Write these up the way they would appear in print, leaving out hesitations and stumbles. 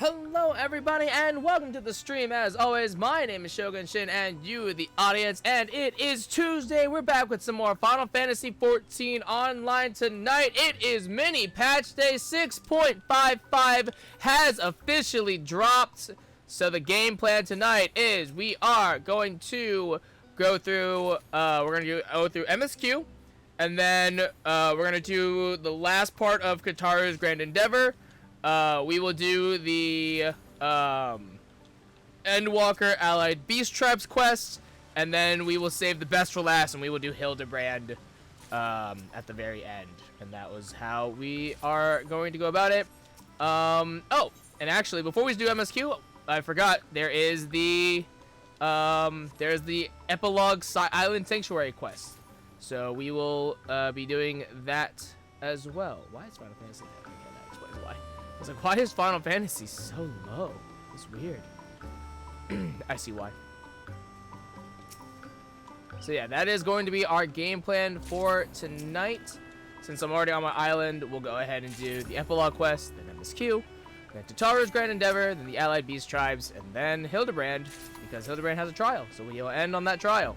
Hello everybody and welcome to the stream. As always, my name is Shogun Shin and you the audience, and it is Tuesday. We're back with some more Final Fantasy XIV Online tonight. It is mini patch day 6.55 has officially dropped. So the game plan tonight is we are going to go through MSQ, and then we're gonna do the last part of Kataru's Grand Endeavor. We will do the Endwalker Allied Beast Tribes quest, and then we will save the best for last, and we will do Hildebrand at the very end. And that was how we are going to go about it. Oh, and actually, before we do MSQ, I forgot, there's the Epilogue Island Sanctuary quest. So we will be doing that as well. Why is Final Fantasy? Okay, that explains why. I was like, why is Final Fantasy so low? It's weird. I see why. So yeah, that is going to be our game plan for tonight. Since I'm already on my island, we'll go ahead and do the Epilogue quest, then MSQ, then Tataru's Grand Endeavor, then the Allied Beast Tribes, and then Hildebrand, because Hildebrand has a trial, so we'll end on that trial.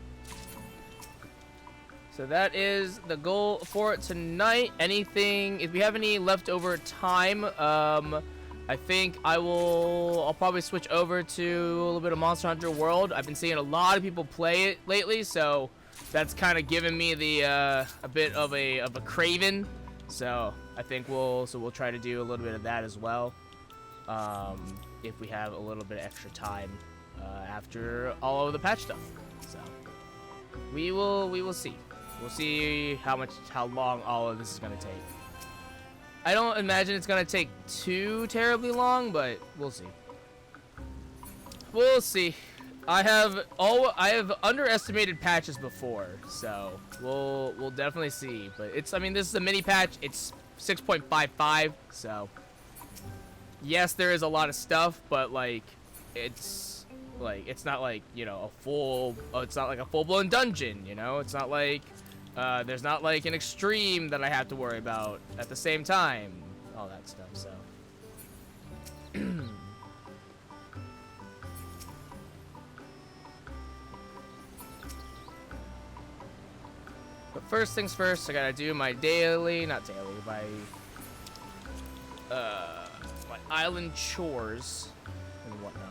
So that is the goal for tonight. Anything, if we have any leftover time, I think I'll probably switch over to a little bit of Monster Hunter World. I've been seeing a lot of people play it lately, so that's kind of given me the a bit of a craving. So I think we'll try to do a little bit of that as well, if we have a little bit of extra time after all of the patch stuff. So we will see. We'll see how long all of this is gonna take. I don't imagine it's gonna take too terribly long, but we'll see. We'll see. I have underestimated patches before, so we'll definitely see. But I mean, this is a mini patch. It's 6.55, so yes, there is a lot of stuff, but it's not like, you know, it's not like a full-blown dungeon, you know? It's not like there's not like an extreme that I have to worry about at the same time, all that stuff. So but first things first, I gotta do my my island chores and whatnot.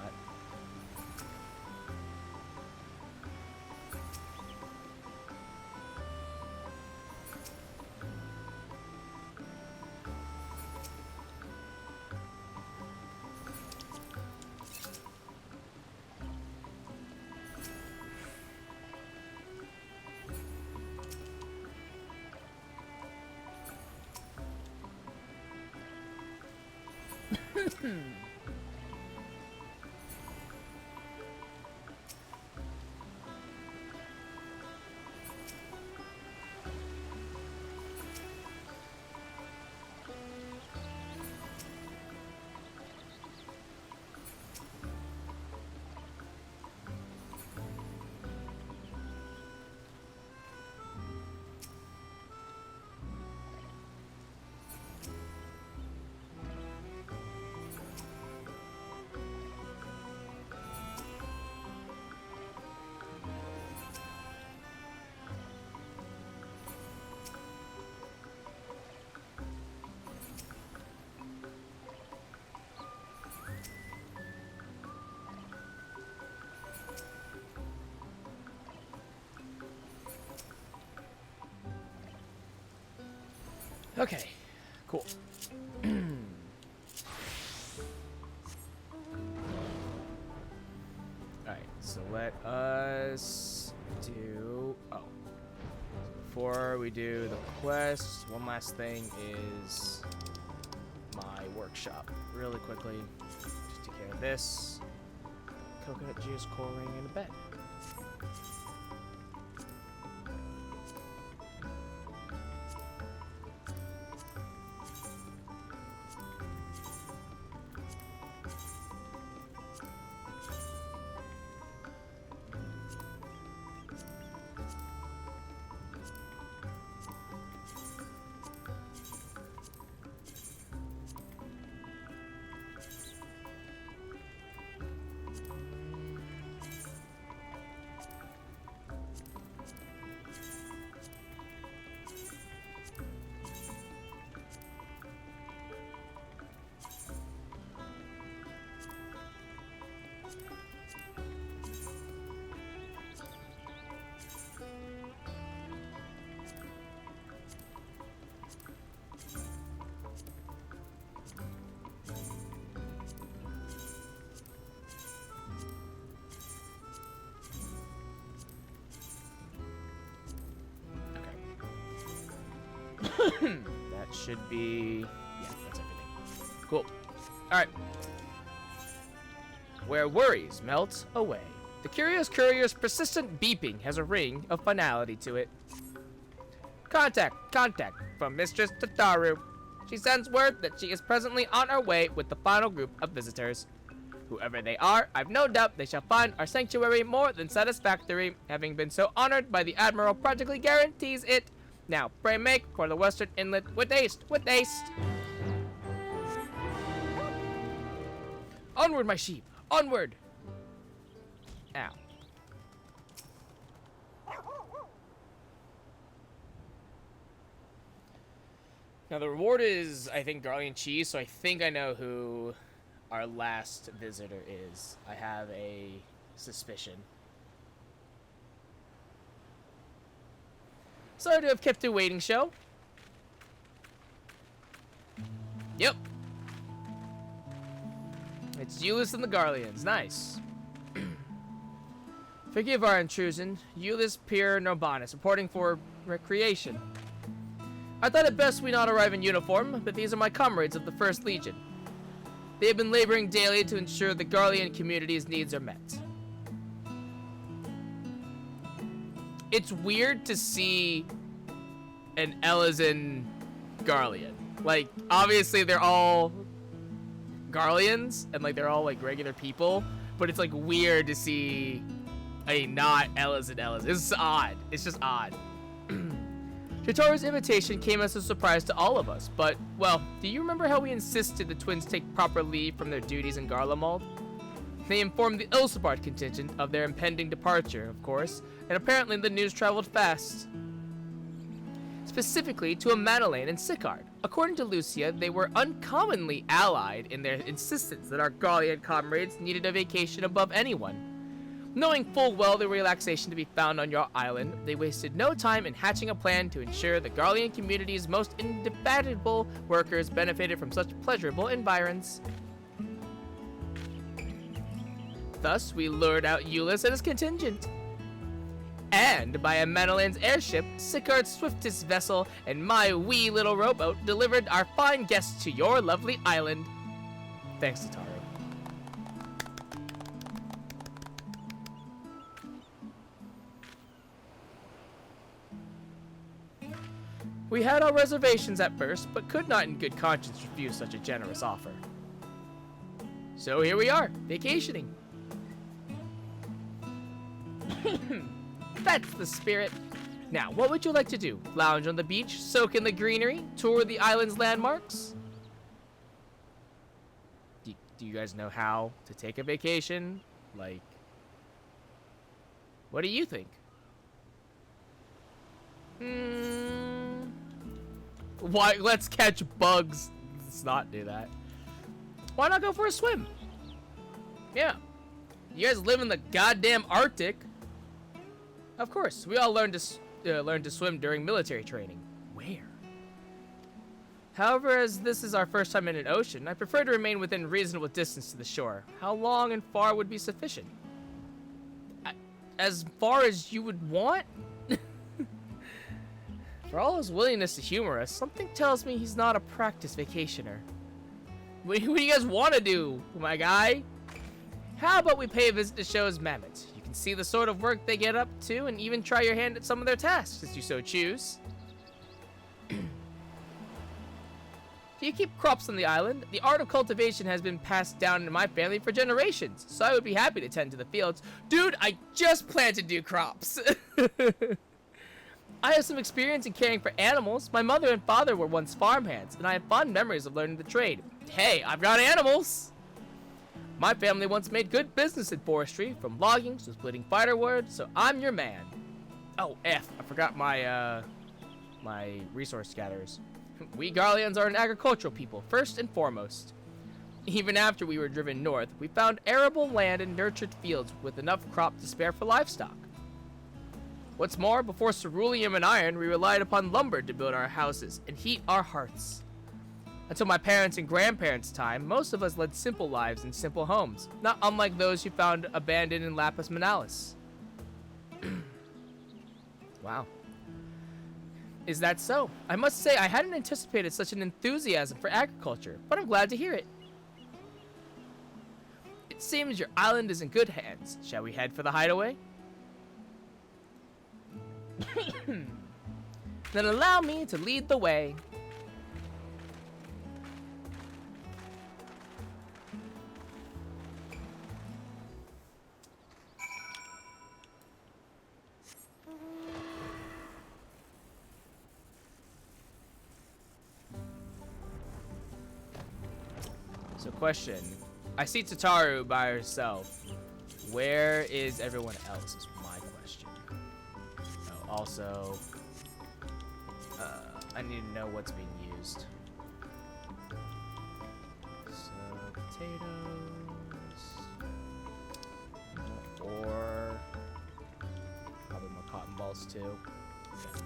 Okay, cool. Alright, so let us do... Oh. Before we do the quest, one last thing is my workshop. Really quickly, just take care of this. Coconut juice, core ring, and a bed. That should be... Yeah, that's everything. Cool. Alright. Where worries melt away. The curious courier's persistent beeping has a ring of finality to it. Contact from Mistress Tataru. She sends word that she is presently on her way with the final group of visitors. Whoever they are, I've no doubt they shall find our sanctuary more than satisfactory. Having been so honored by the Admiral practically guarantees it. Now, pray make for the Western Inlet with haste, with haste! Onward, my sheep! Onward! Ow. Now, the reward is, I think, Garlian cheese, so I think I know who our last visitor is. I have a suspicion. Sorry to have kept you waiting, show. Yep. It's Euless and the Garleans. Nice. Forgive our intrusion. Euless Pierre Norbanus, reporting for recreation. I thought it best we not arrive in uniform, but these are my comrades of the 1st Legion. They have been laboring daily to ensure the Garlean community's needs are met. It's weird to see an Elysian Garlean. Like, obviously they're all Garleans, and like they're all like regular people, but it's like weird to see a not Elysian. It's odd. It's just odd. Shitaru's invitation came as a surprise to all of us, but, well, do you remember how we insisted the twins take proper leave from their duties in Garlemald? They informed the Ilsabard contingent of their impending departure, of course, and apparently the news traveled fast. Specifically to a Madeleine and Sicard. According to Lucia, they were uncommonly allied in their insistence that our Garlean comrades needed a vacation above anyone. Knowing full well the relaxation to be found on your island, they wasted no time in hatching a plan to ensure the Garlean community's most indefatigable workers benefited from such pleasurable environs. Thus, we lured out Euless and his contingent. And by a Madeleine's airship, Sicard's swiftest vessel, and my wee little rowboat delivered our fine guests to your lovely island. Thanks to Taro. We had our reservations at first, but could not in good conscience refuse such a generous offer. So here we are, vacationing. That's the spirit. Now, what would you like to do? Lounge on the beach, soak in the greenery, tour the island's landmarks? Do you guys know how to take a vacation? Like, what do you think? Why? Let's catch bugs. Let's not do that. Why not go for a swim? Yeah. You guys live in the goddamn Arctic. Of course, we all learned to swim during military training. Where? However, as this is our first time in an ocean, I prefer to remain within reasonable distance to the shore. How long and far would be sufficient? As far as you would want? For all his willingness to humor us, something tells me he's not a practiced vacationer. What do you guys want to do, my guy? How about we pay a visit to Show's mammoths? You can see the sort of work they get up to and even try your hand at some of their tasks, as you so choose. Do you keep crops on the island? The art of cultivation has been passed down in my family for generations, so I would be happy to tend to the fields. Dude, I just planted new crops. I have some experience in caring for animals. My mother and father were once farmhands, and I have fond memories of learning the trade. Hey, I've got animals! My family once made good business in forestry, from logging to splitting firewood, so I'm your man. Oh, I forgot my, my resource gatherers. We Garleans are an agricultural people, first and foremost. Even after we were driven north, we found arable land and nurtured fields with enough crop to spare for livestock. What's more, before ceruleum and iron, we relied upon lumber to build our houses and heat our hearts. Until my parents' and grandparents' time, most of us led simple lives in simple homes, not unlike those you found abandoned in Lapis Manalis. Wow. Is that so? I must say I hadn't anticipated such an enthusiasm for agriculture, but I'm glad to hear it. It seems your island is in good hands. Shall we head for the hideaway? Then allow me to lead the way. So question, I see Tataru by herself. Where is everyone else is my question. Oh, also, I need to know what's being used. So, potatoes. Or probably more cotton balls too. Okay.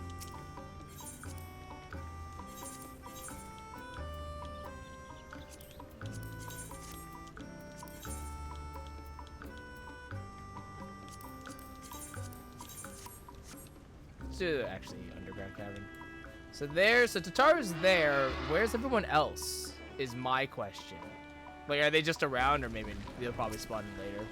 Let's do actually underground cavern. So Tataru's there. Where's everyone else? Is my question. Like, are they just around, or maybe they'll probably spawn in later?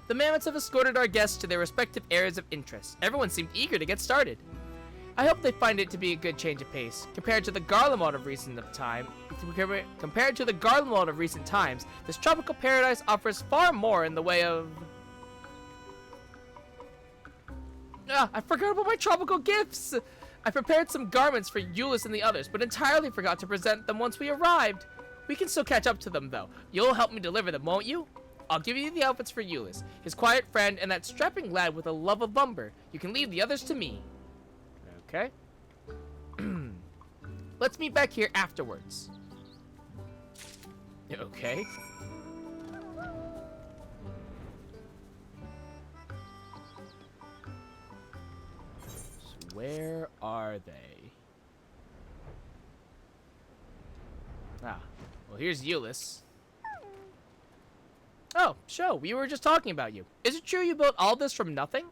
The mammoths have escorted our guests to their respective areas of interest. Everyone seemed eager to get started. I hope they find it to be a good change of pace. Compared to the Garlemald of recent times, this tropical paradise offers far more in the way of... I forgot about my tropical gifts! I prepared some garments for Euless and the others, but entirely forgot to present them once we arrived. We can still catch up to them, though. You'll help me deliver them, won't you? I'll give you the outfits for Euless, his quiet friend, and that strapping lad with a love of lumber. You can leave the others to me. Okay. Let's meet back here afterwards. Okay. So where are they? Ah, well, here's Euless. Oh, Sho, we were just talking about you. Is it true you built all this from nothing?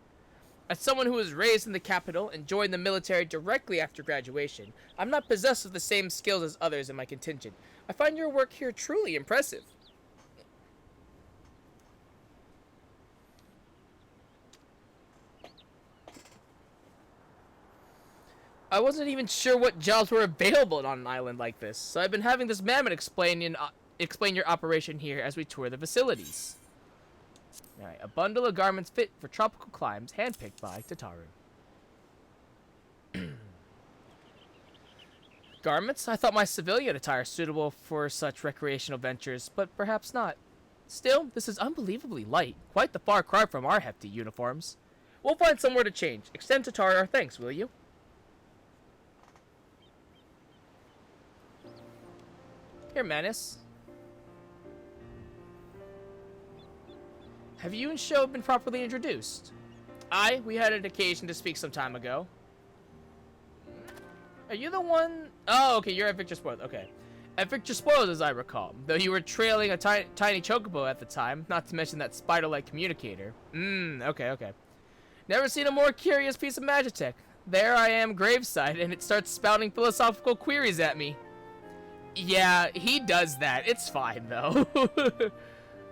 As someone who was raised in the capital and joined the military directly after graduation, I'm not possessed of the same skills as others in my contingent. I find your work here truly impressive. I wasn't even sure what jobs were available on an island like this, so I've been having this mammoth explain your operation here as we tour the facilities. Alright, a bundle of garments fit for tropical climes, handpicked by Tataru. Garments? I thought my civilian attire suitable for such recreational ventures, but perhaps not. Still, this is unbelievably light, quite the far cry from our hefty uniforms. We'll find somewhere to change. Extend Tataru our thanks, will you? Here, Manus. Have you and Sho been properly introduced? Aye, we had an occasion to speak some time ago. Are you the one? Oh, okay, you're at Victor Spoils. Okay. At Victor Spoils, as I recall. Though you were trailing a tiny chocobo at the time, not to mention that spider-like communicator. Okay. Never seen a more curious piece of magitech. There I am graveside, and it starts spouting philosophical queries at me. Yeah, he does that. It's fine, though.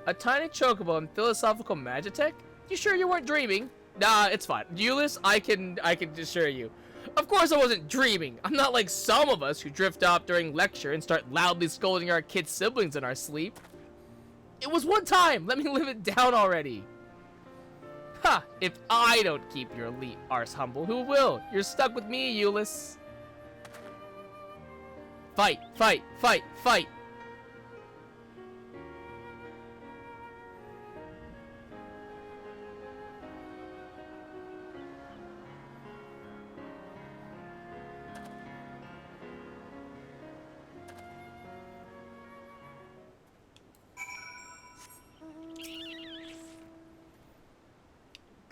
A tiny chocobo and philosophical magitech? You sure you weren't dreaming? Nah, it's fine. Euless, I can assure you. Of course I wasn't dreaming. I'm not like some of us who drift off during lecture and start loudly scolding our kid siblings in our sleep. It was one time. Let me live it down already. Ha! If I don't keep your elite arse humble, who will? You're stuck with me, Euless. Fight, fight, fight, fight.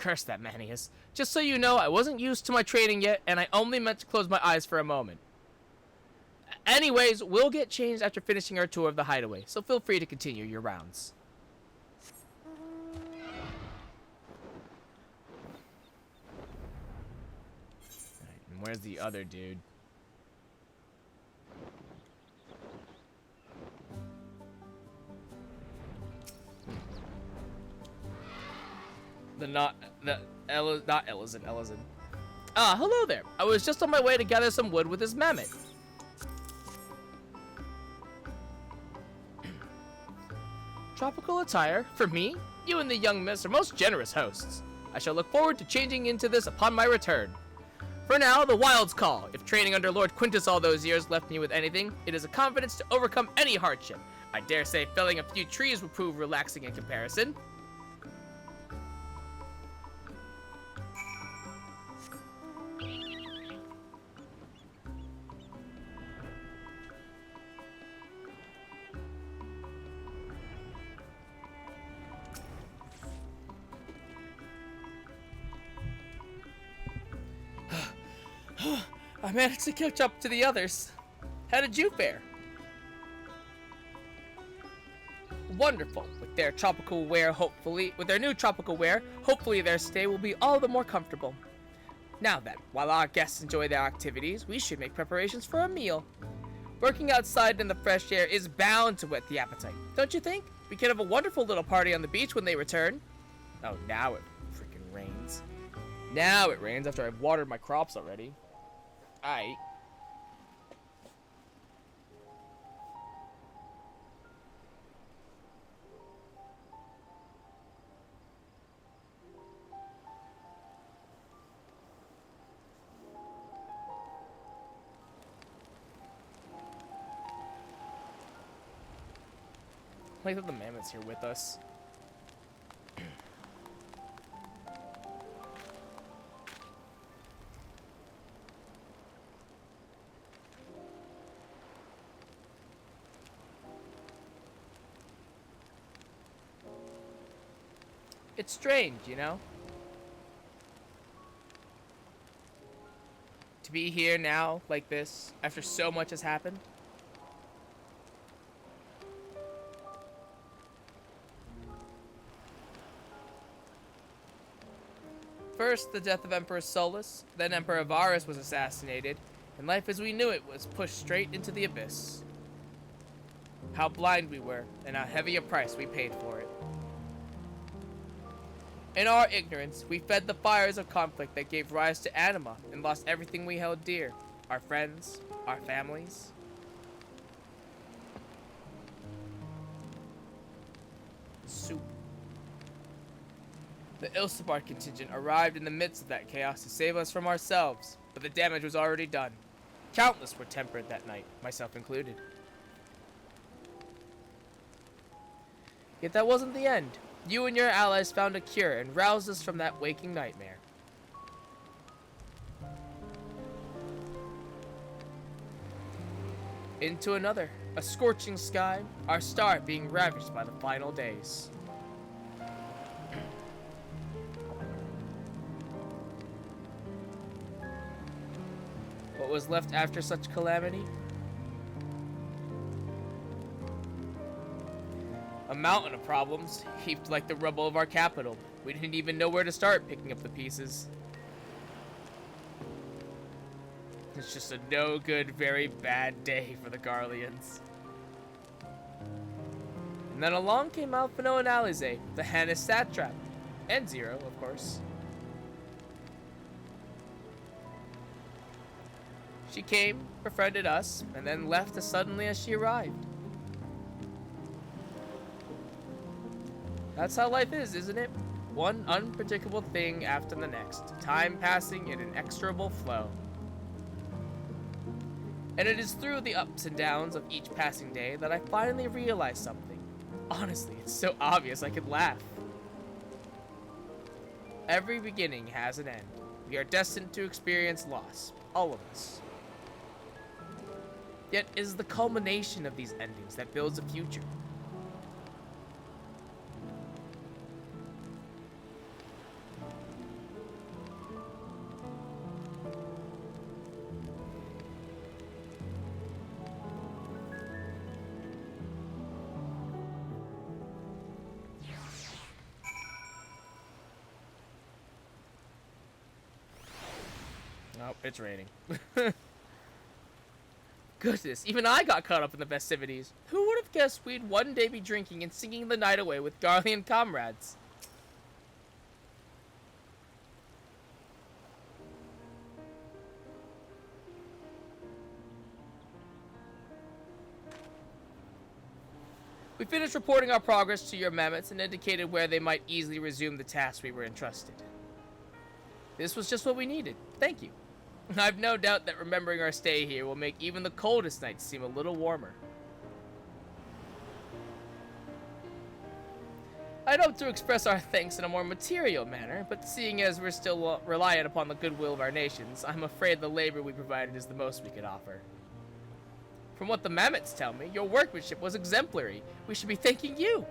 Curse that Manius. Just so you know, I wasn't used to my training yet, and I only meant to close my eyes for a moment. Anyways, we'll get changed after finishing our tour of the hideaway, so feel free to continue your rounds. Alright, and where's the other dude? Not Ellison. Ah, hello there. I was just on my way to gather some wood with this mammoth. Tropical attire? For me? You and the young miss are most generous hosts. I shall look forward to changing into this upon my return. For now, the Wild's Call. If training under Lord Quintus all those years left me with anything, it is a confidence to overcome any hardship. I dare say felling a few trees would prove relaxing in comparison. I managed to catch up to the others. How did you fare? Wonderful. With their new tropical wear, hopefully their stay will be all the more comfortable. Now then, while our guests enjoy their activities, we should make preparations for a meal. Working outside in the fresh air is bound to whet the appetite, don't you think? We could have a wonderful little party on the beach when they return. Oh, now it freaking rains. Now it rains after I've watered my crops already. Aight. I like that the mammoth's here with us. It's strange, you know? To be here now, like this, after so much has happened. First, the death of Emperor Solus, then Emperor Varus was assassinated, and life as we knew it was pushed straight into the abyss. How blind we were, and how heavy a price we paid for it. In our ignorance, we fed the fires of conflict that gave rise to anima and lost everything we held dear. Our friends, our families. Soup. The Ilsabard contingent arrived in the midst of that chaos to save us from ourselves, but the damage was already done. Countless were tempered that night, myself included. Yet that wasn't the end. You and your allies found a cure and roused us from that waking nightmare. Into another, a scorching sky, our star being ravaged by the final days. What was left after such calamity? A mountain of problems, heaped like the rubble of our capital. We didn't even know where to start picking up the pieces. It's just a no good, very bad day for the Garleans. And then along came Alphino and Alize, the Hannis satrap, and Zero, of course. She came, befriended us, and then left as suddenly as she arrived. That's how life is, isn't it? One unpredictable thing after the next, time passing in an inexorable flow. And it is through the ups and downs of each passing day that I finally realize something. Honestly, it's so obvious I could laugh. Every beginning has an end. We are destined to experience loss, all of us. Yet it is the culmination of these endings that builds a future. It's raining. Goodness, even I got caught up in the festivities. Who would have guessed we'd one day be drinking and singing the night away with Garlean comrades? We finished reporting our progress to your mammoths and indicated where they might easily resume the task we were entrusted. This was just what we needed. Thank you. I've no doubt that remembering our stay here will make even the coldest nights seem a little warmer. I'd hope to express our thanks in a more material manner, but seeing as we're still reliant upon the goodwill of our nations, I'm afraid the labor we provided is the most we could offer. From what the mammoths tell me, your workmanship was exemplary. We should be thanking you.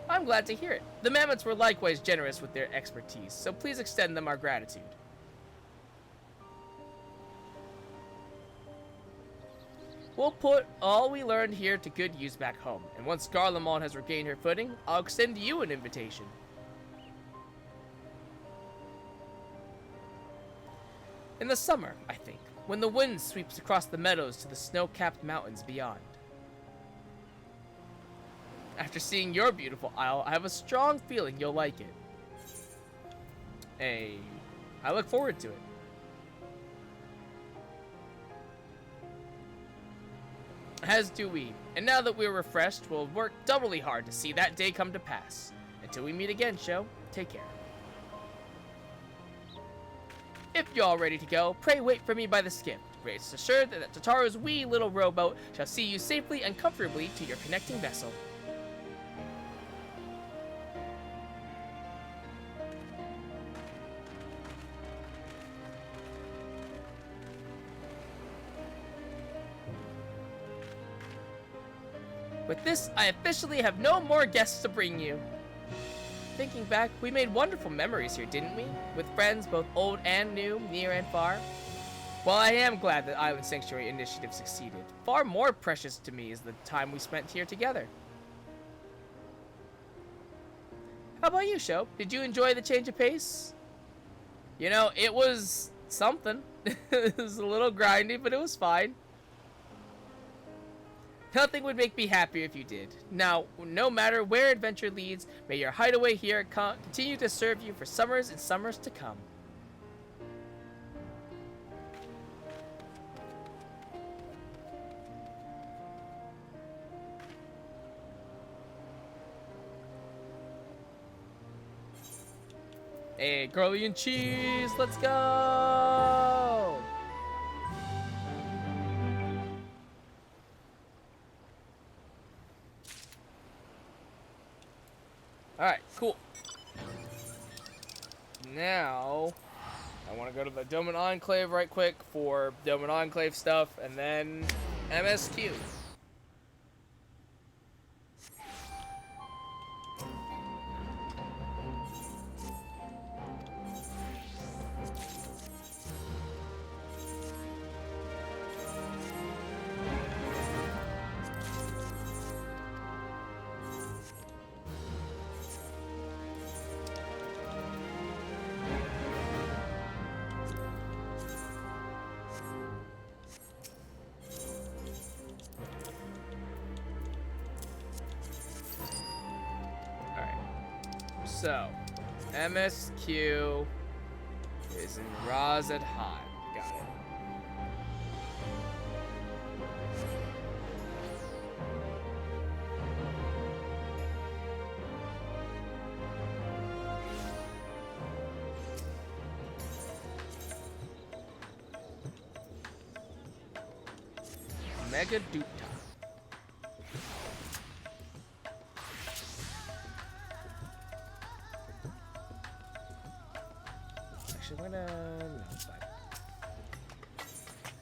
I'm glad to hear it. The mammoths were likewise generous with their expertise, so please extend them our gratitude. We'll put all we learned here to good use back home, and once Garlemald has regained her footing, I'll extend you an invitation. In the summer, I think, when the wind sweeps across the meadows to the snow-capped mountains beyond. After seeing your beautiful isle, I have a strong feeling you'll like it. Hey, I look forward to it. As do we. And now that we're refreshed, we'll work doubly hard to see that day come to pass. Until we meet again, Sho, take care. If you're all ready to go, pray wait for me by the skiff. Rest assured that Tataru's wee little rowboat shall see you safely and comfortably to your connecting vessel. With this, I officially have no more guests to bring you. Thinking back, we made wonderful memories here, didn't we? With friends both old and new, near and far. While I am glad that Island Sanctuary Initiative succeeded, far more precious to me is the time we spent here together. How about you, Sho? Did you enjoy the change of pace? You know, it was something. It was a little grindy, but it was fine. Nothing would make me happier if you did. Now, no matter where adventure leads, may your hideaway here continue to serve you for summers and summers to come. Hey, girly and cheese, let's go! Alright, cool. Now, I want to go to the Doman Enclave right quick for Doman Enclave stuff, and then MSQ. So, MSQ is in Razad Hot. Got it. Mega Duta.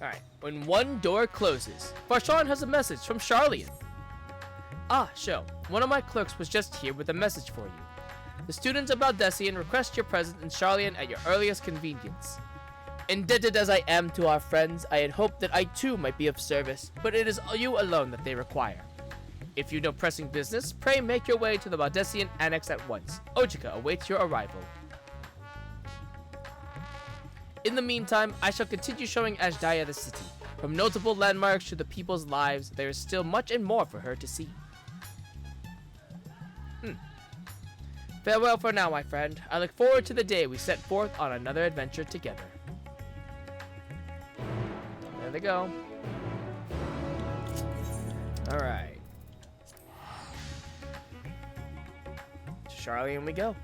Alright, when one door closes, Farshawn has a message from Charlian. Ah, Sho, one of my clerks was just here with a message for you. The students of Baldessian request your presence in Charlian at your earliest convenience. Indebted as I am to our friends, I had hoped that I too might be of service, but it is you alone that they require. If you know pressing business, pray make your way to the Baldessian Annex at once. Ojika awaits your arrival. In the meantime, I shall continue showing Ashdaya the city. From notable landmarks to the people's lives, there is still much and more for her to see. Farewell for now, my friend. I look forward to the day we set forth on another adventure together. There they go. Alright. To Charlie and we go.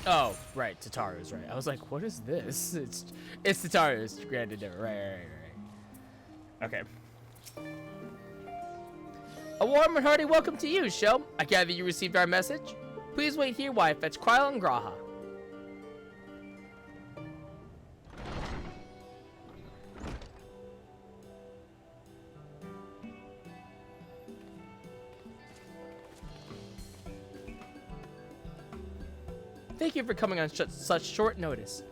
Oh, right, Tataru's right. I was like, what is this? It's Tataru's granted never. Right. Okay. A warm and hearty welcome to you, Shell. I gather you received our message. Please wait here while I fetch Kryle and Graha. Thank you for coming on such short notice.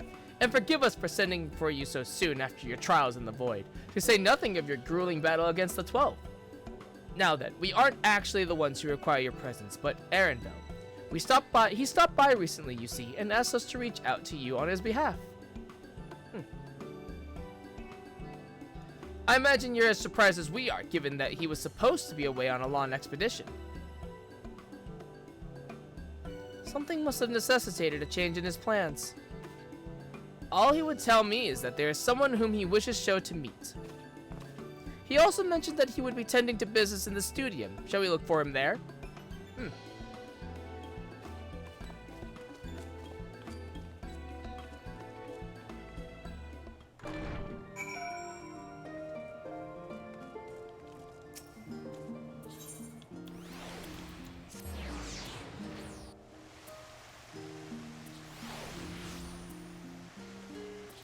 And forgive us for sending for you so soon after your trials in the void, to say nothing of your grueling battle against the 12. Now then, we aren't actually the ones who require your presence, but Arenville. He stopped by recently, you see, and asked us to reach out to you on his behalf. I imagine you're as surprised as we are, given that he was supposed to be away on a long expedition. Something must have necessitated a change in his plans. All he would tell me is that there is someone whom he wishes Sho to meet. He also mentioned that he would be tending to business in the studium. Shall we look for him there?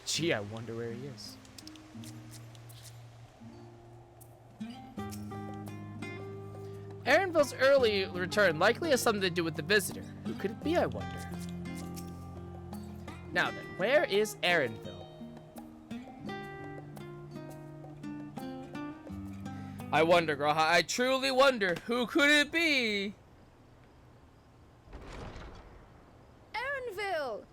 Gee, I wonder where he is. Arenville's early return likely has something to do with the visitor. Who could it be, I wonder? Now then, where is Arenville? I wonder, Graha. I truly wonder. Who could it be? Arenville!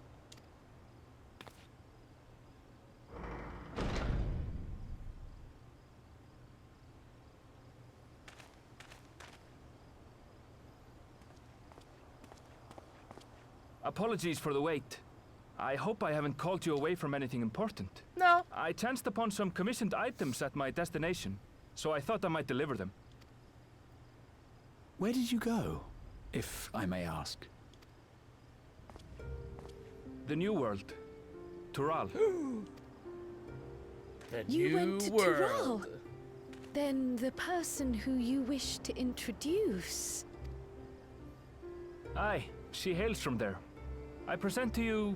Apologies for the wait. I hope I haven't called you away from anything important. No. I chanced upon some commissioned items at my destination, so I thought I might deliver them. Where did you go, if I may ask? The New World. Tural. You went to Tural? Then the person who you wish to introduce. Aye, she hails from there. I present to you...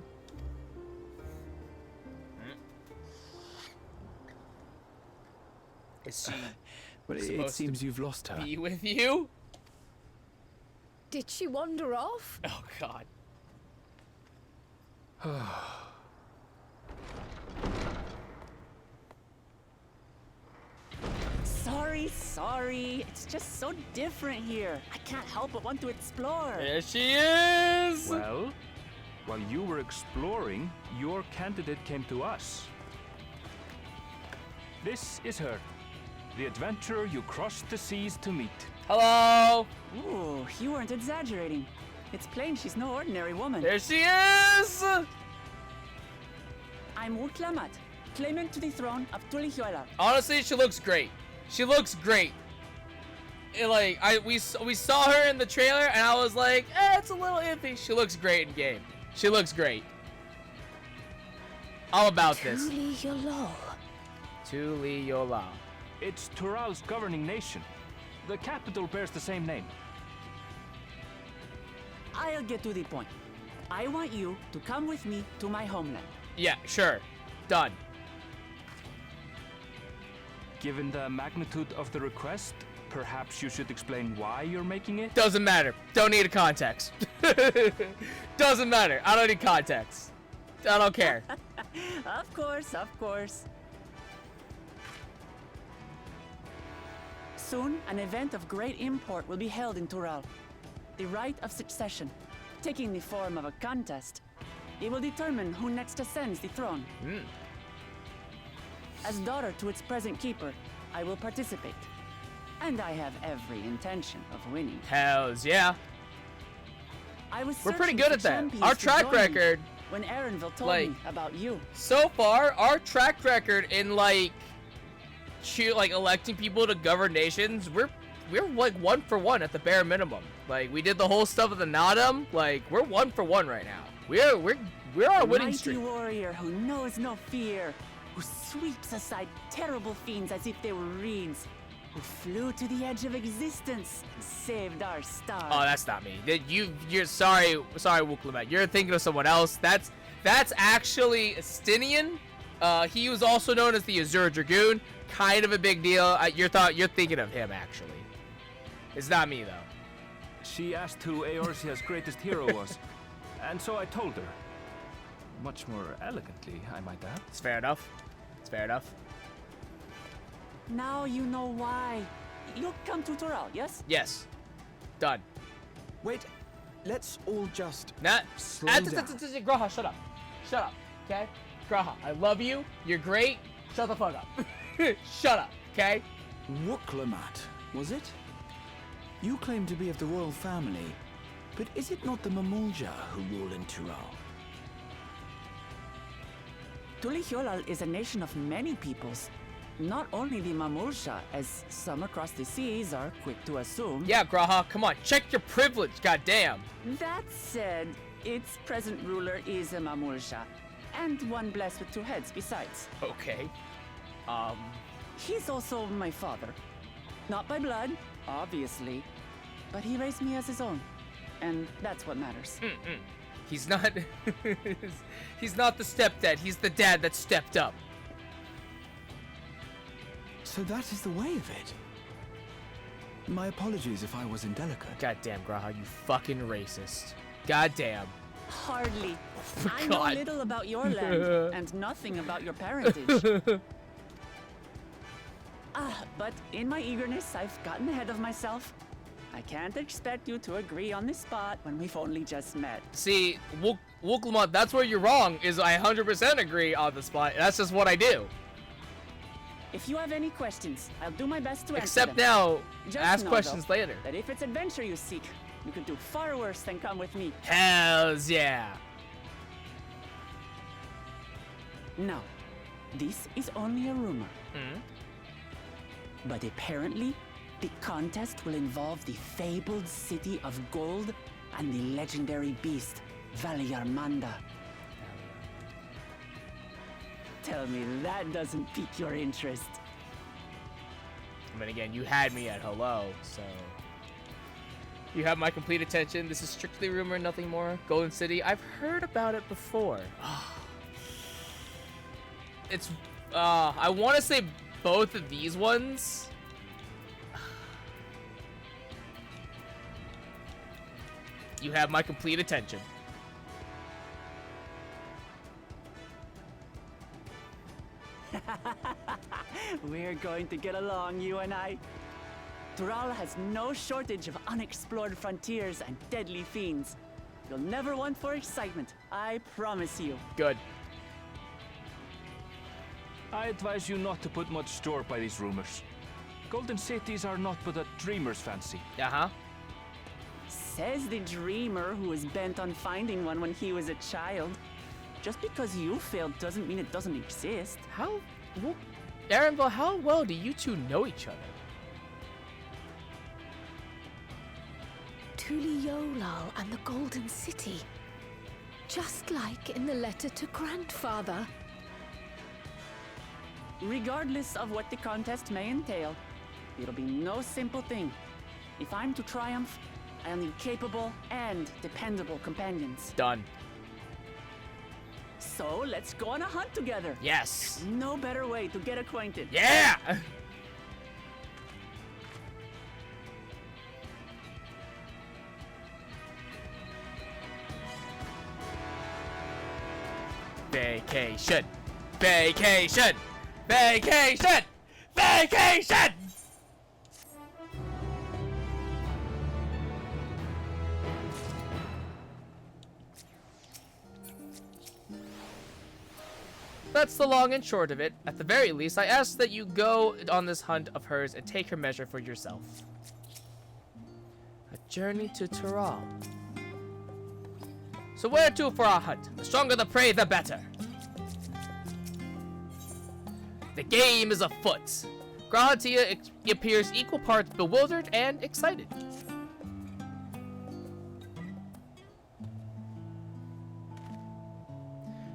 Is she But it seems you've lost her. be with you? Did she wander off? Oh, God. Sorry. It's just so different here. I can't help but want to explore. There she is! Well, while you were exploring, your candidate came to us. This is her, the adventurer you crossed the seas to meet. Hello! Ooh, you weren't exaggerating. It's plain she's no ordinary woman. There she is! I'm Uklamat, claimant to the throne of Tulihuela. Honestly, she looks great. She looks great. We saw her in the trailer, and I was like, it's a little iffy. She looks great in game. She looks great. All about this. Tuliyola. It's Tural's governing nation. The capital bears the same name. I'll get to the point. I want you to come with me to my homeland. Yeah, sure. Done. Given the magnitude of the request, perhaps you should explain why you're making it? Doesn't matter. Don't need a context. Doesn't matter. I don't need context. I don't care. Of course, of course. Soon, an event of great import will be held in Tural. The Rite of Succession, taking the form of a contest. It will determine who next ascends the throne. As daughter to its present keeper, I will participate. And I have every intention of winning. Hells yeah. We're pretty good at that. Our track record, when Aaronville told like, me about you. so far, our track record in like electing people to govern nations, we're like 1 for 1 at the bare minimum. Like we did the whole stuff with the Nadam. Like we're 1 for 1 right now. We're on a winning streak. Mighty warrior who knows no fear, who sweeps aside terrible fiends as if they were reeds, who flew to the edge of existence and saved our star. Oh, that's not me. You're sorry, Wuklemet. You're thinking of someone else. That's actually Stinian. He was also known as the Azure Dragoon. Kind of a big deal. You're thinking of him actually. It's not me though. She asked who Eorzea's greatest hero was, and so I told her. Much more elegantly, I might add. It's fair enough. It's fair enough. Now you know why. You'll come to Tural, yes? Yes. Done. Wait, let's all just Not. slow down. Graha, shut up. Shut up. Okay. Graha, I love you. You're great. Shut the fuck up. Shut up. Okay. Wuklemat, was it? You claim to be of the royal family, but is it not the Mamulja who rule in Tural? Tulihyolal is a nation of many peoples. Not only the Mamulsha, as some across the seas are quick to assume. Yeah, Graha, come on. Check your privilege. Goddamn. That said, its present ruler is a Mamulsha, and one blessed with 2 heads besides. Okay. He's also my father. Not by blood, obviously, but he raised me as his own, and that's what matters. He's not. He's not the stepdad. He's the dad that stepped up. So that is the way of it. My apologies if I was indelicate. Goddamn, Graha, you fucking racist. Goddamn. Hardly. Oh, I know God. little about your land, and nothing about your parentage. But in my eagerness, I've gotten ahead of myself. I can't expect you to agree on the spot when we've only just met. See, Wuklemat, that's where you're wrong, is I 100% agree on the spot. That's just what I do. If you have any questions, I'll do my best to answer Except them. now, Just ask know, questions though, later. that if it's adventure you seek, you could do far worse than come with me. Hells yeah. Now, this is only a rumor. But apparently, the contest will involve the fabled city of gold and the legendary beast, Valyarmanda. Tell me that doesn't pique your interest. I mean, again, you had me at hello, so... You have my complete attention. This is strictly rumor, nothing more. Golden City, I've heard about it before. It's, I want to say both of these ones. You have my complete attention. We're going to get along, you and I. Tural has no shortage of unexplored frontiers and deadly fiends. You'll never want for excitement, I promise you. Good. I advise you not to put much store by these rumors. Golden cities are not but a dreamer's fancy. Uh-huh. Says the dreamer who was bent on finding one when he was a child. Just because you failed doesn't mean it doesn't exist. Aaronville, how well do you two know each other? Tuliolal and the Golden City. Just like in the letter to Grandfather. Regardless of what the contest may entail, it'll be no simple thing. If I'm to triumph, I'll need capable and dependable companions. Done. So let's go on a hunt together. Yes. No better way to get acquainted. Yeah! Vacation. Vacation. Vacation. Vacation. That's the long and short of it. At the very least, I ask that you go on this hunt of hers and take her measure for yourself. A journey to Tural. So where to for our hunt? The stronger the prey, the better. The game is afoot. Grahatia appears equal parts bewildered and excited.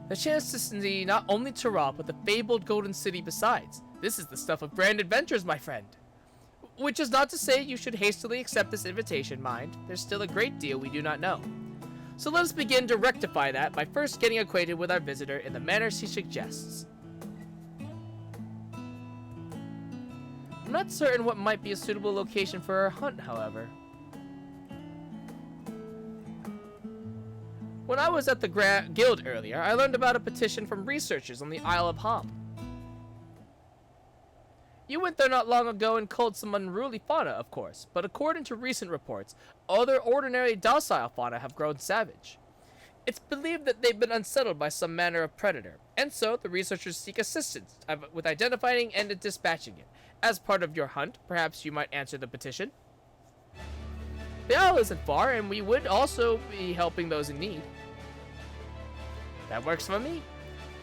The chance to see not only Tural, but the fabled Golden City besides. This is the stuff of grand adventures, my friend. Which is not to say you should hastily accept this invitation, mind. There's still a great deal we do not know. So let us begin to rectify that by first getting acquainted with our visitor in the manner she suggests. I'm not certain what might be a suitable location for our hunt, however. When I was at the guild earlier, I learned about a petition from researchers on the Isle of Hom. You went there not long ago and culled some unruly fauna, of course, but according to recent reports, other ordinary docile fauna have grown savage. It's believed that they've been unsettled by some manner of predator, and so the researchers seek assistance with identifying and dispatching it. As part of your hunt, perhaps you might answer the petition. The isle isn't far, and we would also be helping those in need. That works for me.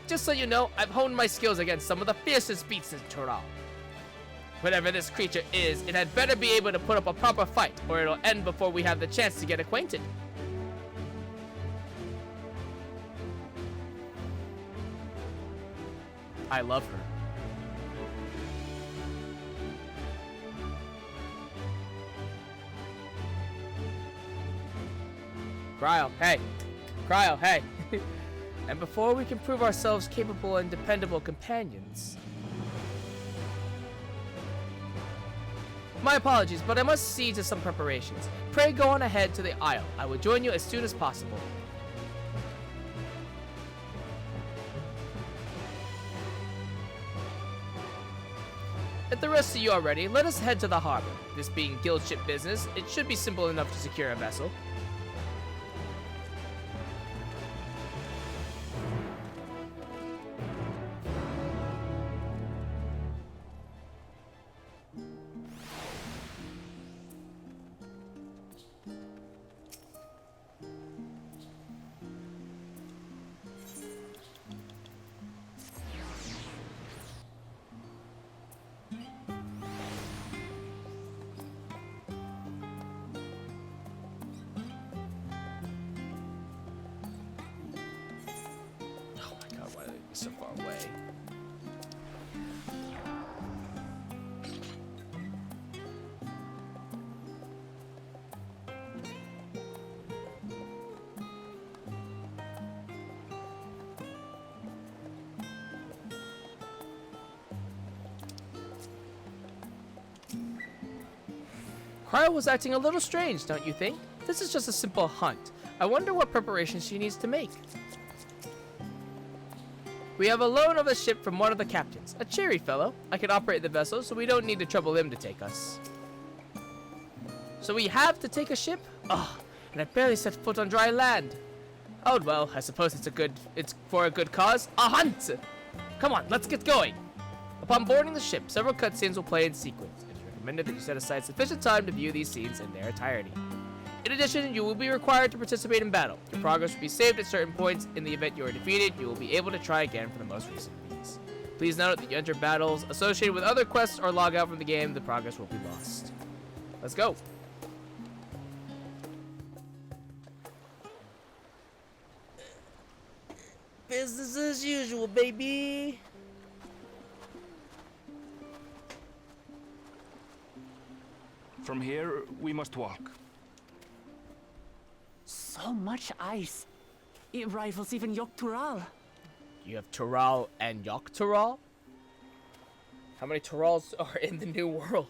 Just so you know, I've honed my skills against some of the fiercest beasts in Tural. Whatever this creature is, it had better be able to put up a proper fight, or it'll end before we have the chance to get acquainted. I love her. Cryo, hey. Cryo, hey. And before we can prove ourselves capable and dependable companions... My apologies, but I must see to some preparations. Pray go on ahead to the Isle. I will join you as soon as possible. If the rest of you are ready, let us head to the harbor. This being guild ship business, it should be simple enough to secure a vessel. So far away. Cryo was acting a little strange, don't you think? This is just a simple hunt. I wonder what preparations she needs to make. We have a loan of a ship from one of the captains. A cheery fellow. I can operate the vessel, so we don't need to trouble him to take us. So we have to take a ship? Oh, and I barely set foot on dry land. Oh, well, I suppose it's for a good cause. A hunt! Come on, let's get going. Upon boarding the ship, several cutscenes will play in sequence. It is recommended that you set aside sufficient time to view these scenes in their entirety. In addition, you will be required to participate in battle. Your progress will be saved at certain points. In the event you are defeated, you will be able to try again for the most recent feats. Please note that you enter battles associated with other quests or log out from the game, the progress will be lost. Let's go. Business as usual, baby. From here, we must walk. So much ice. It rivals even Tural. You have Tural and Tural? How many Turals are in the New World?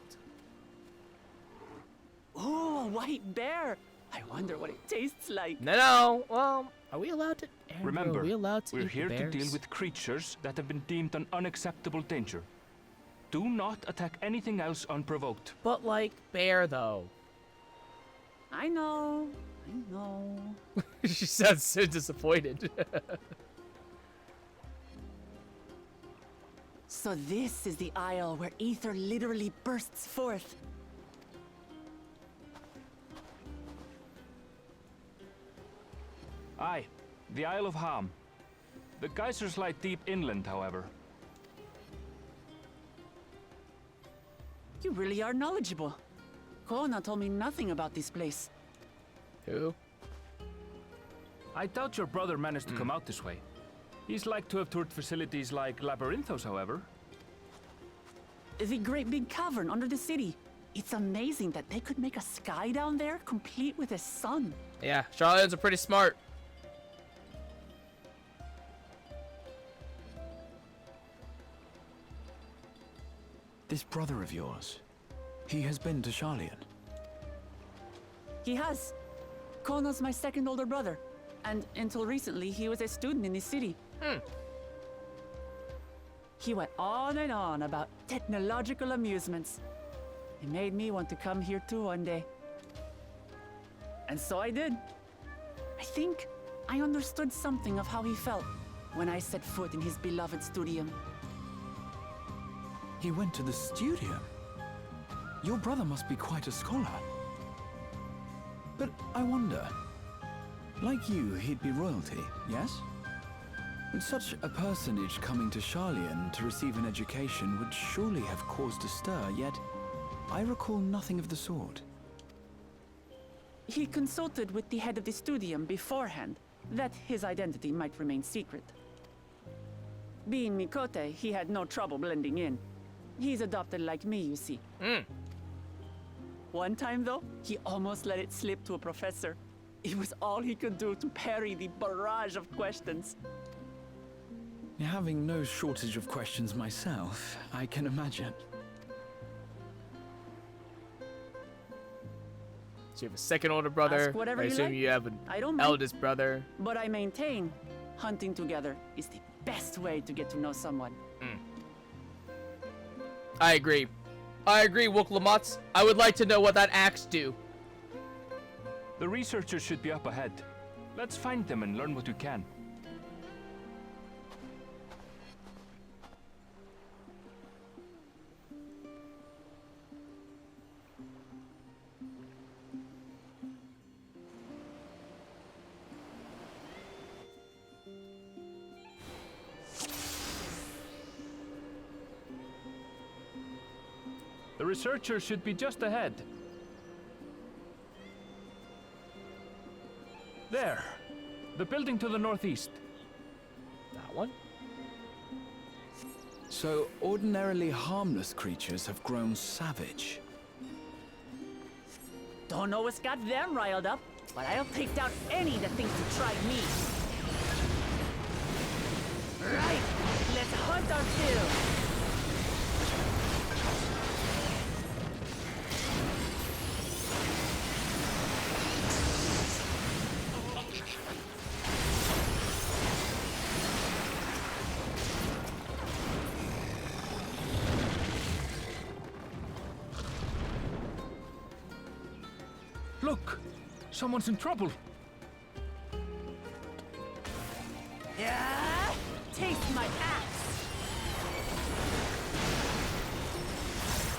Ooh, a white bear. I wonder what it tastes like. No. Well, are we allowed to? Andrew, Remember, are we allowed to we're eat here the to deal bears? with creatures that have been deemed an unacceptable danger. Do not attack anything else unprovoked. But like bear though. I know. She sounds so disappointed. So this is the isle where ether literally bursts forth. Aye, the Isle of Ham. The geysers lie deep inland, however. You really are knowledgeable. Kona told me nothing about this place. Who? I doubt your brother managed to come out this way. He's like to have toured facilities like Labyrinthos, however. The great big cavern under the city. It's amazing that they could make a sky down there complete with a sun. Yeah, Charlotte's are pretty smart. This brother of yours, he has been to Charlian. He has. Kono's my second older brother. And until recently, he was a student in this city. He went on and on about technological amusements. It made me want to come here too one day. And so I did. I think I understood something of how he felt when I set foot in his beloved studium. He went to the studio. Your brother must be quite a scholar. But I wonder, like you, he'd be royalty, yes? With such a personage coming to Charlian to receive an education would surely have caused a stir, yet I recall nothing of the sort. He consulted with the head of the studium beforehand, that his identity might remain secret. Being Mikote, he had no trouble blending in. He's adopted like me, you see. One time, though, he almost let it slip to a professor. It was all he could do to parry the barrage of questions. Having no shortage of questions myself, I can imagine. So you have a second older brother. Ask whatever I you assume like. you have an I don't mind. eldest brother. But I maintain, hunting together is the best way to get to know someone. I agree. I agree, Wooklamats. I would like to know what that axe do. The researchers should be up ahead. Let's find them and learn what we can. The researchers should be just ahead. There. The building to the northeast. That one? So ordinarily harmless creatures have grown savage. Don't know what's got them riled up, but I'll take down any that thinks to try me. Right, let's hunt our fill. Look! Someone's in trouble! Yeah, taste my axe.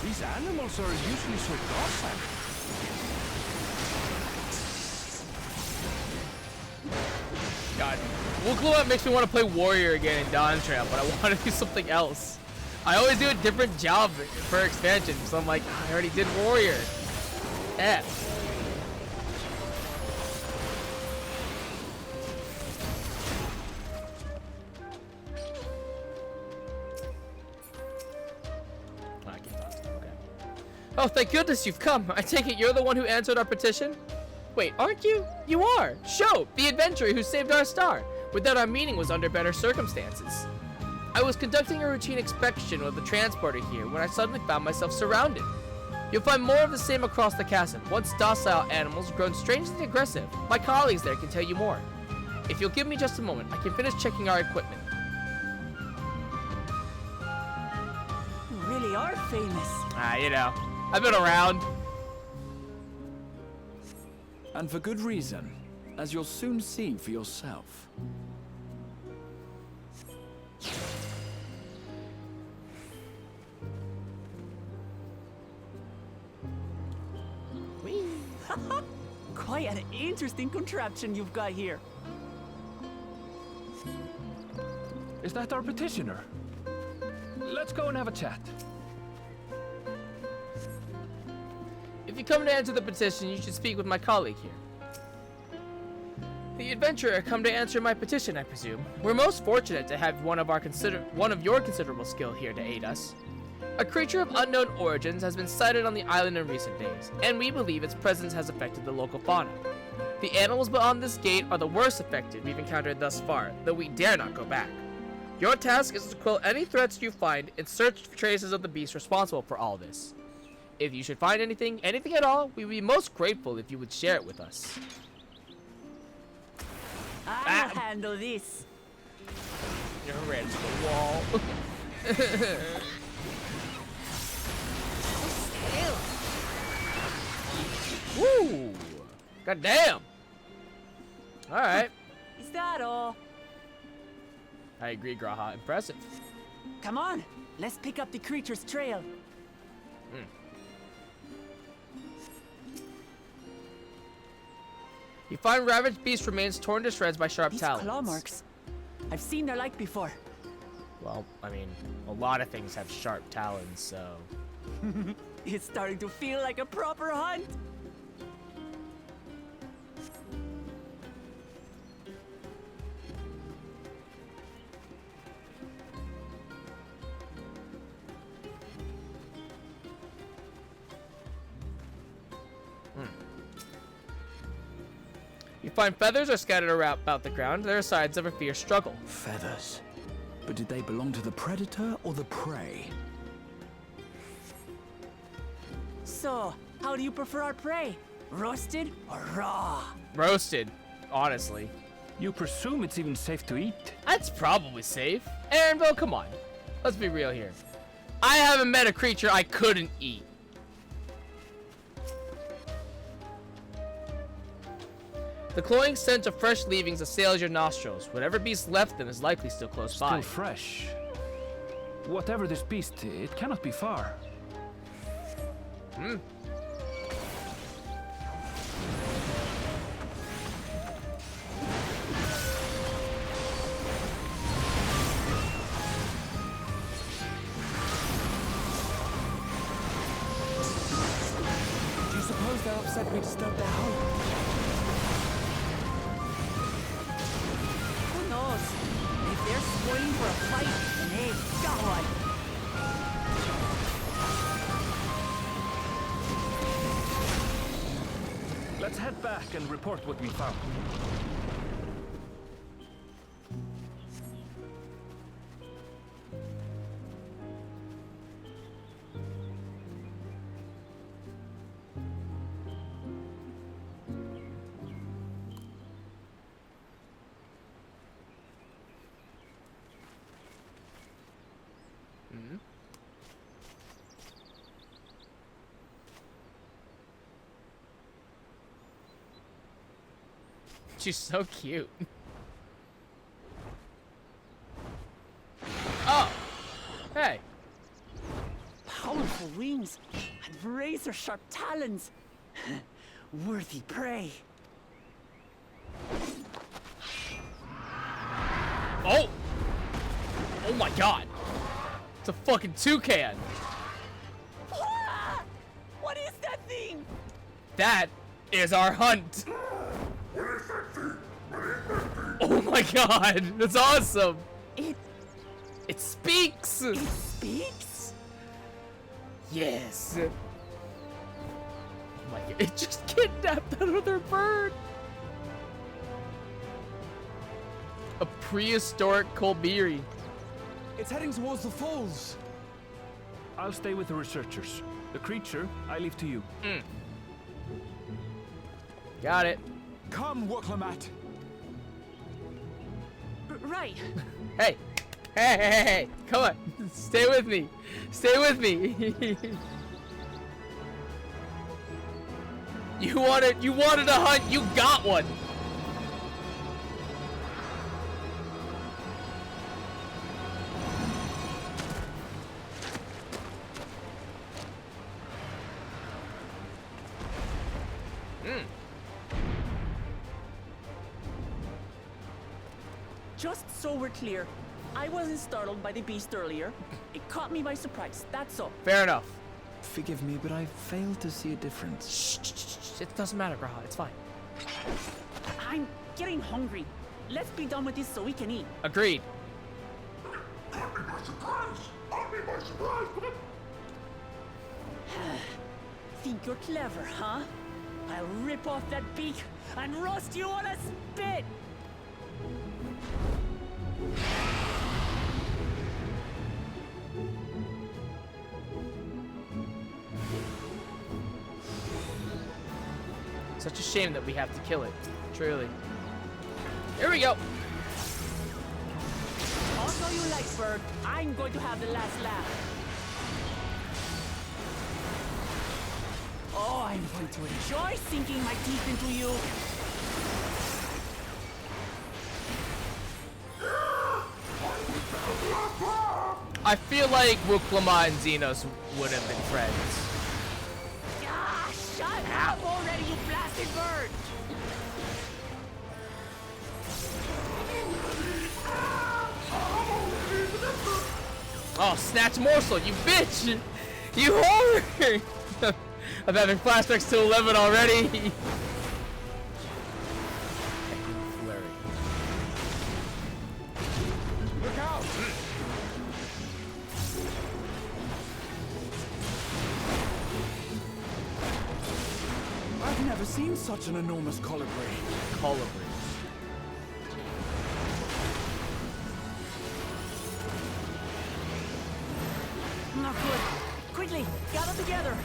These animals are usually so docile. God. Wooklamats makes me want to play Warrior again in Dawn Trail, but I want to do something else. I always do a different job for expansion, so I'm like, I already did Warrior. F. Oh, thank goodness you've come. I take it you're the one who answered our petition? Wait, aren't you? You are. Sho, the adventurer who saved our star. Without our meeting was under better circumstances. I was conducting a routine inspection of the transporter here when I suddenly found myself surrounded. You'll find more of the same across the castle. Once docile animals grown strangely aggressive. My colleagues there can tell you more. If you'll give me just a moment, I can finish checking our equipment. You really are famous. You know, I've been around. And for good reason, as you'll soon see for yourself. Quite an interesting contraption you've got here. Is that our petitioner? Let's go and have a chat. If you come to answer the petition, you should speak with my colleague here. The adventurer come to answer my petition, I presume. We're most fortunate to have one of your considerable skill here to aid us. A creature of unknown origins has been sighted on the island in recent days, and we believe its presence has affected the local fauna. The animals beyond this gate are the worst affected we've encountered thus far, though we dare not go back. Your task is to quell any threats you find and search for traces of the beast responsible for all this. If you should find anything at all, we would be most grateful if you would share it with us. I'll handle this. You're ran to the wall. Woo! God damn! Alright. Is that all? I agree, Graha. Impressive. Come on, let's pick up the creature's trail. You find ravaged beast remains torn to shreds by sharp These talons. claw marks. I've seen their like before. Well, I mean, a lot of things have sharp talons, so... It's starting to feel like a proper hunt. You find feathers are scattered around about the ground. There are signs of a fierce struggle. Feathers. But did they belong to the predator or the prey? So, how do you prefer our prey? Roasted or raw? Roasted, honestly. You presume it's even safe to eat? That's probably safe. Aaronville, come on. Let's be real here. I haven't met a creature I couldn't eat. The cloying scent of fresh leavings assails your nostrils. Whatever beast left them is likely still close by. Still fresh. Whatever this beast, it cannot be far. Do you suppose they're upset we disturbed their home? Who knows? If they're spoiling for a fight, then they've got one. Let's head back and report what we found. She's so cute. Oh! Hey! Powerful wings and razor-sharp talons. Worthy prey. Oh! Oh my god! It's a fucking toucan! Ah! What is that thing? That is our hunt! Oh my god! That's awesome! It speaks! It speaks? Yes! Oh my god, it just kidnapped another bird! A prehistoric Colbiri. It's heading towards the falls. I'll stay with the researchers. The creature, I leave to you. Got it. Come, Woklamat. Right. Hey. Hey. Come on. Stay with me. Stay with me. You wanted a hunt. You got one. Just so we're clear, I wasn't startled by the beast earlier. It caught me by surprise, that's all. Fair enough. Forgive me, but I fail to see a difference. Shh. It doesn't matter, Graha. It's fine. I'm getting hungry. Let's be done with this so we can eat. Agreed. Think you're clever, huh? I'll rip off that beak and roast you on a spit! Such a shame that we have to kill it. Truly. Here we go. Also, you like bird, I'm going to have the last laugh. Oh, I'm going to enjoy sinking my teeth into you. I feel like Wuklama and Xenos would have been friends. Ah, shut up already, you blasted bird! Oh, snatch morsel, you bitch! You whore! I'm having flashbacks to 11 already. Flurry. Look out! I've never seen such an enormous colibri. Colibri. Not good. Quickly, gather together.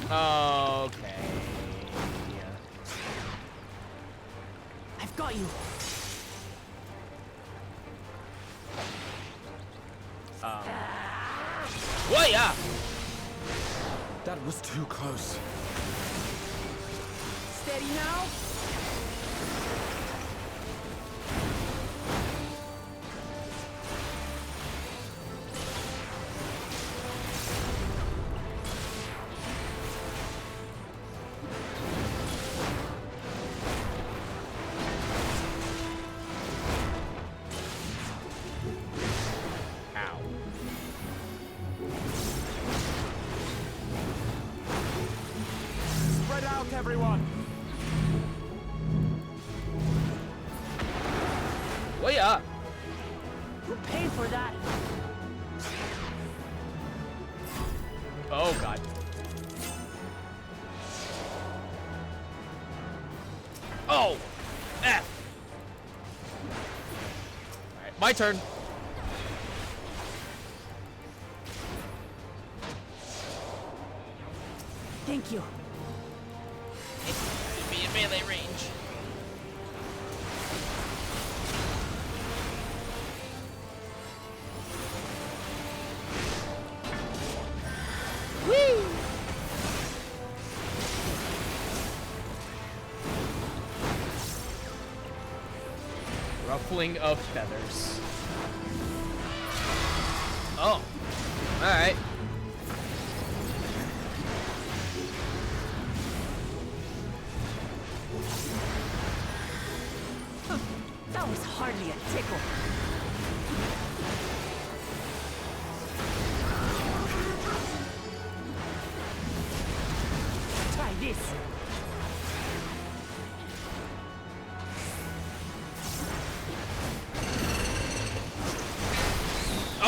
Okay. I've got you. What? Yeah. That was too close. Steady now. Ow. Spread out, everyone! What? Yeah. You paid for that. Oh god. Oh! F! Alright, my turn. Thank you. It'd be in melee range. Whee! Ruffling of feathers. Oh. Alright. That was hardly a tickle. Try this.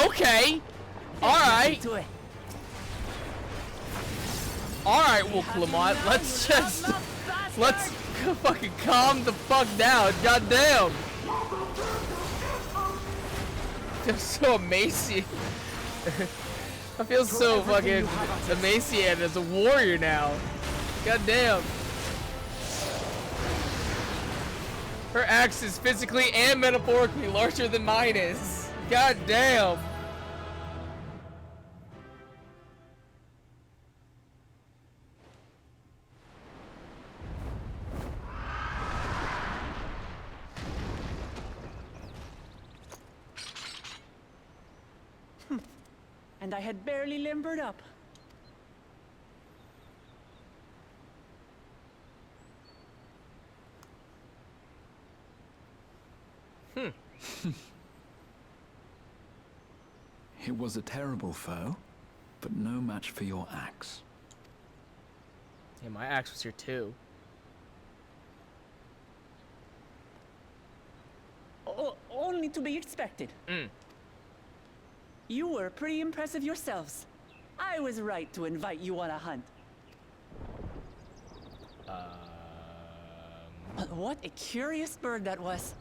Okay. Alright. Do it. Alright, well, Clement, let's just... Let's fucking calm the fuck down. Goddamn. They're so emaciated. I feel so fucking emaciated as a warrior now. God damn. Her axe is physically and metaphorically larger than mine is. God damn. And I had barely limbered up. It was a terrible foe, but no match for your axe. Yeah, my axe was here too. Only to be expected. You were pretty impressive yourselves. I was right to invite you on a hunt. But what a curious bird that was.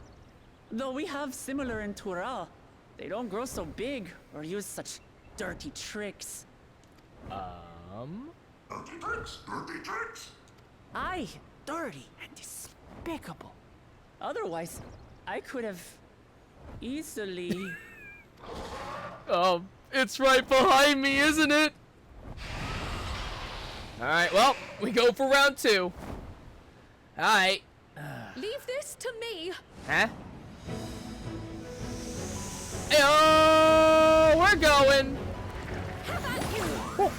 Though we have similar in Tural, they don't grow so big or use such dirty tricks. Dirty tricks, dirty tricks. Aye, dirty and despicable. Otherwise, I could have easily... It's right behind me, isn't it? Alright, well, we go for round 2. Alright. Leave this to me. Huh? Hey, we're going. Whew.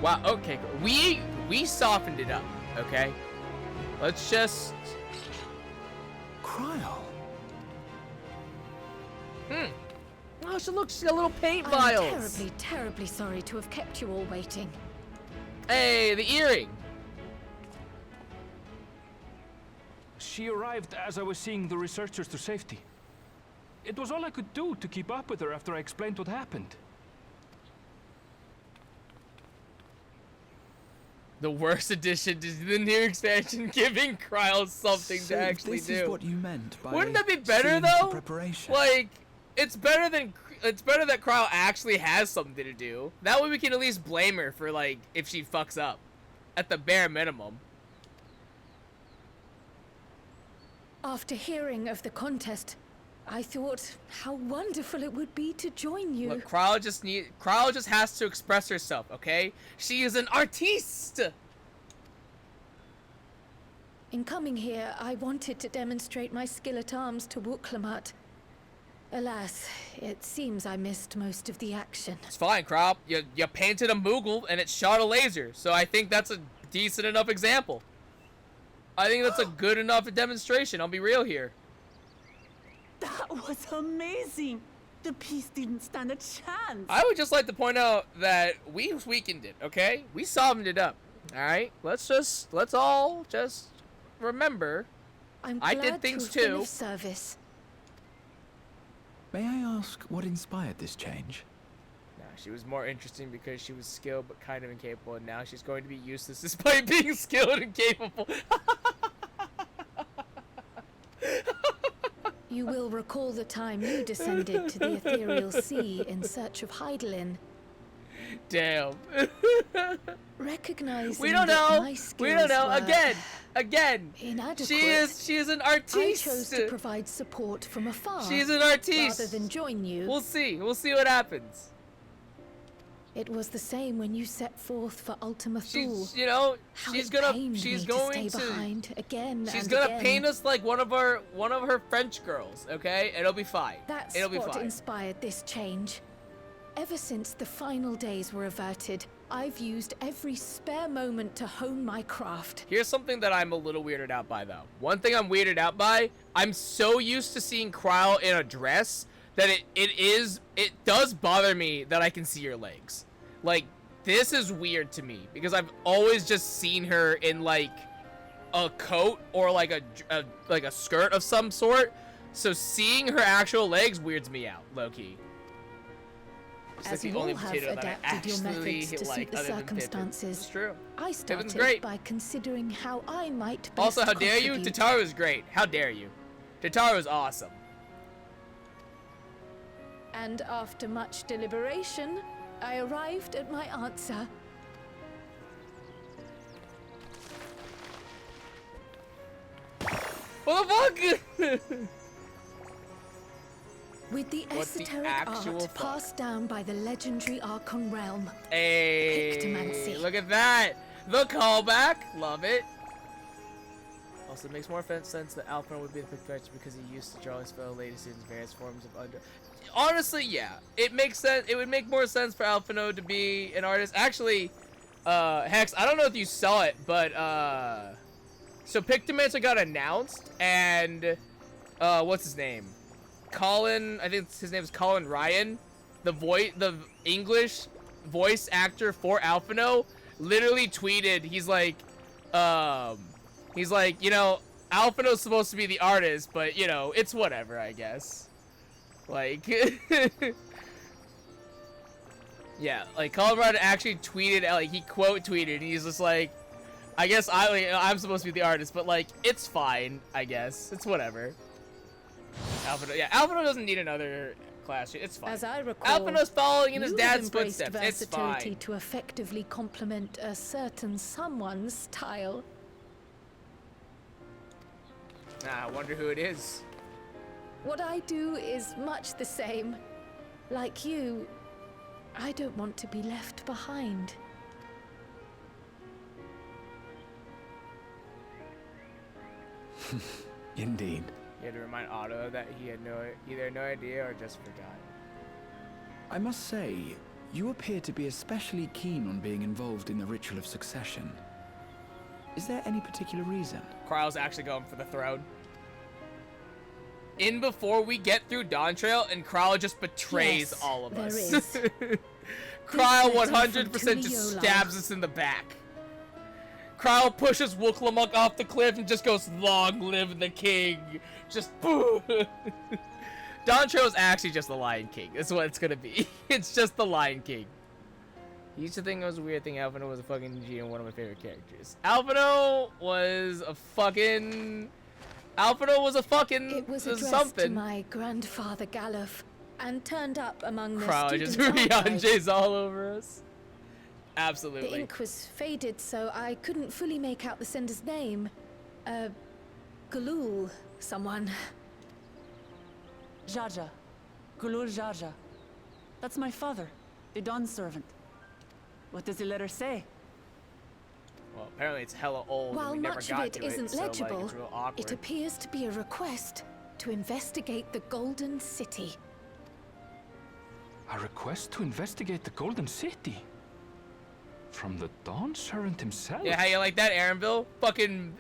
Wow, okay, we softened it up, okay? Let's just... Cryle. Oh, she looks, she's got little paint I'm vials. terribly, terribly sorry to have kept you all waiting. Hey, the earring. She arrived as I was seeing the researchers to safety. It was all I could do to keep up with her after I explained what happened. The worst addition to the new expansion, giving Cryle something So to actually this do. is what you meant by Wouldn't that be better seeing to though? preparation. Like, it's better that Cryle actually has something to do. That way we can at least blame her for, like, if she fucks up, at the bare minimum. After hearing of the contest, I thought how wonderful it would be to join you. Look, Cryle just has to express herself, okay? She is an artiste. In coming here, I wanted to demonstrate my skill at arms to Wuklamut. Alas, it seems I missed most of the action. It's fine, Cryle. You painted a Moogle and it shot a laser, so I think that's a decent enough example. I think that's a good enough demonstration. I'll be real here. That was amazing! The piece didn't stand a chance! I would just like to point out that we weakened it, okay? We softened it up, alright? Let's all just remember. I'm I glad did things to have been too. of service. May I ask what inspired this change? Nah, she was more interesting because she was skilled but kind of incapable, and now she's going to be useless despite being skilled and capable. You will recall the time you descended to the ethereal sea in search of Heidelin. Damn. Recognizing We don't that know. my We skills don't know. were Again. inadequate, She is an I artiste. chose to provide support from afar. She's an artiste. rather than join you. We'll see. We'll see what happens. It was the same when you set forth for Ultima Thule. She's, you know, How she's it gonna, pained she's me going to stay behind again. she's and gonna again. paint us like one of her French girls. Okay, it'll be fine. That's It'll be what fine. inspired this change. Ever since the final days were averted, I've used every spare moment to hone my craft. Here's something that I'm a little weirded out by, though. One thing I'm weirded out by, I'm so used to seeing Cryle in a dress that it does bother me that I can see her legs. Like, this is weird to me because I've always just seen her in like a coat or like a skirt of some sort. So seeing her actual legs weirds me out, low-key. It's As the you all only have potato that I adapted your actually methods to like, suit the other than Pippin. circumstances, It's true. I Pippin's started great. by considering how I might best Also, how dare you? contribute. Tataru is great. How dare you? Tataro's awesome. And after much deliberation, I arrived at my answer. What the fuck? With the What the esoteric actual art fuck? passed down by the legendary Archon realm. Hey, Pictomancy. look at that. The callback. Love it. Also, it makes more sense that Alpha would be the Pictomancy because he used to draw his fellow lady students various forms of under. Honestly, yeah, it makes sense. It would make more sense for Alphino to be an artist. Actually, Hex, I don't know if you saw it, but so Pictomancer got announced, and what's his name? Colin, I think his name is Colin Ryan, the English voice actor for Alphino, literally tweeted. He's like, you know, Alphino's supposed to be the artist, but you know, it's whatever, I guess. Like, yeah, like Colin Ryan actually tweeted, like he quote tweeted, and he's just like, I guess I'm supposed to be the artist, but like, it's fine, I guess. It's whatever. Alphino, yeah, Alphino doesn't need another class. It's fine. As I recall, Alphino's following in his you dad's have embraced footsteps. It's versatility fine. to effectively complement a certain someone's style. Nah, I wonder who it is. What I do is much the same. Like you, I don't want to be left behind. Indeed. You had to remind Otto that he had either no idea or just forgot. I must say, you appear to be especially keen on being involved in the ritual of succession. Is there any particular reason? Kryle's actually going for the throne. In before we get through Dawn Trail, and Kryle just betrays Yes, all of there us. is. Kryle letter 100% from just Tuliola. stabs us in the back. Kryle pushes Wooklamuk off the cliff and just goes, "Long live the king!" Just boo. Dawn Trail is actually just the Lion King. That's what it's gonna be. It's just the Lion King. He used to think it was a weird thing. Alphino was a fucking G and one of my favorite characters. Alphino was a fucking. It was addressed something. to my grandfather Galuf, and turned up among the Crowd just students' archives. Rihanna's all over us. The Absolutely. ink was faded, so I couldn't fully make out the sender's name. Galul, someone. Jaja. Gulul Jaja. That's my father, the Dawn servant. What does the letter say? Well, apparently it's hella old While and we never much of got it to isn't it, so like, legible, it's real awkward. it appears to be a request to investigate the Golden City. A request to investigate the Golden City? From the Dawn servant himself? Yeah, how you like that, Aaronville? Fucking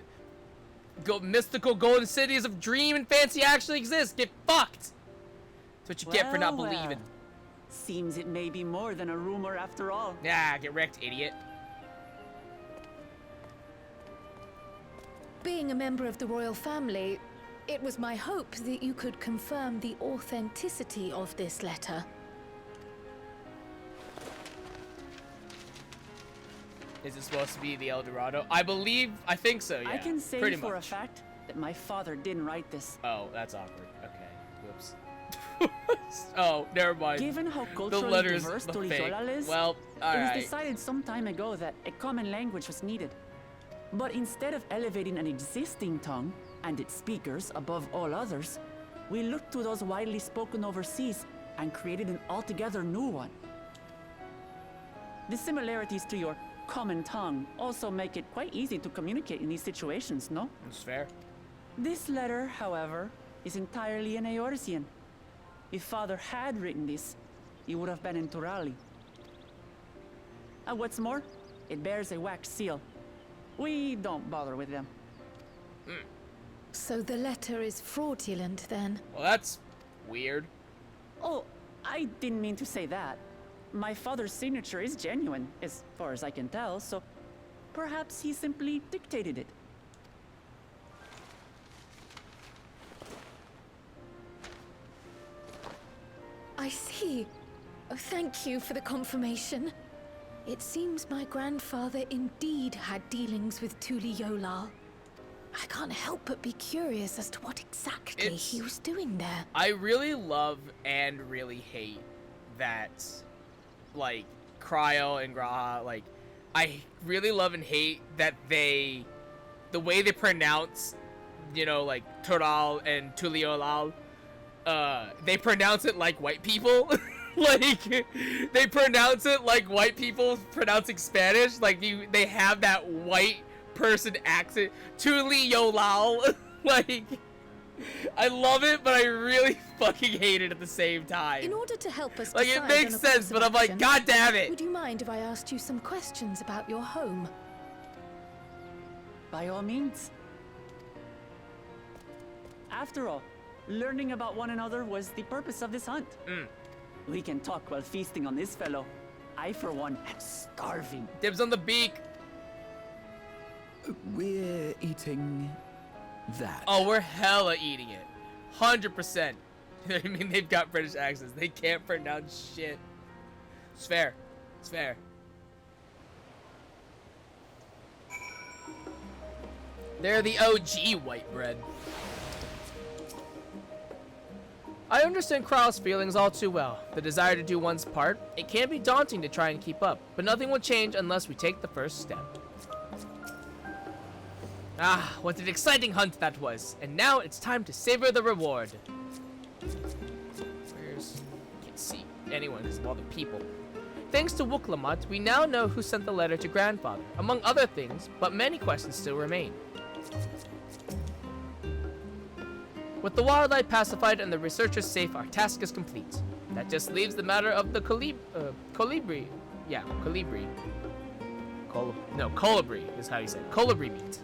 mystical golden cities of dream and fancy actually exist. Get fucked. That's what you get for not Well, well. believing. Seems it may be more than a rumor after all. Yeah, get wrecked, idiot. Being a member of the royal family, it was my hope that you could confirm the authenticity of this letter. Is it supposed to be the El Dorado? I think so, yeah. I can say pretty for much. a fact that my father didn't write this. Oh, that's awkward. Okay, whoops. Oh, never mind. Given how The culturally letters, diverse the fake. Tuliola is, Well, it was alright. decided some time ago that a common language was needed. But instead of elevating an existing tongue and its speakers above all others, we looked to those widely spoken overseas and created an altogether new one. The similarities to your common tongue also make it quite easy to communicate in these situations, no? That's fair. This letter, however, is entirely in Eorzean. If Father had written this, it would have been in Turali. And what's more, it bears a wax seal. We don't bother with them. So the letter is fraudulent then? Well, that's weird. Oh, I didn't mean to say that. My father's signature is genuine, as far as I can tell, so perhaps he simply dictated it. I see. Oh, thank you for the confirmation. It seems my grandfather indeed had dealings with Tuliola. I can't help but be curious as to what exactly he was doing there. I really love and really hate that, like, Cryo and Graha, like, I really love and hate that the way they pronounce, you know, like, Toral and Tuliolal, they pronounce it like white people. Like, they pronounce it like white people pronouncing Spanish. Like, they have that white person accent. Tuliolal. Like, I love it, but I really fucking hate it at the same time. In order to help us Like, it decide makes on a sense, course of but I'm like, action, God damn it. would you mind if I asked you some questions about your home? By all means. After all, learning about one another was the purpose of this hunt. We can talk while feasting on this fellow. I, for one, am starving. Dibs on the beak. We're eating that. Oh, we're hella eating it. 100%. I mean, they've got British accents. They can't pronounce shit. It's fair. It's fair. They're the OG white bread. I understand Krau's feelings all too well. The desire to do one's part. It can be daunting to try and keep up, but nothing will change unless we take the first step. Ah, what an exciting hunt that was. And now it's time to savor the reward. Can't see anyone because of all the people. Thanks to Wuklamat, we now know who sent the letter to Grandfather, among other things, but many questions still remain. With the wildlife pacified and the researchers safe, our task is complete. That just leaves the matter of the colibri. Yeah, colibri. Colibri is how you say it. Colibri meat.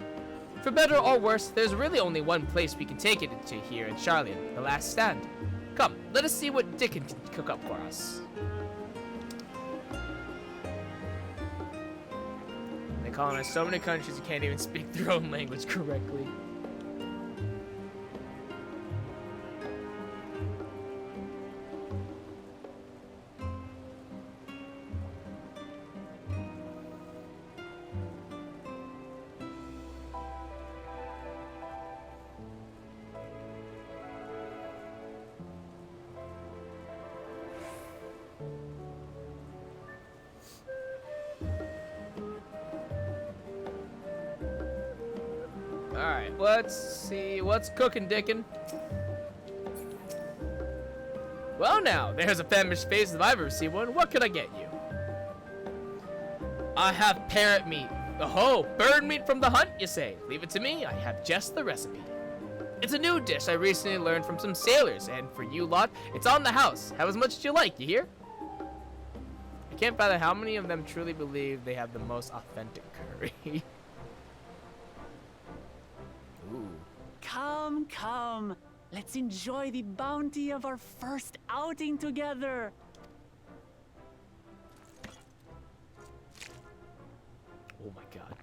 For better or worse, there's really only one place we can take it to here in Charlian, the last stand. Come, let us see what Dickon can cook up for us. They colonize so many countries you can't even speak their own language correctly. Alright, let's see what's cooking, Dickon. Well now, there's a famished face if I've ever seen one. What can I get you? I have parrot meat. Oh, bird meat from the hunt, you say? Leave it to me, I have just the recipe. It's a new dish I recently learned from some sailors, and for you lot, it's on the house. Have as much as you like, you hear? I can't fathom how many of them truly believe they have the most authentic curry. Ooh. Come, come. Let's enjoy the bounty of our first outing together. Oh my god.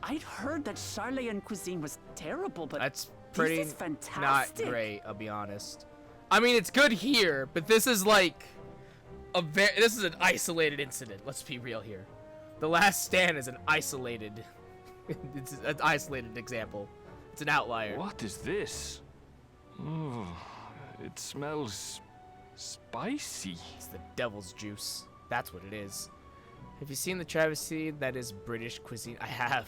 I'd heard that Charlian cuisine was terrible, but That's pretty this is fantastic. not great, I'll be honest. I mean, it's good here, but this is like this is an isolated incident. Let's be real here. The Last Stand is an isolated it's an isolated example. It's an outlier. What is this? Oh, it smells spicy. It's the devil's juice. That's what it is. Have you seen the travesty that is British cuisine? I have.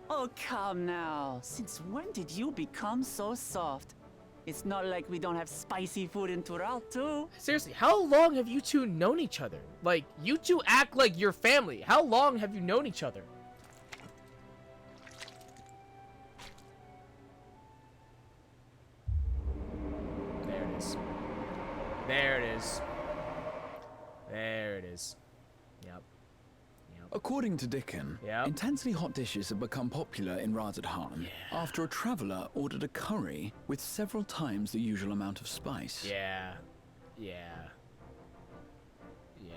Oh, come now. Since when did you become so soft? It's not like we don't have spicy food in Tural, too. Seriously, how long have you two known each other? Like, you two act like your family. How long have you known each other? There it is. There it is. There it is. Yep. Yep. According to Dickon, Yep. intensely hot dishes have become popular in Razadhan after a traveler ordered a curry with several times the usual amount of spice. Yeah. Yeah. Yeah.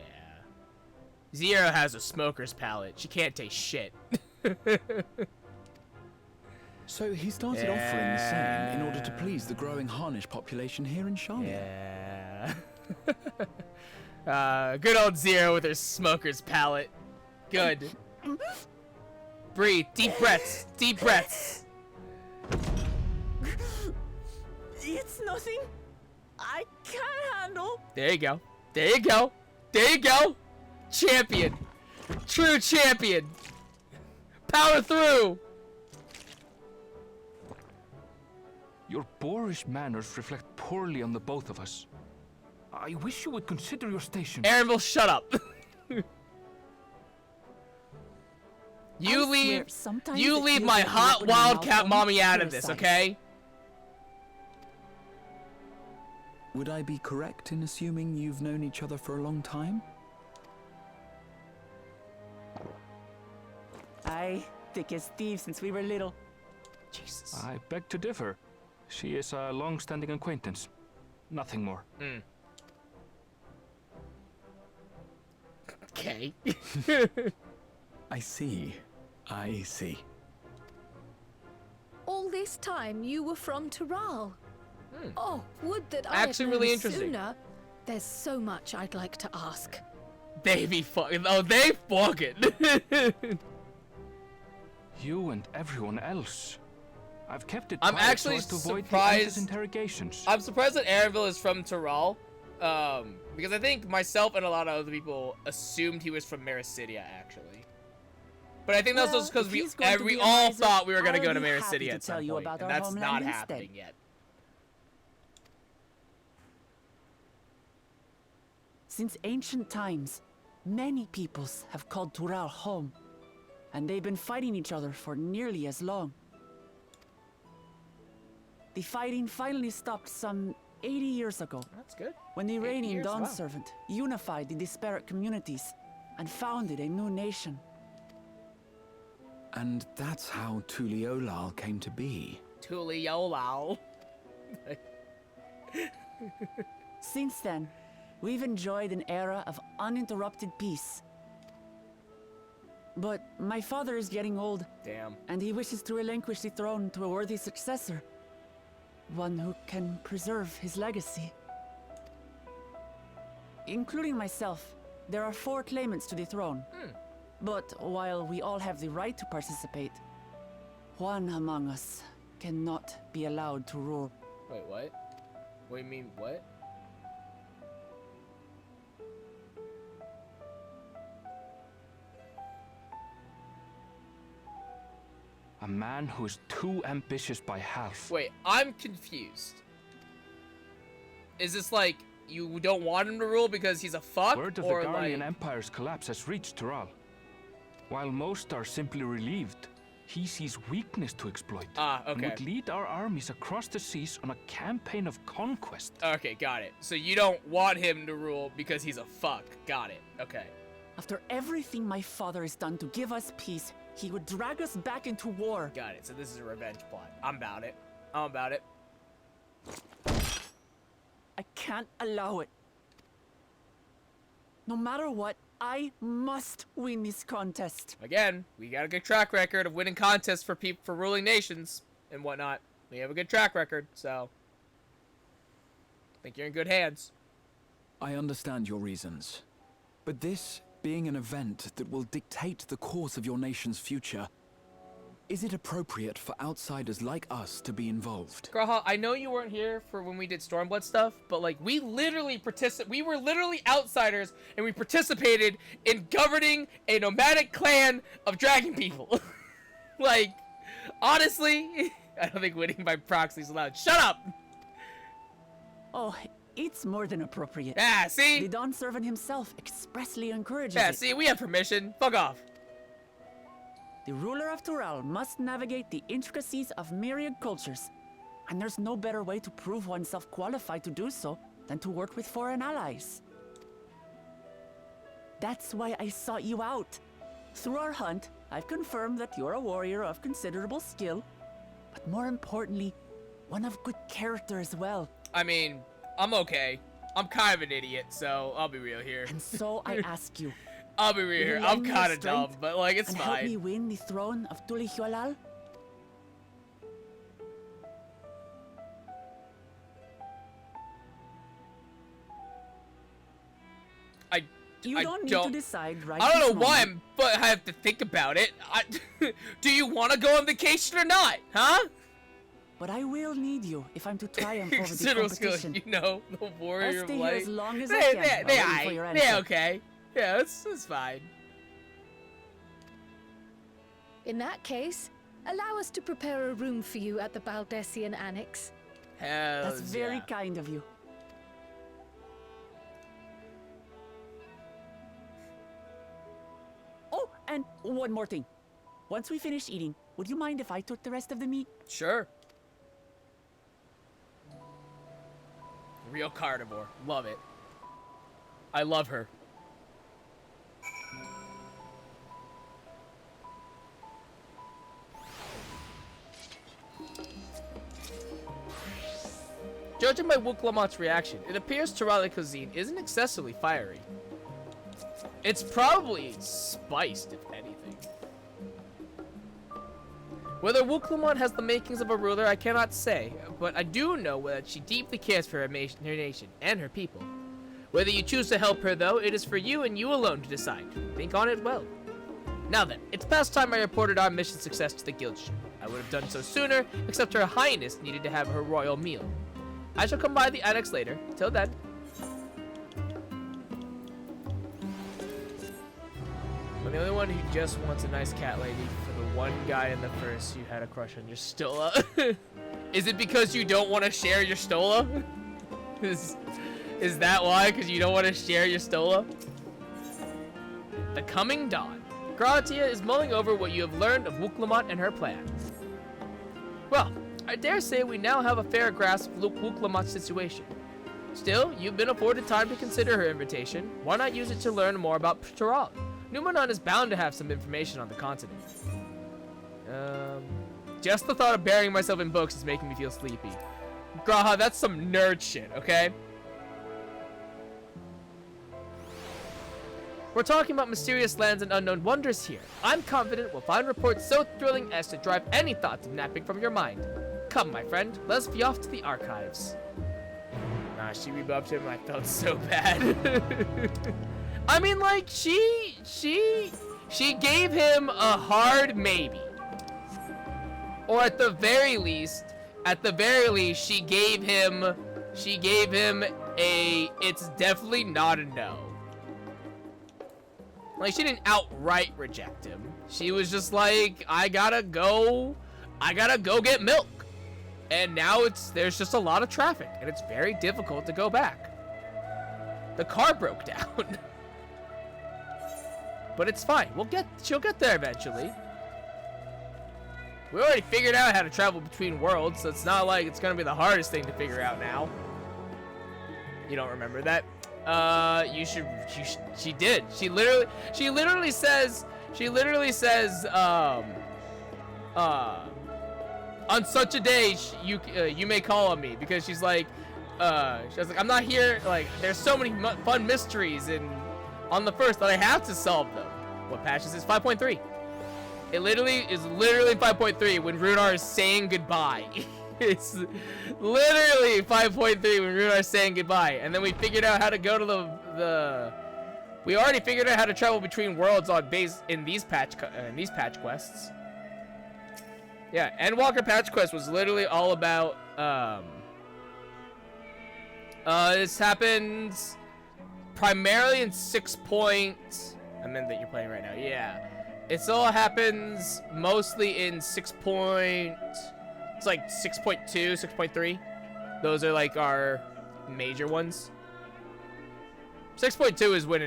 Zero has a smoker's palate. She can't taste shit. So he started offering the same in order to please the growing Harnish population here in Charlian. Yeah. Good old Zero with her smoker's palate. Good. Breathe. Deep breaths. Deep breaths. It's nothing I can't handle. There you go. There you go. There you go. Champion. True champion. Power through. Your boorish manners reflect poorly on the both of us. I wish you would consider your station. Aaronville, shut up. I You swear, leave. sometimes You it leave feels my like you hot open your mouth wildcat only mommy to out of this, criticize. okay? Would I be correct in assuming you've known each other for a long time? Aye, thick as thieves since we were little. Jesus. I beg to differ. She is a long-standing acquaintance. Nothing more. Okay. I see. I see. All this time you were from Tural. Oh, would that I Actually had known really interesting. sooner. There's so much I'd like to ask. They be fucking. Oh, they fucking. You and everyone else. I've kept it I'm quiet actually so as to avoid surprised- the endless interrogations. I'm surprised that Aaronville is from Tural. Because I think myself and a lot of other people assumed he was from Mericidia, actually. But I think that's Well, just because if we he's going to be a all miser, thought we were gonna I'll go to be happy Mericidia to at some tell you point, about and our that's not homeland instead. happening yet. Since ancient times, many peoples have called Tural home, and they've been fighting each other for nearly as long. The fighting finally stopped some 80 years ago, That's good. when the 80 reigning years, Dawn wow. Servant unified the disparate communities and founded a new nation. And that's how Tuliolal came to be. Tuliolal. Since then, we've enjoyed an era of uninterrupted peace. But my father is getting old, Damn. and he wishes to relinquish the throne to a worthy successor. One who can preserve his legacy. Including myself, there are 4 claimants to the throne. But while we all have the right to participate, one among us cannot be allowed to rule. Wait, what? What do you mean, what? A man who is too ambitious by half. Wait, I'm confused. Is this like you don't want him to rule because he's a fuck, Word of or the Garlean like? Empire's collapse has reached Tural. While most are simply relieved, he sees weakness to exploit. Ah, And okay. would lead our armies across the seas on a campaign of conquest. Okay, got it. So you don't want him to rule because he's a fuck. Got it. Okay. After everything my father has done to give us peace, he would drag us back into war. Got it. So this is a revenge plot. I'm about it. I'm about it. I can't allow it. No matter what, I must win this contest. Again, we got a good track record of winning contests for people for ruling nations and whatnot. We have a good track record, so I think you're in good hands. I understand your reasons. But this being an event that will dictate the course of your nation's future, is it appropriate for outsiders like us to be involved? Graha, I know you weren't here for when we did Stormblood stuff, but like we were literally outsiders and we participated in governing a nomadic clan of dragon people. Like, honestly, I don't think winning by proxy is allowed. Shut up! Oh, it's more than appropriate. Yeah, The see? Dawn Servant himself expressly encourages Yeah, it. see, we have permission. Fuck off. The ruler of Tural must navigate the intricacies of myriad cultures, and there's no better way to prove oneself qualified to do so than to work with foreign allies. That's why I sought you out. Through our hunt, I've confirmed that you're a warrior of considerable skill, but more importantly, one of good character as well. I mean, I'm okay. I'm kind of an idiot, so I'll be real here. And so I ask you, I'll be real will here. you I'm lend me kind your of dumb, strength but like, it's and help me fine. win the throne of Tulihualal? You don't need to decide right I don't this know why, moment. but I have to think about it. Do you want to go on vacation or not? Huh? But I will need you if I'm to triumph over the Considerable skills, competition. you know, the I'll warrior of stay here light. as long as I can. while waiting for your answer. They're okay. Yeah, that's fine. In that case, allow us to prepare a room for you at the Baldessian Annex. Hell That's very yeah. kind of you. Oh, and one more thing. Once we finish eating, would you mind if I took the rest of the meat? Sure. Real carnivore. Love it. I love her. Judging by Wuklamat's reaction, it appears Tirali cuisine isn't excessively fiery. It's probably spiced, if anything. Whether Wuklamat has the makings of a ruler, I cannot say, but I do know that she deeply cares for her nation and her people. Whether you choose to help her, though, it is for you and you alone to decide. Think on it well. Now then, it's past time I reported our mission success to the guild ship. I would have done so sooner, except Her Highness needed to have her royal meal. I shall come by the annex later. Till then. I'm the only one who just wants a nice cat lady for the one guy in the first who had a crush on your Stola. Is it because you don't want to share your Stola? Is that why? Because you don't want to share your Stola? The coming dawn. Gratia is mulling over what you have learned of Wuklamat and her plans. Well, I dare say we now have a fair grasp of Wuklamat's situation. Still, you've been afforded time to consider her invitation. Why not use it to learn more about Pteral? Numenon is bound to have some information on the continent. Just the thought of burying myself in books is making me feel sleepy. Graha, that's some nerd shit, okay? We're talking about mysterious lands and unknown wonders here. I'm confident we'll find reports so thrilling as to drive any thoughts of napping from your mind. Come, my friend, let's be off to the archives. Nah, she rebuffed him. I felt so bad. I mean, like, she gave him a hard maybe. Or at the very least, she gave him a, it's definitely not a no. Like, she didn't outright reject him. She was just like, I gotta go get milk. And now there's just a lot of traffic, and it's very difficult to go back. The car broke down. But it's fine. She'll get there eventually. We already figured out how to travel between worlds, so it's not like it's gonna be the hardest thing to figure out now. You don't remember that? You should, she did. She literally says, on such a day, you may call on me, because she's like, I'm not here, like, there's so many fun mysteries on the first that I have to solve them. What patch is this? 5.3. It literally is 5.3 when Runar is saying goodbye. It's literally 5.3 when Runar is saying goodbye. And then we figured out how to go to we already figured out how to travel between worlds in these patch quests. Yeah, Endwalker patch quest was literally all about this happens primarily in 6 point. I meant that you're playing right now. Yeah. It all happens mostly in 6 point. It's like 6.2, 6.3. Those are like our major ones. 6.2 is when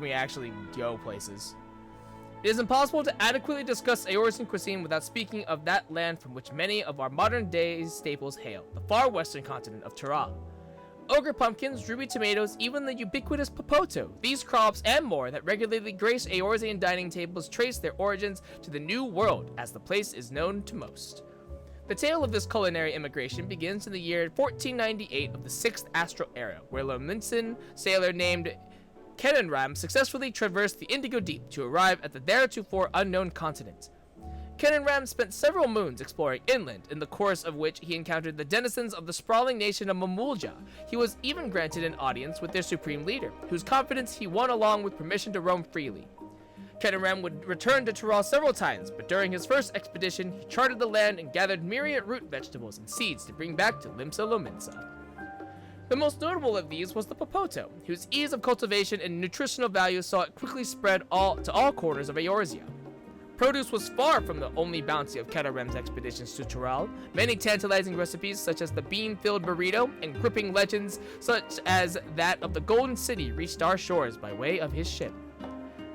we actually go places. It is impossible to adequately discuss Eorzean cuisine without speaking of that land from which many of our modern day staples hail, the far western continent of Tirol. Ogre pumpkins, ruby tomatoes, even the ubiquitous popoto, these crops and more that regularly grace Eorzean dining tables trace their origins to the New World, as the place is known to most. The tale of this culinary immigration begins in the year 1498 of the 6th Astral Era, where Lominson sailor named Kenenram successfully traversed the Indigo Deep to arrive at the theretofore unknown continent. Kenan Ram spent several moons exploring inland, in the course of which he encountered the denizens of the sprawling nation of Mamulja. He was even granted an audience with their supreme leader, whose confidence he won along with permission to roam freely. Kenan Ram would return to Tural several times, but during his first expedition, he charted the land and gathered myriad root vegetables and seeds to bring back to Limsa Lominsa. The most notable of these was the Popoto, whose ease of cultivation and nutritional value saw it quickly spread to all corners of Eorzea. Produce was far from the only bounty of Kenan Ram's expeditions to Tural. Many tantalizing recipes, such as the bean-filled burrito, and gripping legends, such as that of the Golden City, reached our shores by way of his ship.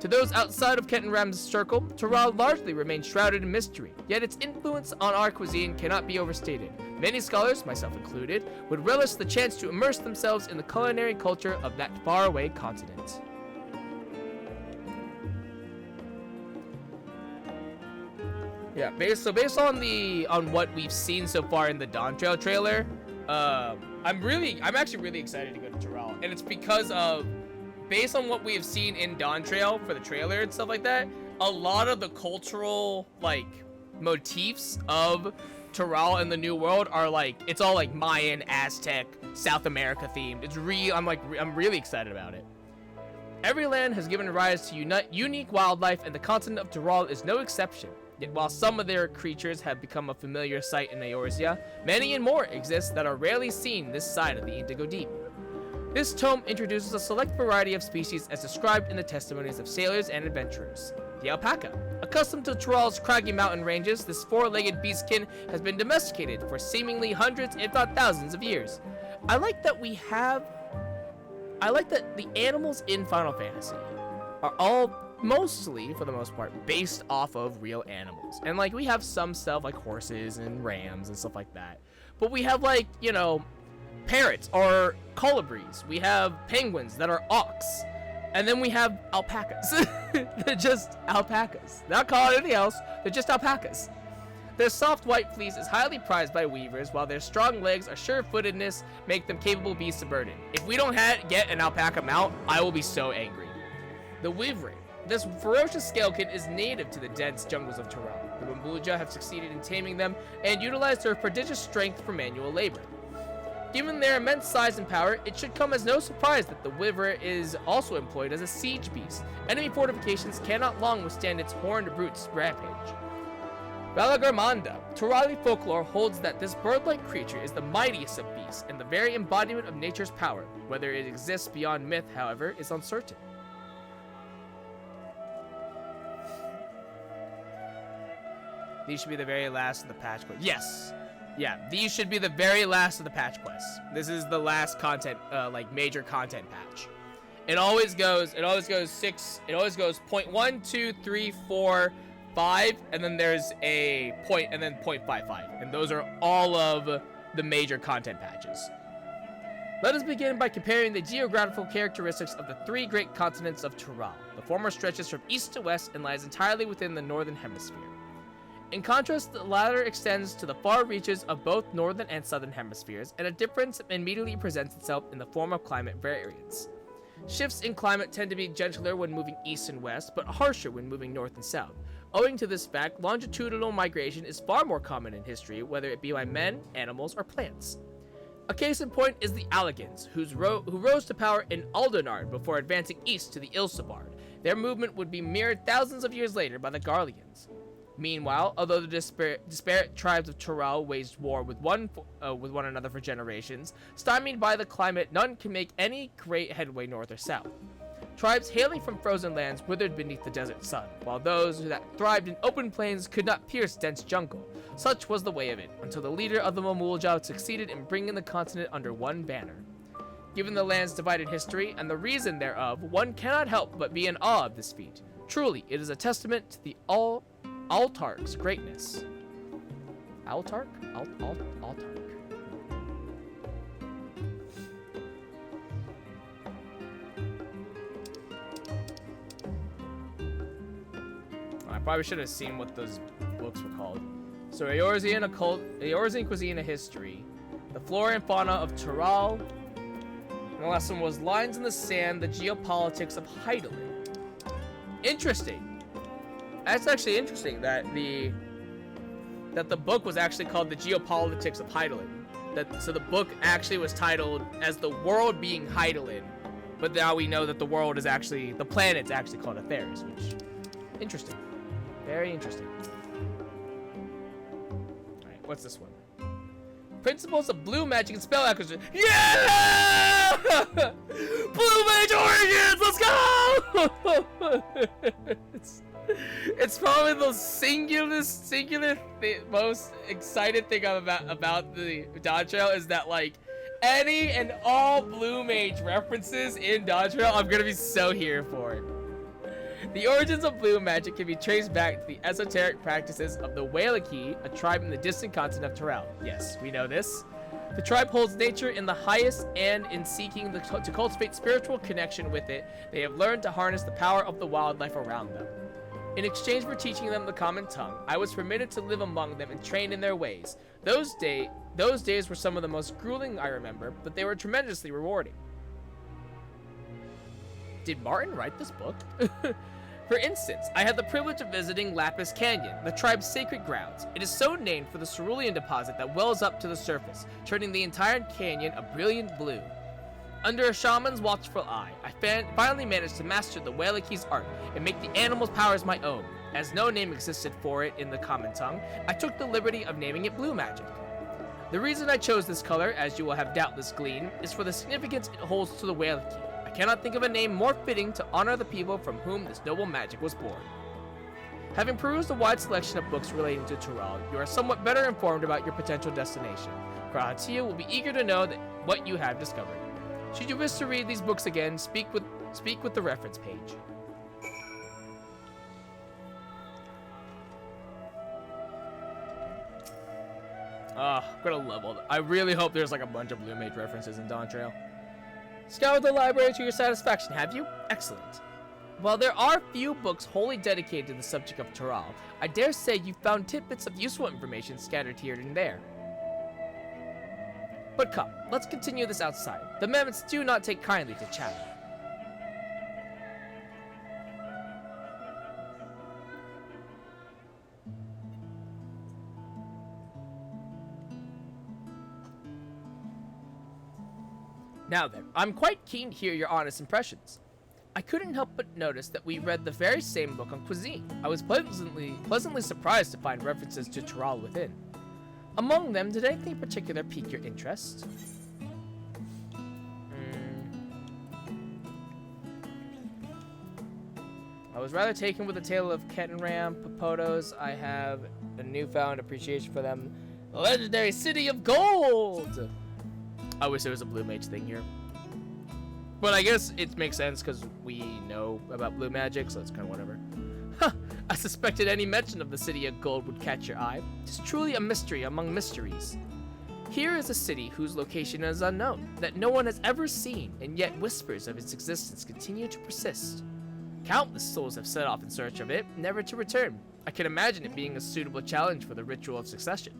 To those outside of Kenan Ram's circle, Tural largely remains shrouded in mystery, yet its influence on our cuisine cannot be overstated. Many scholars, myself included, would relish the chance to immerse themselves in the culinary culture of that faraway continent. Yeah, based on what we've seen so far in the Dawn Trail trailer, I'm actually really excited to go to Tural, and it's because of, based on what we have seen in Dawn Trail for the trailer and stuff like that, a lot of the cultural motifs of Tural and the New World are it's all Mayan, Aztec, South America themed. It's I'm really excited about it. Every land has given rise to unique wildlife, and the continent of Tural is no exception. Yet while some of their creatures have become a familiar sight in Eorzea, many and more exist that are rarely seen this side of the Indigo Deep. This tome introduces a select variety of species as described in the testimonies of sailors and adventurers. The alpaca. Accustomed to Tural's craggy mountain ranges, this four-legged beastkin has been domesticated for seemingly hundreds, if not thousands, of years. I like that the animals in Final Fantasy are all mostly, for the most part, based off of real animals. And we have some stuff like horses and rams and stuff like that. But we have parrots or colibris. We have penguins that are auks. And then we have alpacas. They're just alpacas. They're not called anything else. They're just alpacas. Their soft white fleece is highly prized by weavers, while their strong legs or sure-footedness make them capable beasts of burden. If we don't get an alpaca mount, I will be so angry. The wyvern. This ferocious scalekin is native to the dense jungles of Tural. The Mamulja have succeeded in taming them and utilized their prodigious strength for manual labor. Given their immense size and power, it should come as no surprise that the wyvern is also employed as a siege beast. Enemy fortifications cannot long withstand its horned brute's rampage. Valagarmanda. Turali folklore holds that this bird-like creature is the mightiest of beasts and the very embodiment of nature's power. Whether it exists beyond myth, however, is uncertain. These should be the very last of the patch quests. Yes. Yeah, these should be the very last of the patch quests. This is the last content, major content patch. It always goes 0.1, 2, 3, 4, 5, and then there's a point, and then 0.55. And those are all of the major content patches. Let us begin by comparing the geographical characteristics of the three great continents of Tural. The former stretches from east to west and lies entirely within the northern hemisphere. In contrast, the latter extends to the far reaches of both northern and southern hemispheres, and a difference immediately presents itself in the form of climate variance. Shifts in climate tend to be gentler when moving east and west, but harsher when moving north and south. Owing to this fact, longitudinal migration is far more common in history, whether it be by men, animals, or plants. A case in point is the Alligans, who rose to power in Aldonard before advancing east to the Ilsabard. Their movement would be mirrored thousands of years later by the Garleans. Meanwhile, although the disparate tribes of Tural waged war with one another for generations, stymied by the climate, none can make any great headway north or south. Tribes hailing from frozen lands withered beneath the desert sun, while those that thrived in open plains could not pierce dense jungle. Such was the way of it, until the leader of the Mamulja succeeded in bringing the continent under one banner. Given the land's divided history and the reason thereof, one cannot help but be in awe of this feat. Truly, it is a testament to the Altark's greatness. Altark? Altark. I probably should have seen what those books were called. So, Eorzean cuisine, a history. The flora and fauna of Tural. And the last one was Lines in the Sand, the geopolitics of Heidelin. Interesting. That's actually interesting that the that the book was actually called The Geopolitics of Hydaelyn. So the book actually was titled as the world being Hydaelyn, but now we know that the world is actually, the planet's actually called Atheris, which, interesting. Very interesting. Alright, what's this one? Principles of blue magic and spell acquisition. Yeah! Blue mage origins, let's go! it's probably the singular most excited thing I'm about the Dawn Trail is that like any and all blue mage references in Dawn Trail, I'm gonna be so here for it. The origins of blue magic can be traced back to the esoteric practices of the Whalaki, a tribe in the distant continent of Terrell. Yes, we know this. The tribe holds nature in the highest, and in seeking to cultivate spiritual connection with it, they have learned to harness the power of the wildlife around them. In exchange for teaching them the common tongue, I was permitted to live among them and train in their ways. Those days were some of the most grueling I remember, but they were tremendously rewarding. Did Martin write this book? For instance, I had the privilege of visiting Lapis Canyon, the tribe's sacred grounds. It is so named for the cerulean deposit that wells up to the surface, turning the entire canyon a brilliant blue. Under a shaman's watchful eye, I finally managed to master the Whalaki's art and make the animal's powers my own. As no name existed for it in the common tongue, I took the liberty of naming it blue magic. The reason I chose this color, as you will have doubtless gleaned, is for the significance it holds to the Whalaki. I cannot think of a name more fitting to honor the people from whom this noble magic was born. Having perused a wide selection of books relating to Tural, you are somewhat better informed about your potential destination. Krahatia will be eager to know what you have discovered. Should you wish to read these books again, speak with the reference page. I'm gonna level it. I really hope there's like a bunch of Blue Mage references in Dawn Trail. Scoured the library to your satisfaction, have you? Excellent. While there are few books wholly dedicated to the subject of Tural, I dare say you found tidbits of useful information scattered here and there. But come, let's continue this outside. The mammoths do not take kindly to chatter. Now then, I'm quite keen to hear your honest impressions. I couldn't help but notice that we read the very same book on cuisine. I was pleasantly surprised to find references to Tural within. Among them, did anything in particular pique your interest? I was rather taken with the tale of Ketenram, Papotos. I have a newfound appreciation for them. The legendary City of Gold! I wish there was a Blue Mage thing here. But I guess it makes sense because we know about blue magic, so it's kind of whatever. Huh, I suspected any mention of the City of Gold would catch your eye. It's truly a mystery among mysteries. Here is a city whose location is unknown, that no one has ever seen, and yet whispers of its existence continue to persist. Countless souls have set off in search of it, never to return. I can imagine it being a suitable challenge for the ritual of succession.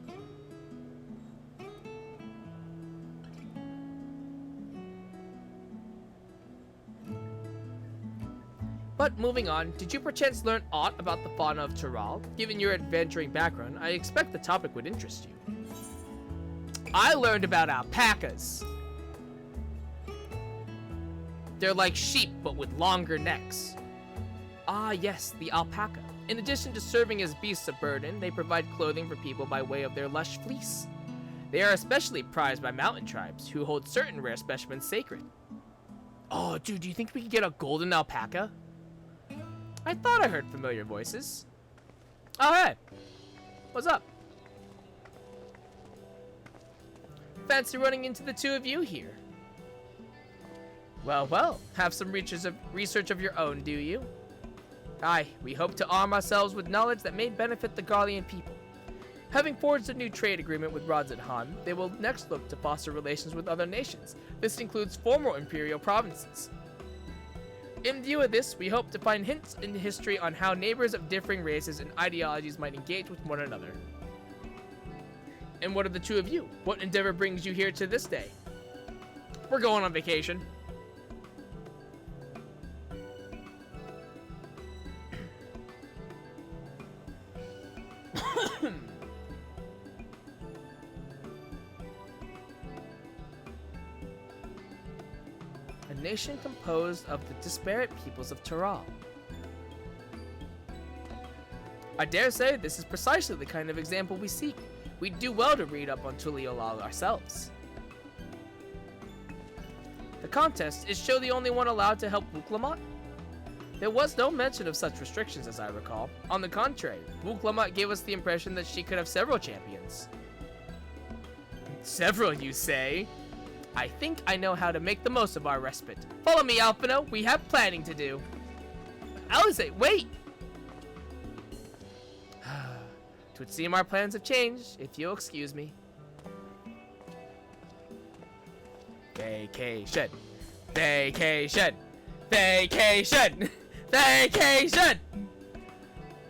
But moving on, did you perchance learn aught about the fauna of Tural? Given your adventuring background, I expect the topic would interest you. I learned about alpacas. They're like sheep, but with longer necks. Ah yes, the alpaca. In addition to serving as beasts of burden, they provide clothing for people by way of their lush fleece. They are especially prized by mountain tribes, who hold certain rare specimens sacred. Oh, dude, do you think we could get a golden alpaca? I thought I heard familiar voices. Oh, hey. What's up? Fancy running into the two of you here. Well, have some research of your own, do you? Aye, we hope to arm ourselves with knowledge that may benefit the Garlean people. Having forged a new trade agreement with Rodzat Han, they will next look to foster relations with other nations. This includes former imperial provinces. In view of this, we hope to find hints in history on how neighbors of differing races and ideologies might engage with one another. And what are the two of you? What endeavor brings you here to this day? We're going on vacation. nation composed of the disparate peoples of Tural. I dare say this is precisely the kind of example we seek. We'd do well to read up on Tuliolal ourselves. The contest is Sho the only one allowed to help Wuklamat? There was no mention of such restrictions as I recall. On the contrary, Wuklamat gave us the impression that she could have several champions. Several, you say? I think I know how to make the most of our respite. Follow me, Alphino. We have planning to do. Alize, wait! Twould seem our plans have changed, if you'll excuse me. Vacation. Vacation. Vacation. Vacation!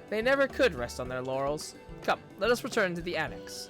They never could rest on their laurels. Come, let us return to the annex.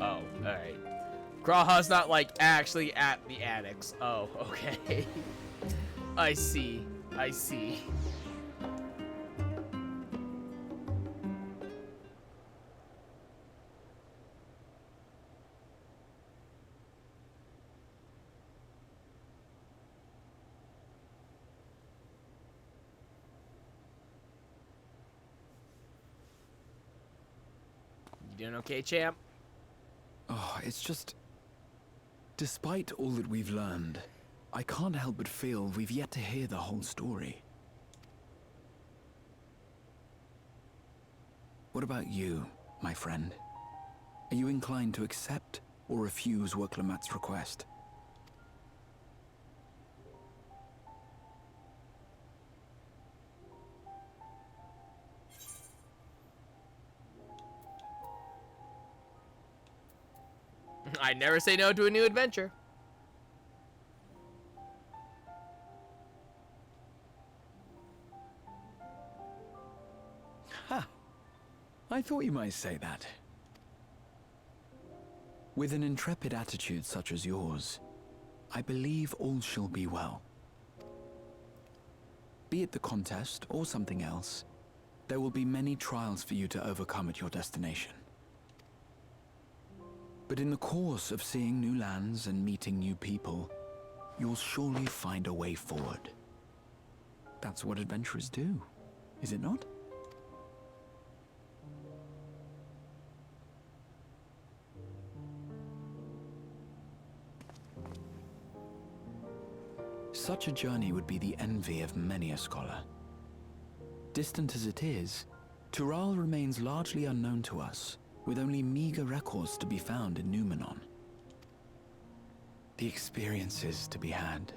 Oh, alright. Graha's not, like, actually at the annex. Oh, okay. I see. I see. You doing okay, champ? Oh, it's just... Despite all that we've learned, I can't help but feel we've yet to hear the whole story. What about you, my friend? Are you inclined to accept or refuse Wuklamat's request? I never say no to a new adventure. Ha! I thought you might say that. With an intrepid attitude such as yours, I believe all shall be well. Be it the contest or something else, there will be many trials for you to overcome at your destination. But in the course of seeing new lands and meeting new people, you'll surely find a way forward. That's what adventurers do, is it not? Such a journey would be the envy of many a scholar. Distant as it is, Tural remains largely unknown to us, with only meager records to be found in Numenon. The experiences to be had,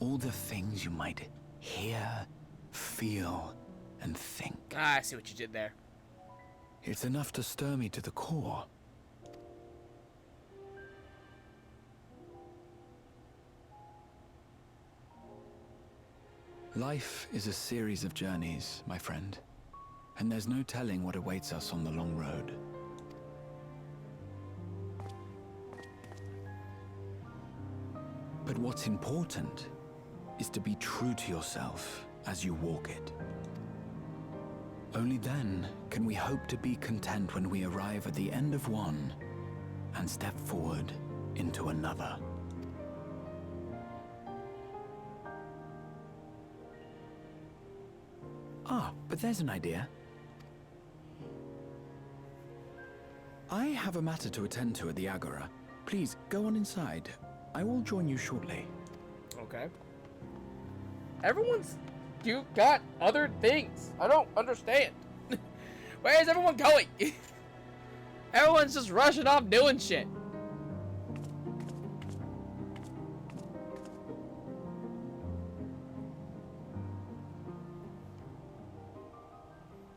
all the things you might hear, feel, and think. Ah, I see what you did there. It's enough to stir me to the core. Life is a series of journeys, my friend, and there's no telling what awaits us on the long road. But what's important is to be true to yourself as you walk it. Only then can we hope to be content when we arrive at the end of one and step forward into another. Ah, but there's an idea. I have a matter to attend to at the Agora. Please, go on inside. I will join you shortly. Okay. You got other things. I don't understand. Where is everyone going? Everyone's just rushing off doing shit.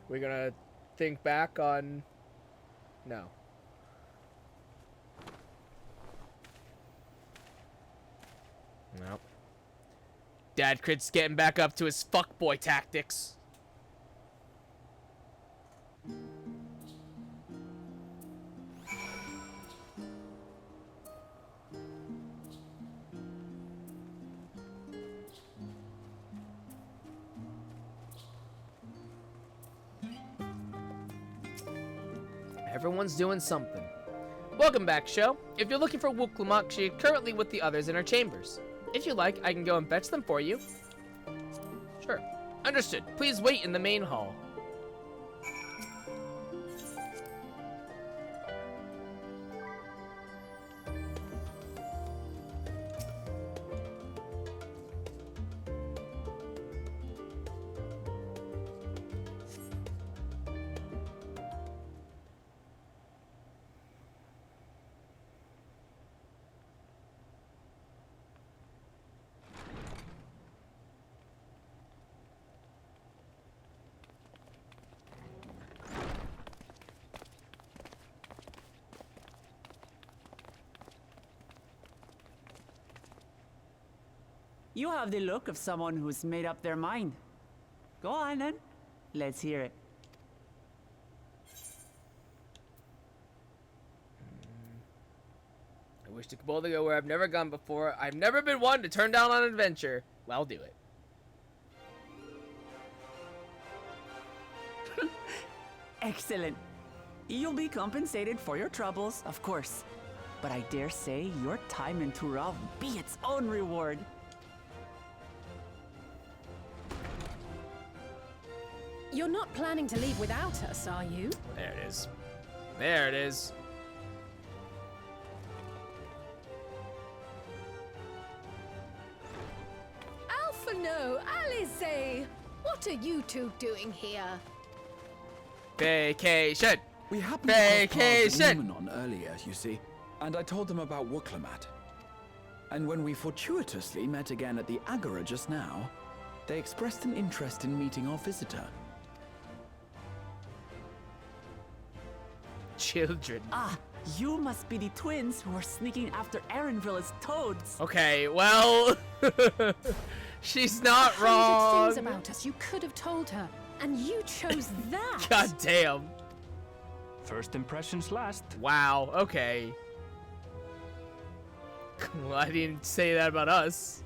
We're gonna think back on... No. Nope. Dad Crit's getting back up to his fuckboy tactics. Everyone's doing something. Welcome back, show. If you're looking for Wuklamok, she is currently with the others in her chambers. If you like, I can go and fetch them for you. Sure. Understood. Please wait in the main hall. You have the look of someone who's made up their mind. Go on then. Let's hear it. I wish to Kabul go where I've never gone before. I've never been one to turn down on an adventure. Well, I'll do it. Excellent. You'll be compensated for your troubles, of course. But I dare say your time in Tural will be its own reward. You're not planning to leave without us, are you? There it is. There it is. Alphino, Alize! What are you two doing here? Vacation. We happened to cross paths with Vacation. Numenon earlier, you see, and I told them about Wuklamok. And when we fortuitously met again at the Agora just now, they expressed an interest in meeting our visitor. Children. Ah, you must be the twins who are sneaking after Aaronville as toads. Okay, well, she's not 100 wrong. things about us you could have told her, and you chose that. God damn. First impressions last. Wow. Okay. Well, I didn't say that about us.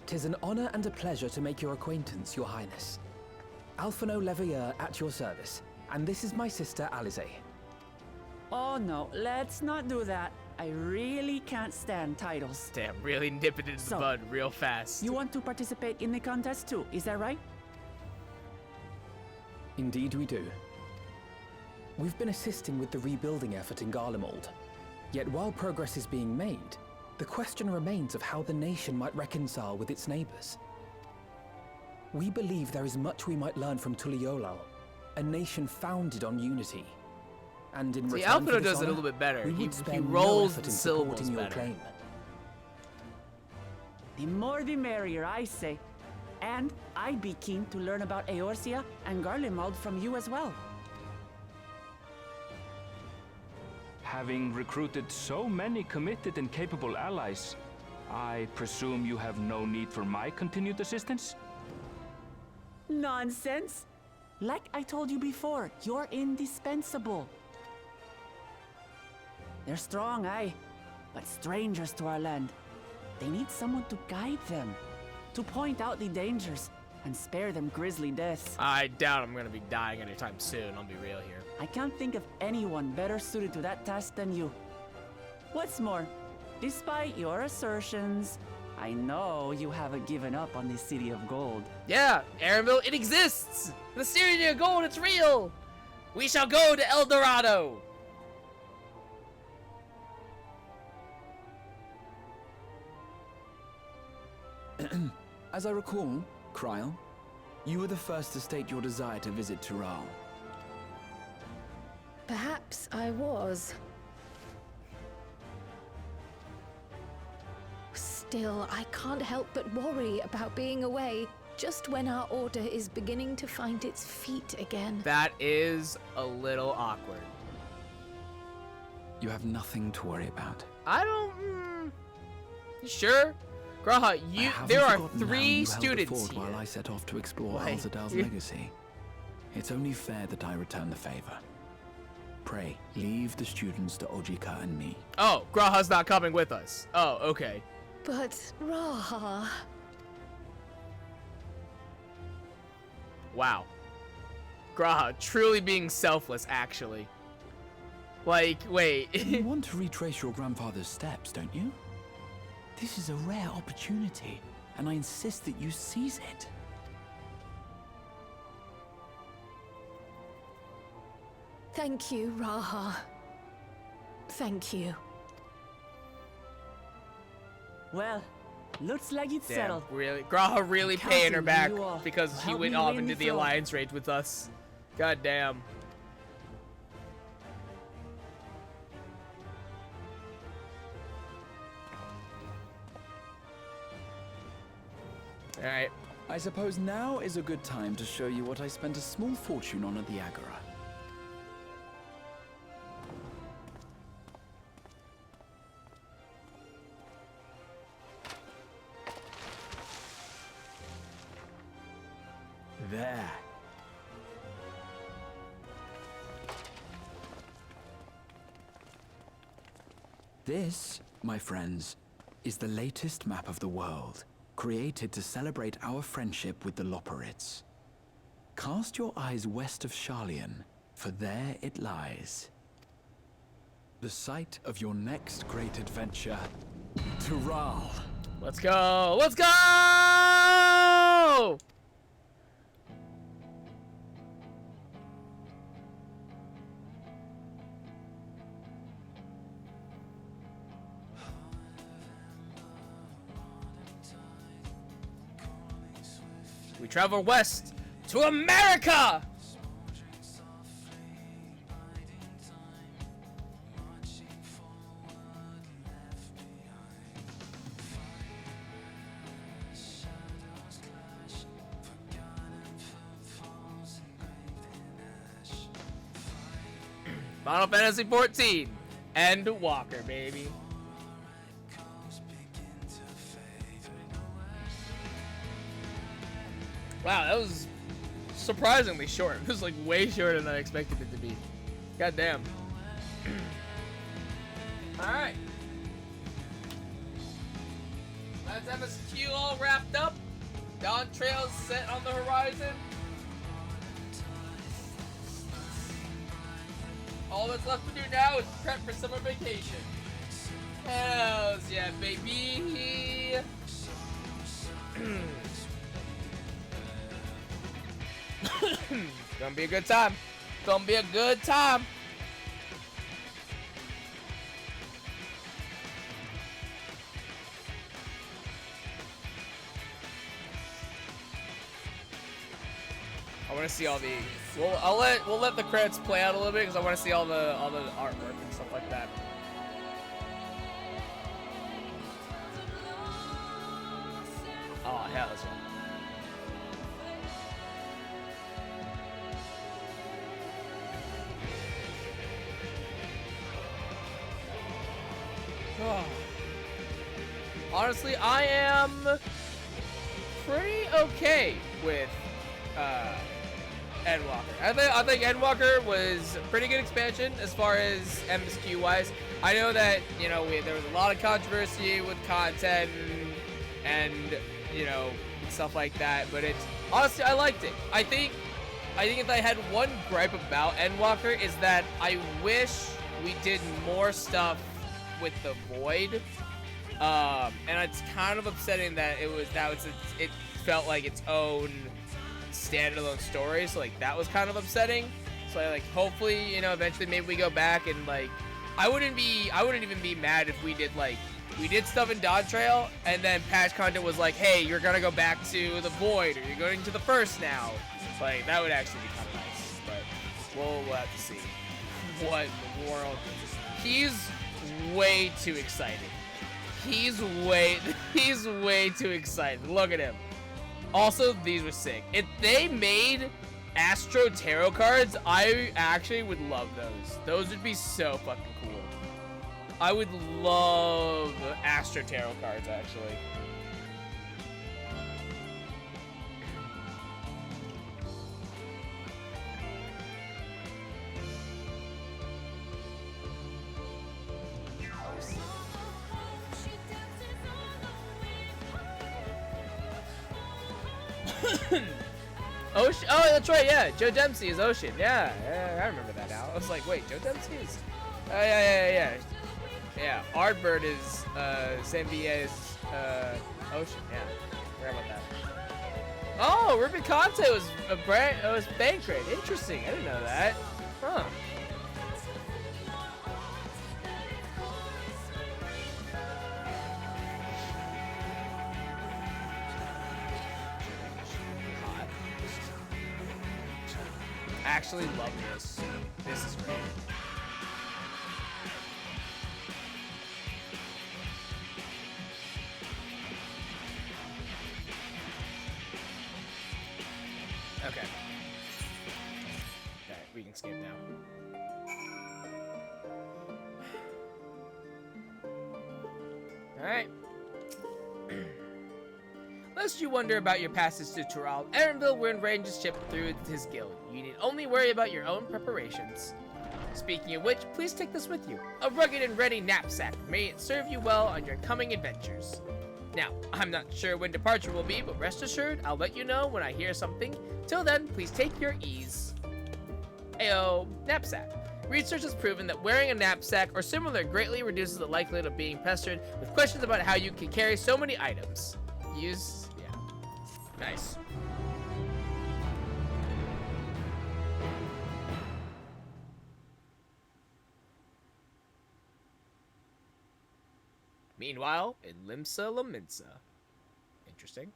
'Tis an honor and a pleasure to make your acquaintance, Your Highness. Alphino Leveilleur at your service, and this is my sister Alize. Oh no, let's not do that. I really can't stand titles. Damn, really nip it in the So, bud real fast. You want to participate in the contest too, is that right? Indeed we do. We've been assisting with the rebuilding effort in Garlemald. Yet while progress is being made, the question remains of how the nation might reconcile with its neighbors. We believe there is much we might learn from Tuliolal, a nation founded on unity. And in See, return for Alphino this does it a honor, little bit better. we He would spend rolls no effort the in syllables supporting your better. claim. The more the merrier, I say. And I'd be keen to learn about Eorzea and Garlemald from you as well. Having recruited so many committed and capable allies, I presume you have no need for my continued assistance? Nonsense! Like I told you before, you're indispensable. They're strong, aye, but strangers to our land. They need someone to guide them, to point out the dangers, and spare them grisly deaths. I doubt I'm gonna be dying anytime soon. I'll be real here. I can't think of anyone better suited to that task than you. What's more, despite your assertions, I know you haven't given up on the City of Gold. Yeah, Aaronville, it exists. The City of Gold, it's real. We shall go to El Dorado. As I recall, Kryl, you were the first to state your desire to visit Tural. Perhaps I was. Still, I can't help but worry about being away. just when our order is beginning to find its feet again. That is a little awkward. You have nothing to worry about. I don't. You sure? Graha, there are 3 students here. While I set off to explore Alzadal's legacy. It's only fair that I return the favor. Pray, leave the students to Ojika and me. Oh, Graha's not coming with us. Oh, okay. But Raha... Wow. Graha, truly being selfless, actually. Like, wait. You want to retrace your grandfather's steps, don't you? This is a rare opportunity, and I insist that you seize it. Thank you, Raha. Thank you. Well, looks like it's Damn, settled. really? Graha really I'm paying her counting back you off. because he Help went me off win into the the throne. alliance raid with us. God damn. Alright. I suppose now is a good time to show you what I spent a small fortune on at the Agora. There. This, my friends, is the latest map of the world, created to celebrate our friendship with the Loporrits. Cast your eyes west of Sharlayan, for there it lies. The site of your next great adventure, Tural. Let's go! Let's go! We travel west to America! Final Fantasy 14 Endwalker, baby. Wow, that was surprisingly short. It was like way shorter than I expected it to be. God damn. Alright. That's MSQ all wrapped up. Dawn Trail's set on the horizon. All that's left to do now is prep for summer vacation. Hells yeah, baby. Gonna be a good time. Gonna be a good time. I want to see all the. We'll let the credits play out a little bit because I want to see all the artwork and stuff like that. Oh hell yeah. Honestly, I am pretty okay with Endwalker. I think Endwalker was a pretty good expansion as far as MSQ wise. I know that there was a lot of controversy with content and stuff like that, but it's honestly I liked it. I think if I had one gripe about Endwalker is that I wish we did more stuff with the Void. And it's kind of upsetting that it felt like its own standalone story, so like that was kind of upsetting. So like hopefully eventually maybe we go back and like I wouldn't even be mad if we did stuff in Dawn Trail and then patch content was like, hey, you're gonna go back to the Void or you're going to the First now. Like that would actually be kind of nice, but we'll have to see. What in the world? He's way too excited. He's way too excited. Look at him. Also, these were sick. If they made Astro Tarot cards, I actually would love those. Those would be so fucking cool. I would love Astro Tarot cards, actually. Ocean. Oh, that's right. Yeah, Joe Dempsey is Ocean. Yeah, I remember that now. I was like, wait, Joe Dempsey is. Oh yeah. Yeah, Ardbird is same VA as Ocean. Yeah, forgot about that. Oh, Ruby Conte was was Bankrate. Interesting. I didn't know that. Huh. I actually love this. This is great. Okay. Alright, we can skip now. Alright. Lest you wonder about your passage to Tural, Erenville will arrange a ship through his guild. You need only worry about your own preparations. Speaking of which, please take this with you. A rugged and ready knapsack. May it serve you well on your coming adventures. Now, I'm not sure when departure will be, but rest assured, I'll let you know when I hear something. Till then, please take your ease. Ayo, knapsack. Research has proven that wearing a knapsack or similar greatly reduces the likelihood of being pestered with questions about how you can carry so many items. Yeah. Nice. Meanwhile, in Limsa Laminsa. Interesting.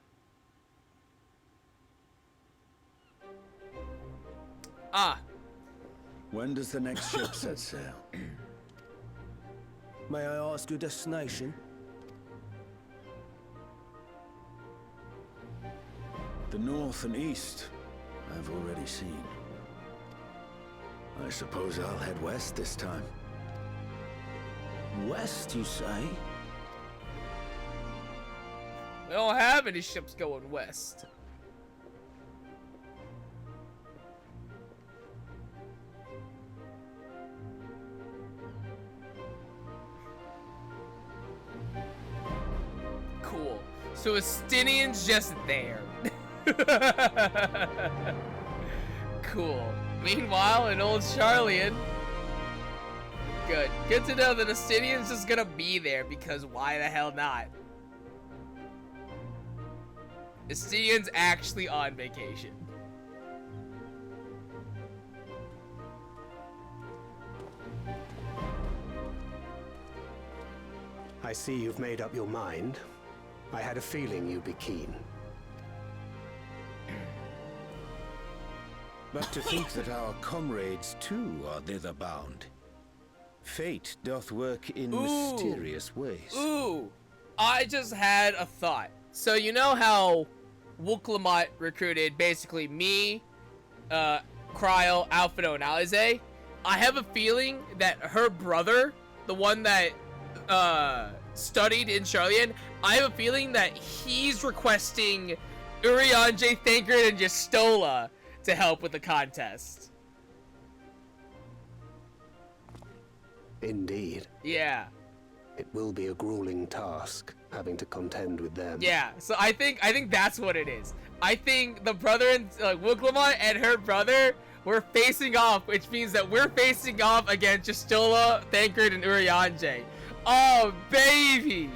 Ah. When does the next ship set sail? May I ask your destination? The north and east, I've already seen. I suppose I'll head west this time. West, you say? We don't have any ships going west. Cool. So Estinian's just there. Cool. Meanwhile, in old Charlian. Good. Good to know that Estinian's just gonna be there because why the hell not? Estinian's actually on vacation. I see you've made up your mind. I had a feeling you'd be keen. But to think that our comrades too are thither bound. Fate doth work in mysterious ways. Ooh, I just had a thought. So you know how Wuklamot recruited basically me, Cryo, Alphino, and Alize? I have a feeling that her brother, the one that studied in Charlian, I have a feeling that he's requesting Urianger, Thancred, and Justola to help with the contest. Indeed. Yeah. It will be a grueling task, having to contend with them. Yeah, so I think that's what it is. I think the brother and Wuklamot and her brother were facing off, which means that we're facing off against Justola, Thancred, and Urianger. Oh, baby!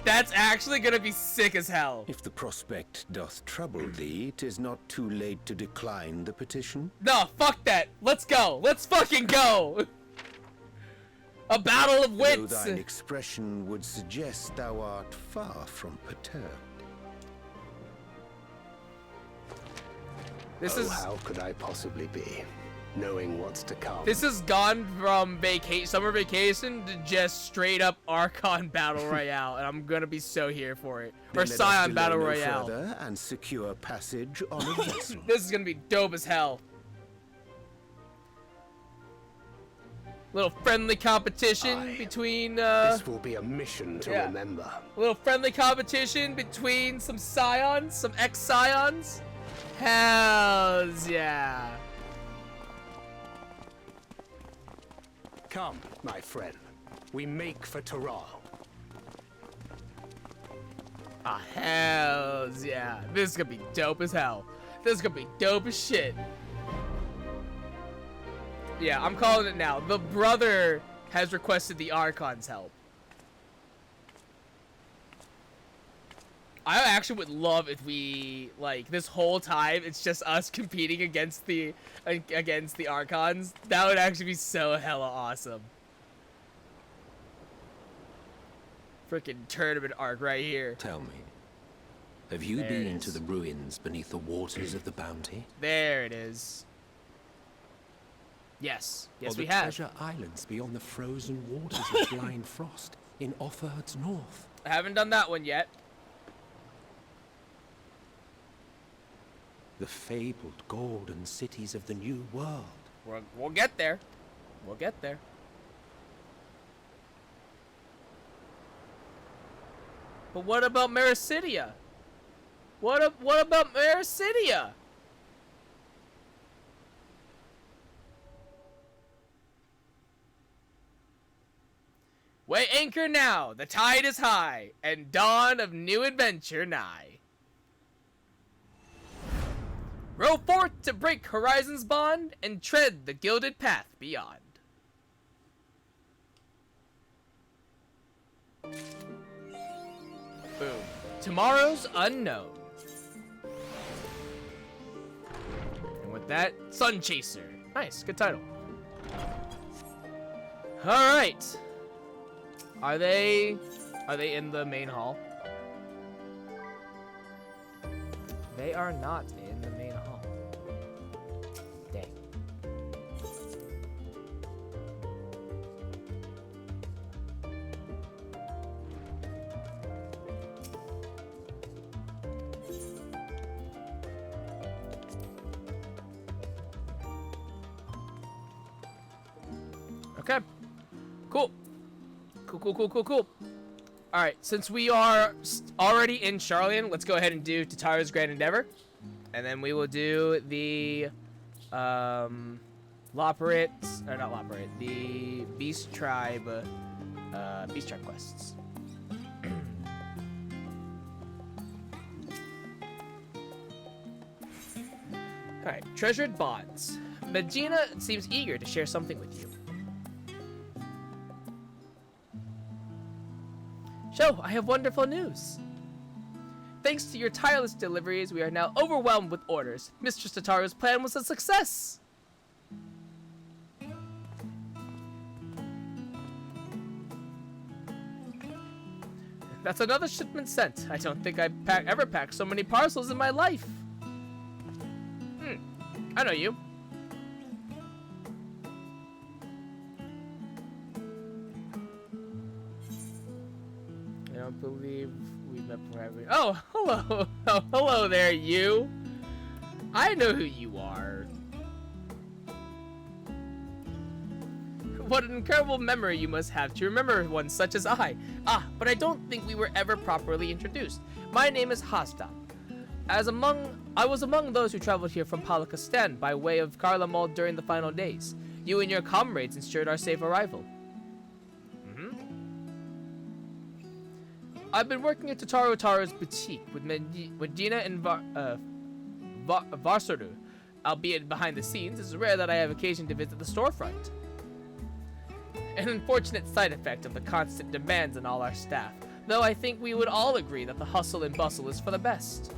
That's actually gonna be sick as hell. If the prospect doth trouble thee, 'tis not too late to decline the petition. No, fuck that. Let's go. Let's fucking go. A battle of Though wits. thine expression would suggest thou art far from perturbed. This is how could I possibly be? knowing what's to come. This has gone from summer vacation to just straight up Archon Battle Royale, and I'm gonna be so here for it. Or Then let us Scion delay Battle no Royale. further and secure passage on a vessel. This is gonna be dope as hell. Little friendly competition between This will be a mission to remember. a little friendly competition between some Scions, some ex-Scions. Hells yeah. Come, my friend. We make for Taral. Ah, hells yeah. This is gonna be dope as hell. This is gonna be dope as shit. Yeah, I'm calling it now. The brother has requested the Archon's help. I actually would love if we, like, this whole time it's just us competing against the Archons. That would actually be so hella awesome. Freaking tournament arc right here. Tell me, have you There it been to is. the ruins beneath the waters of the Bounty? There it is. Yes. Yes, or we the have. treasure islands beyond the frozen waters of Blind Frost in Offerd's north? I haven't done that one yet. The fabled golden cities of the New World. We'll get there. We'll get there. But what about Mericidia? What about Mericidia? Weigh anchor now, the tide is high, and dawn of new adventure nigh. Row forth to break horizon's bond, and tread the gilded path beyond. Boom. Tomorrow's unknown. And with that, Sun Chaser. Nice, good title. Alright. Are they in the main hall? They are not in the main hall. Dang. Okay. Cool. Cool. Alright, since we are already in Charlian, let's go ahead and do Tataru's Grand Endeavor. And then we will do the, Loporrit, or not Loporrit, the Beast Tribe quests. Alright, Treasured Bonds. Medina seems eager to share something with you. So, I have wonderful news. Thanks to your tireless deliveries, we are now overwhelmed with orders. Mistress Tataru's plan was a success! That's another shipment sent. I don't think I ever packed so many parcels in my life. I know you. I don't believe we met forever. Oh, hello. Oh, hello there, you. I know who you are. What an incredible memory you must have to remember one such as I. Ah, but I don't think we were ever properly introduced. My name is Hasta. I was among those who traveled here from Palakistan by way of Garlemald during the final days. You and your comrades ensured our safe arrival. I've been working at Taru's boutique with Medina and Varsoru. Albeit behind the scenes, it's rare that I have occasion to visit the storefront. An unfortunate side effect of the constant demands on all our staff, though I think we would all agree that the hustle and bustle is for the best.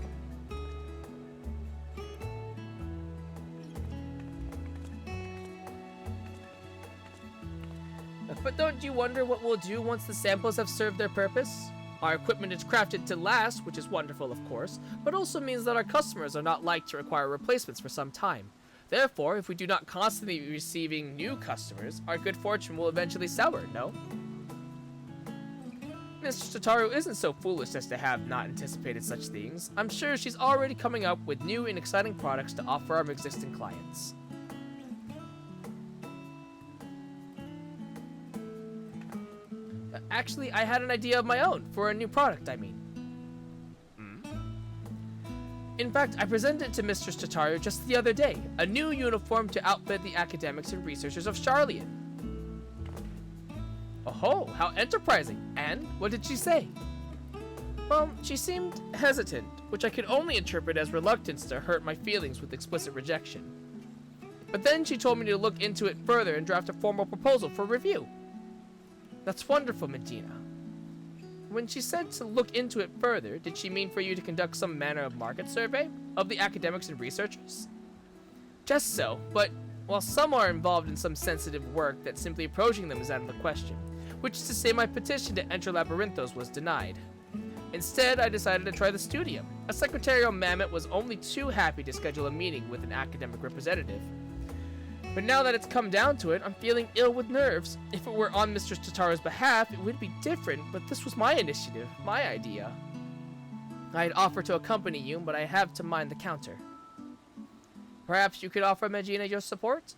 But don't you wonder what we'll do once the samples have served their purpose? Our equipment is crafted to last, which is wonderful of course, but also means that our customers are not like to require replacements for some time. Therefore, if we do not constantly be receiving new customers, our good fortune will eventually sour, no? Mr. Tataru isn't so foolish as to have not anticipated such things. I'm sure she's already coming up with new and exciting products to offer our existing clients. Actually, I had an idea of my own for a new product, I mean. In fact, I presented it to Mistress Tataru just the other day, a new uniform to outfit the academics and researchers of Charlian. Oh, how enterprising! And what did she say? Well, she seemed hesitant, which I could only interpret as reluctance to hurt my feelings with explicit rejection. But then she told me to look into it further and draft a formal proposal for review. That's wonderful, Medina. When she said to look into it further, did she mean for you to conduct some manner of market survey of the academics and researchers? Just so, but while some are involved in some sensitive work, that simply approaching them is out of the question, which is to say my petition to enter Labyrinthos was denied. Instead, I decided to try the studium. A secretarial mammoth was only too happy to schedule a meeting with an academic representative. But now that it's come down to it, I'm feeling ill with nerves. If it were on Mistress Tataru's behalf, it would be different, but this was my initiative, my idea. I'd offer to accompany you, but I have to mind the counter. Perhaps you could offer Medina your support?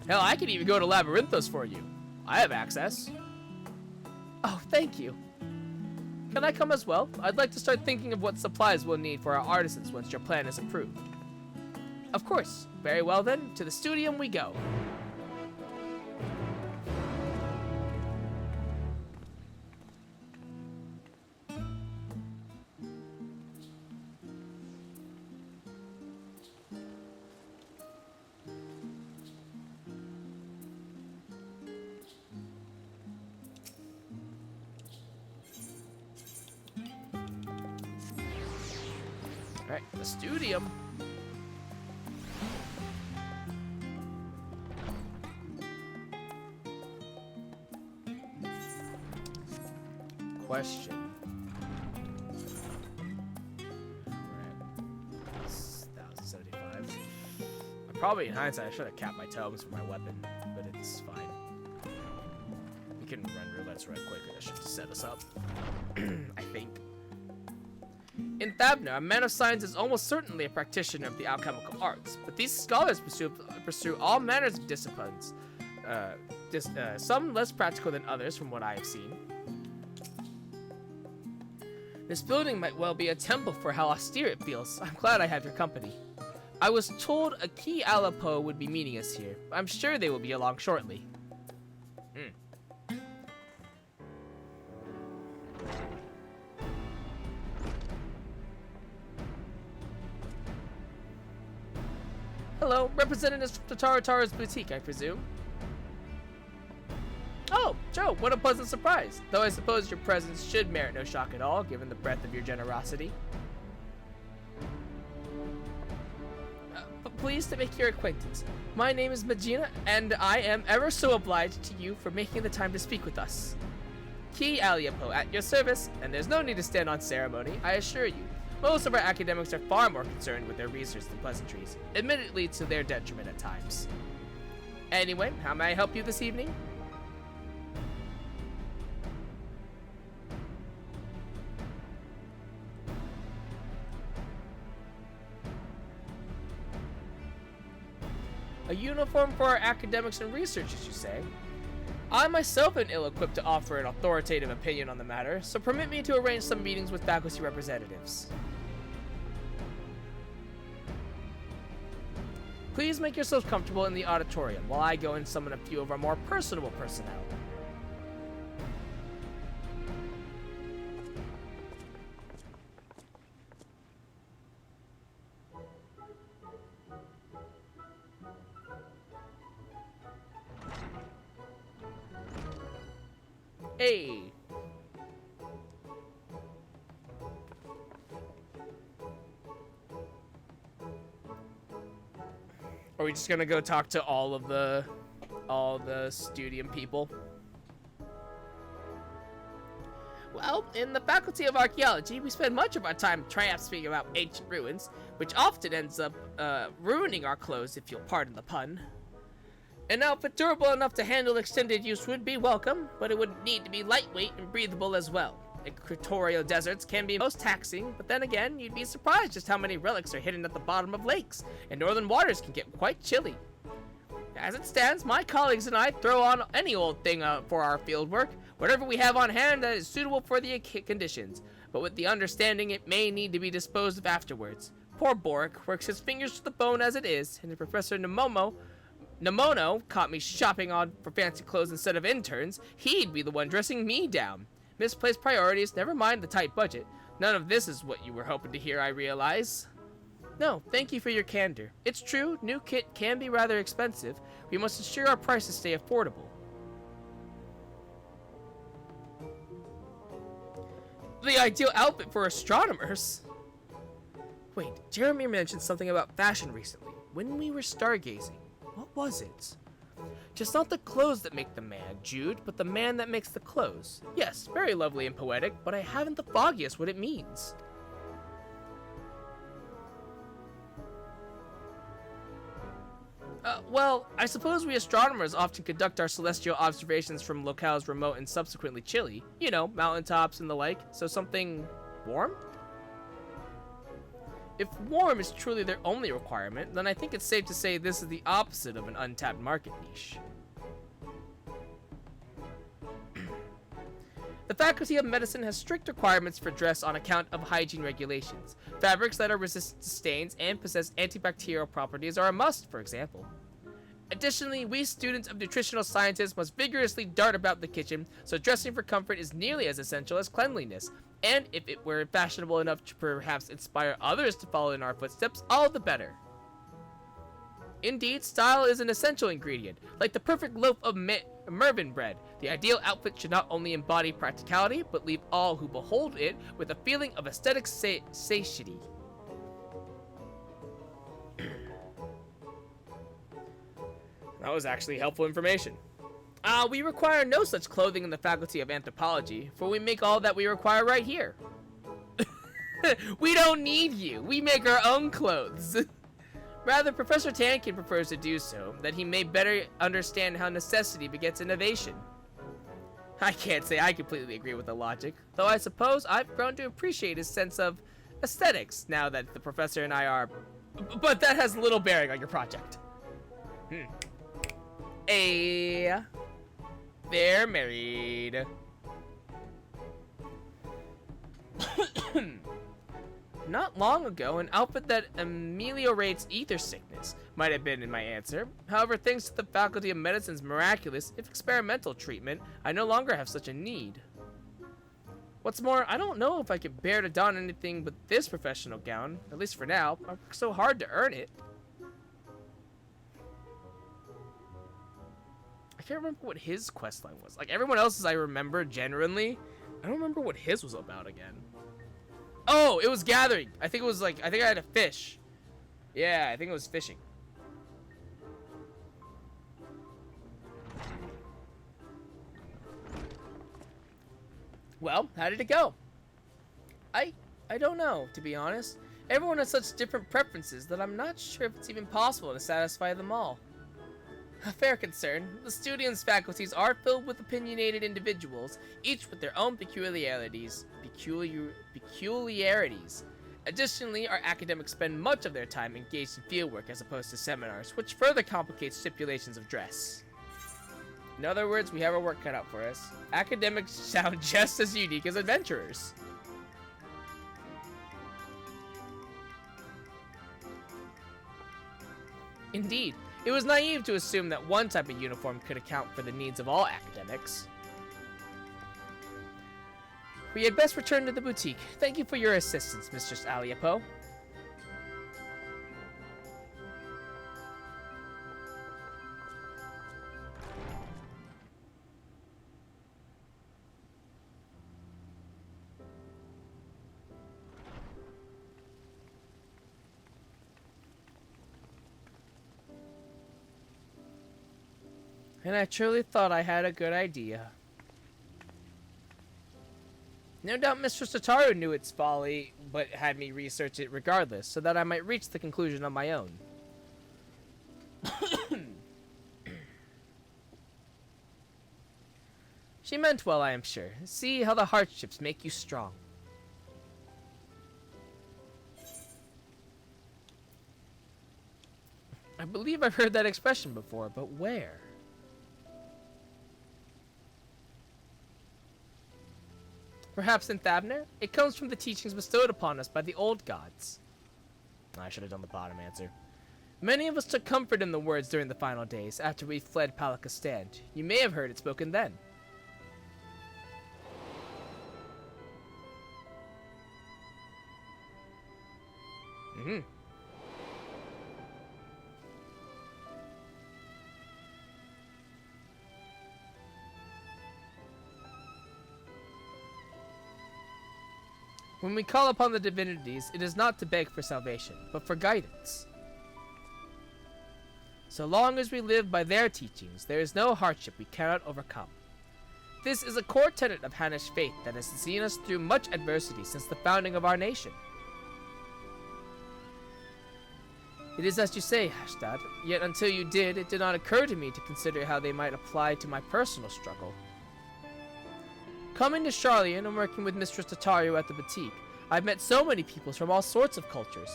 Hell, I could even go to Labyrinthos for you. I have access. Oh, thank you. Can I come as well? I'd like to start thinking of what supplies we'll need for our artisans once your plan is approved. Of course. Very well then, to the studium we go. Alright, the studium. Question. We're at 1,075. Probably in hindsight, I should have capped my tomes for my weapon, but it's fine. We can run roulettes right quick, and that should set us up. I think. In Thabna, a man of science is almost certainly a practitioner of the alchemical arts, but these scholars pursue all manners of disciplines, some less practical than others from what I have seen. This building might well be a temple for how austere it feels. I'm glad I have your company. I was told a key Alapo would be meeting us here. I'm sure they will be along shortly. Hello, representatives from Tataru's boutique, I presume. Oh, Joe, what a pleasant surprise. Though I suppose your presence should merit no shock at all, given the breadth of your generosity. But pleased to make your acquaintance. My name is Medina, and I am ever so obliged to you for making the time to speak with us. Key Aliapo at your service, and there's no need to stand on ceremony, I assure you. Most of our academics are far more concerned with their research than pleasantries, admittedly to their detriment at times. Anyway, how may I help you this evening? A uniform for our academics and researchers, you say? I myself am ill-equipped to offer an authoritative opinion on the matter, so permit me to arrange some meetings with faculty representatives. Please make yourselves comfortable in the auditorium while I go and summon a few of our more personable personnel. Hey! Are we just gonna go talk to all the studium people? Well, in the Faculty of Archaeology, we spend much of our time triumphing about ancient ruins, which often ends up ruining our clothes, if you'll pardon the pun. An outfit durable enough to handle extended use would be welcome, but it would need to be lightweight and breathable as well. Equatorial deserts can be most taxing, but then again, you'd be surprised just how many relics are hidden at the bottom of lakes, and northern waters can get quite chilly. As it stands, my colleagues and I throw on any old thing for our field work, whatever we have on hand that is suitable for the conditions, but with the understanding it may need to be disposed of afterwards. Poor Boric works his fingers to the bone as it is, and if Professor Nemono caught me shopping for fancy clothes instead of interns, he'd be the one dressing me down. Misplaced priorities, never mind the tight budget. None of this is what you were hoping to hear, I realize. No, thank you for your candor. It's true, new kit can be rather expensive. We must ensure our prices stay affordable. The ideal outfit for astronomers? Wait, Jeremy mentioned something about fashion recently, when we were stargazing. What was it? Just not the clothes that make the man, Jude, but the man that makes the clothes. Yes, very lovely and poetic, but I haven't the foggiest what it means. Well, I suppose we astronomers often conduct our celestial observations from locales remote and subsequently chilly. You know, mountaintops and the like, so something warm? If warm is truly their only requirement, then I think it's safe to say this is the opposite of an untapped market niche. The Faculty of Medicine has strict requirements for dress on account of hygiene regulations. Fabrics that are resistant to stains and possess antibacterial properties are a must, for example. Additionally, we students of nutritional sciences must vigorously dart about the kitchen, so dressing for comfort is nearly as essential as cleanliness. And if it were fashionable enough to perhaps inspire others to follow in our footsteps, all the better. Indeed, style is an essential ingredient. Like the perfect loaf of Mervyn bread, the ideal outfit should not only embody practicality, but leave all who behold it with a feeling of aesthetic satiety. That was actually helpful information. We require no such clothing in the Faculty of Anthropology, for we make all that we require right here. We don't need you. We make our own clothes. Rather, Professor Tankin prefers to do so, that he may better understand how necessity begets innovation. I can't say I completely agree with the logic, though I suppose I've grown to appreciate his sense of aesthetics now that the professor and I are... But that has little bearing on your project. They're married. Not long ago, an outfit that ameliorates ether sickness might have been in my answer. However, thanks to the Faculty of Medicine's miraculous, if experimental treatment, I no longer have such a need. What's more, I don't know if I could bear to don anything but this professional gown, at least for now. I worked so hard to earn it. I can't remember what his questline was. Like everyone else's I remember genuinely. I don't remember what his was about again. Oh, it was gathering. I think it was like, I think I had to fish. Yeah, I think it was fishing. Well, how did it go? I don't know, to be honest. Everyone has such different preferences that I'm not sure if it's even possible to satisfy them all. A fair concern. The students' faculties are filled with opinionated individuals, each with their own peculiarities. Additionally, our academics spend much of their time engaged in fieldwork as opposed to seminars, which further complicates stipulations of dress. In other words, we have our work cut out for us. Academics sound just as unique as adventurers. Indeed. It was naive to assume that one type of uniform could account for the needs of all academics. We had best return to the boutique. Thank you for your assistance, Mistress Aliapo. And I truly thought I had a good idea. No doubt Mistress Tataru knew its folly, but had me research it regardless, so that I might reach the conclusion on my own. She meant well, I am sure. See how the hardships make you strong. I believe I've heard that expression before, but where? Perhaps in Thavner? It comes from the teachings bestowed upon us by the old gods. I should have done the bottom answer. Many of us took comfort in the words during the final days, after we fled Palaka's stand. You may have heard it spoken then. When we call upon the divinities, it is not to beg for salvation, but for guidance. So long as we live by their teachings, there is no hardship we cannot overcome. This is a core tenet of Hannish faith that has seen us through much adversity since the founding of our nation. It is as you say, Hashtag, yet until you did, it did not occur to me to consider how they might apply to my personal struggle. Coming to Charlian and working with Mistress Tataru at the boutique, I've met so many people from all sorts of cultures.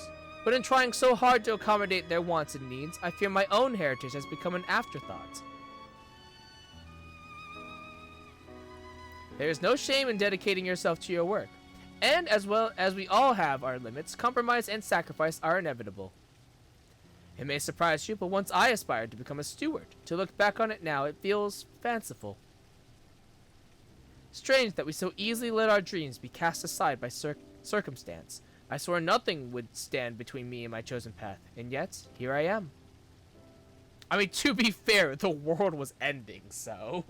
But in trying so hard to accommodate their wants and needs, I fear my own heritage has become an afterthought. There is no shame in dedicating yourself to your work. And as well as we all have our limits, compromise and sacrifice are inevitable. It may surprise you, but once I aspired to become a steward. To look back on it now, it feels fanciful. Strange that we so easily let our dreams be cast aside by circumstance. I swore nothing would stand between me and my chosen path, and yet, here I am. I mean, to be fair, the world was ending, so...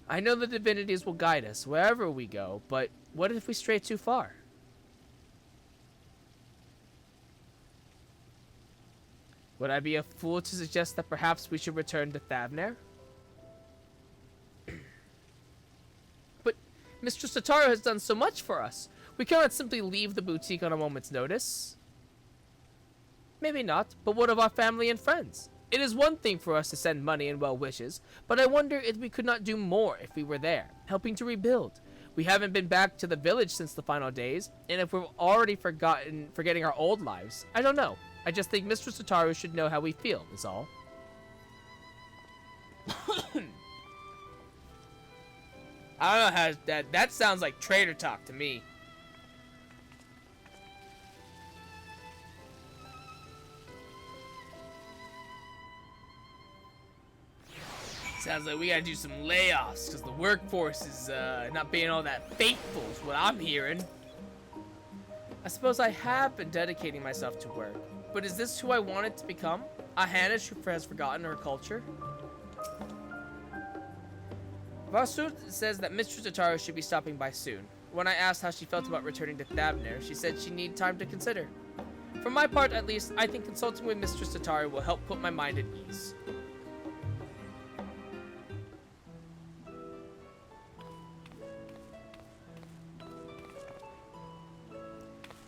I know the divinities will guide us wherever we go, but what if we stray too far? Would I be a fool to suggest that perhaps we should return to Thavner? But Mistress Tataru has done so much for us. We cannot simply leave the boutique on a moment's notice. Maybe not, but what of our family and friends? It is one thing for us to send money and well wishes, but I wonder if we could not do more if we were there, helping to rebuild. We haven't been back to the village since the final days, and if we've already forgetting our old lives, I don't know. I just think Mistress Tataru should know how we feel, is all. I don't know how that sounds like traitor talk to me. Sounds like we gotta do some layoffs because the workforce is not being all that faithful is what I'm hearing. I suppose I have been dedicating myself to work, but is this who I wanted to become? A Hannish who has forgotten her culture? Vasut says that Mistress Tataru should be stopping by soon. When I asked how she felt about returning to Thavner, she said she needed time to consider. For my part, at least, I think consulting with Mistress Tataru will help put my mind at ease.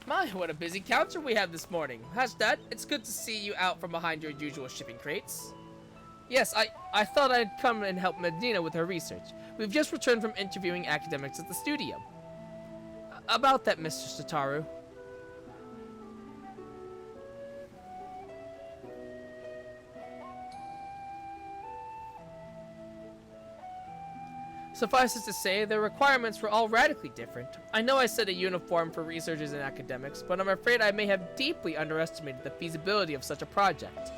My, what a busy counter we have this morning. Hashtag, it's good to see you out from behind your usual shipping crates. Yes, I thought I'd come and help Medina with her research. We've just returned from interviewing academics at the studio. About that, Mistress Tataru. Suffice it to say, their requirements were all radically different. I know I said a uniform for researchers and academics, but I'm afraid I may have deeply underestimated the feasibility of such a project.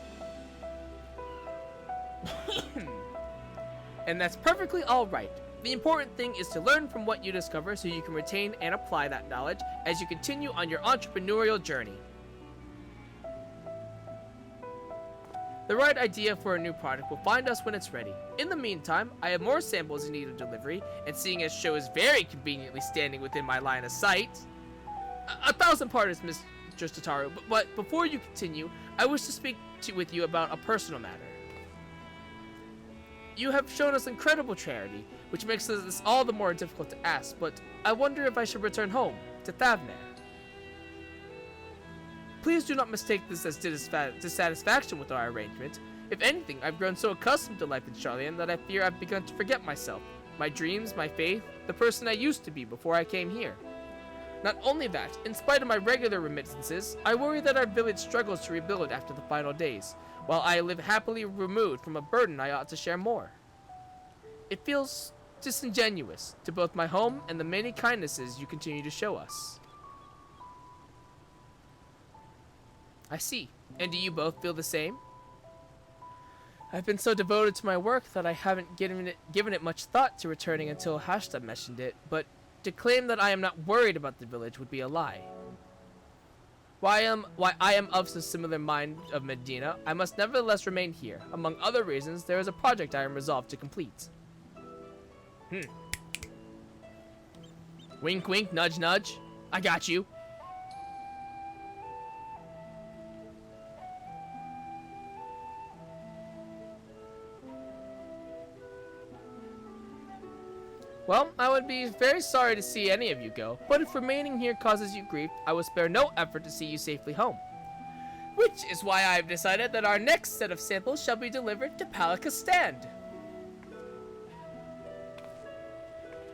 And that's perfectly alright. The important thing is to learn from what you discover so you can retain and apply that knowledge as you continue on your entrepreneurial journey. The right idea for a new product will find us when it's ready. In the meantime, I have more samples in need of delivery, and seeing as show is very conveniently standing within my line of sight... A thousand pardons, Mistress Tataru, but before you continue, I wish to speak with you about a personal matter. You have shown us incredible charity, which makes this all the more difficult to ask, but I wonder if I should return home, to Thavner. Please do not mistake this as dissatisfaction with our arrangement. If anything, I've grown so accustomed to life in Charlian that I fear I've begun to forget myself, my dreams, my faith, the person I used to be before I came here. Not only that, in spite of my regular remittances, I worry that our village struggles to rebuild after the final days, while I live happily removed from a burden I ought to share more. It feels disingenuous to both my home and the many kindnesses you continue to show us. I see. And do you both feel the same? I've been so devoted to my work that I haven't given it much thought to returning until Hashta mentioned it, but to claim that I am not worried about the village would be a lie. Why I am of so similar mind of Medina, I must nevertheless remain here. Among other reasons, there is a project I am resolved to complete. Wink wink, nudge nudge. I got you. Well, I would be very sorry to see any of you go, but if remaining here causes you grief, I will spare no effort to see you safely home. Which is why I have decided that our next set of samples shall be delivered to Palakistan.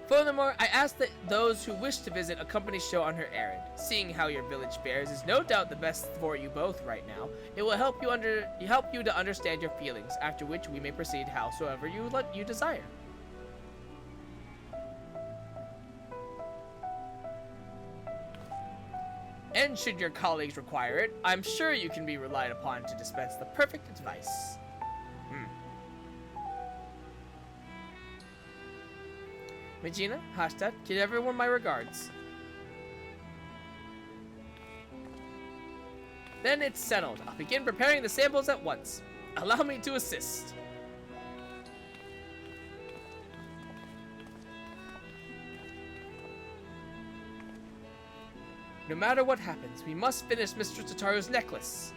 Furthermore, I ask that those who wish to visit accompany Show on her errand. Seeing how your village fares is no doubt the best for you both right now. It will help you to understand your feelings, after which we may proceed howsoever you desire. And should your colleagues require it, I'm sure you can be relied upon to dispense the perfect advice. Regina, Hastad, give everyone my regards. Then it's settled. I'll begin preparing the samples at once. Allow me to assist. No matter what happens, we must finish Mr. Tataru's necklace.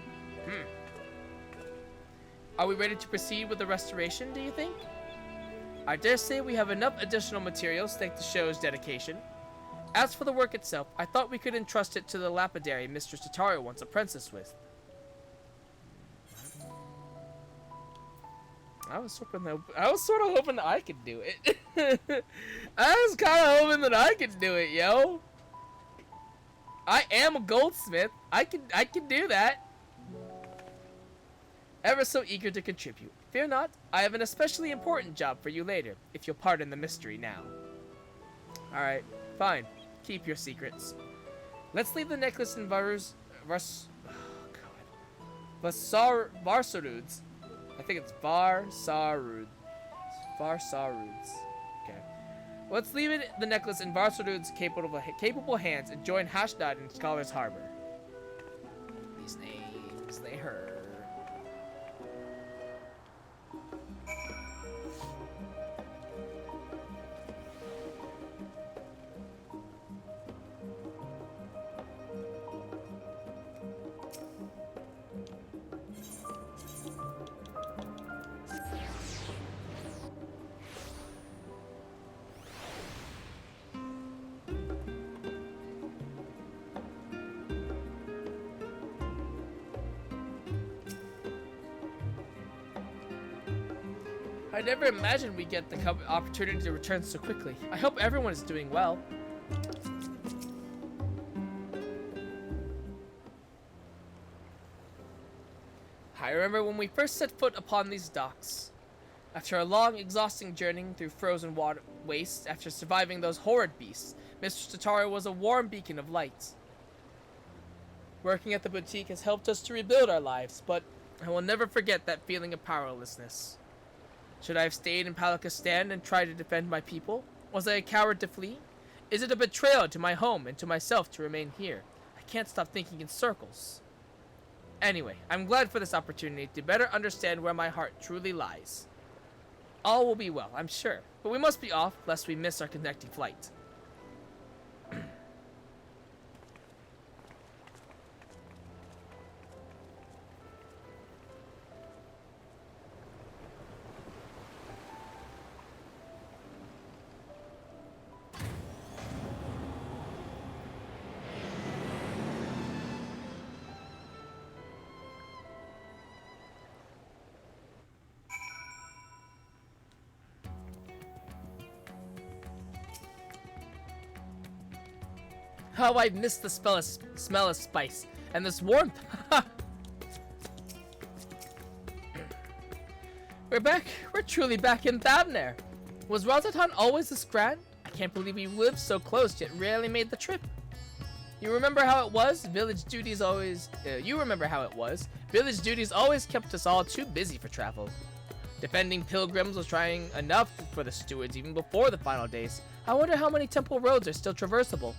Are we ready to proceed with the restoration, do you think? I dare say we have enough additional materials thanks to Show's dedication. As for the work itself, I thought we could entrust it to the lapidary Mr. Tataru once apprenticed with. I was sort of hoping that I could do it. I was kind of hoping that I could do it, yo. I am a goldsmith. I can do that. Ever so eager to contribute. Fear not, I have an especially important job for you later, if you'll pardon the mystery now. Alright, fine. Keep your secrets. Let's leave the necklace in Varsarud's. I think it's Varsarud's. Okay. Let's leave the necklace in Varsarud's capable hands and join Hashdad in Scholar's Harbor. These names, they hurt. I never imagined we'd get the opportunity to return so quickly. I hope everyone is doing well. I remember when we first set foot upon these docks. After a long, exhausting journey through frozen water wastes, after surviving those horrid beasts, Mr. Tataru was a warm beacon of light. Working at the boutique has helped us to rebuild our lives, but I will never forget that feeling of powerlessness. Should I have stayed in Palakistan and tried to defend my people? Was I a coward to flee? Is it a betrayal to my home and to myself to remain here? I can't stop thinking in circles. Anyway, I'm glad for this opportunity to better understand where my heart truly lies. All will be well, I'm sure, but we must be off lest we miss our connecting flight. How I miss the smell of spice and this warmth. We're back. We're truly back in Thavnair. Was Razatan always this grand? I can't believe we lived so close yet rarely made the trip. You remember how it was? Village duties always kept us all too busy for travel. Defending pilgrims was trying enough for the stewards even before the final days. I wonder how many temple roads are still traversable.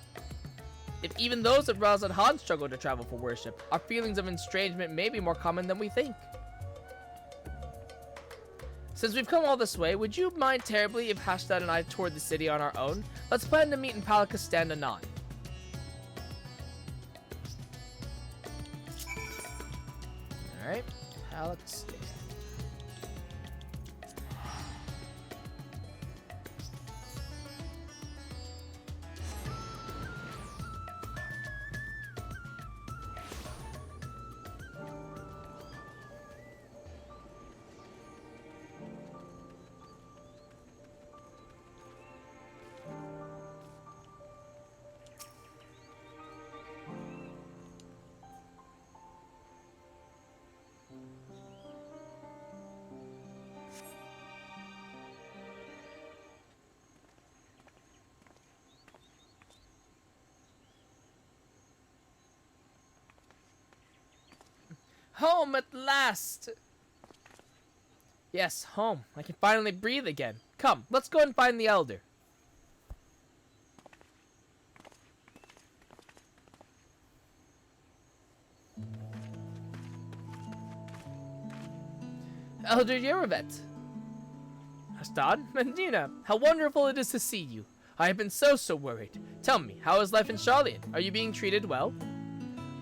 If even those at Razatan struggle to travel for worship, our feelings of estrangement may be more common than we think. Since we've come all this way, would you mind terribly if Hashtag and I toured the city on our own? Let's plan to meet in Palakistan anon. Alright, Palakistan. Home at last! Yes, home. I can finally breathe again. Come, let's go and find the Elder. Elder Yerevet. Hashtag, Mendina, how wonderful it is to see you. I have been so worried. Tell me, how is life in Sharlayan? Are you being treated well?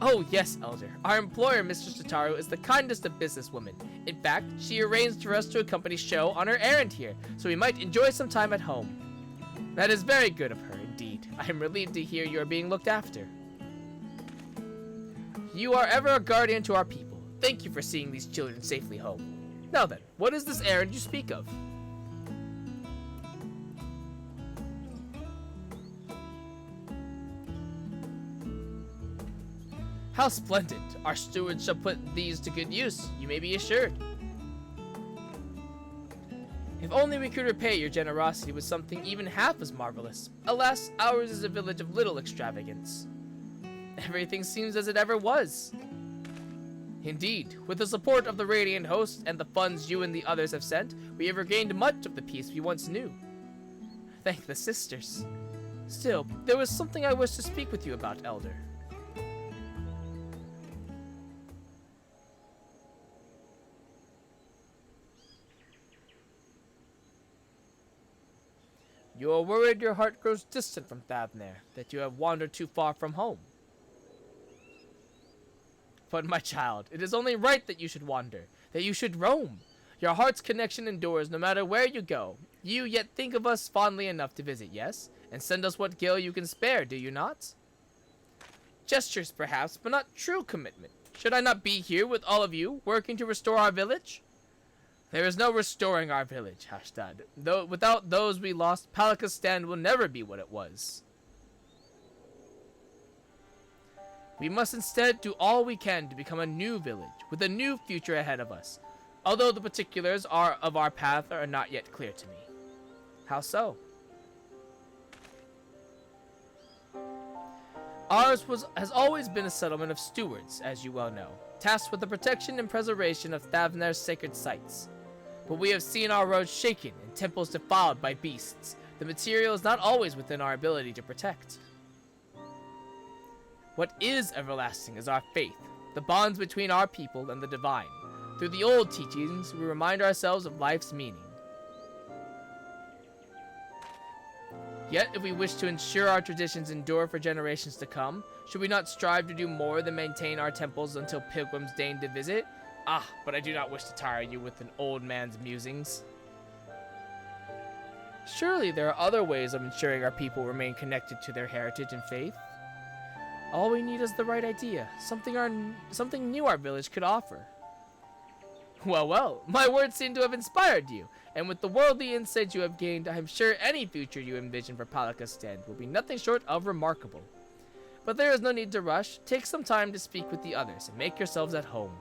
Oh yes, Elder. Our employer, Mistress Tataru, is the kindest of businesswomen. In fact, she arranged for us to accompany Sho on her errand here, so we might enjoy some time at home. That is very good of her, indeed. I am relieved to hear you are being looked after. You are ever a guardian to our people. Thank you for seeing these children safely home. Now then, what is this errand you speak of? How splendid! Our stewards shall put these to good use, you may be assured. If only we could repay your generosity with something even half as marvelous. Alas, ours is a village of little extravagance. Everything seems as it ever was. Indeed, with the support of the Radiant Host and the funds you and the others have sent, we have regained much of the peace we once knew. Thank the sisters. Still, there was something I wish to speak with you about, Elder. You are worried your heart grows distant from Thavnair, that you have wandered too far from home. But my child, it is only right that you should wander, that you should roam. Your heart's connection endures no matter where you go. You yet think of us fondly enough to visit, yes? And send us what gil you can spare, do you not? Gestures perhaps, but not true commitment. Should I not be here with all of you, working to restore our village? There is no restoring our village, Hashtag. Though without those we lost, Palakistan will never be what it was. We must instead do all we can to become a new village, with a new future ahead of us, although the particulars of our path are not yet clear to me. How so? Ours has always been a settlement of stewards, as you well know, tasked with the protection and preservation of Thavnair's sacred sites. But we have seen our roads shaken and temples defiled by beasts. The material is not always within our ability to protect. What is everlasting is our faith, the bonds between our people and the divine. Through the old teachings, we remind ourselves of life's meaning. Yet, if we wish to ensure our traditions endure for generations to come, should we not strive to do more than maintain our temples until pilgrims deign to visit? Ah, but I do not wish to tire you with an old man's musings. Surely there are other ways of ensuring our people remain connected to their heritage and faith. All we need is the right idea, something new our village could offer. Well, my words seem to have inspired you, and with the worldly insight you have gained, I am sure any future you envision for Palakistan will be nothing short of remarkable. But there is no need to rush. Take some time to speak with the others and make yourselves at home.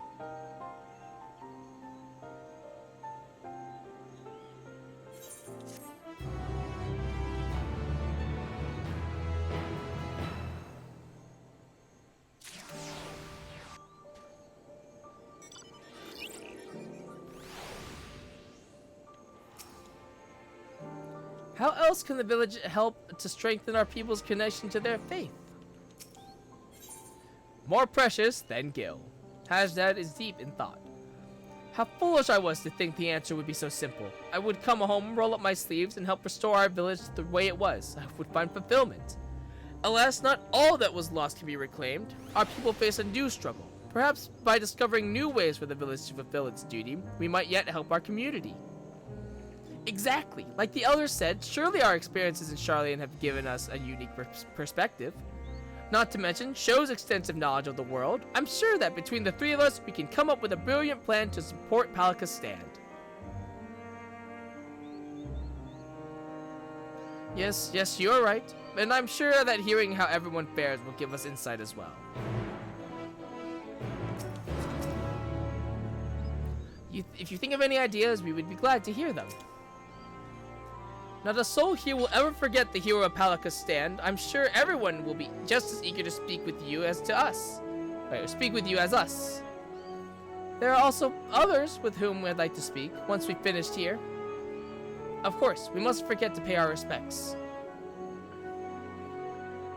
How else can the village help to strengthen our people's connection to their faith? More precious than Gil. Hajdad is deep in thought. How foolish I was to think the answer would be so simple. I would come home, roll up my sleeves, and help restore our village to the way it was. I would find fulfillment. Alas, not all that was lost can be reclaimed. Our people face a new struggle. Perhaps by discovering new ways for the village to fulfill its duty, we might yet help our community. Exactly. Like the elders said, surely our experiences in Charlian have given us a unique perspective. Not to mention Sho's extensive knowledge of the world. I'm sure that between the three of us, we can come up with a brilliant plan to support Palika's stand. Yes, you're right. And I'm sure that hearing how everyone fares will give us insight as well. If you think of any ideas, we would be glad to hear them. Not a soul here will ever forget the hero of Palika's stand. I'm sure everyone will be just as eager to speak with you as to us. Right, speak with you as us. There are also others with whom we'd like to speak once we've finished here. Of course, we mustn't forget to pay our respects.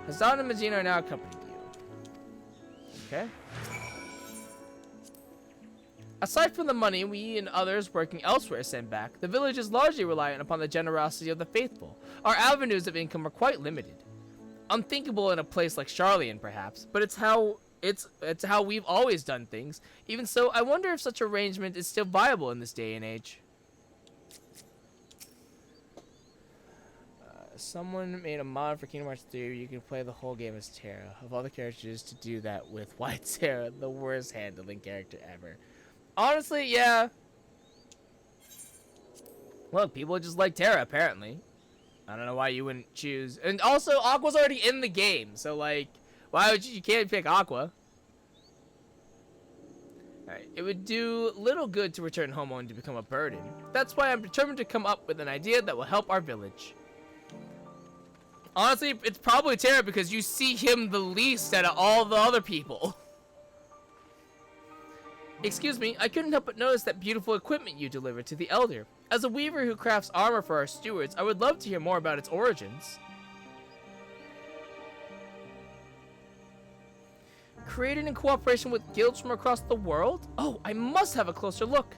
Hassan and Majina are now accompanying you. Okay. Aside from the money we and others working elsewhere send back, the village is largely reliant upon the generosity of the faithful. Our avenues of income are quite limited. Unthinkable in a place like Charlian, perhaps, but it's how we've always done things. Even so, I wonder if such arrangement is still viable in this day and age. Someone made a mod for Kingdom Hearts 3 where you can play the whole game as Terra. Of all the characters to do that with, why Terra, the worst handling character ever. Honestly, yeah. Look, people just like Terra, apparently. I don't know why you wouldn't choose. And also, Aqua's already in the game, so like, why would you can't pick Aqua? Alright, it would do little good to return home only to become a burden. That's why I'm determined to come up with an idea that will help our village. Honestly, it's probably Terra because you see him the least out of all the other people. Excuse me, I couldn't help but notice that beautiful equipment you delivered to the Elder. As a weaver who crafts armor for our stewards, I would love to hear more about its origins. Created in cooperation with guilds from across the world? Oh, I must have a closer look.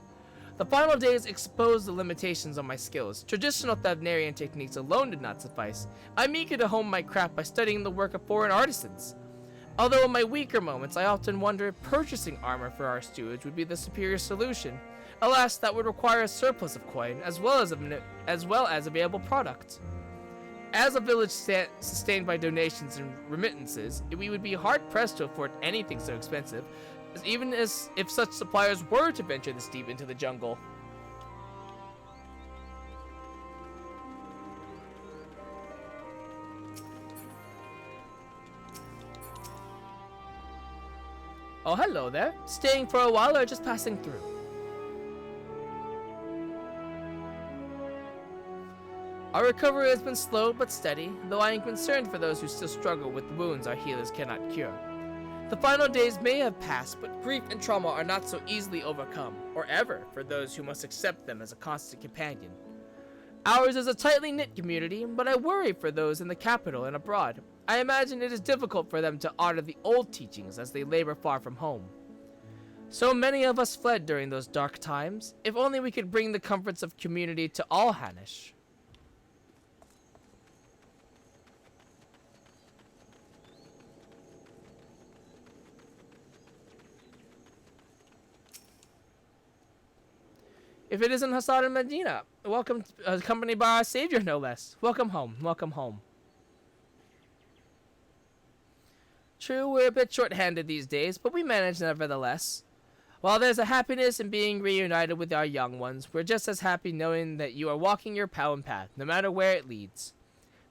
The final days exposed the limitations on my skills. Traditional Thavnarian techniques alone did not suffice. I'm eager to hone my craft by studying the work of foreign artisans. Although in my weaker moments, I often wonder if purchasing armor for our stewards would be the superior solution. Alas, that would require a surplus of coin, as well as available product. As a village sustained by donations and remittances, we would be hard-pressed to afford anything so expensive, even as if such suppliers were to venture this deep into the jungle. Oh, hello there. Staying for a while or just passing through? Our recovery has been slow but steady, though I am concerned for those who still struggle with wounds our healers cannot cure. The final days may have passed, but grief and trauma are not so easily overcome, or ever, for those who must accept them as a constant companion. Ours is a tightly knit community, but I worry for those in the capital and abroad. I imagine it is difficult for them to honor the old teachings as they labor far from home. So many of us fled during those dark times. If only we could bring the comforts of community to all Hanish. If it isn't Hassan and Medina, welcome, accompanied by our savior, no less. Welcome home, welcome home. True, we're a bit short-handed these days, but we manage nevertheless. While there's a happiness in being reunited with our young ones, we're just as happy knowing that you are walking your Powan path, no matter where it leads.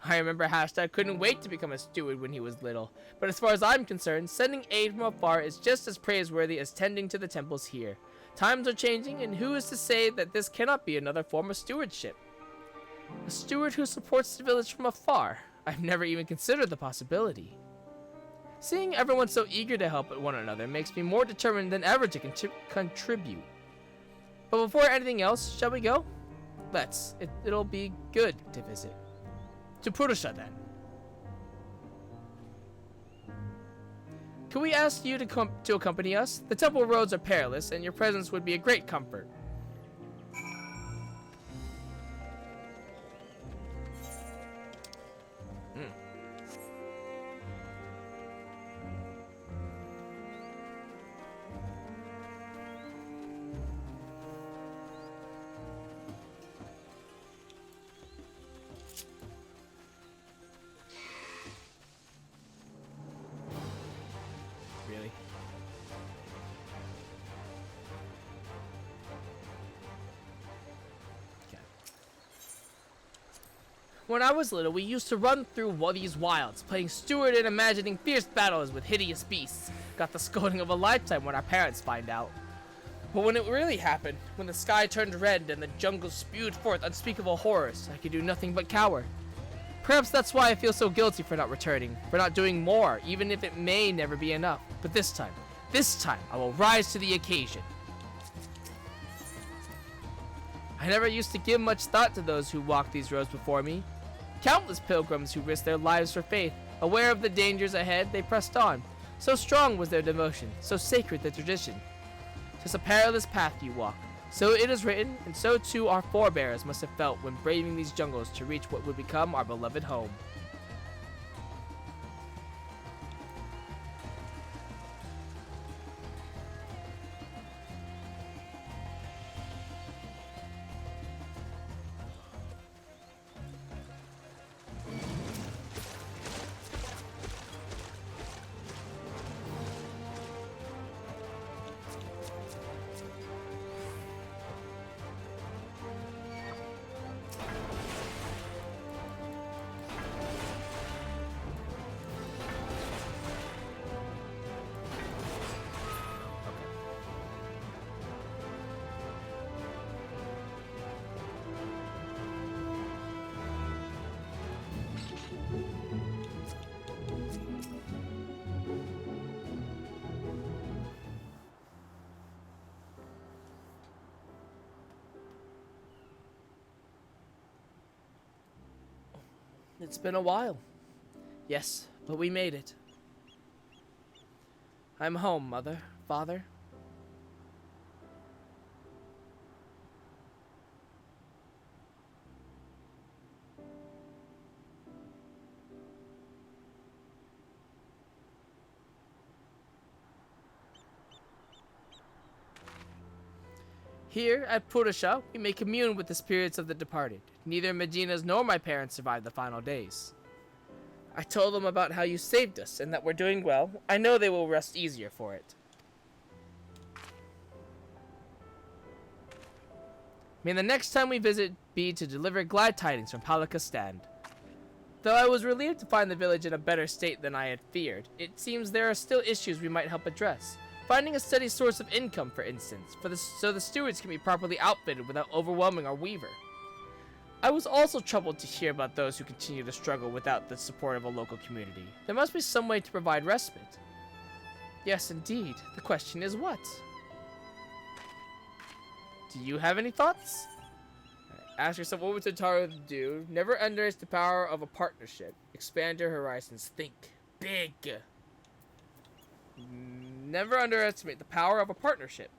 I remember Hashtag couldn't wait to become a steward when he was little, but as far as I'm concerned, sending aid from afar is just as praiseworthy as tending to the temples here. Times are changing, and who is to say that this cannot be another form of stewardship? A steward who supports the village from afar. I've never even considered the possibility. Seeing everyone so eager to help one another makes me more determined than ever to contribute. But before anything else, shall we go? Let's. It'll be good to visit. To Purusha, then. Can we ask you to accompany us? The temple roads are perilous, and your presence would be a great comfort. Really? Okay. When I was little, we used to run through these wilds, playing steward and imagining fierce battles with hideous beasts. Got the scolding of a lifetime when our parents find out. But when it really happened, when the sky turned red and the jungle spewed forth unspeakable horrors, I could do nothing but cower. Perhaps that's why I feel so guilty for not returning, for not doing more, even if it may never be enough. But this time, I will rise to the occasion. I never used to give much thought to those who walked these roads before me. Countless pilgrims who risked their lives for faith, aware of the dangers ahead, they pressed on. So strong was their devotion, so sacred the tradition. 'Tis a perilous path you walk. So it is written, and so too our forebears must have felt when braving these jungles to reach what would become our beloved home. It's been a while. Yes, but we made it. I'm home, Mother, Father. Here at Purusha, we may commune with the spirits of the departed. Neither Medina's nor my parents survived the final days. I told them about how you saved us and that we're doing well. I know they will rest easier for it. May the next time we visit be to deliver glad tidings from Palaka's stand. Though I was relieved to find the village in a better state than I had feared, it seems there are still issues we might help address. Finding a steady source of income, for instance, so the stewards can be properly outfitted without overwhelming our weaver. I was also troubled to hear about those who continue to struggle without the support of a local community. There must be some way to provide respite. Yes, indeed. The question is what? Do you have any thoughts? Ask yourself what would Totaro do. Never underestimate the power of a partnership. Expand your horizons. Think big. Never underestimate the power of a partnership.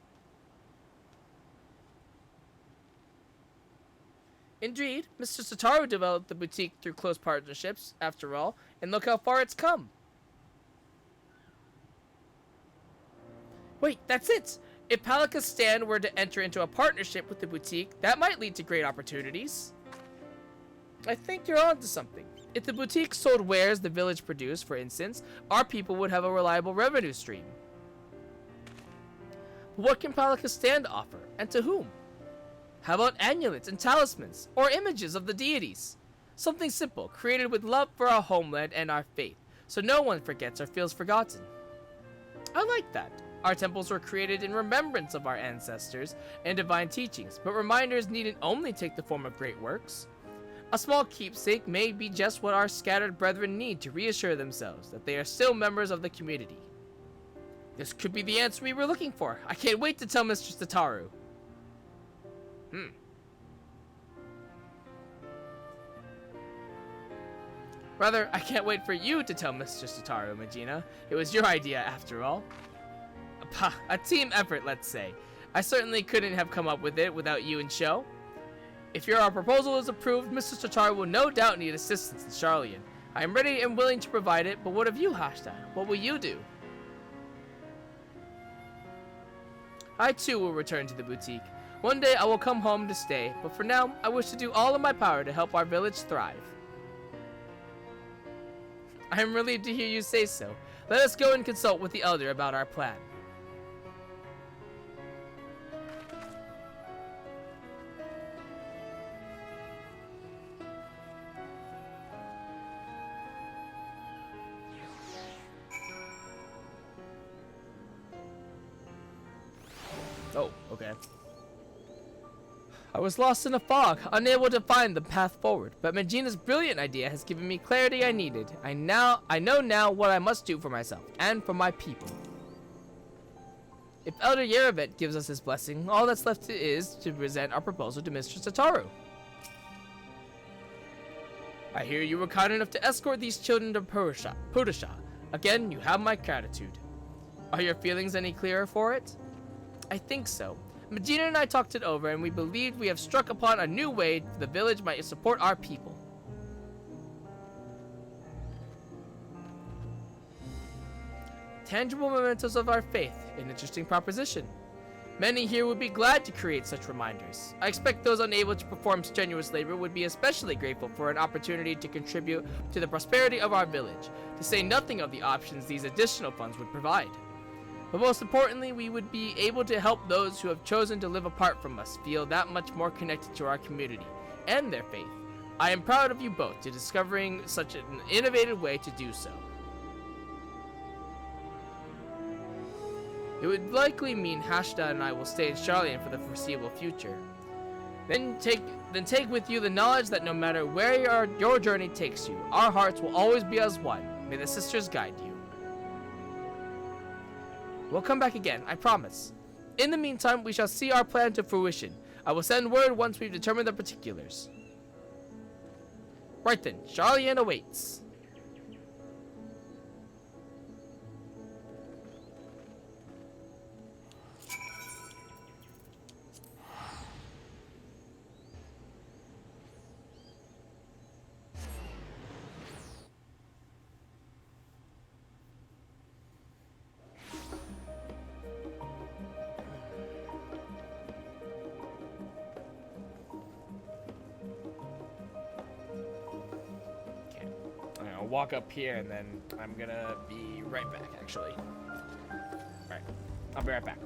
Indeed, Mr. Totaro developed the boutique through close partnerships, after all, and look how far it's come. Wait, that's it! If Palaka's stand were to enter into a partnership with the boutique, that might lead to great opportunities. I think you're onto something. If the boutique sold wares the village produced, for instance, our people would have a reliable revenue stream. But what can Palaka's stand offer, and to whom? How about amulets and talismans, or images of the deities? Something simple, created with love for our homeland and our faith, so no one forgets or feels forgotten. I like that. Our temples were created in remembrance of our ancestors and divine teachings, but reminders needn't only take the form of great works. A small keepsake may be just what our scattered brethren need to reassure themselves that they are still members of the community. This could be the answer we were looking for. I can't wait to tell Mistress Tataru. Rather, I can't wait for you to tell Mistress Tataru, Magina. It was your idea, after all. A team effort, let's say. I certainly couldn't have come up with it without you and Sho. If our proposal is approved, Mrs. Tataru will no doubt need assistance in Charlian. I am ready and willing to provide it, but what of you, Hashda? What will you do? I too will return to the boutique. One day I will come home to stay, but for now, I wish to do all in my power to help our village thrive. I am relieved to hear you say so. Let us go and consult with the elder about our plan. Oh, okay. I was lost in a fog, unable to find the path forward, but Magina's brilliant idea has given me clarity I needed. I know now what I must do for myself and for my people. If Elder Yerevet gives us his blessing, all that's left is to present our proposal to Mistress Tataru. I hear you were kind enough to escort these children to Pudasha. Again, you have my gratitude. Are your feelings any clearer for it? I think so. Magina and I talked it over, and we believed we have struck upon a new way the village might support our people. Tangible mementos of our faith, an interesting proposition. Many here would be glad to create such reminders. I expect those unable to perform strenuous labor would be especially grateful for an opportunity to contribute to the prosperity of our village, to say nothing of the options these additional funds would provide. But most importantly, we would be able to help those who have chosen to live apart from us feel that much more connected to our community and their faith. I am proud of you both to discovering such an innovative way to do so. It would likely mean Hashda and I will stay in Charlian for the foreseeable future. Then take with you the knowledge that no matter where your journey takes you, our hearts will always be as one. May the sisters guide you. We'll come back again, I promise. In the meantime, we shall see our plan to fruition. I will send word once we've determined the particulars. Right then, Charlian awaits. Walk up here and then I'm gonna be right back, actually. Alright, I'll be right back.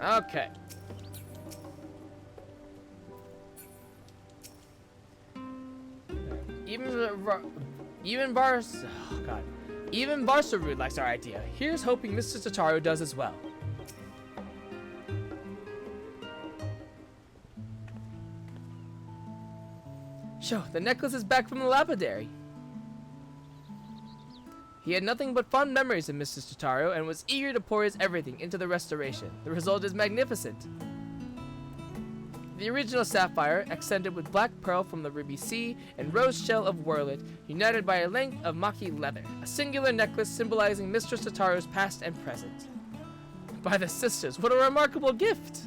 Okay. Even Barsarud likes our idea. Here's hoping Mr. Tataru does as well. Sure, the necklace is back from the lapidary. He had nothing but fond memories of Mr. Tataru and was eager to pour his everything into the restoration. The result is magnificent. The original sapphire, accented with black pearl from the ruby sea and rose shell of whorlet, united by a length of maki leather, a singular necklace symbolizing Mistress Tataru's past and present. By the sisters, what a remarkable gift!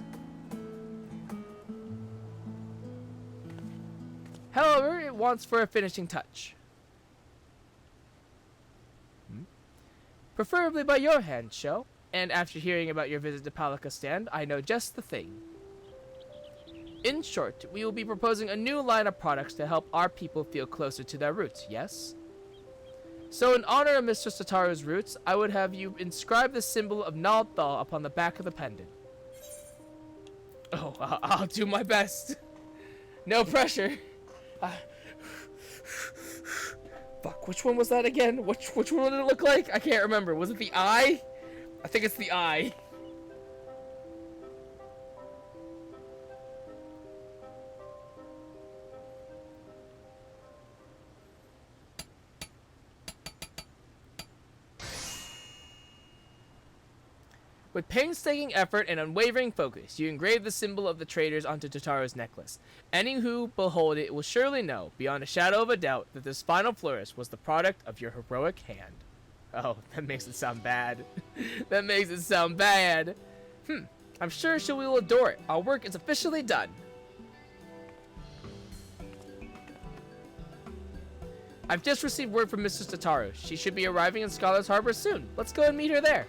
However, it wants for a finishing touch. Preferably by your hand, Sho. And after hearing about your visit to Palika Stand, I know just the thing. In short, we will be proposing a new line of products to help our people feel closer to their roots, yes? So in honor of Mr. Tataru's roots, I would have you inscribe the symbol of Nalthal upon the back of the pendant. Oh, I'll do my best. No pressure. Fuck, which one was that again? Which one did it look like? I can't remember. Was it the eye? I think it's the eye. With painstaking effort and unwavering focus, you engrave the symbol of the traders onto Tataru's necklace. Any who behold it will surely know, beyond a shadow of a doubt, that this final flourish was the product of your heroic hand. Oh, that makes it sound bad. That makes it sound bad. I'm sure she will adore it. Our work is officially done. I've just received word from Mrs. Tataru. She should be arriving in Scholar's Harbor soon. Let's go and meet her there.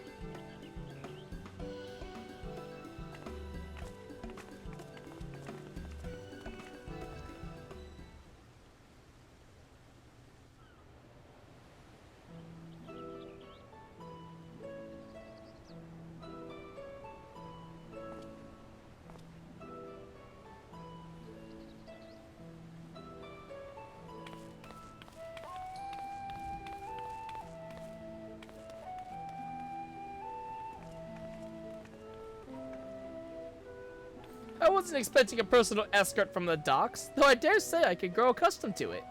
I wasn't expecting a personal escort from the docks, though I dare say I could grow accustomed to it.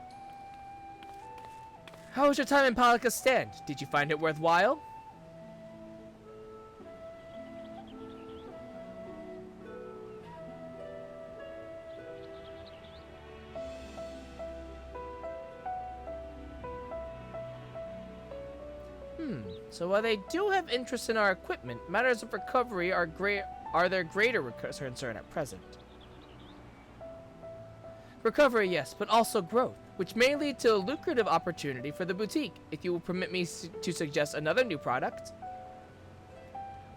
How was your time in Palika Stand? Did you find it worthwhile? So while they do have interest in our equipment, matters of recovery are their greater concern at present. Recovery, yes, but also growth, which may lead to a lucrative opportunity for the boutique, if you will permit me to suggest another new product.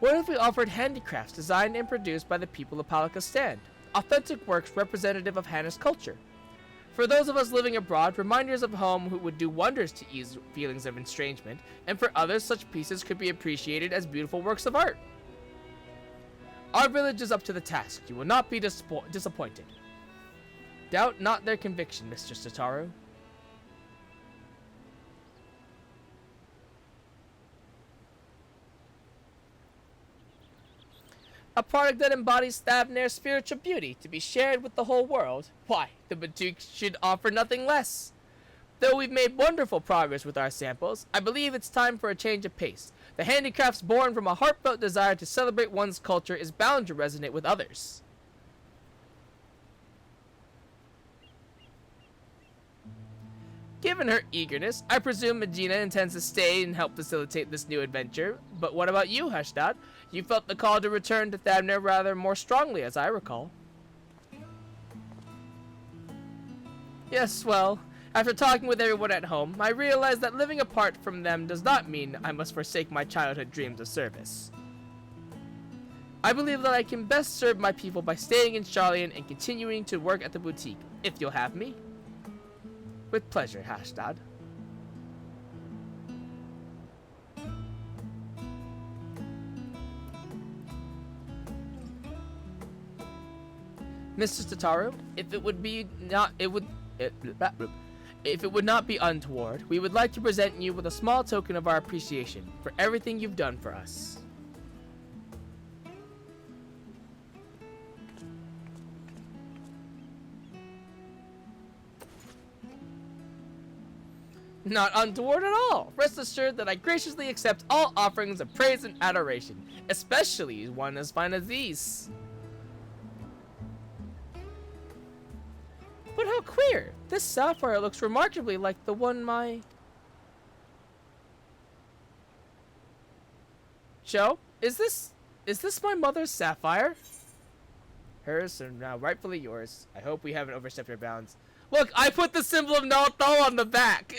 What if we offered handicrafts designed and produced by the people of Palika Stand? Authentic works representative of Hana's culture. For those of us living abroad, reminders of home would do wonders to ease feelings of estrangement, and for others, such pieces could be appreciated as beautiful works of art. Our village is up to the task. You will not be disappointed. Doubt not their conviction, Mr. Tataru. A product that embodies Thavnair's spiritual beauty to be shared with the whole world. Why, the boutique should offer nothing less. Though we've made wonderful progress with our samples, I believe it's time for a change of pace. The handicrafts born from a heartfelt desire to celebrate one's culture is bound to resonate with others. Given her eagerness, I presume Medina intends to stay and help facilitate this new adventure. But what about you, Hashtag? You felt the call to return to Thavnair rather more strongly, as I recall. Yes, well, after talking with everyone at home, I realized that living apart from them does not mean I must forsake my childhood dreams of service. I believe that I can best serve my people by staying in Charlian and continuing to work at the boutique, if you'll have me. With pleasure, Hashtag. Mr. Tataru, if it would not be untoward, we would like to present you with a small token of our appreciation for everything you've done for us. Not untoward at all. Rest assured that I graciously accept all offerings of praise and adoration, especially one as fine as these. But how queer! This sapphire looks remarkably like the one Joe, is this my mother's sapphire? Hers are now rightfully yours. I hope we haven't overstepped our bounds. Look, I put the symbol of Naoto on the back.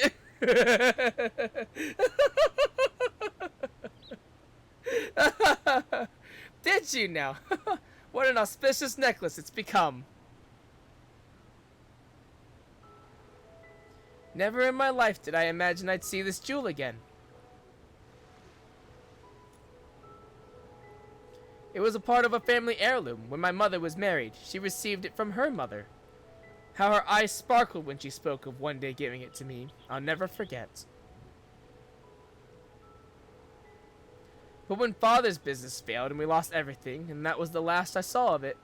Did you now? What an auspicious necklace it's become. Never in my life did I imagine I'd see this jewel again. It was a part of a family heirloom. When my mother was married, she received it from her mother. How her eyes sparkled when she spoke of one day giving it to me, I'll never forget. But when Father's business failed and we lost everything, and that was the last I saw of it.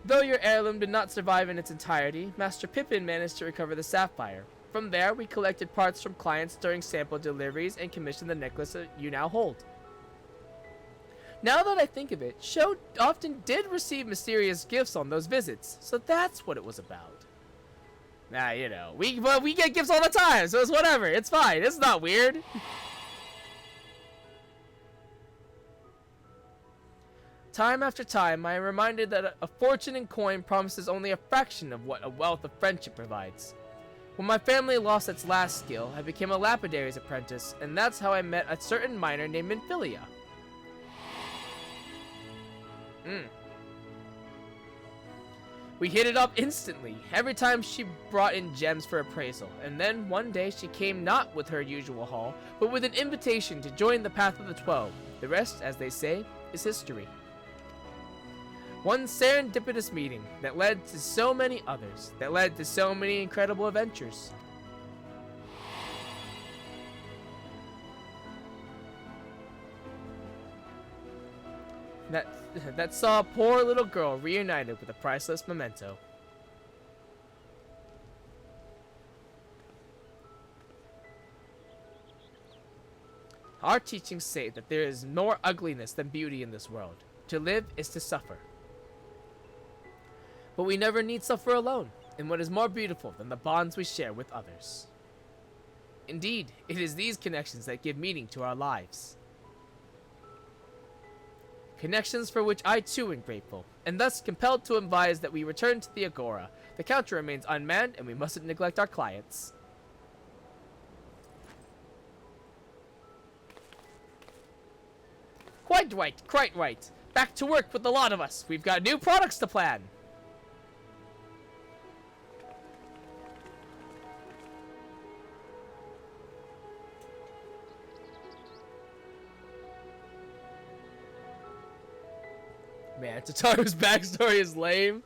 Though your heirloom did not survive in its entirety, Master Pippin managed to recover the sapphire. From there, we collected parts from clients during sample deliveries and commissioned the necklace that you now hold. Now that I think of it, Sho often did receive mysterious gifts on those visits, so that's what it was about. Nah, you know, we get gifts all the time, so it's whatever. It's fine. It's not weird. Time after time, I am reminded that a fortune in coin promises only a fraction of what a wealth of friendship provides. When my family lost its last skill, I became a lapidary's apprentice, and that's how I met a certain miner named Minfilia. We hit it up instantly, every time she brought in gems for appraisal, and then one day she came not with her usual haul, but with an invitation to join the Path of the 12. The rest, as they say, is history. One serendipitous meeting that led to so many others, that led to so many incredible adventures. That saw a poor little girl reunited with a priceless memento. Our teachings say that there is more ugliness than beauty in this world. To live is to suffer. But we never need suffer alone, and what is more beautiful than the bonds we share with others? Indeed, it is these connections that give meaning to our lives. Connections for which I too am grateful, and thus compelled to advise that we return to the Agora. The counter remains unmanned, and we mustn't neglect our clients. Quite right, quite right. Back to work with the lot of us. We've got new products to plan. Man, Tataru's backstory is lame.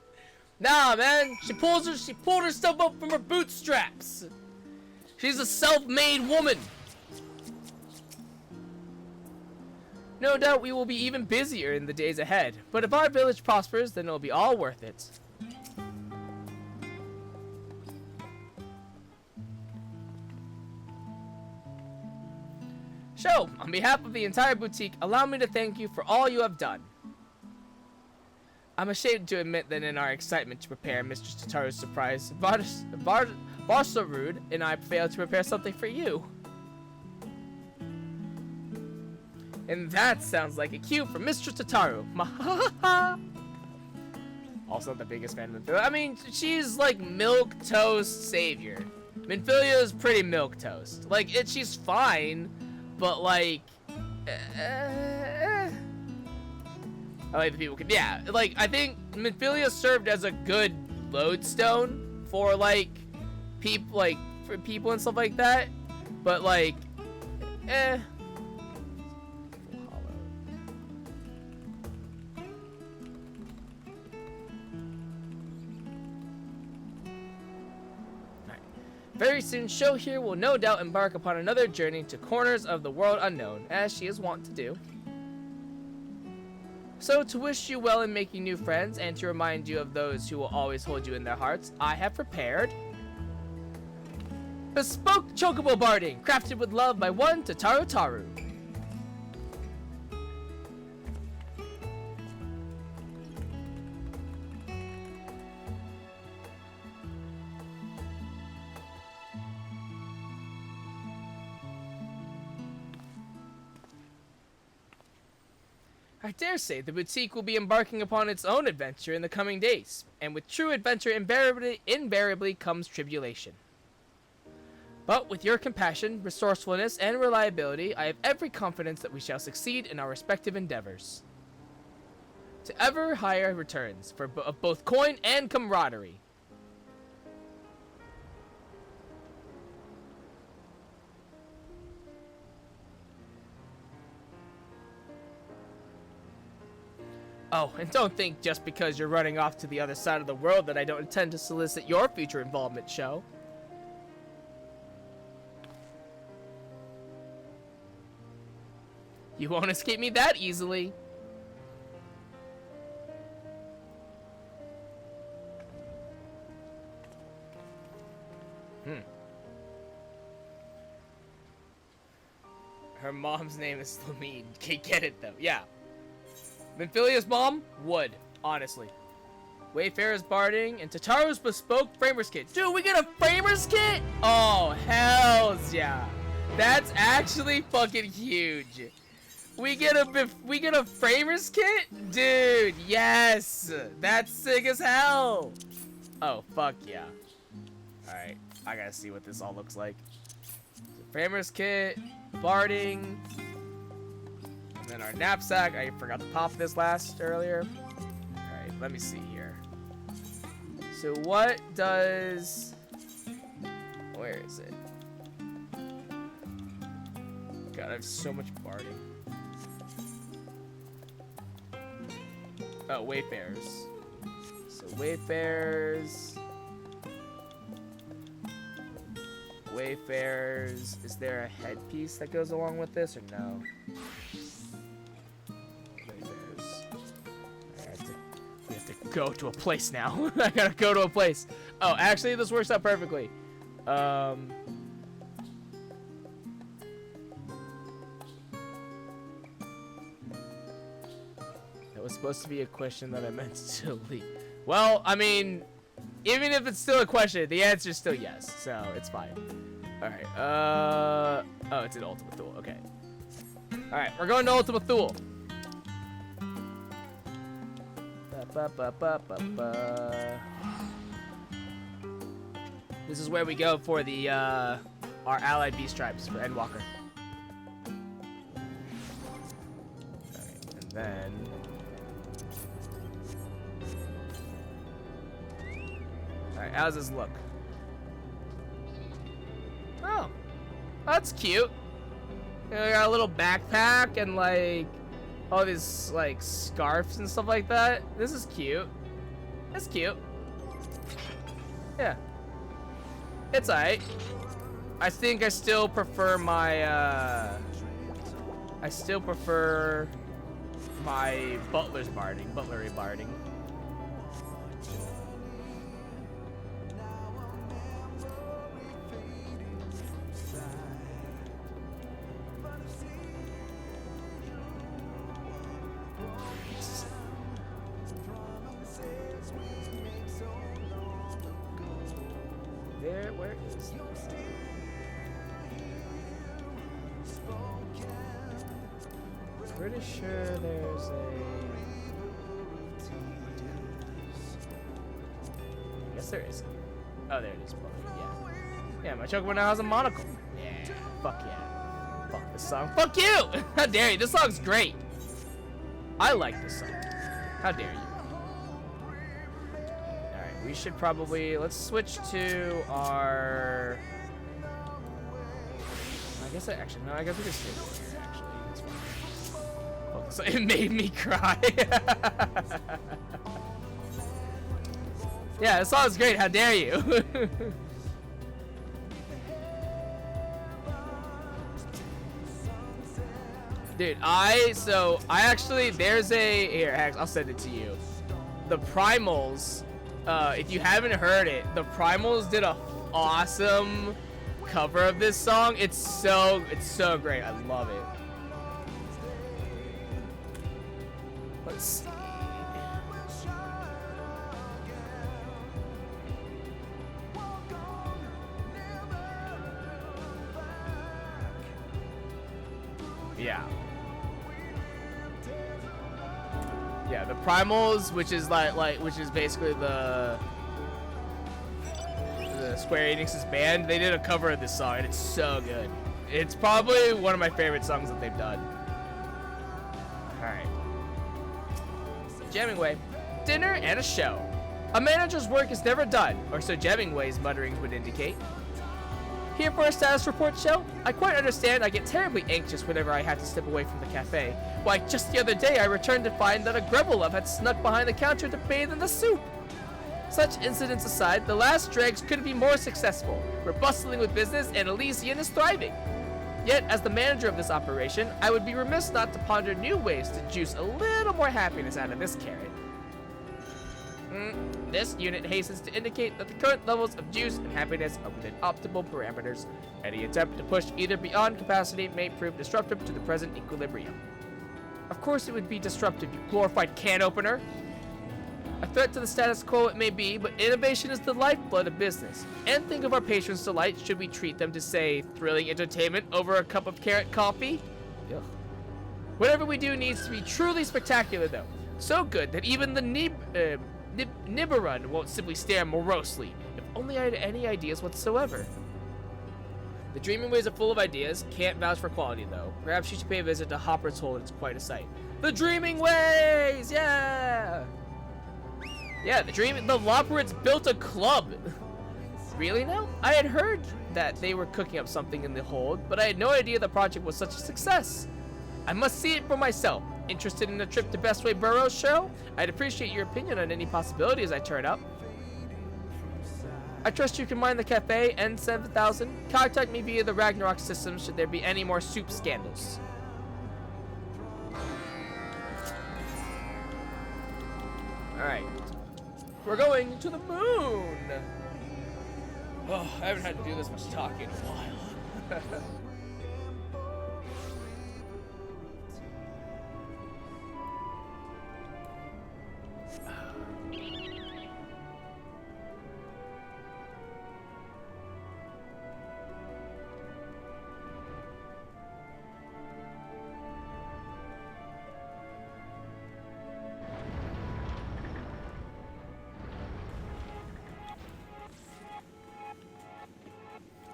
Nah, man, she pulled herself up from her bootstraps. She's a self-made woman. No doubt we will be even busier in the days ahead, but if our village prospers, then it'll be all worth it. So, on behalf of the entire boutique, allow me to thank you for all you have done. I'm ashamed to admit that in our excitement to prepare Mistress Tataru's surprise, Varsarud and I failed to prepare something for you. And that sounds like a cue for Mistress Tataru. Mahaha. Also not the biggest fan of Minfilia. I mean, she's like milquetoast savior. Minfilia is pretty milquetoast. Like, she's fine, but like, I like the people can, yeah, like, I think Minfilia served as a good lodestone for, like, for people and stuff like that, but, like, Very soon, Sho here will no doubt embark upon another journey to corners of the world unknown, as she is wont to do. So, to wish you well in making new friends, and to remind you of those who will always hold you in their hearts, I have prepared bespoke chocobo barding, crafted with love by one Tataru Taru. I dare say the boutique will be embarking upon its own adventure in the coming days, and with true adventure invariably comes tribulation. But with your compassion, resourcefulness, and reliability, I have every confidence that we shall succeed in our respective endeavors. To ever higher returns for both coin and camaraderie. Oh, and don't think just because you're running off to the other side of the world that I don't intend to solicit your future involvement, Sho. You won't escape me that easily. Her mom's name is Lamine. Can't get it though. Yeah. Minfilia's mom? Would, honestly. Wayfarer's barding and Tataru's bespoke framers kit. Dude, we get a framers kit? Oh, hells yeah. That's actually fucking huge. We get a framers kit? Dude, yes. That's sick as hell. Oh, fuck yeah. Alright, I gotta see what this all looks like. Framers kit, barding, and then our knapsack. I forgot to pop this earlier. Alright, let me see here. So what does... Where is it? God, I have so much barding. Oh, Wayfarers. So Wayfarers. Wayfarers. Is there a headpiece that goes along with this or no? Wayfarers. We have to go to a place now. I gotta go to a place. Oh, actually, this works out perfectly. That was supposed to be a question that I meant to leave. Well, I mean, even if it's still a question, the answer is still yes, so it's fine. Alright, oh, it's an Ultima Thule, okay. Alright, we're going to Ultima Thule. This is where we go for the, our allied beast tribes for Endwalker. Alright, and then... Alright, how's this look? Oh, that's cute. You know, got a little backpack and like all these like scarves and stuff like that. This is cute. It's cute. Yeah. It's alright. I think I still prefer my butler's barding, butlery barding. Where is it? Pretty sure there's a... I guess there is. Oh, there it is. Yeah. Yeah, my Chocobo now has a monocle. Yeah. Fuck yeah. Fuck this song. Fuck you! How dare you? This song's great. I like this song. How dare you? We should probably, let's switch to our, I guess no, I guess we can stay here, actually, that's fine. Oh, so it made me cry. Yeah, this song is great, how dare you? Dude, I actually, there's a, here, I'll send it to you. The Primals, if you haven't heard it, the Primals did a awesome cover of this song. It's so great. I love it. Let's see. Yeah, the Primals, which is which is basically the Square Enix's band, they did a cover of this song, and it's so good. It's probably one of my favorite songs that they've done. Alright. Jemmingway. Dinner and a show. A manager's work is never done, or so Jemmingway's mutterings would indicate. Here for a status report show? I quite understand I get terribly anxious whenever I have to step away from the cafe. Why, just the other day I returned to find that a Grebelov had snuck behind the counter to bathe in the soup. Such incidents aside, the last dregs couldn't be more successful. We're bustling with business and Elysian is thriving. Yet, as the manager of this operation, I would be remiss not to ponder new ways to juice a little more happiness out of this carrot. This unit hastens to indicate that the current levels of juice and happiness are within optimal parameters. Any attempt to push either beyond capacity may prove disruptive to the present equilibrium. Of course it would be disruptive, you glorified can opener. A threat to the status quo it may be, but innovation is the lifeblood of business. And think of our patrons' delight should we treat them to, say, thrilling entertainment over a cup of carrot coffee? Ugh. Whatever we do needs to be truly spectacular, though. So good that even the Nibiran won't simply stare morosely. If only I had any ideas whatsoever. The Dreaming Ways are full of ideas. Can't vouch for quality, though. Perhaps you should pay a visit to Hopper's Hold. It's quite a sight. The Dreaming Ways! Yeah! Yeah, the Loperids built a club. Really now? I had heard that they were cooking up something in the hold, but I had no idea the project was such a success. I must see it for myself. Interested in a trip to Bestway Burrows show? I'd appreciate your opinion on any possibilities I turn up. I trust you can mind the cafe, N7000. Contact me via the Ragnarok system should there be any more soup scandals. Alright. We're going to the moon! Oh, I haven't had to do this much talking in a while.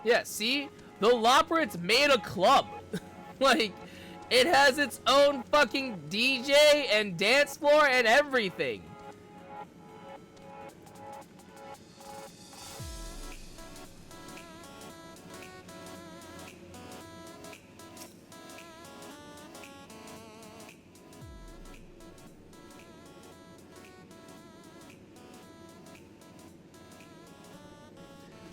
Yeah, see? The Loperids made a club. Like, it has its own fucking DJ and dance floor and everything.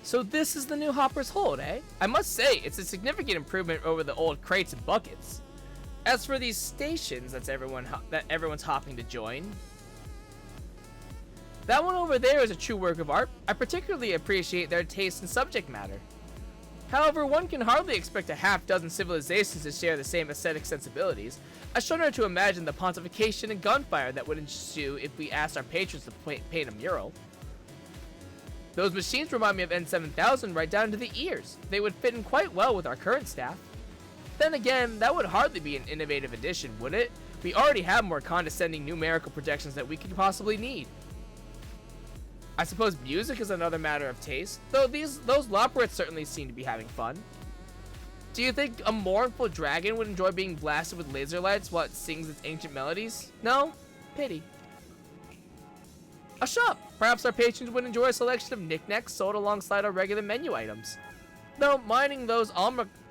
So this is the new Hopper's Hold, eh? I must say, it's a significant improvement over the old crates and buckets. As for these stations that everyone's hopping to join, that one over there is a true work of art. I particularly appreciate their taste in subject matter. However, one can hardly expect a half-dozen civilizations to share the same aesthetic sensibilities. I shudder to imagine the pontification and gunfire that would ensue if we asked our patrons to paint a mural. Those machines remind me of N7000 right down to the ears. They would fit in quite well with our current staff. Then again, that would hardly be an innovative addition, would it? We already have more condescending numerical projections that we could possibly need. I suppose music is another matter of taste, though those Loperids certainly seem to be having fun. Do you think a mournful dragon would enjoy being blasted with laser lights while it sings its ancient melodies? No? Pity. A shop! Perhaps our patrons would enjoy a selection of knickknacks sold alongside our regular menu items. Though mining those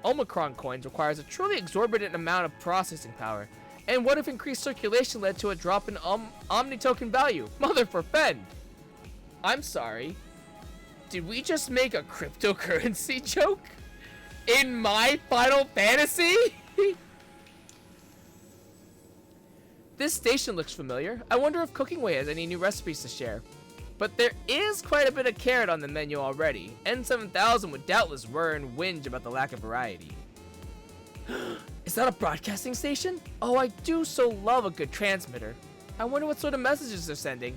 Omicron coins requires a truly exorbitant amount of processing power. And what if increased circulation led to a drop in Omni token value? Mother forfend! I'm sorry. Did we just make a cryptocurrency joke? In my Final Fantasy? This station looks familiar. I wonder if Cooking Way has any new recipes to share. But there is quite a bit of carrot on the menu already. N7000 would doubtless whir and whinge about the lack of variety. Is that a broadcasting station? Oh, I do so love a good transmitter. I wonder what sort of messages they're sending.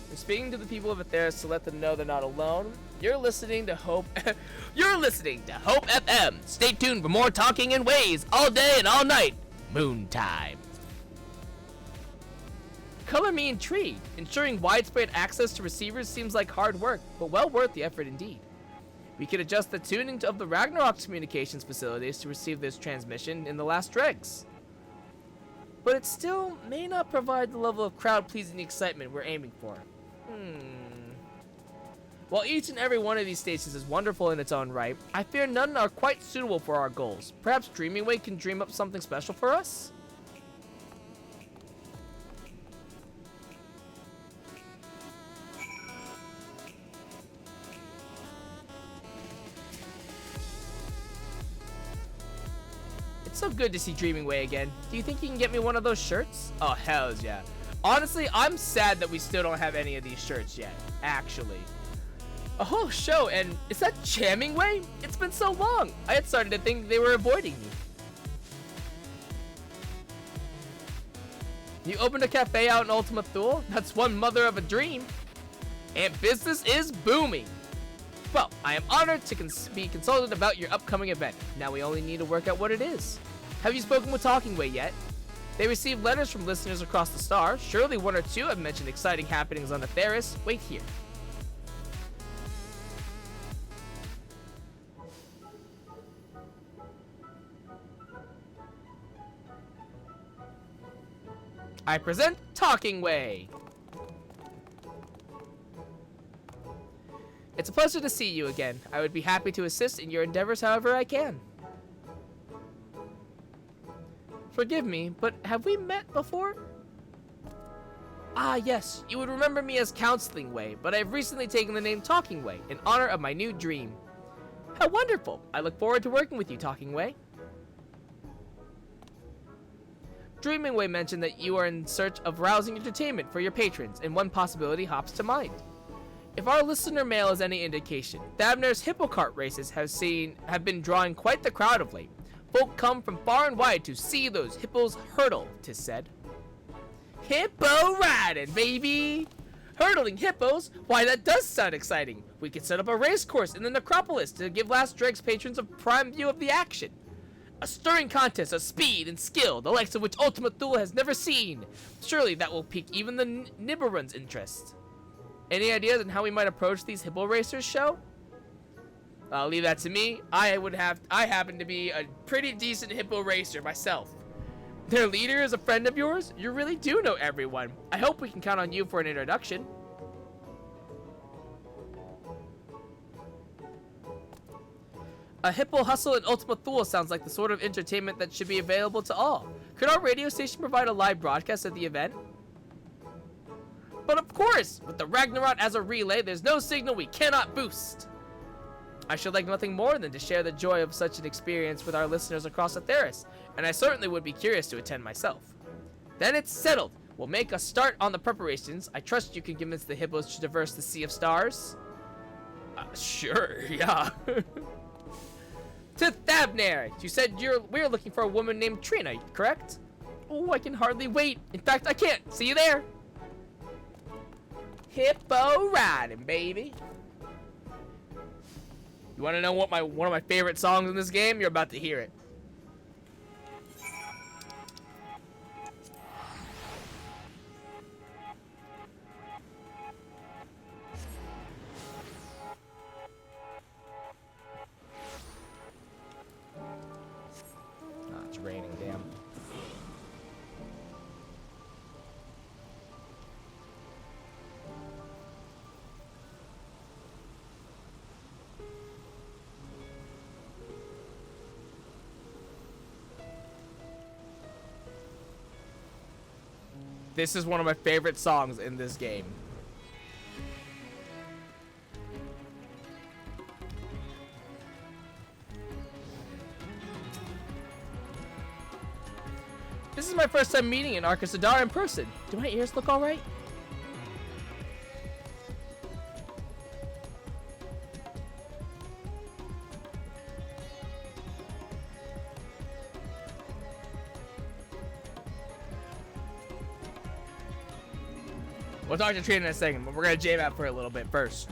They're speaking to the people of Atheris to let them know they're not alone. You're listening to Hope. You're listening to Hope FM. Stay tuned for more talking in ways all day and all night. Moon time. Color me intrigued. Ensuring widespread access to receivers seems like hard work, but well worth the effort indeed. We could adjust the tuning of the Ragnarok's communications facilities to receive this transmission in the last dregs. But it still may not provide the level of crowd-pleasing excitement we're aiming for. While each and every one of these stations is wonderful in its own right, I fear none are quite suitable for our goals. Perhaps Dreaming Way can dream up something special for us? It's so good to see Dreaming Way again. Do you think you can get me one of those shirts? Oh, hells yeah. Honestly, I'm sad that we still don't have any of these shirts yet, actually. A whole show, and is that Chamming Way? It's been so long. I had started to think they were avoiding me. You opened a cafe out in Ultima Thule? That's one mother of a dream. And business is booming. Well, I am honored to be consulted about your upcoming event. Now we only need to work out what it is. Have you spoken with Talking Way yet? They received letters from listeners across the stars. Surely one or two have mentioned exciting happenings on Atheris. Wait here. I present Talking Way. It's a pleasure to see you again. I would be happy to assist in your endeavors however I can. Forgive me, but have we met before? Ah, yes, you would remember me as Counseling Way, but I've recently taken the name Talking Way in honor of my new dream. How wonderful! I look forward to working with you, Talking Way. Dreaming Way mentioned that you are in search of rousing entertainment for your patrons, and one possibility hops to mind. If our listener mail is any indication, Thavner's hippo cart races have been drawing quite the crowd of late. Folk come from far and wide to see those hippos hurdle, 'tis said. Hippo riding, baby! Hurdling hippos? Why, that does sound exciting. We could set up a race course in the necropolis to give Last Dregs patrons a prime view of the action. A stirring contest of speed and skill, the likes of which Ultima Thule has never seen. Surely that will pique even the Nibberun's interest. Any ideas on how we might approach these hippo racers show? I'll leave that to me. I happen to be a pretty decent hippo racer myself. Their leader is a friend of yours? You really do know everyone. I hope we can count on you for an introduction. A hippo hustle in Ultima Thule sounds like the sort of entertainment that should be available to all. Could our radio station provide a live broadcast of the event? But of course! With the Ragnarok as a relay, there's no signal we cannot boost. I should like nothing more than to share the joy of such an experience with our listeners across Atheris, and I certainly would be curious to attend myself. Then it's settled. We'll make a start on the preparations. I trust you can convince the hippos to traverse the Sea of Stars. Sure, yeah. To Thavner, you said we're looking for a woman named Trina, correct? Oh, I can hardly wait. In fact, I can't. See you there. Hippo riding, baby. You want to know what one of my favorite songs in this game? You're about to hear it. It's raining, damn. This is one of my favorite songs in this game. This is my first time meeting an Arcasadar in person. Do my ears look alright? We'll talk to Trina in a second, but we're gonna jam out for a little bit first.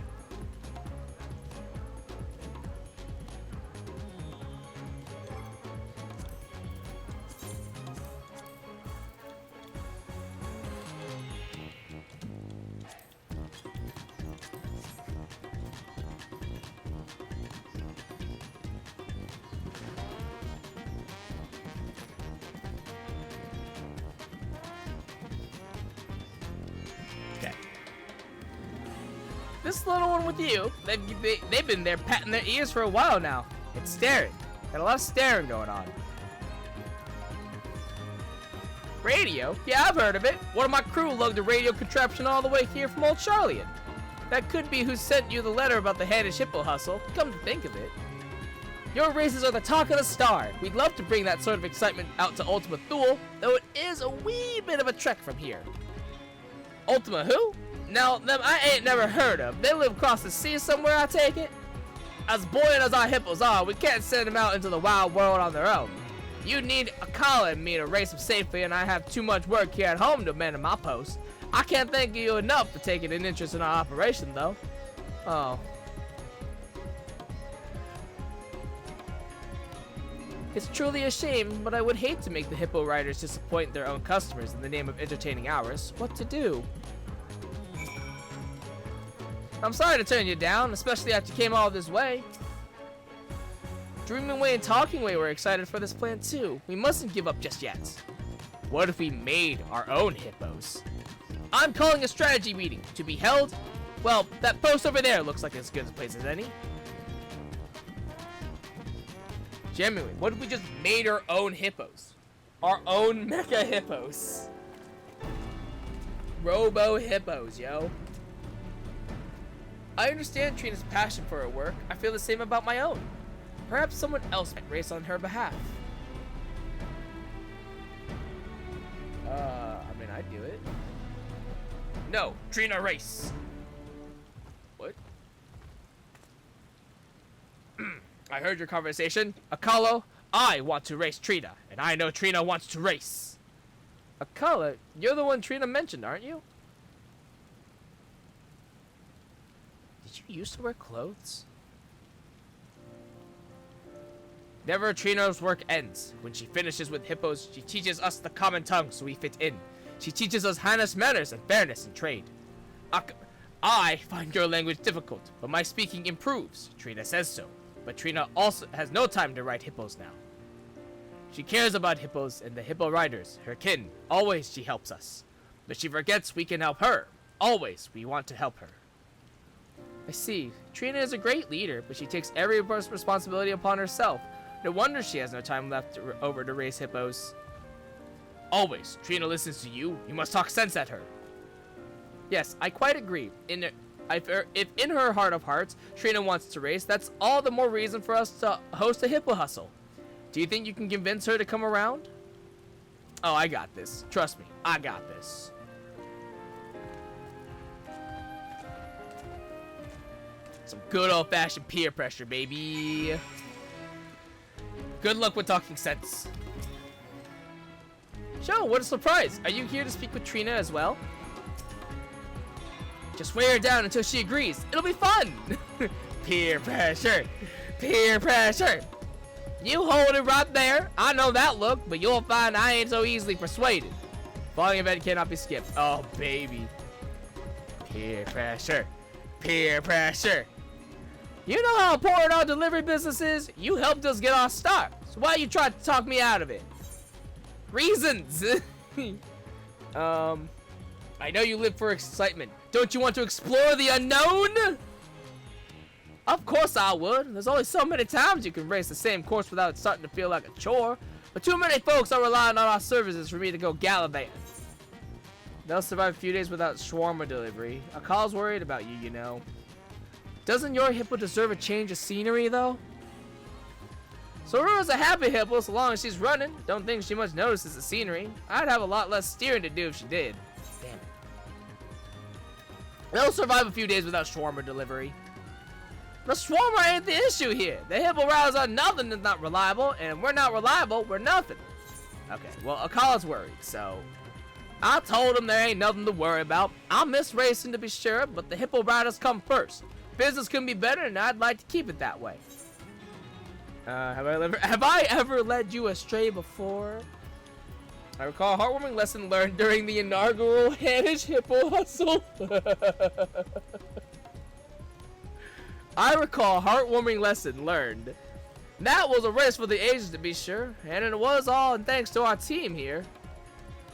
This little one with you, they've been there patting their ears for a while now. It's staring. Got a lot of staring going on. Radio? Yeah, I've heard of it. One of my crew lugged a radio contraption all the way here from Old Charlian. That could be who sent you the letter about the Hannish Hippo hustle, come to think of it. Your races are the talk of the star. We'd love to bring that sort of excitement out to Ultima Thule, though it is a wee bit of a trek from here. Ultima who? Now, them I ain't never heard of. They live across the sea somewhere, I take it? As buoyant as our hippos are, we can't send them out into the wild world on their own. You need a collar and me to race them safely, and I have too much work here at home to man my post. I can't thank you enough for taking an interest in our operation, though. Oh. It's truly a shame, but I would hate to make the hippo riders disappoint their own customers in the name of entertaining ours. What to do? I'm sorry to turn you down, especially after you came all this way. Dreaming Way and Talking Way were excited for this plan too. We mustn't give up just yet. What if we made our own hippos? I'm calling a strategy meeting to be held. Well, that post over there looks like as good a place as any. Genuinely, what if we just made our own hippos? Our own mecha hippos. Robo hippos, yo. I understand Trina's passion for her work. I feel the same about my own. Perhaps someone else might race on her behalf. I mean, I'd do it. No, Trina race. What? I heard your conversation. Akalo, I want to race Trina, and I know Trina wants to race. Akala, you're the one Trina mentioned, aren't you? Did you used to wear clothes? Never Trina's work ends. When she finishes with hippos, she teaches us the common tongue so we fit in. She teaches us Hannish manners and fairness in trade. I find your language difficult, but my speaking improves. Trina says so. But Trina also has no time to ride hippos now. She cares about hippos and the hippo riders, her kin. Always she helps us. But she forgets we can help her. Always we want to help her. I see. Trina is a great leader, but she takes every responsibility upon herself. No wonder she has no time left over to raise hippos. Always, Trina listens to you. You must talk sense at her. Yes, I quite agree. If in her heart of hearts, Trina wants to race, that's all the more reason for us to host a hippo hustle. Do you think you can convince her to come around? Oh, I got this. Trust me, I got this. Some good old-fashioned peer pressure, baby. Good luck with talking sense. Sure, what a surprise. Are you here to speak with Trina as well? Just weigh her down until she agrees. It'll be fun. Peer pressure. Peer pressure. You hold it right there. I know that look, but you'll find I ain't so easily persuaded. Following event cannot be skipped. Oh, baby. Peer pressure. Peer pressure. You know how important our delivery business is? You helped us get our start. So why you try to talk me out of it? Reasons. I know you live for excitement. Don't you want to explore the unknown? Of course I would. There's only so many times you can race the same course without it starting to feel like a chore. But too many folks are relying on our services for me to go gallivanting. They'll survive a few days without shawarma delivery. Akal's worried about you, you know. Doesn't your hippo deserve a change of scenery, though? Sorura's a happy hippo so long as she's running. Don't think she much notices the scenery. I'd have a lot less steering to do if she did. Damn it. They'll survive a few days without shawarma delivery. The shawarma ain't the issue here. The hippo riders are nothing that's not reliable, and if we're not reliable, we're nothing. Okay, well, Akala's worried, so I told him there ain't nothing to worry about. I'll miss racing to be sure, but the hippo riders come first. Business can be better, and I'd like to keep it that way. Have I ever led you astray before? I recall a heartwarming lesson learned during the inaugural Hanish Hippo Hustle. I recall a heartwarming lesson learned. That was a race for the ages to be sure, and it was all thanks to our team here.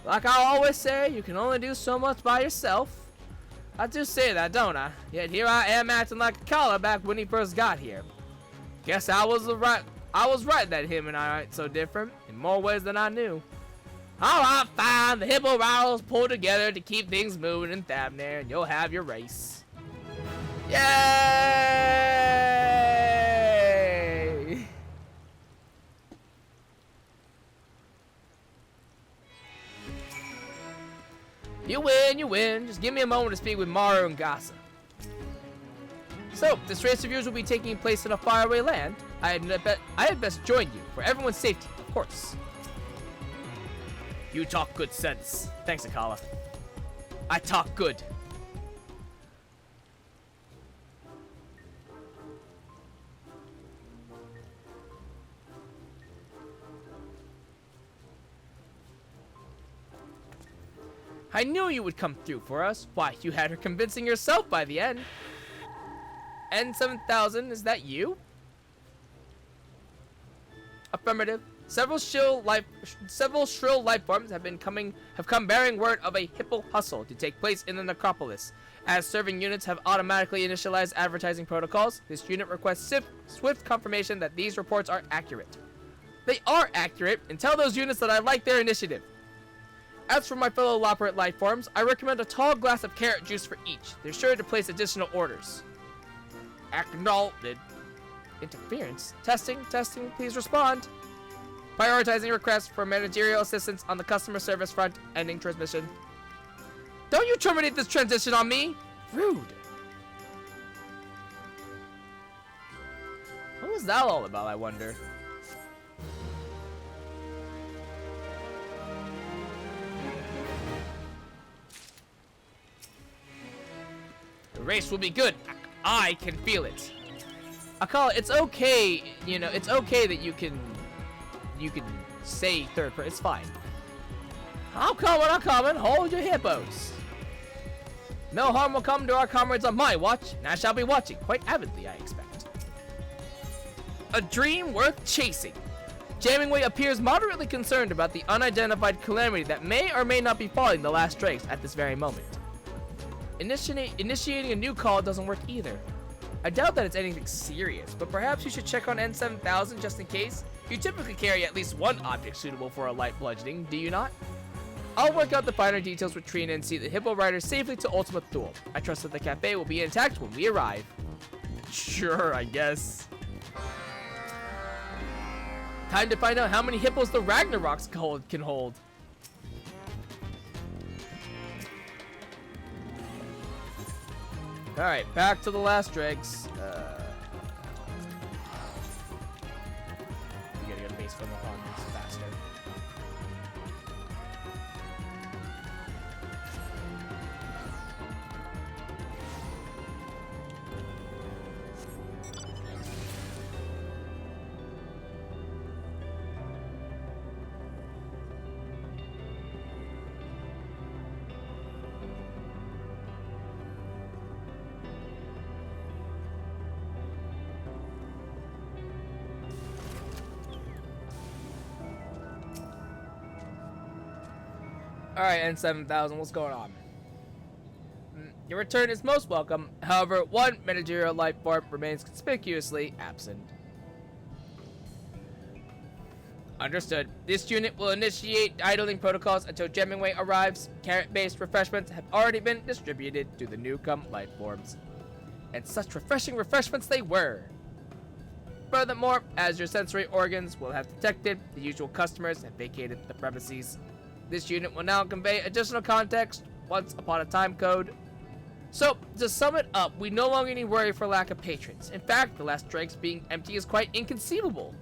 Like I always say, you can only do so much by yourself. I do say that, don't I? Yet here I am acting like a collar back when he first got here. Guess I was right that him and I ain't so different, in more ways than I knew. Alright, fine, the hippo rivals pull together to keep things moving in Thabner, and you'll have your race. Yay! You win, you win. Just give me a moment to speak with Maru and Gasa. So, this race of yours will be taking place in a faraway land. I had best join you, for everyone's safety, of course. You talk good sense. Thanks, Akala. I talk good. I knew you would come through for us. Why, you had her convincing yourself by the end. N7000, is that you? Affirmative. Several shrill life forms have come bearing word of a hippo hustle to take place in the necropolis. As serving units have automatically initialized advertising protocols, this unit requests swift confirmation that these reports are accurate. They are accurate, and tell those units that I like their initiative. As for my fellow Loperate life forms, I recommend a tall glass of carrot juice for each. They're sure to place additional orders. Acknowledged. Interference. Testing, please respond. Prioritizing requests for managerial assistance on the customer service front, ending transmission. Don't you terminate this transition on me! Rude. What was that all about, I wonder? The race will be good. I can feel it. Akala, it's okay, you know, it's okay that you can say third person. It's fine. I'm coming. Hold your hippos. No harm will come to our comrades on my watch, and I shall be watching quite avidly, I expect. A dream worth chasing. Jammingway appears moderately concerned about the unidentified calamity that may or may not be falling the last drakes at this very moment. Initiating a new call doesn't work either. I doubt that it's anything serious, but perhaps you should check on N7000 just in case. You typically carry at least one object suitable for a light bludgeoning, do you not? I'll work out the finer details with Trina and see the hippo rider safely to Ultima Thule. I trust that the cafe will be intact when we arrive. Sure, I guess. Time to find out how many hippos the Ragnarok's can hold. Alright, back to the last dregs. We gotta get a base from the pond faster. Alright, N7000, what's going on? Your return is most welcome. However, one managerial life form remains conspicuously absent. Understood. This unit will initiate idling protocols until Jammingway arrives. Carrot-based refreshments have already been distributed to the newcome life forms. And such refreshing refreshments they were. Furthermore, as your sensory organs will have detected, the usual customers have vacated the premises. This unit will now convey additional context once upon a time code. So, to sum it up, we no longer need worry for lack of patrons. In fact, the last drinks being empty is quite inconceivable.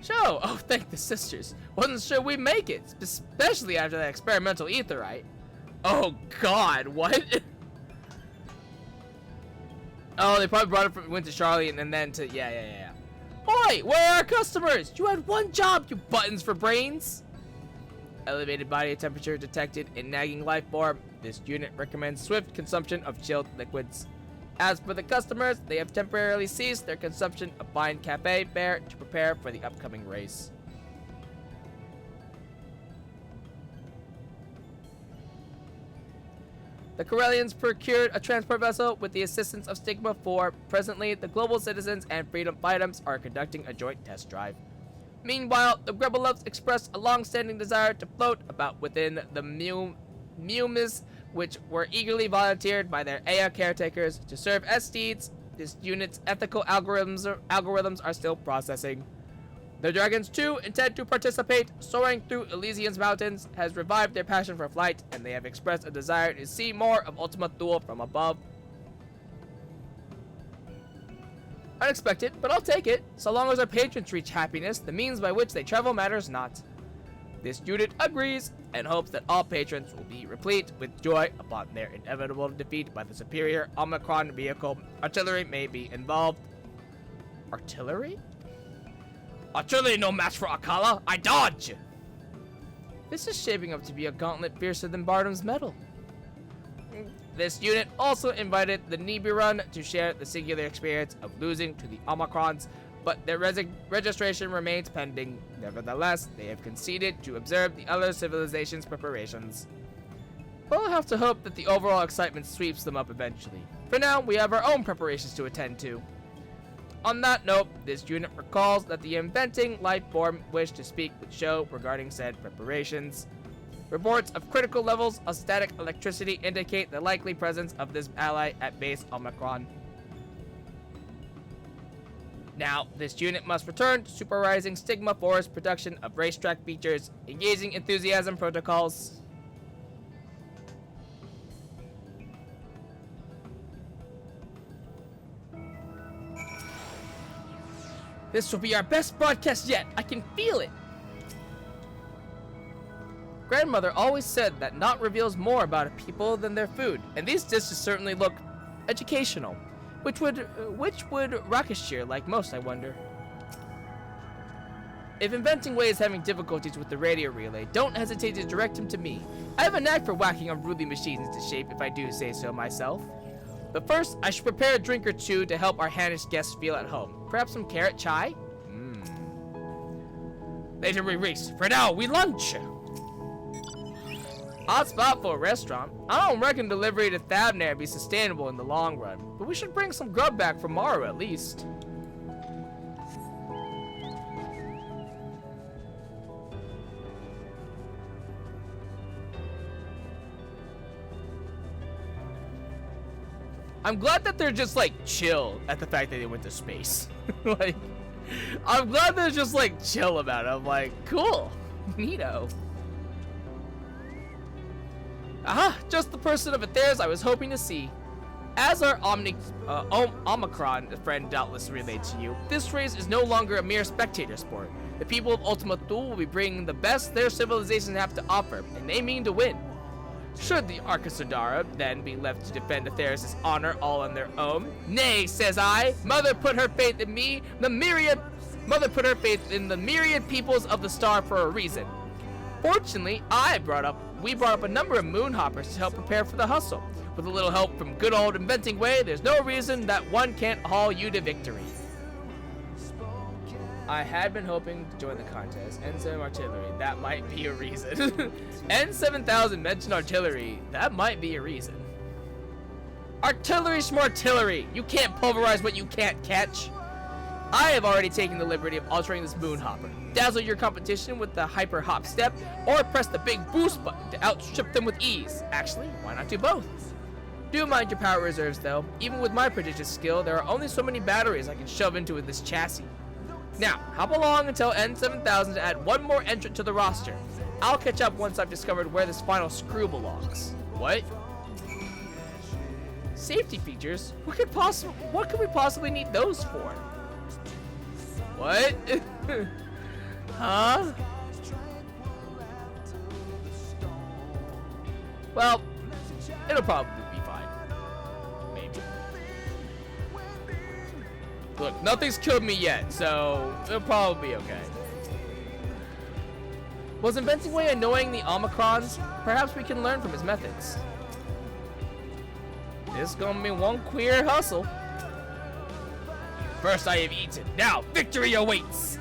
Show! Oh, thank the sisters. Wasn't sure we'd make it, especially after that experimental etherite. Oh god, what? Oh, they probably brought it from went to Charlie and then to yeah. Oi, where are our customers? You had one job, you buttons for brains. Elevated body temperature detected in nagging life form. This unit recommends swift consumption of chilled liquids. As for the customers, they have temporarily ceased their consumption of fine cafe fare to prepare for the upcoming race. The Corellians procured a transport vessel with the assistance of Stigma 4. Presently, the global citizens and freedom items are conducting a joint test drive. Meanwhile, the Grebelovs expressed a long-standing desire to float about within the Mumis, which were eagerly volunteered by their Aya caretakers to serve as steeds. This unit's ethical algorithms are still processing. The dragons, too, intend to participate. Soaring through Elysian's mountains has revived their passion for flight, and they have expressed a desire to see more of Ultima Thule from above. Unexpected, but I'll take it. So long as our patrons reach happiness, the means by which they travel matters not. This unit agrees and hopes that all patrons will be replete with joy upon their inevitable defeat by the superior Omicron vehicle. Artillery may be involved. Artillery? Artillery no match for Akala. I dodge! This is shaping up to be a gauntlet fiercer than Bardam's metal. This unit also invited the Nibiru to share the singular experience of losing to the Omicrons, but their registration remains pending. Nevertheless, they have conceded to observe the other civilization's preparations. We'll have to hope that the overall excitement sweeps them up eventually. For now, we have our own preparations to attend to. On that note, this unit recalls that the inventing life form wished to speak with Show regarding said preparations. Reports of critical levels of static electricity indicate the likely presence of this ally at base Omicron. Now, this unit must return to supervising Stigma 4's production of racetrack features, engaging enthusiasm protocols. This will be our best broadcast yet. I can feel it. Grandmother always said that naught reveals more about a people than their food, and these dishes certainly look educational. Which would Rakashir like most, I wonder? If Inventing Way is having difficulties with the radio relay, don't hesitate to direct him to me. I have a knack for whacking unruly machines into shape if I do say so myself. But first, I should prepare a drink or two to help our Hannish guests feel at home. Perhaps some carrot chai? Later we race. For now, we lunch! Odd spot for a restaurant. I don't reckon delivery to Thavner would be sustainable in the long run, but we should bring some grub back for Mara at least. I'm glad that they're just like chill at the fact that they went to space. Like, I'm glad they're just like chill about it. I'm like, cool, neato. Aha, just the person of affairs I was hoping to see. As our Omicron friend doubtless relayed to you, this race is no longer a mere spectator sport. The people of Ultima Thule will be bringing the best their civilizations have to offer, and they mean to win. Should the Arkasudara then be left to defend Atheris' honor all on their own? Nay, says I, Mother put her faith in me, Mother put her faith in the myriad peoples of the star for a reason. Fortunately, we brought up a number of moonhoppers to help prepare for the hustle. With a little help from good old Inventing Way, there's no reason that one can't haul you to victory. I had been hoping to join the contest. N7 artillery, that might be a reason. N7000 mentioned artillery, that might be a reason. Artillery schmartillery! You can't pulverize what you can't catch. I have already taken the liberty of altering this moonhopper. Dazzle your competition with the hyper hop step, or press the big boost button to outstrip them with ease. Actually, why not do both? Do mind your power reserves, though. Even with my prodigious skill, there are only so many batteries I can shove into this chassis. Now, hop along until N7000 to add one more entrant to the roster. I'll catch up once I've discovered where this final screw belongs. What? Safety features? What could we possibly need those for? What? Huh? Well, it'll probably be fine. Maybe. Look, nothing's killed me yet, so it'll probably be okay. Was Inventing Way annoying the Omicrons? Perhaps we can learn from his methods. This is gonna be one queer hustle. First I have eaten, now victory awaits!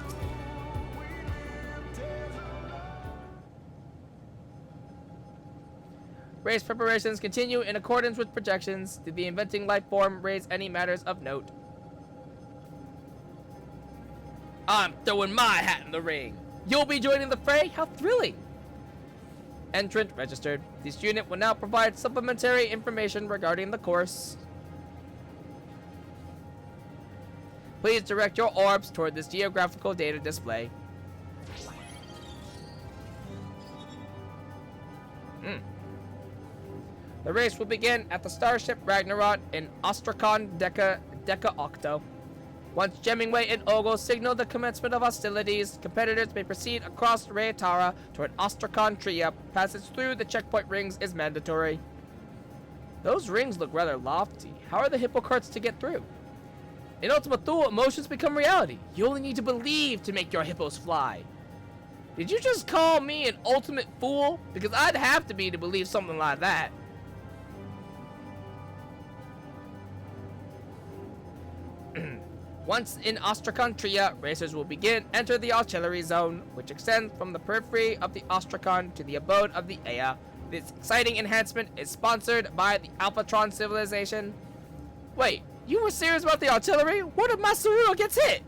Race preparations continue in accordance with projections. Did the inventing life form raise any matters of note? I'm throwing my hat in the ring. You'll be joining the fray? How thrilling! Entrant registered. This unit will now provide supplementary information regarding the course. Please direct your orbs toward this geographical data display. The race will begin at the starship Ragnarok in Ostrakhan Deca Octo. Once Gemmingway and Ogle signal the commencement of hostilities, competitors may proceed across Rayatara toward Ostrakhan Tria. Passage through the checkpoint rings is mandatory. Those rings look rather lofty. How are the hippo carts to get through? In Ultima Thule, emotions become reality. You only need to believe to make your hippos fly. Did you just call me an ultimate fool? Because I'd have to be to believe something like that. Once in Ostrakhan Tria, racers will enter the artillery zone, which extends from the periphery of the Ostrakhan to the abode of the Ea. This exciting enhancement is sponsored by the Alphatron civilization. Wait, you were serious about the artillery? What if Masaruo gets hit?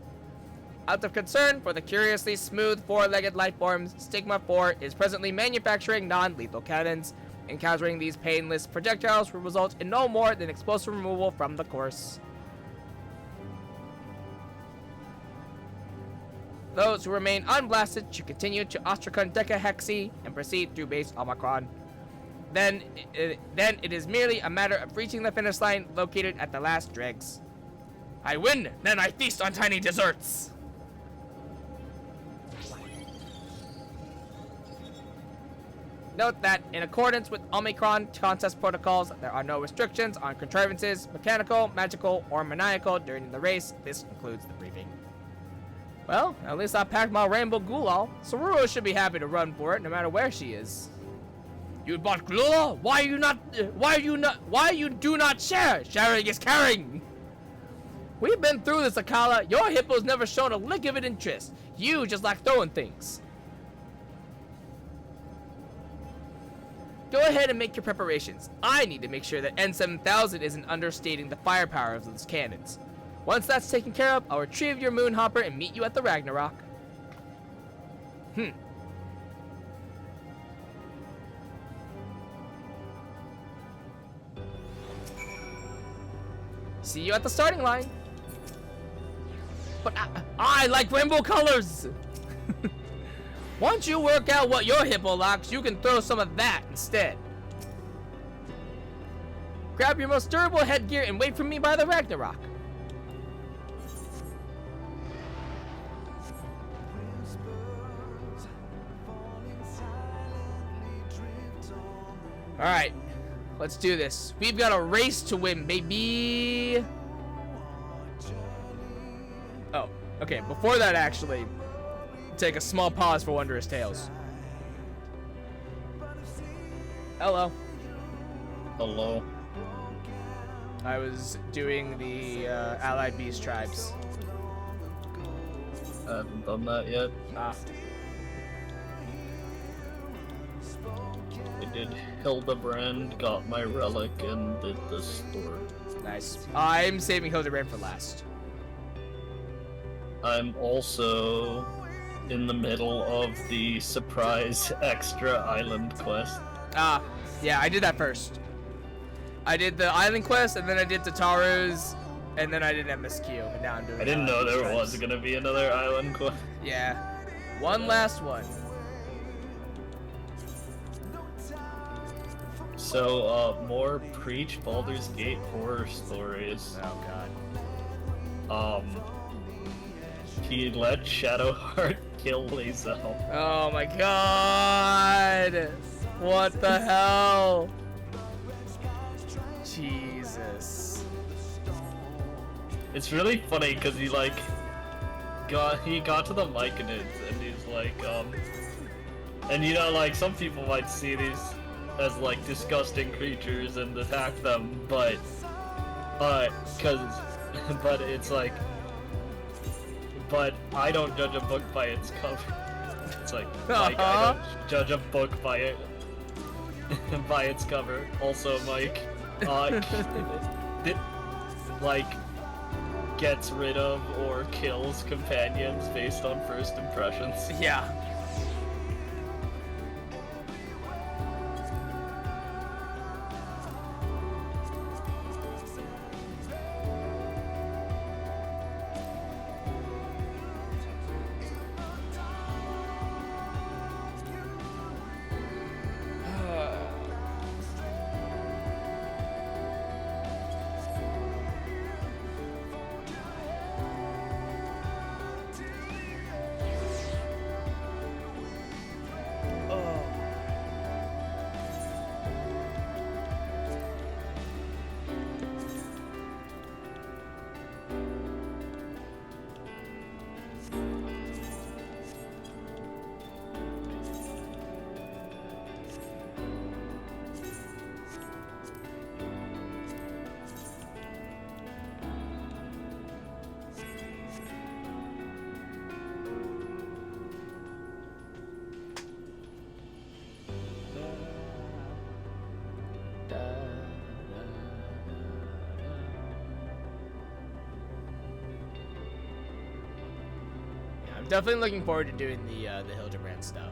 Out of concern for the curiously smooth four-legged life forms, Stigma 4 is presently manufacturing non-lethal cannons. Encountering these painless projectiles will result in no more than explosive removal from the course. Those who remain unblasted should continue to Ostrakhan Deca Hexi and proceed through base Omicron. Then it is merely a matter of reaching the finish line located at the last dregs. I win, then I feast on tiny desserts. Note that, in accordance with Omicron contest protocols, there are no restrictions on contrivances, mechanical, magical, or maniacal during the race. This concludes the briefing. Well, at least I packed my rainbow gulal. Saruro should be happy to run for it, no matter where she is. You bought gulal? Why you do not share? Sharing is caring. We've been through this, Akala. Your hippo's never shown a lick of an interest. You just like throwing things. Go ahead and make your preparations. I need to make sure that N7000 isn't understating the firepower of those cannons. Once that's taken care of, I'll retrieve your Moonhopper and meet you at the Ragnarok. See you at the starting line. But I like rainbow colors! Once you work out what your hippo likes, you can throw some of that instead. Grab your most durable headgear and wait for me by the Ragnarok. Alright, let's do this. We've got a race to win, baby. Oh, okay, before that actually, take a small pause for Wondrous Tales. Hello. Hello. I was doing the Allied Beast tribes. I haven't done that yet. Ah. I did Hildebrand, got my relic, and did the store. Nice. I'm saving Hildebrand for last. I'm also in the middle of the surprise extra island quest. Ah, yeah, I did that first. I did the island quest, and then I did Tataru's, and then I did MSQ, and now I'm doing. I didn't know there tribes. was gonna be another island quest. Yeah, one last one. So, more Preach Baldur's Gate horror stories. Oh god. He let Shadowheart kill Lae'zel. Oh my god! What the hell? Jesus. It's really funny because he like got to the Myconids and he's like, and you know, like some people might see these as like disgusting creatures and attack them, but it's like, but I don't judge a book by its cover. It's like Mike, I don't judge a book by it by its cover. Also, Mike, like gets rid of or kills companions based on first impressions. Yeah. I'm definitely looking forward to doing the Hildebrand stuff.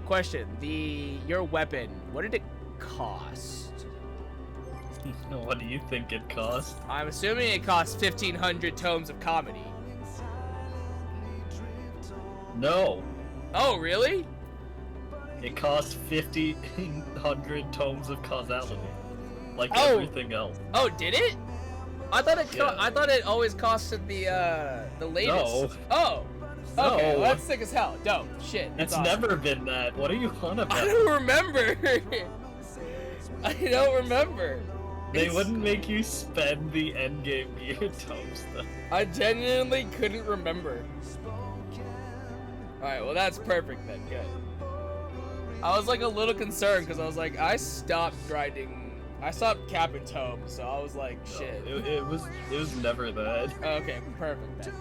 Question: your weapon, what did it cost? What do you think it cost? I'm assuming it cost 1,500 tomes of comedy. No. Oh, really? It cost 1,500 tomes of causality, like Oh. everything else. Oh, did it? I thought it. Yeah. I thought it always costed the latest. No. Oh. Okay, No. well, that's sick as hell. Dope. Shit. That's It's awesome. never been that. What are you on about? I don't remember. I don't remember. They wouldn't make you spend the endgame gear tomes though. I genuinely couldn't remember. Alright, well that's perfect then, good. I was like a little concerned because I was like, I stopped capping tomes, so I was like, shit. It was never that. Okay, perfect then.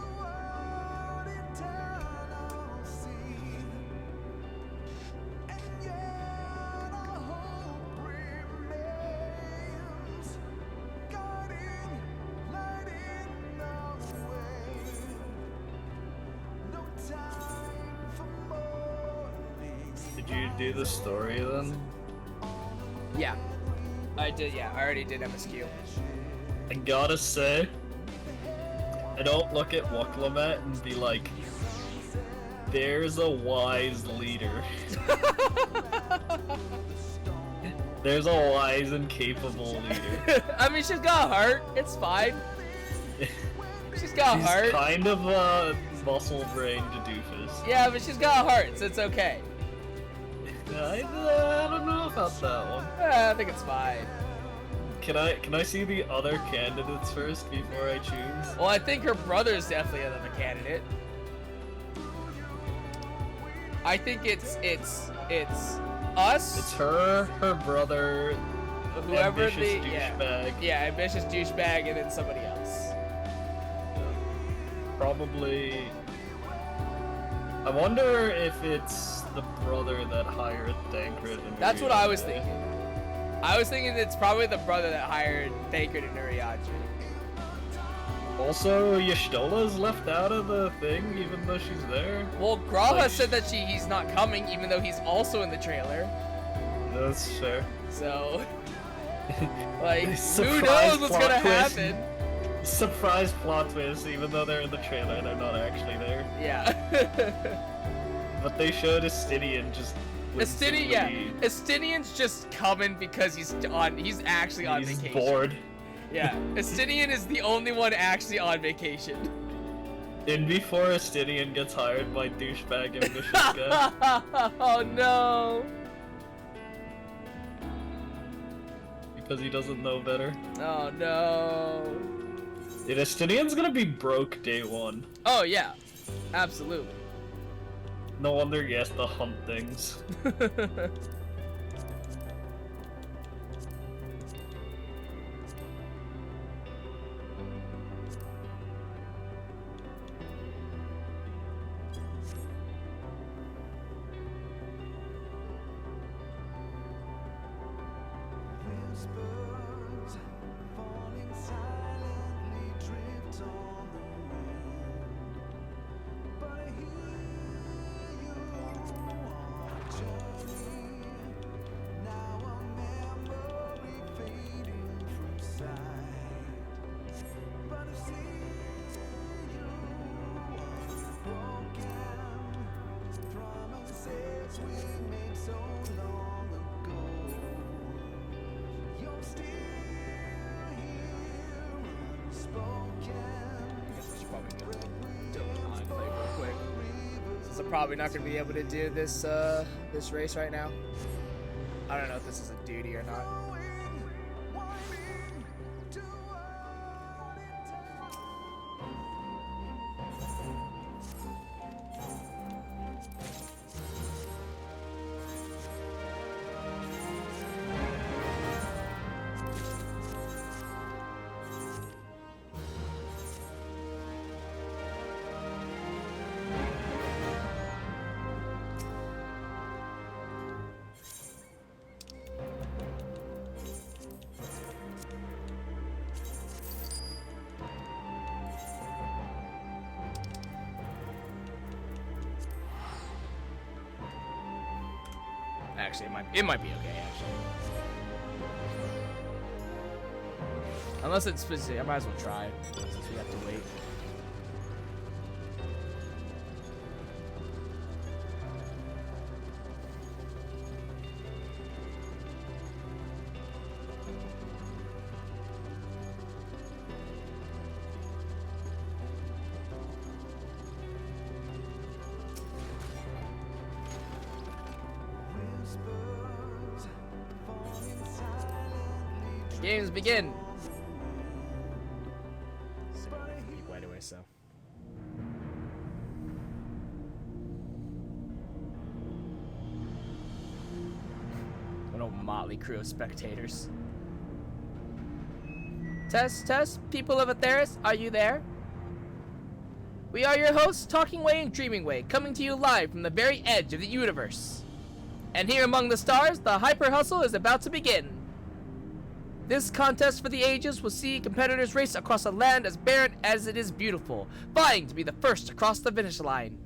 Did you do the story then? Yeah. I did, yeah. I already did MSQ. I gotta say, I don't look at Wuklamat and be like, there's a wise leader. There's a wise and capable leader. I mean, she's got a heart. It's fine. She's got a heart. She's kind of a muscle-brained doofus. Yeah, but she's got a heart, so it's okay. I don't know about that one. I think it's fine. Can I see the other candidates first before I choose? Well, I think her brother's definitely another candidate. I think it's us. It's her brother, whoever ambitious the douchebag. yeah, ambitious douchebag, and then somebody else. Probably. I wonder if it's the brother that hired Thancred and That's what I was Urianger. thinking. I was thinking it's probably the brother that hired Thancred and Urianger. Also, Y'shtola's left out of the thing, even though she's there. Well, Graha Like- said that he's not coming, even though he's also in the trailer. That's fair. So, Like, who Surprise knows what's plot gonna twist. happen? Surprise plot twist, even though they're in the trailer, they're not actually there. Yeah. But they showed Estinian just. Estinian, yeah. Estinian's just coming because he's actually on He's vacation. bored. Yeah. Estinian is the only one actually on vacation. And before Estinian gets hired by douchebag ambitious guy. Oh no. Because he doesn't know better. Oh no. Dude, Estinian's gonna be broke day one. Oh yeah. Absolutely. No wonder he has to hunt things. Probably not gonna be able to do this this race right now. I don't know if this is a duty or not. Actually, it might be okay, actually. Unless it's specific, I might as well try, since we have to wait. Games begin. Right away, so. An old motley crew of spectators. Test, people of Atheris, are you there? We are your hosts, Talking Way and Dreaming Way, coming to you live from the very edge of the universe. And here among the stars, the Hyper Hustle is about to begin. This contest for the ages will see competitors race across a land as barren as it is beautiful, vying to be the first across the finish line.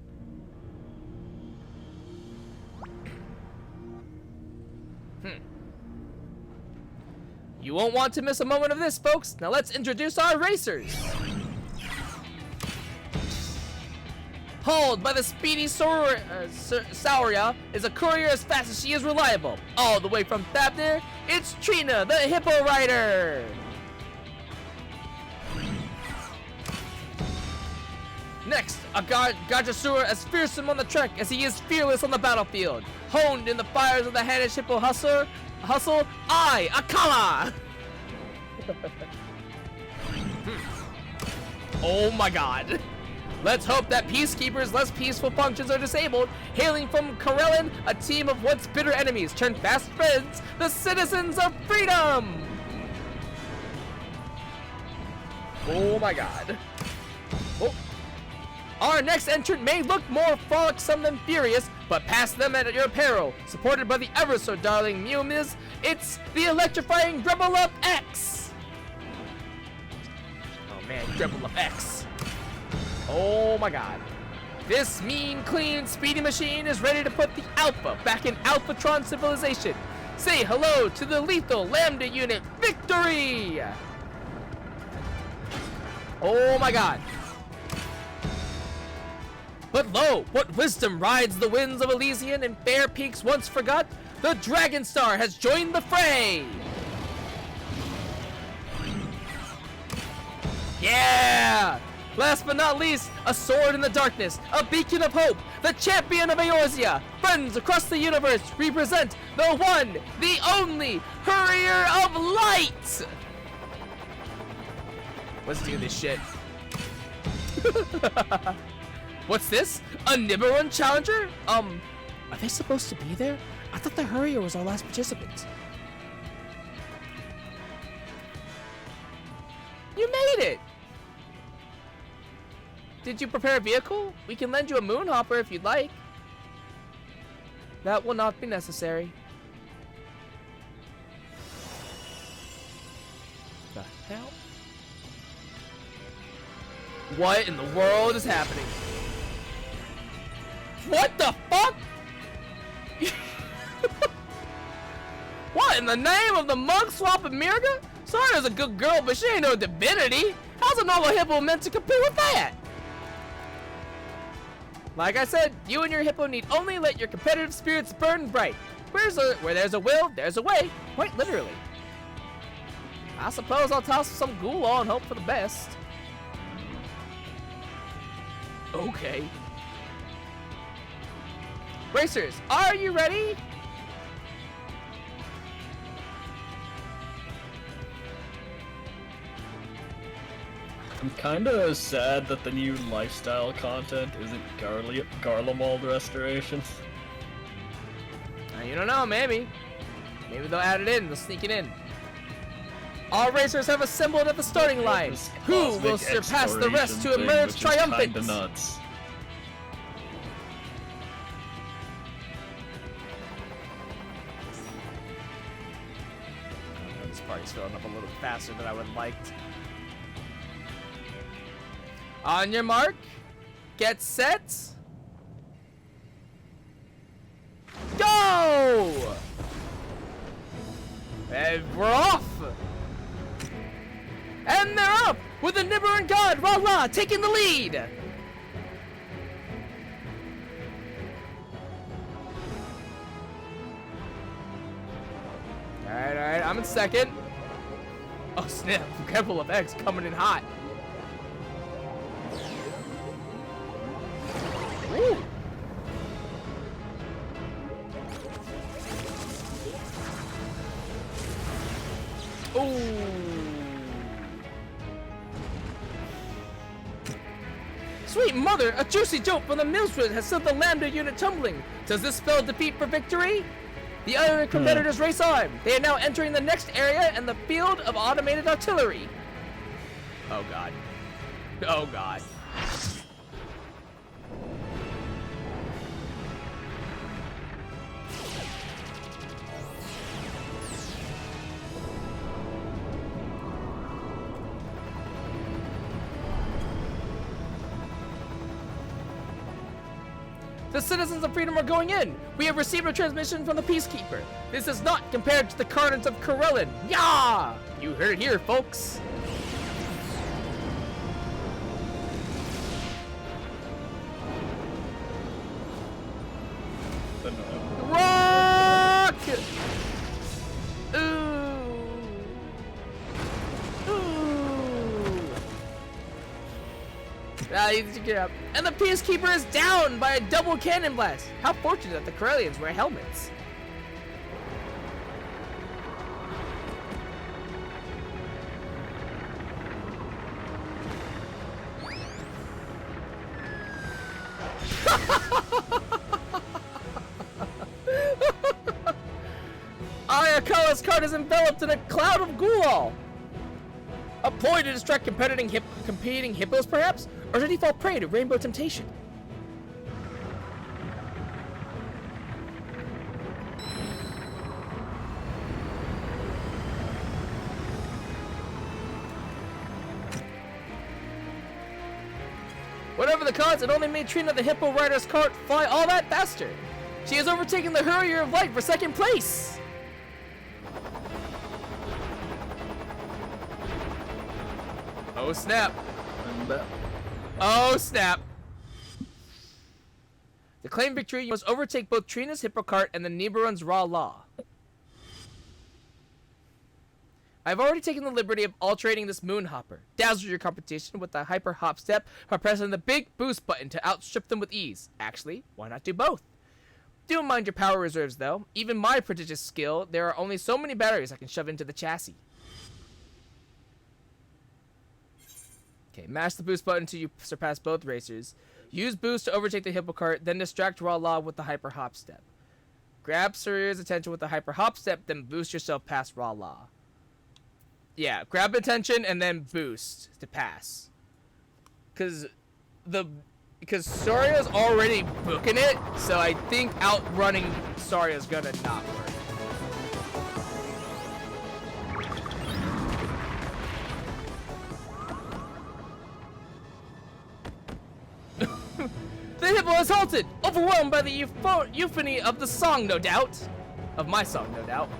You won't want to miss a moment of this, folks. Now let's introduce our racers. Hauled by the speedy Sauria is a courier as fast as she is reliable. All the way from Thabnir, it's Trina, the Hippo Rider. Next, a Gajasura as fearsome on the trek as he is fearless on the battlefield. Honed in the fires of the Hanish Hippo hustle, I, Akala! Oh my god. Let's hope that Peacekeeper's less peaceful functions are disabled. Hailing from Karelen, a team of once bitter enemies turned fast friends, the citizens of freedom! Oh my god. Oh. Our next entrant may look more frolicsome than furious, but past them at your peril. Supported by the ever so darling Miumiz, it's the electrifying Rebel Up X! Oh man, Rebel Up X. Oh my god. This mean, clean, speedy machine is ready to put the Alpha back in Alphatron civilization. Say hello to the lethal Lambda unit victory! Oh my god. But lo, what wisdom rides the winds of Elysian and fair peaks once forgot? The Dragon Star has joined the fray! Yeah! Last but not least, a sword in the darkness, a beacon of hope, the champion of Eorzea. Friends across the universe represent the one, the only, Courier of Light! Let's do this shit. What's this? A Nibiruan challenger? Are they supposed to be there? I thought the Courier was our last participant. You made it! Did you prepare a vehicle? We can lend you a moonhopper if you'd like. That will not be necessary. The hell? What in the world is happening? What the fuck? What in the name of the mug swap of Mirga? Sara's a good girl, but she ain't no divinity. How's a normal hippo meant to compete with that? Like I said, you and your hippo need only let your competitive spirits burn bright. Where there's a will, there's a way. Quite literally. I suppose I'll toss some ghoul on and hope for the best. Okay. Racers, are you ready? I'm kinda sad that the new lifestyle content isn't Garlemald restoration. You don't know, maybe. Maybe they'll add it in, they'll sneak it in. All racers have assembled at the starting line. Who will surpass the rest to emerge triumphant? Kinda nuts. This party's filling up a little faster than I would have liked. On your mark, get set, go! And we're off! And they're up with the Nibiruan God, Ra-Ra, taking the lead! Alright, I'm in second. Oh snap, Careful of X coming in hot. Woo! Ooh. Sweet mother, a juicy joke from the Millswood has sent the Lambda unit tumbling. Does this spell defeat for victory? The other competitors race on. They are now entering the next area and the field of automated artillery. Oh god. Oh god. The citizens of freedom are going in. We have received a transmission from the Peacekeeper. This is not compared to the carnage of Corellin. Yah! You heard it here, folks. Rock! Ooh. Ooh. Ah, easy to get up. And the Peacekeeper is down by a double cannon blast. How fortunate that the Corellians wear helmets. Ayakawa's cart is enveloped in a cloud of ghoul. A ploy to distract competing hippos, perhaps? Or did he fall prey to rainbow temptation? Whatever the cause, it only made Trina the hippo rider's cart fly all that faster. She has overtaken the Courier of Light for second place. Oh snap. Oh snap. To claim victory, you must overtake both Trina's Hippocart and the Nibiru's Raw Law. I've already taken the liberty of alterating this Moonhopper. Dazzle your competition with the Hyper Hop Step by pressing the big boost button to outstrip them with ease. Actually, why not do both? Do mind your power reserves, though. Even my prodigious skill, there are only so many batteries I can shove into the chassis. Okay, mash the boost button until you surpass both racers. Use boost to overtake the Hippocart, then distract Raw Law with the Hyper Hop Step. Grab Surya's attention with the Hyper Hop Step, then boost yourself past Raw Law. Yeah, grab attention and then boost to pass. Cause Soria's already booking it, so I think outrunning Soria's gonna not work. The Hippo has halted, overwhelmed by the euphony of the song, no doubt. Of my song, no doubt.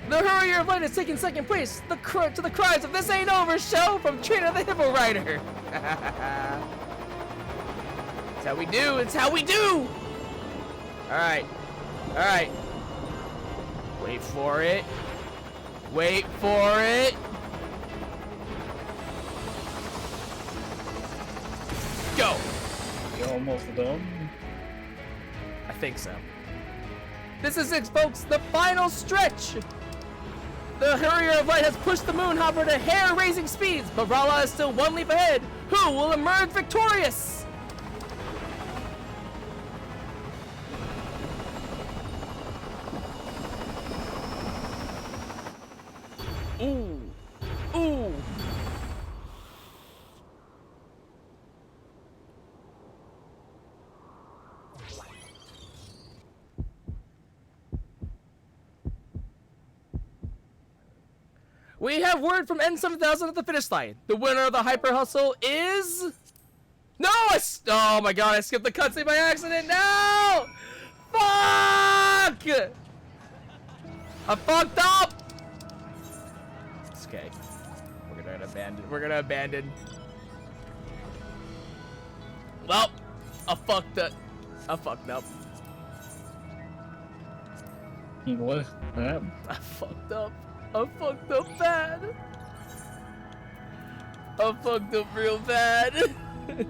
The Hurrier of Light is taking second place to the cries of "This Ain't Over" show from Trina the Hippo Rider. It's how we do. It's how we do. All right. All right. Wait for it. Wait for it. Go. You're almost done. I think so. This is it, folks. The final stretch. The Hurrier of Light has pushed the Moonhopper to hair-raising speeds, but Rala is still one leap ahead. Who will emerge victorious? Ooh. Ooh. We have word from N7000 at the finish line. The winner of the Hyper Hustle is... No! Oh my god, I skipped the cutscene by accident. No! Fuck! I fucked up! It's okay. We're gonna abandon. Well, I fucked up. What happened? I fucked up. I fucked up bad. I fucked up real bad.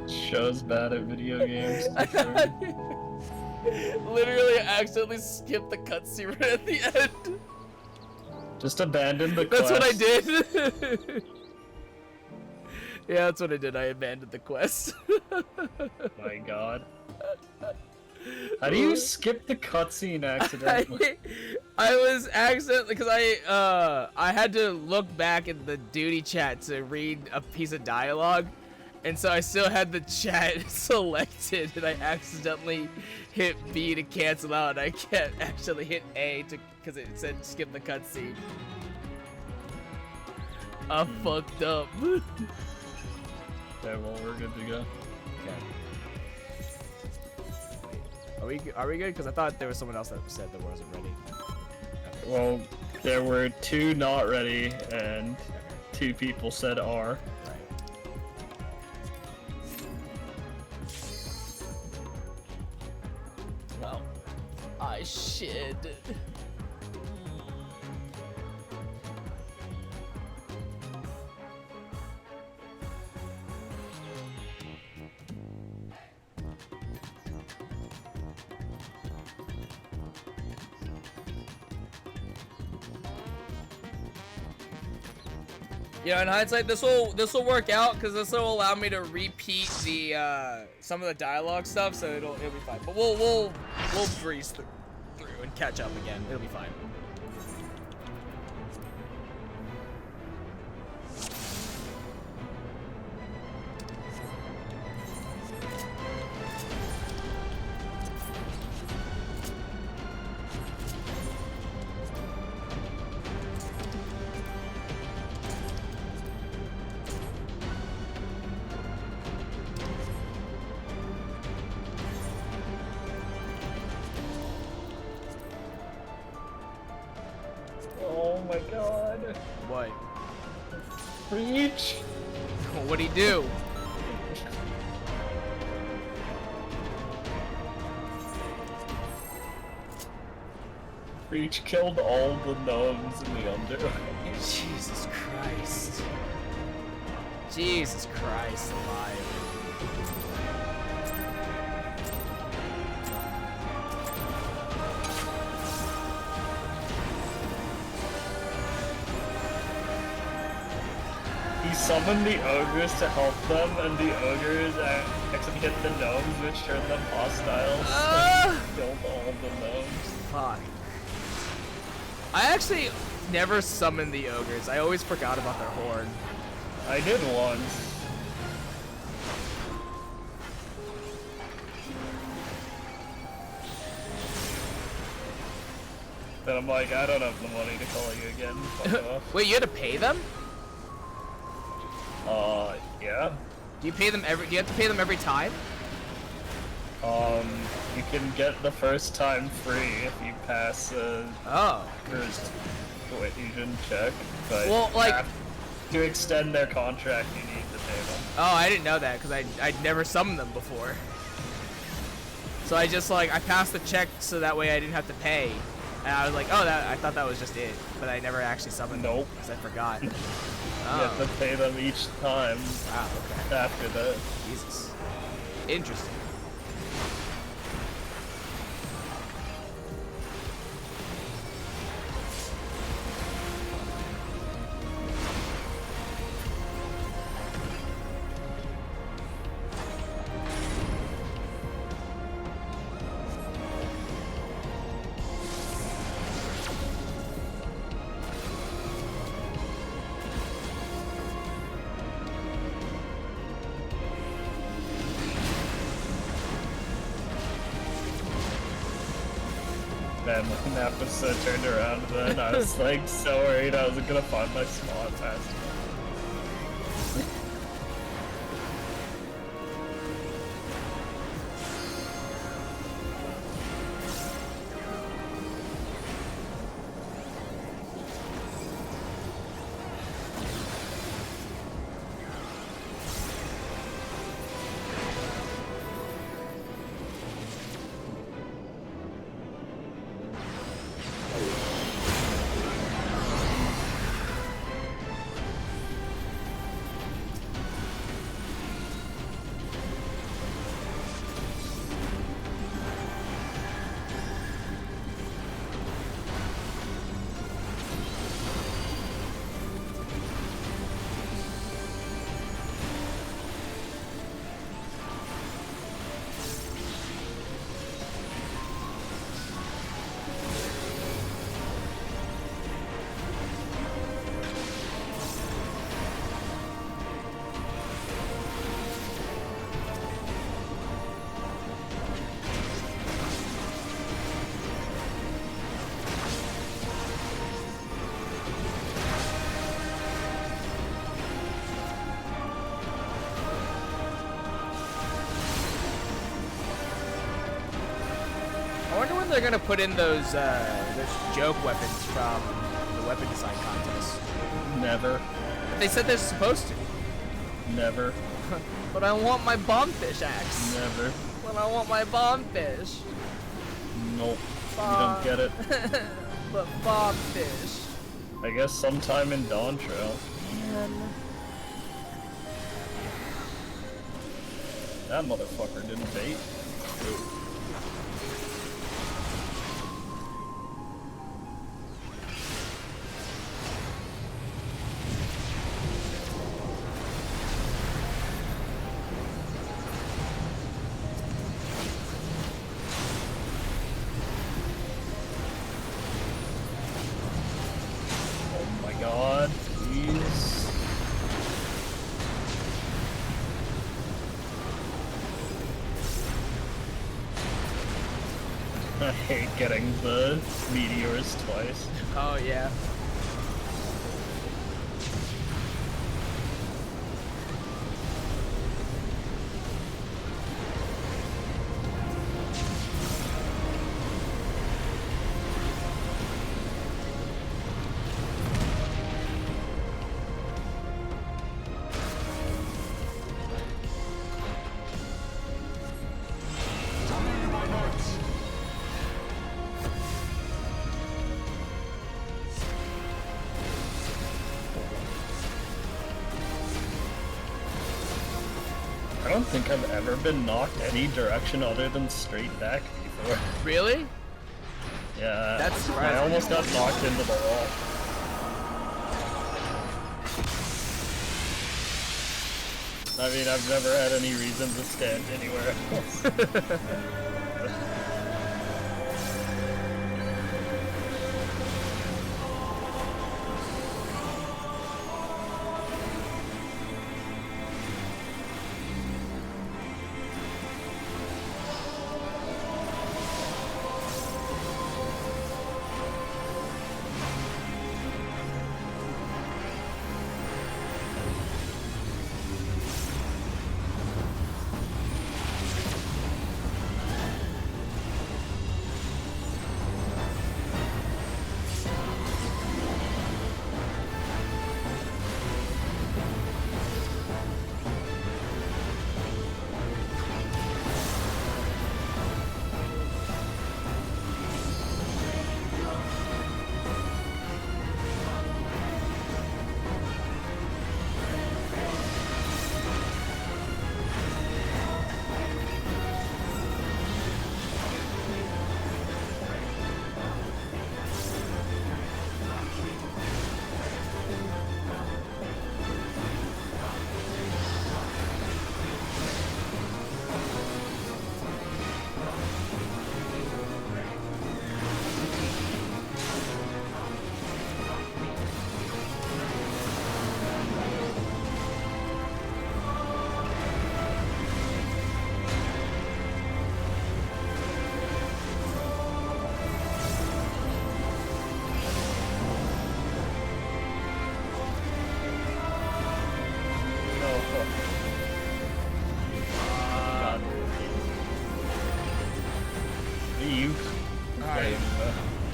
Show's bad at video games. Literally, I accidentally skipped the cutscene right at the end. Just abandon the quest. That's what I did. Yeah, that's what I did. I abandoned the quest. My god. How do you skip the cutscene accidentally? I was accidentally, because I had to look back in the duty chat to read a piece of dialogue, and so I still had the chat selected, and I accidentally hit B to cancel out, and I can't actually hit A because it said skip the cutscene. I fucked up. Okay, well, we're good to go. Okay. Are we good? Because I thought there was someone else that said that wasn't ready. Okay. Well, there were 2 not ready, and 2 people said are. Right. Well, I should. You know, in hindsight, this will work out because this will allow me to repeat the some of the dialogue stuff, so it'll be fine. But we'll breeze through and catch up again. It'll be fine. Oh my god. What? Reach. What'd he do? Reach killed all the gnomes in the Under. Jesus Christ. Jesus Christ alive. He summoned the ogres to help them, and the ogres actually hit the gnomes, which turned them hostile. Killed all the gnomes. Fuck. I actually never summoned the ogres. I always forgot about their horn. I did once. Then I'm like, I don't have the money to call you again. Fuck off. Wait, you had to pay them? Yeah. Do you pay them every? Do you have to pay them every time? You can get the first time free if you pass first cohesion check, but well, like to extend their contract, you need to pay them. Oh, I didn't know that because I'd never summoned them before. So I just I passed the check so that way I didn't have to pay. And I was like, oh, I thought that was just it, but I never actually summoned them because I forgot. You have to pay them each time. Wow, okay. After that. Jesus. Interesting. Man, when the episode turned around then, I was like so worried I wasn't gonna find my spot fast enough. I wonder when they're gonna put in those joke weapons from the weapon design contest. Never. But they said they're supposed to. Never. But I want my bombfish axe. Never. But I want my bombfish. Nope. You don't get it. But bombfish. I guess sometime in Dawn Trail. Man. That motherfucker didn't bait. God, please. I hate getting the meteors twice. Oh yeah. don't think I've ever been knocked any direction other than straight back before. Really? Yeah. That's I surprising. almost got knocked into the wall. I mean, I've never had any reason to stand anywhere else.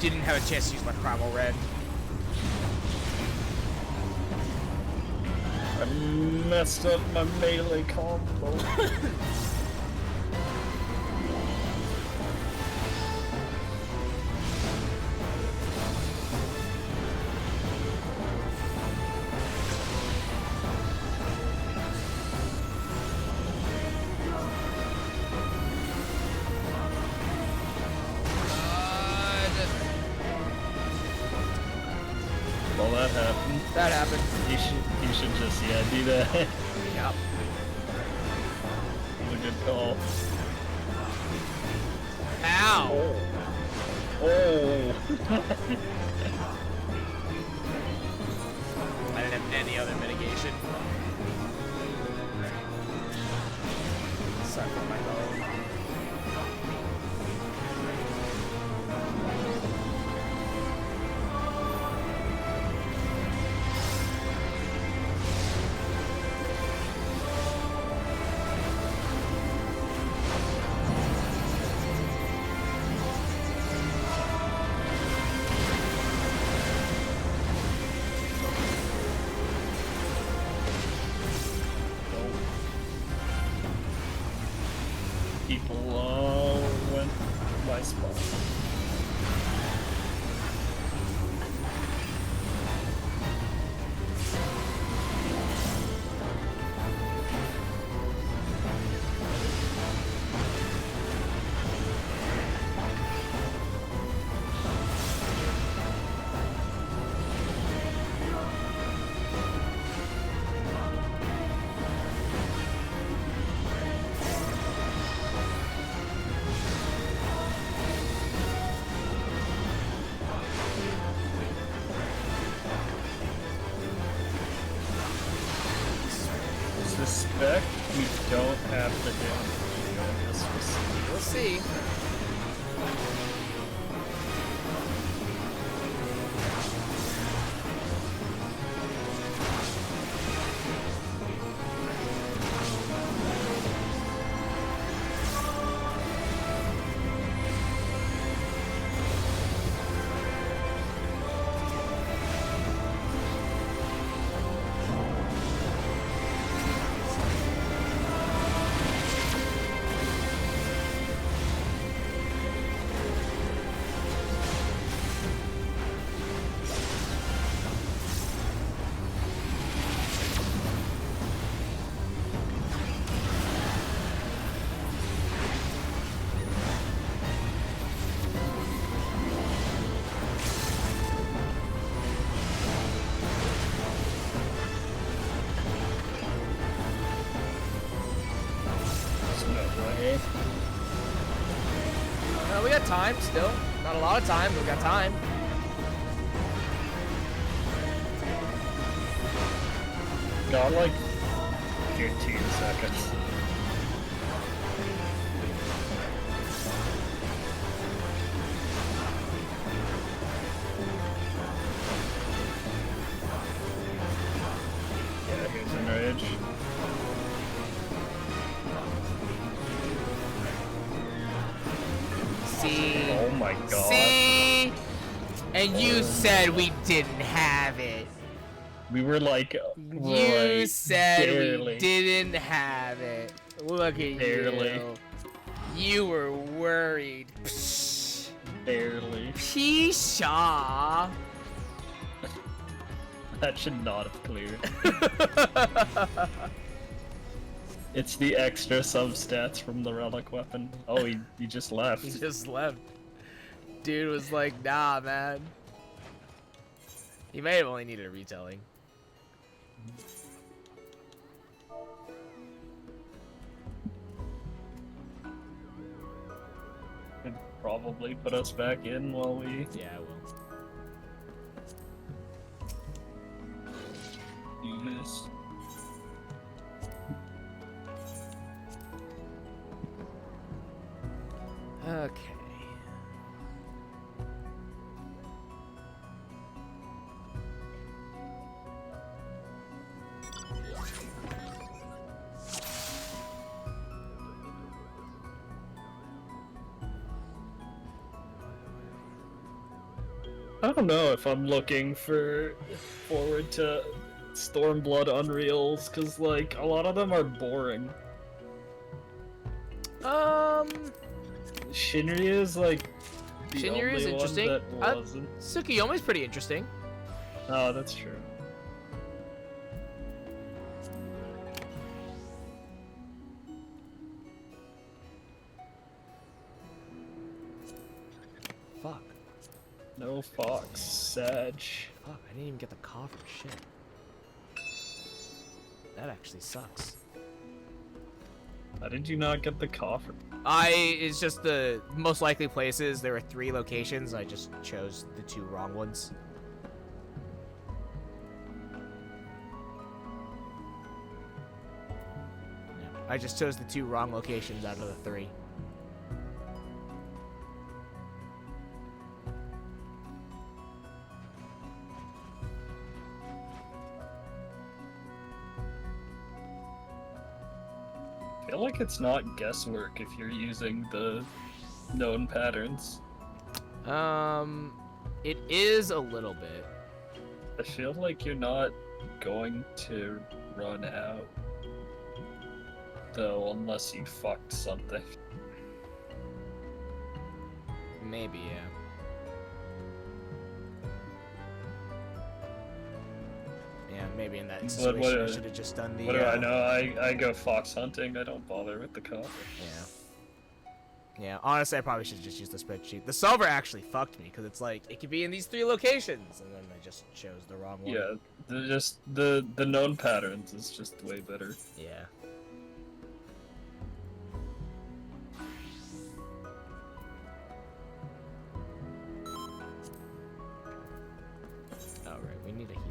Didn't have a chance to use my primal red. I messed up my melee combo. Well, that happened. That happened. You should just, do that. Yep. A good call. Ow! Oh. I didn't have any other mitigation. Sorry for my phone. People went my spot. Suspect we don't have the damage. We'll see. Eh? We got time still. Not a lot of time, but we got time. Got like 15 seconds. Yeah, here's Enrage. See? Oh my god. See? And you said we didn't have it. We were like, You said barely. we didn't have it. Look at Barely. you. You were worried. Psh. Barely. Pshaw. That should not have cleared. It's the extra substats from the relic weapon. Oh, he just left. He just left. Dude was like, nah, man. He may have only needed a retelling. Could probably put us back in while we... Yeah, I will. do this. Okay. I don't know if I'm looking forward to Stormblood Unreals, because, like, a lot of them are boring. Shinryu is, like, the Shinryu is only interesting. one that wasn't. Tsukuyomi's pretty interesting. Oh, that's true. Fuck. No Fox, Sag. Fuck, I didn't even get the coffer. Shit. That actually sucks. How did you not get the coffer? It's just the most likely places. There were 3 locations. I just chose the 2 wrong ones. Yeah, I just chose the 2 wrong locations out of the 3. I feel like it's not guesswork if you're using the known patterns. It is a little bit. I feel like you're not going to run out, though, unless you fucked something. Maybe, yeah. Yeah, maybe in that situation I should have just done the... What do I know? I go fox hunting, I don't bother with the coffer. Yeah. Yeah, honestly, I probably should just use the spreadsheet. The solver actually fucked me, because it's like, it could be in these 3 locations, and then I just chose the wrong one. Yeah, the known patterns is just way better. Yeah. Alright, we need a healer.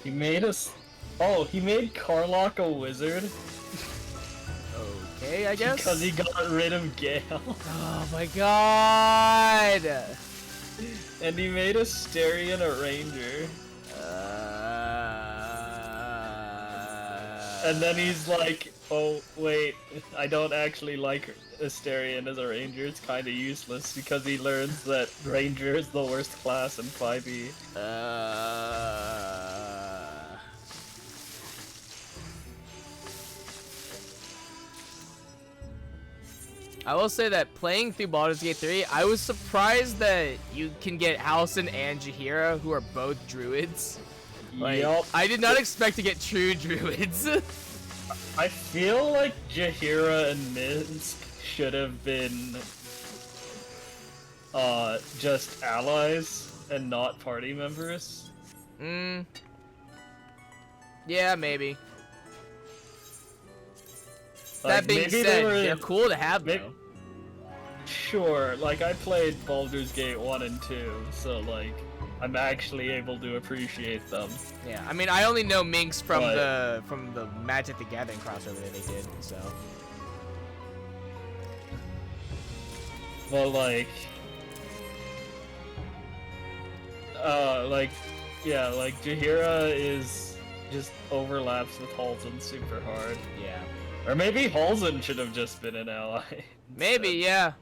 He made us. Oh, he made Karlach a wizard. Okay, I guess. Because he got rid of Gale. Oh my god! And he made Asterion a ranger. And then he's like, oh wait, I don't actually like Asterion as a ranger. It's kind of useless because he learns that ranger is the worst class in 5e. I will say that playing through Baldur's Gate 3, I was surprised that you can get Halsin and Jaheira, who are both druids. Like, Yup. I did not expect to get true druids. I feel like Jaheira and Minsk should have been just allies and not party members. Yeah, maybe. Like, that being maybe said, they're cool to have, though. Sure, like, I played Baldur's Gate 1 and 2, so, like, I'm actually able to appreciate them. Yeah, I mean, I only know Minx from the Magic the Gathering crossover that they did, so. Well, like, Jaheira is just overlaps with Halsin super hard. Yeah. Or maybe Halsin should have just been an ally. Maybe, yeah.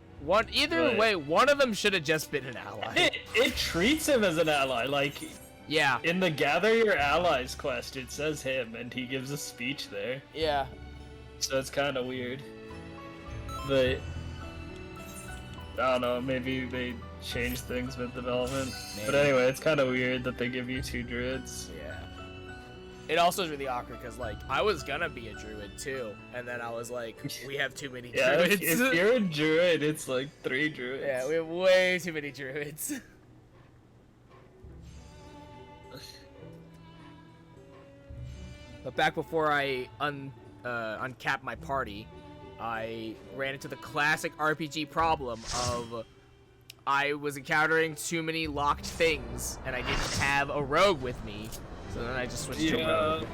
Either way, one of them should have just been an ally. It treats him as an ally, like... Yeah. In the Gather Your Allies quest, it says him, and he gives a speech there. Yeah. So it's kind of weird. But... I don't know, maybe they changed things with development. Maybe. But anyway, it's kind of weird that they give you 2 druids. Yeah. It also is really awkward because, like, I was gonna be a druid too, and then I was like, we have too many druids. If you're a druid, it's like 3 druids. Yeah, we have way too many druids. But back before I uncapped my party, I ran into the classic RPG problem of I was encountering too many locked things, and I didn't have a rogue with me. So then I just switched to rogue.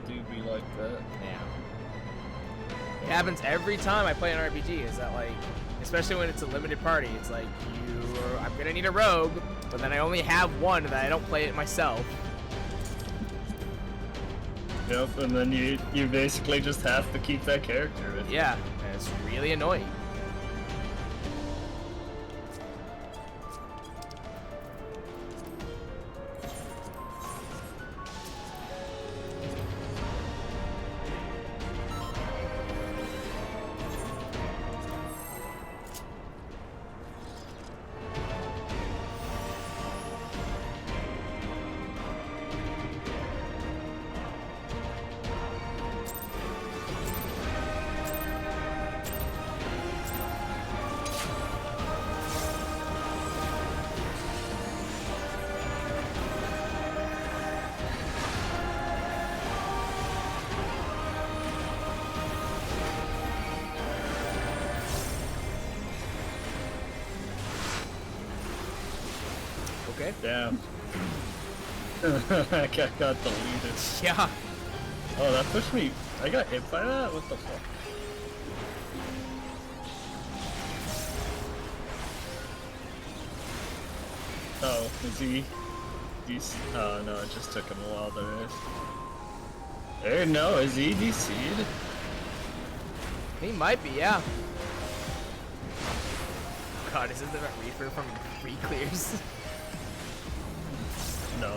Do be like that. Yeah. It happens every time I play an RPG, is that, like, especially when it's a limited party, it's like, I'm gonna need a rogue, but then I only have one that I don't play it myself. Yep, and then you basically just have to keep that character with you. Yeah, and it's really annoying. Okay. Damn. I got deleted. Yeah. Oh, that pushed me. I got hit by that? What the fuck? Oh, is he? Oh no, it just took him a while to raise. No, is he DC'd? He might be, yeah. God, isn't there a Reaper from Free Clears? No.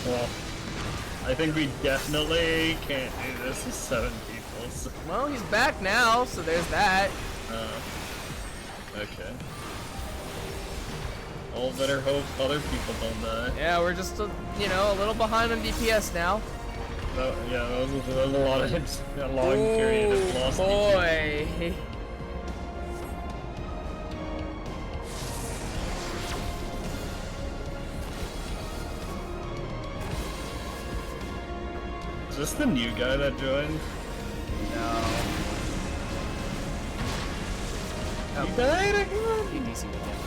Well, I think we definitely can't do this with 7 people. So. Well, he's back now, so there's that. Okay. All better hope other people don't die. Yeah, we're just, a little behind on DPS now. Oh, yeah, that was a lot of hits. A long period of lost boy. DPS. Is this the new guy that joined? No. You died again? He DC'd again.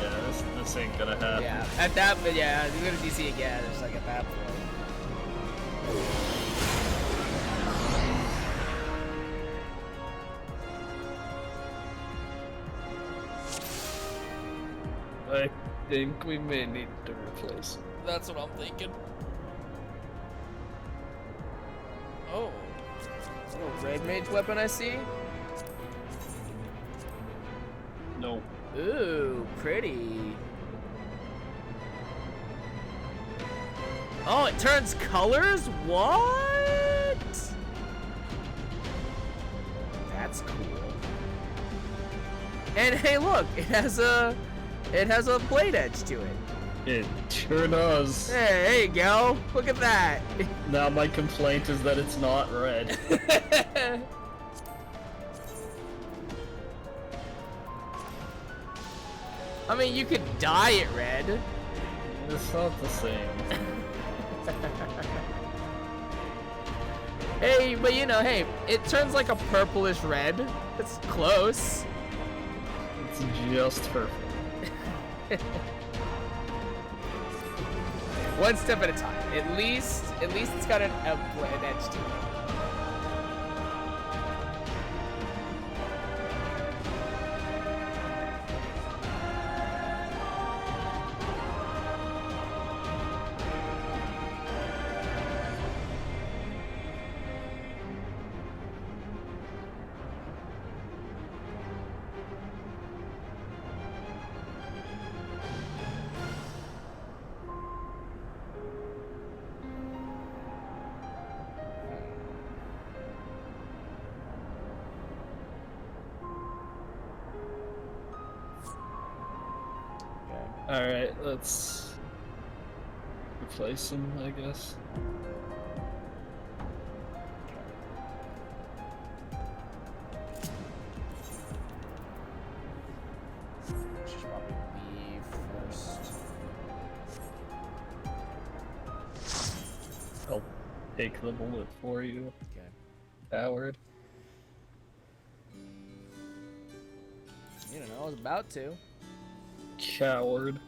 Yeah, this ain't gonna happen. Yeah, at that, but yeah, he's gonna DC again. It's like at that point. I think we may need to replace him. That's what I'm thinking. Oh. Little red mage weapon I see. No. Ooh, pretty. Oh, it turns colors? What? That's cool. And hey, look, it has a blade edge to it. It sure does. Hey, there you go. Look at that. Now my complaint is that it's not red. I mean, you could dye it red. It's not the same. Hey, but you know, hey, it turns like a purplish red. It's close. It's just perfect. One step at a time. At least it's got an edge to it. Alright, let's replace him, I guess. Should probably be first. I'll take the bullet for you. Okay. Coward. You don't know, I was about to. Coward.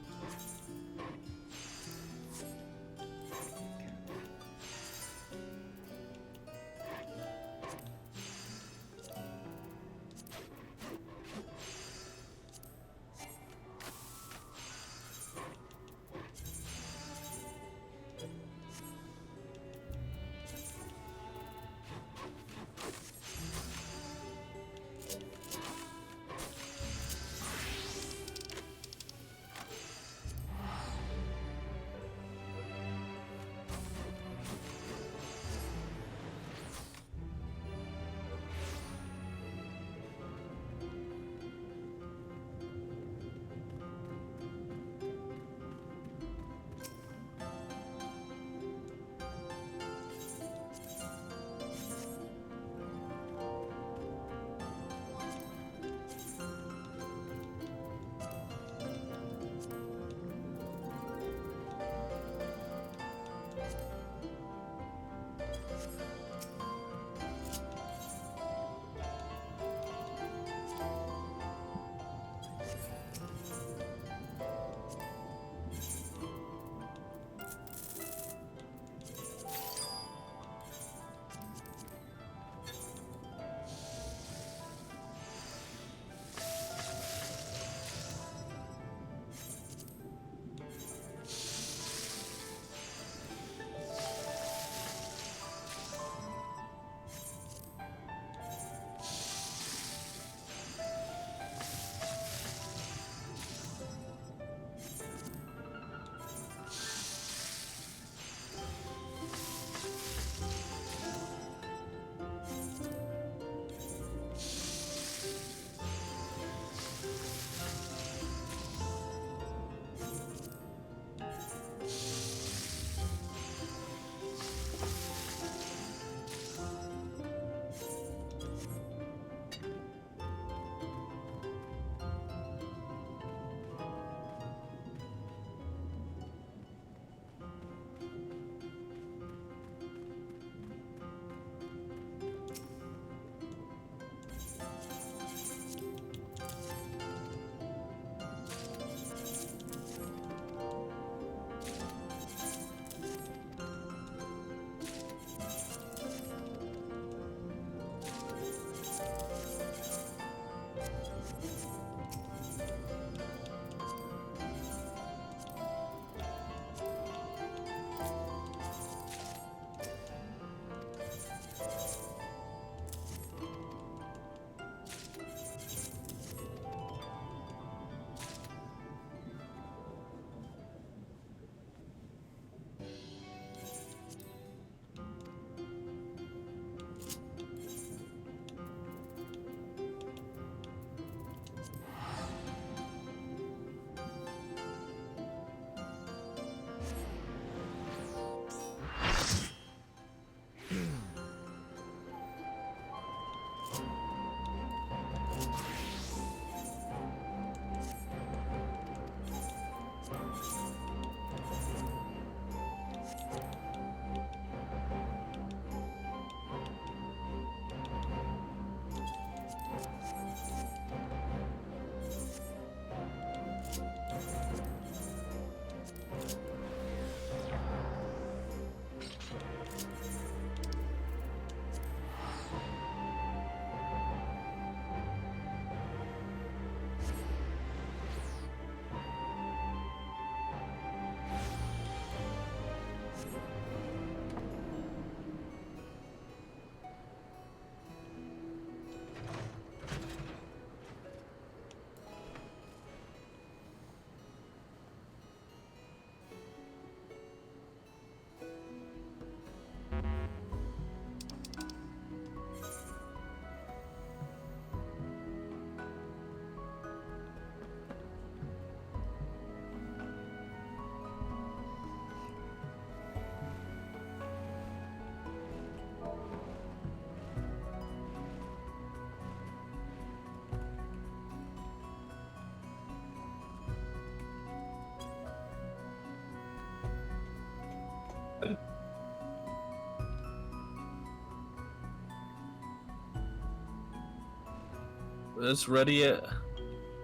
It's ready at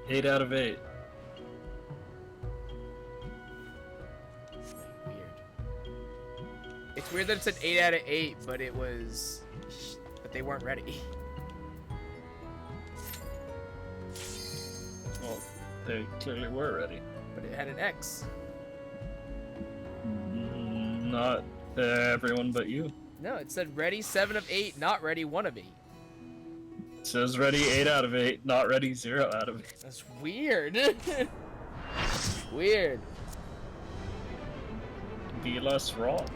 8 out of 8. It's weird that it's an 8 out of 8, but it was... But they weren't ready. Well, they clearly were ready. But it had an X. Not everyone but you. No, it said ready 7 of 8, not ready 1 of 8. It says ready 8 out of 8, not ready 0 out of 8. That's weird. Weird. Be less wrong.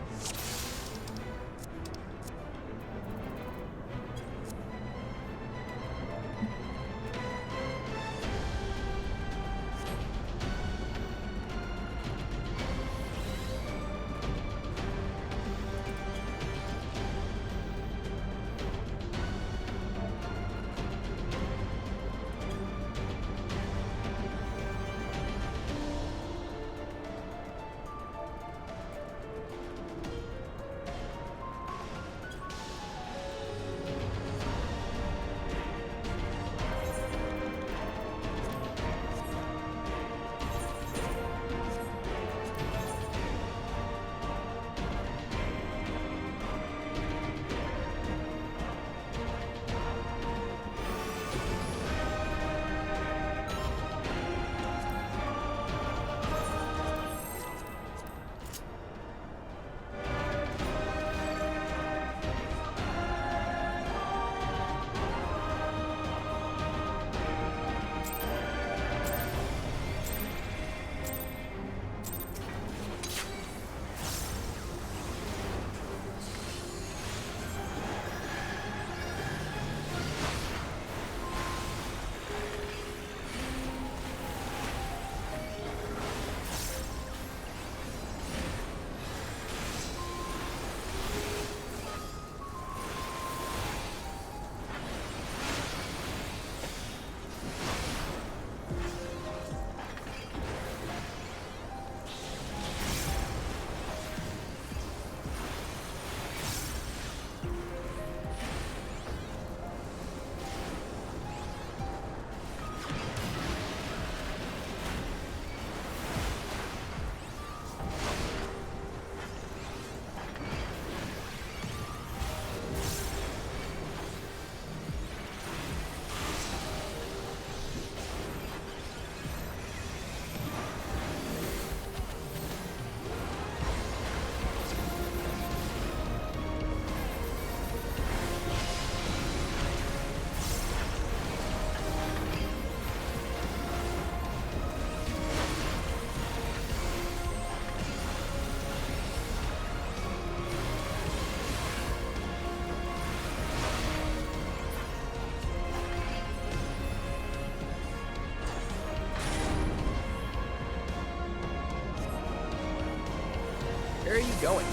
Where are you going?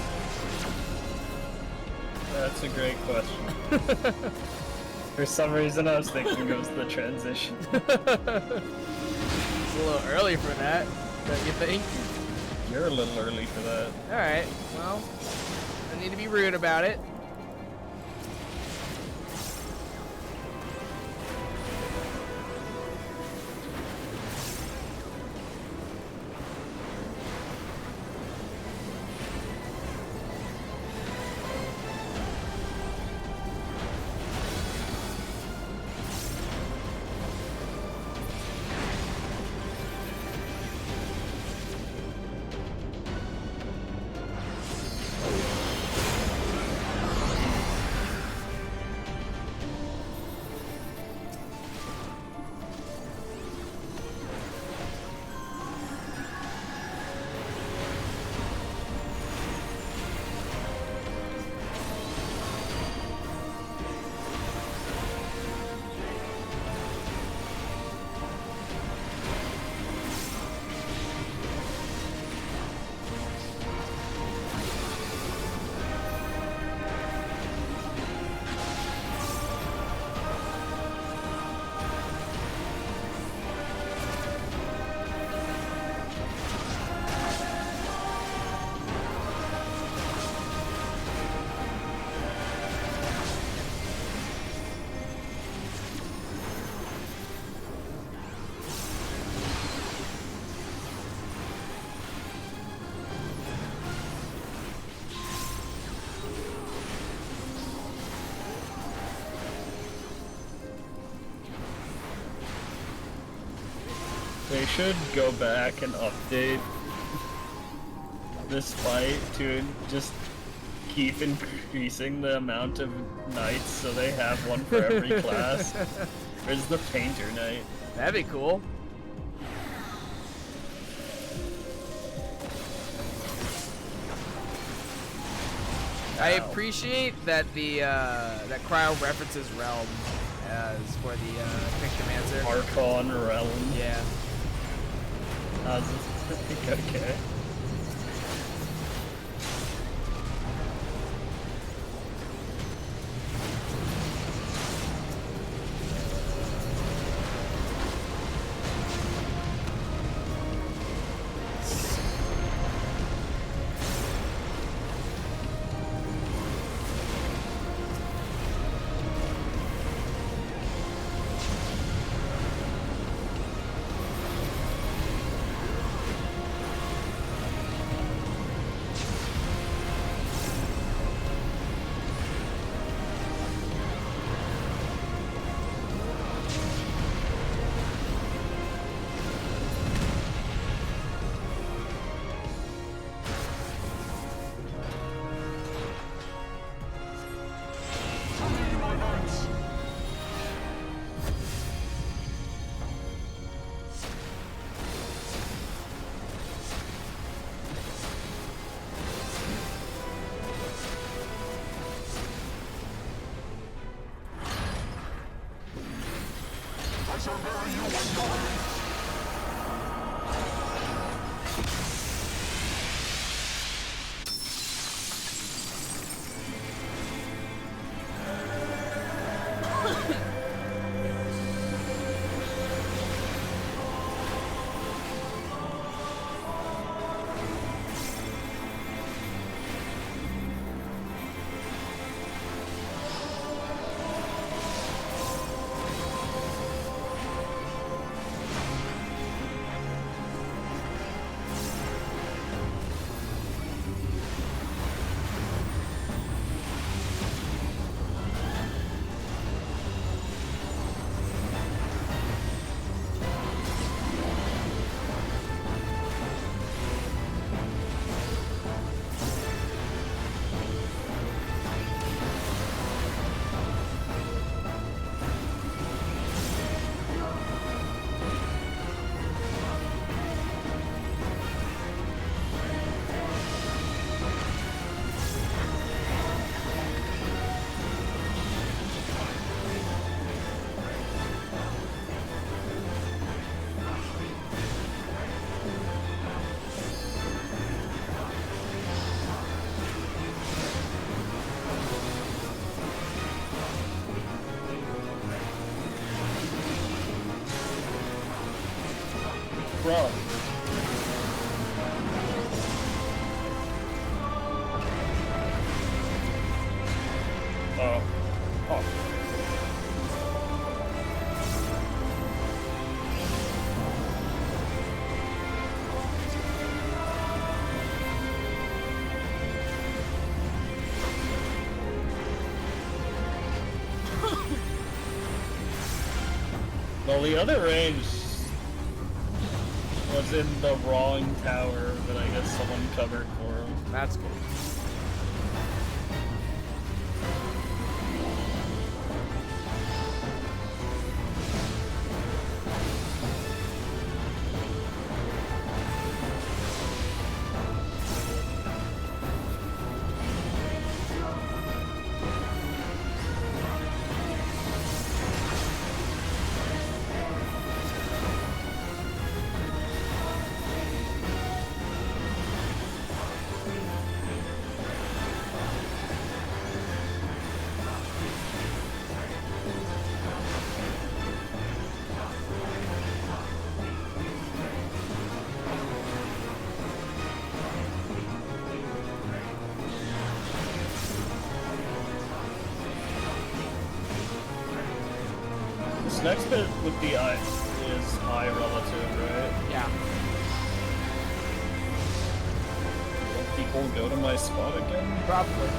That's a great question. For some reason, I was thinking it was the transition. It's a little early for that, don't you think? You're a little early for that. Alright, well, I need to be rude about it. They should go back and update this fight to just keep increasing the amount of knights so they have one for every class. Where's the painter knight? That'd be cool. I appreciate that that Cryo references Realm as for the Pictomancer. Archon Realm. Yeah. Okay. Bro. Oh. Oh. Well, the other range was in the wrong tower, but I guess someone covered for him. That's cool. This next bit with the ice is high relative, right? Yeah. Will people go to my spot again? Probably.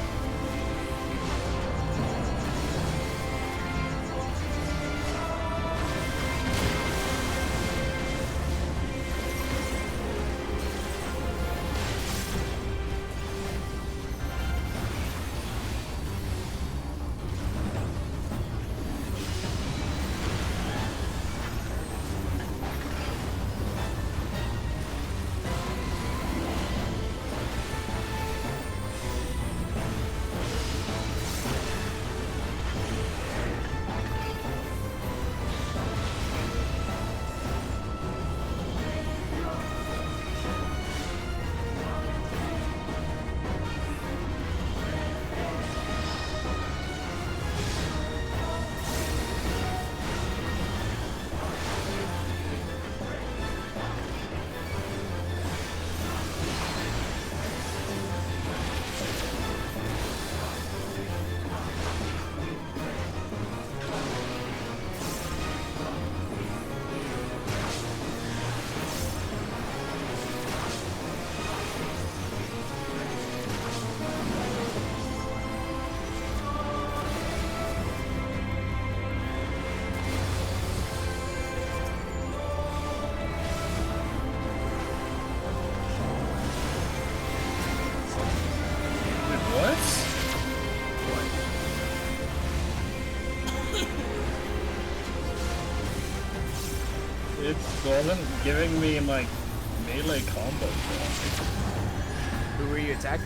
wasn't giving me like melee combo. Who were you attacking?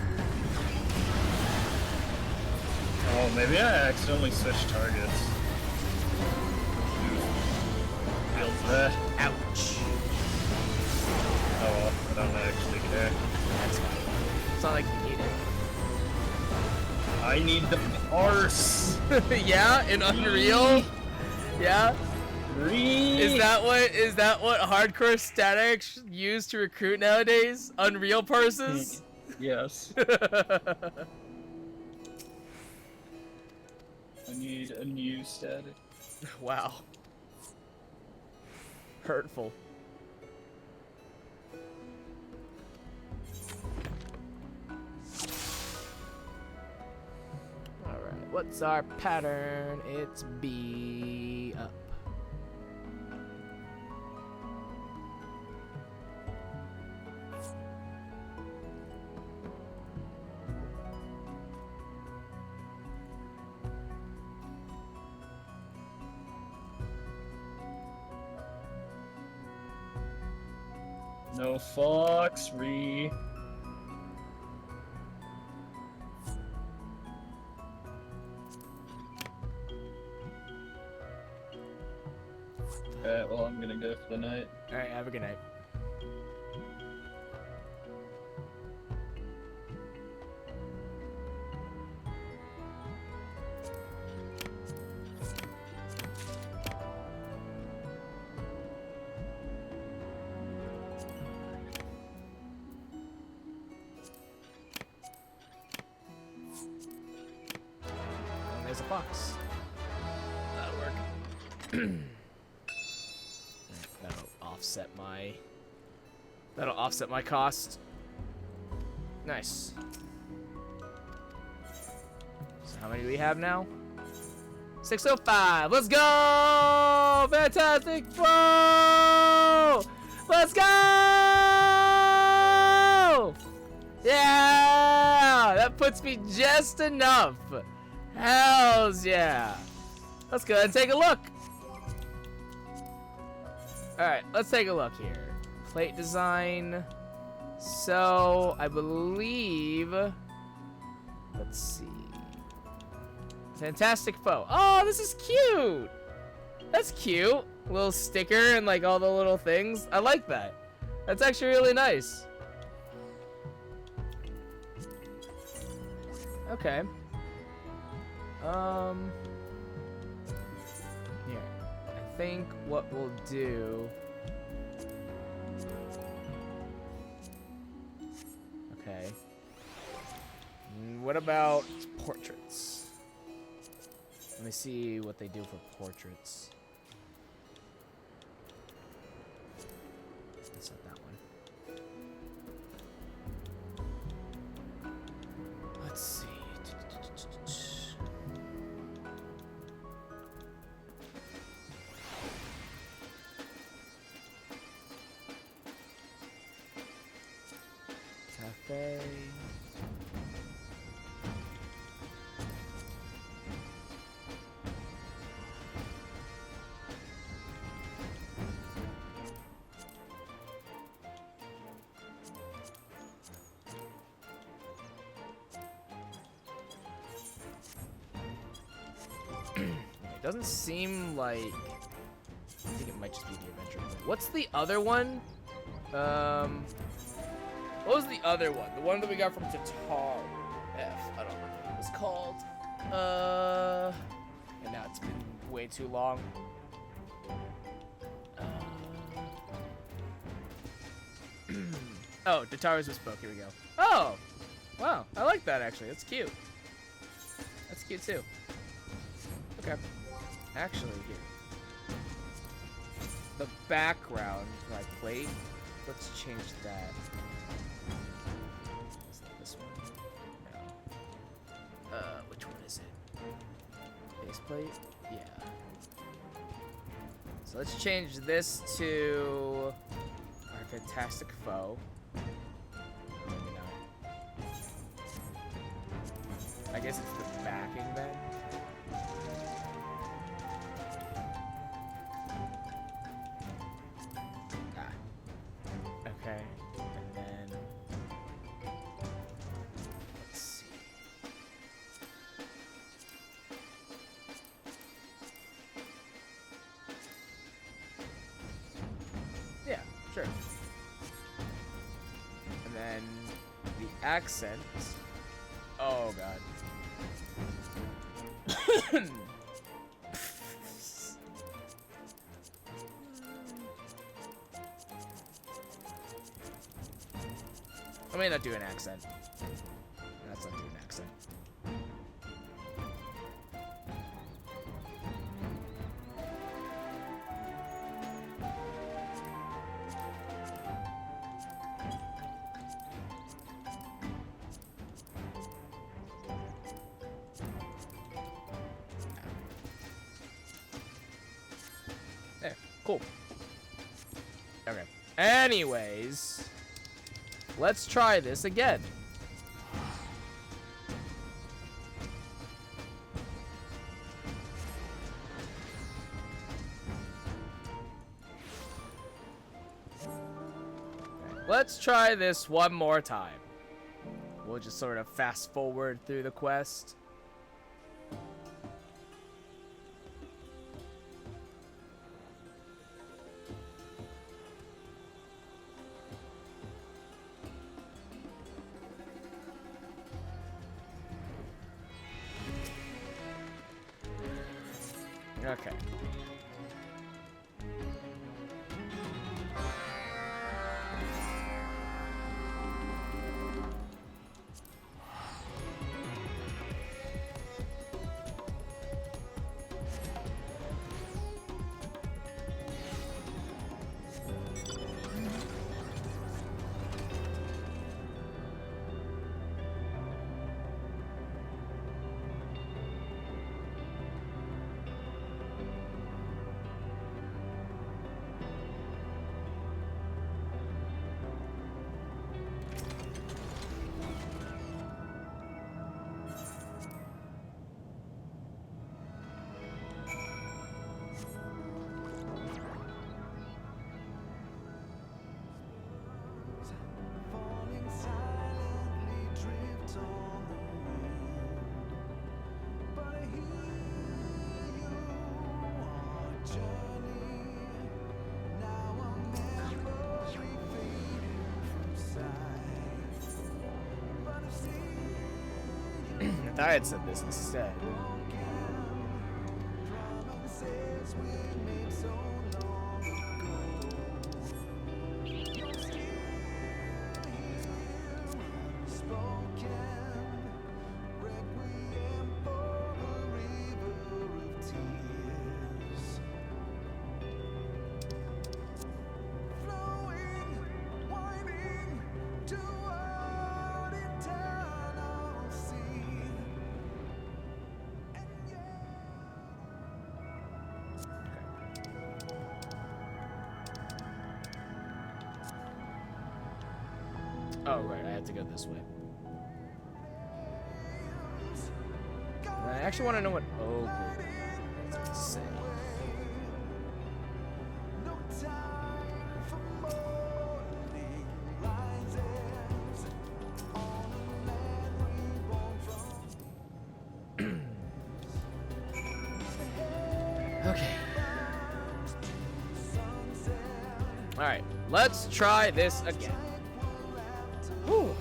Oh, maybe I accidentally switched targets. Feels that. Ouch. Oh well, I don't actually care. That's fine. It's not like you need it. I need the arse. Yeah, in Unreal. Yeah. Is that what hardcore statics use to recruit nowadays? Unreal purses? Yes. I need a new static. Wow. Hurtful. Alright, what's our pattern? It's B up. No fox, re. Alright, well, I'm gonna go for the night. Alright, have a good night. And there's a fox. That'll work. That'll offset my cost. Nice. So how many do we have now? 605. Let's go! Fantastic Foe! Let's go! Yeah! That puts me just enough. Hells yeah. Let's go ahead and take a look. Alright, let's take a look here. Plate design. So, I believe... Let's see. Fantastic Foe. Oh, this is cute! That's cute. Little sticker and like all the little things. I like that. That's actually really nice. Okay. Here. I think what we'll do... Okay. What about portraits? Let me see what they do for portraits. That's not that one. Let's see. Cafe. It doesn't seem like... I think it might just be the adventure. What's the other one? What was the other one? The one that we got from Tatar. I don't remember what it was called. And now it's been way too long. Oh, Tatara's Bespoke. Here we go. Oh! Wow, I like that actually. That's cute. That's cute too. Okay. Actually, here. The background, my plate. Let's change that. Is that this one? No. Which one is it? Faceplate? Yeah. So let's change this to our Fantastic Foe. Maybe not. I guess it's the backing then. accent. Oh god. I may not do an accent. That's not doing an accent. There, cool. Okay. Anyways, let's try this again. Let's try this one more time. We'll just sort of fast forward through the quest. Okay. I thought I had said this instead. Oh, right, I have to go this way. I actually want to know what Ogre has to say. Okay. Alright, let's try this again. Whew.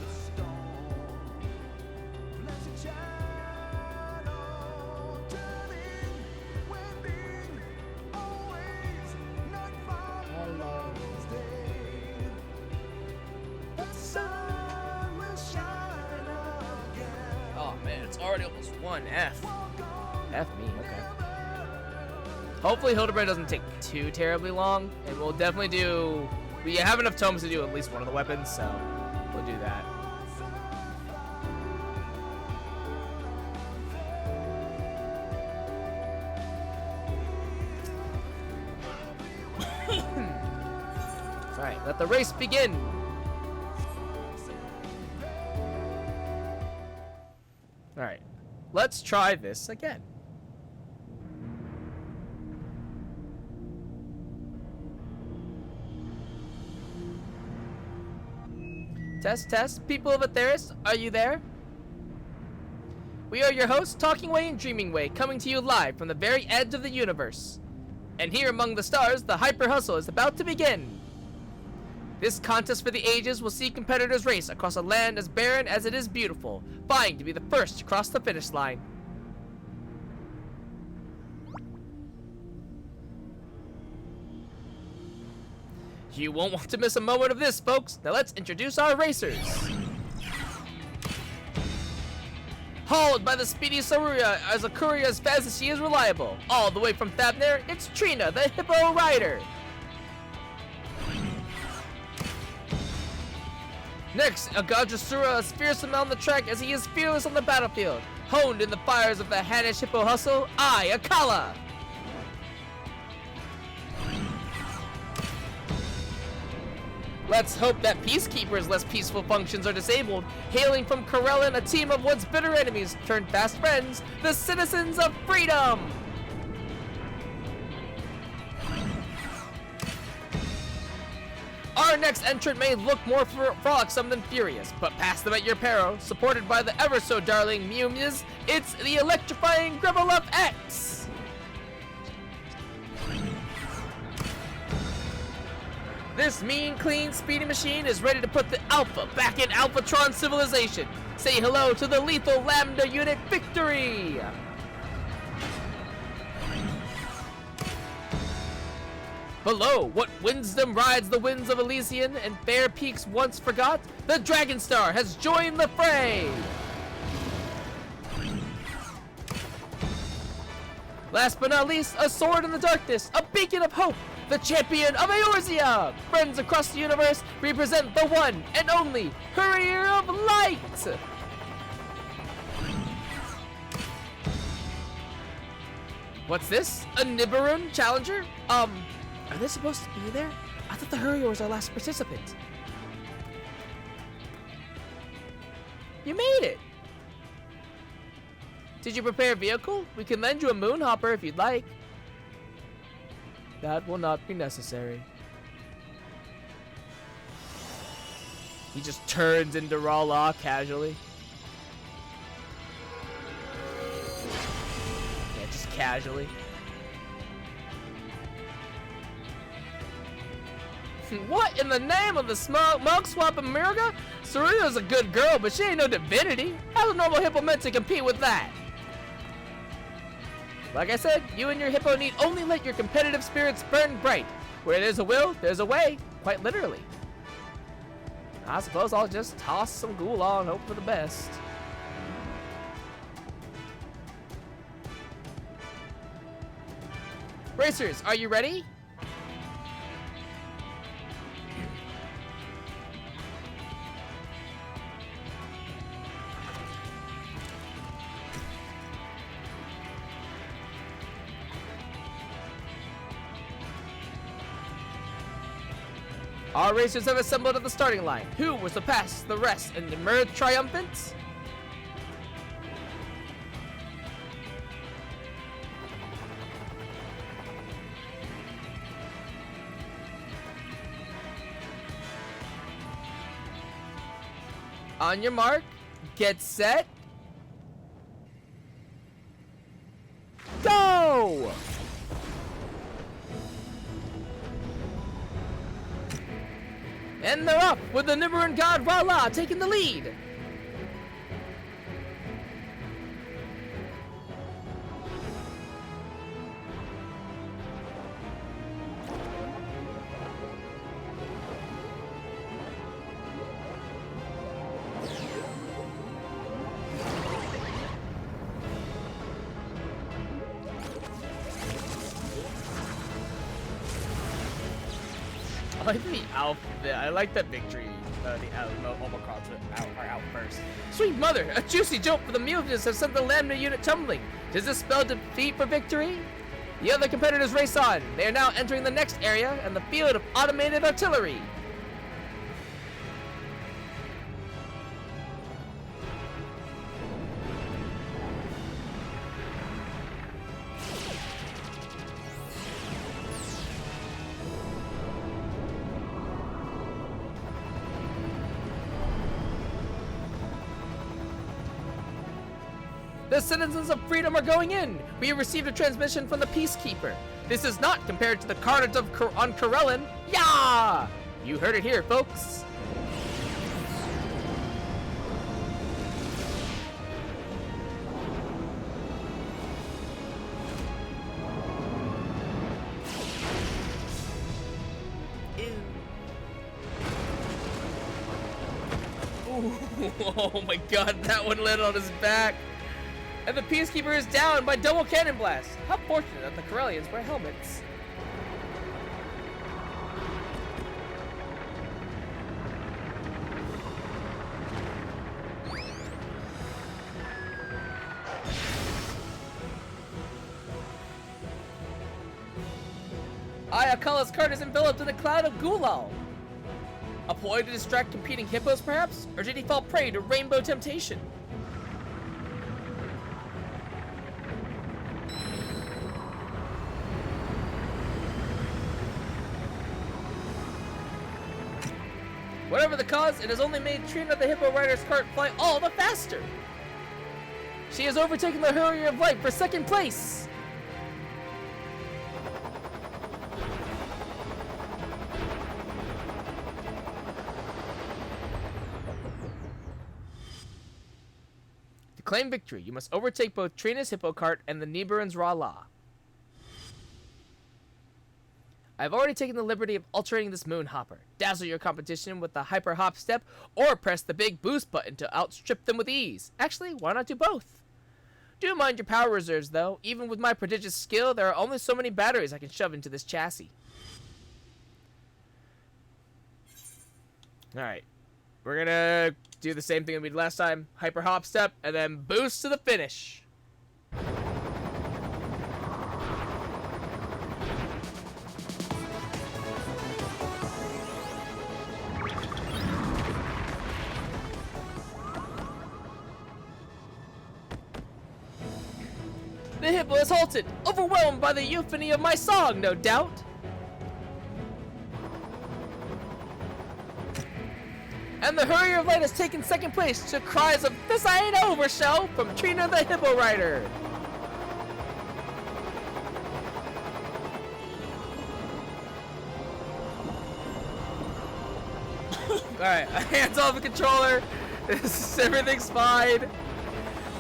Oh man, it's already almost 1F. F me, okay. Hopefully Hildebrand doesn't take too terribly long, and we'll definitely do... We have enough tomes to do at least one of the weapons, so we'll do that. Alright, let the race begin! Alright, let's try this again. Test, test. People of Atheris, are you there? We are your hosts, Talking Way and Dreaming Way, coming to you live from the very edge of the universe. And here among the stars, the Hyper Hustle is about to begin. This contest for the ages will see competitors race across a land as barren as it is beautiful, vying to be the first to cross the finish line. You won't want to miss a moment of this, folks. Now let's introduce our racers. Hauled by the speedy Saruya as a courier as fast as she is reliable. All the way from Thabner, it's Trina, the Hippo Rider. Next, Agajasura is fearsome on the track as he is fearless on the battlefield. Honed in the fires of the Hanish Hippo hustle, Akala. Let's hope that Peacekeeper's less peaceful functions are disabled. Hailing from Corellan, a team of once bitter enemies turned fast friends, the Citizens of Freedom! Our next entrant may look more frolicsome than furious, but pass them at your peril. Supported by the ever-so-darling Mew-Mews, it's the electrifying Gribblelup X! This mean, clean, speedy machine is ready to put the Alpha back in Alphatron civilization. Say hello to the lethal Lambda unit Victory! Below, what wisdom rides the winds of Elysian and fair peaks once forgot? The Dragon Star has joined the fray! Last but not least, a sword in the darkness, a beacon of hope, the champion of Eorzea! Friends across the universe represent the one and only Courier of Light! What's this? A Nibiru challenger? Are they supposed to be there? I thought the Hurrier was our last participant. You made it! Did you prepare a vehicle? We can lend you a Moonhopper if you'd like. That will not be necessary. He just turns into Rala casually. Yeah, just casually. What in the name of the mug swap America? Saruya's a good girl, but she ain't no divinity. How's a normal hippo meant to compete with that? Like I said, you and your hippo need only let your competitive spirits burn bright. Where there's a will, there's a way, quite literally. I suppose I'll just toss some ghoul and hope for the best. Racers, are you ready? Our racers have assembled at the starting line. Who was to pass the rest and emerge triumphant? On your mark, get set, go! And they're up with the Nibiru god Rala taking the lead. I like that victory. The Omicrons are out first. Sweet mother, a juicy jolt for the mutants have sent the Lambda unit tumbling. Does this spell defeat for victory? The other competitors race on. They are now entering the next area and the field of automated artillery. The Citizens of Freedom are going in. We have received a transmission from the Peacekeeper. This is not compared to the carnage on Corellan. Yeah! You heard it here, folks. Oh my god, that one landed on his back. And the Peacekeeper is down by double cannon blast. How fortunate that the Corellians wear helmets. Ayakalla's cart is enveloped in a cloud of gulal. A ploy to distract competing hippos, perhaps? Or did he fall prey to rainbow temptation? Whatever the cause, it has only made Trina the Hippo Rider's cart fly all the faster. She has overtaken the Hurrier of Light for second place. To claim victory, you must overtake both Trina's Hippo Cart and the Nibiru's Ra-La. I've already taken the liberty of altering this moon hopper. Dazzle your competition with the hyper hop step, or press the big boost button to outstrip them with ease. Actually, why not do both? Do mind your power reserves, though. Even with my prodigious skill, there are only so many batteries I can shove into this chassis. Alright. We're gonna do the same thing that we did last time. Hyper hop step, and then boost to the finish. The hippo has halted, overwhelmed by the euphony of my song, no doubt. And the Hurrier of Light has taken second place to cries of "This ain't over, show" from Trina the Hippo Rider. Alright, hands off the controller. Everything's fine.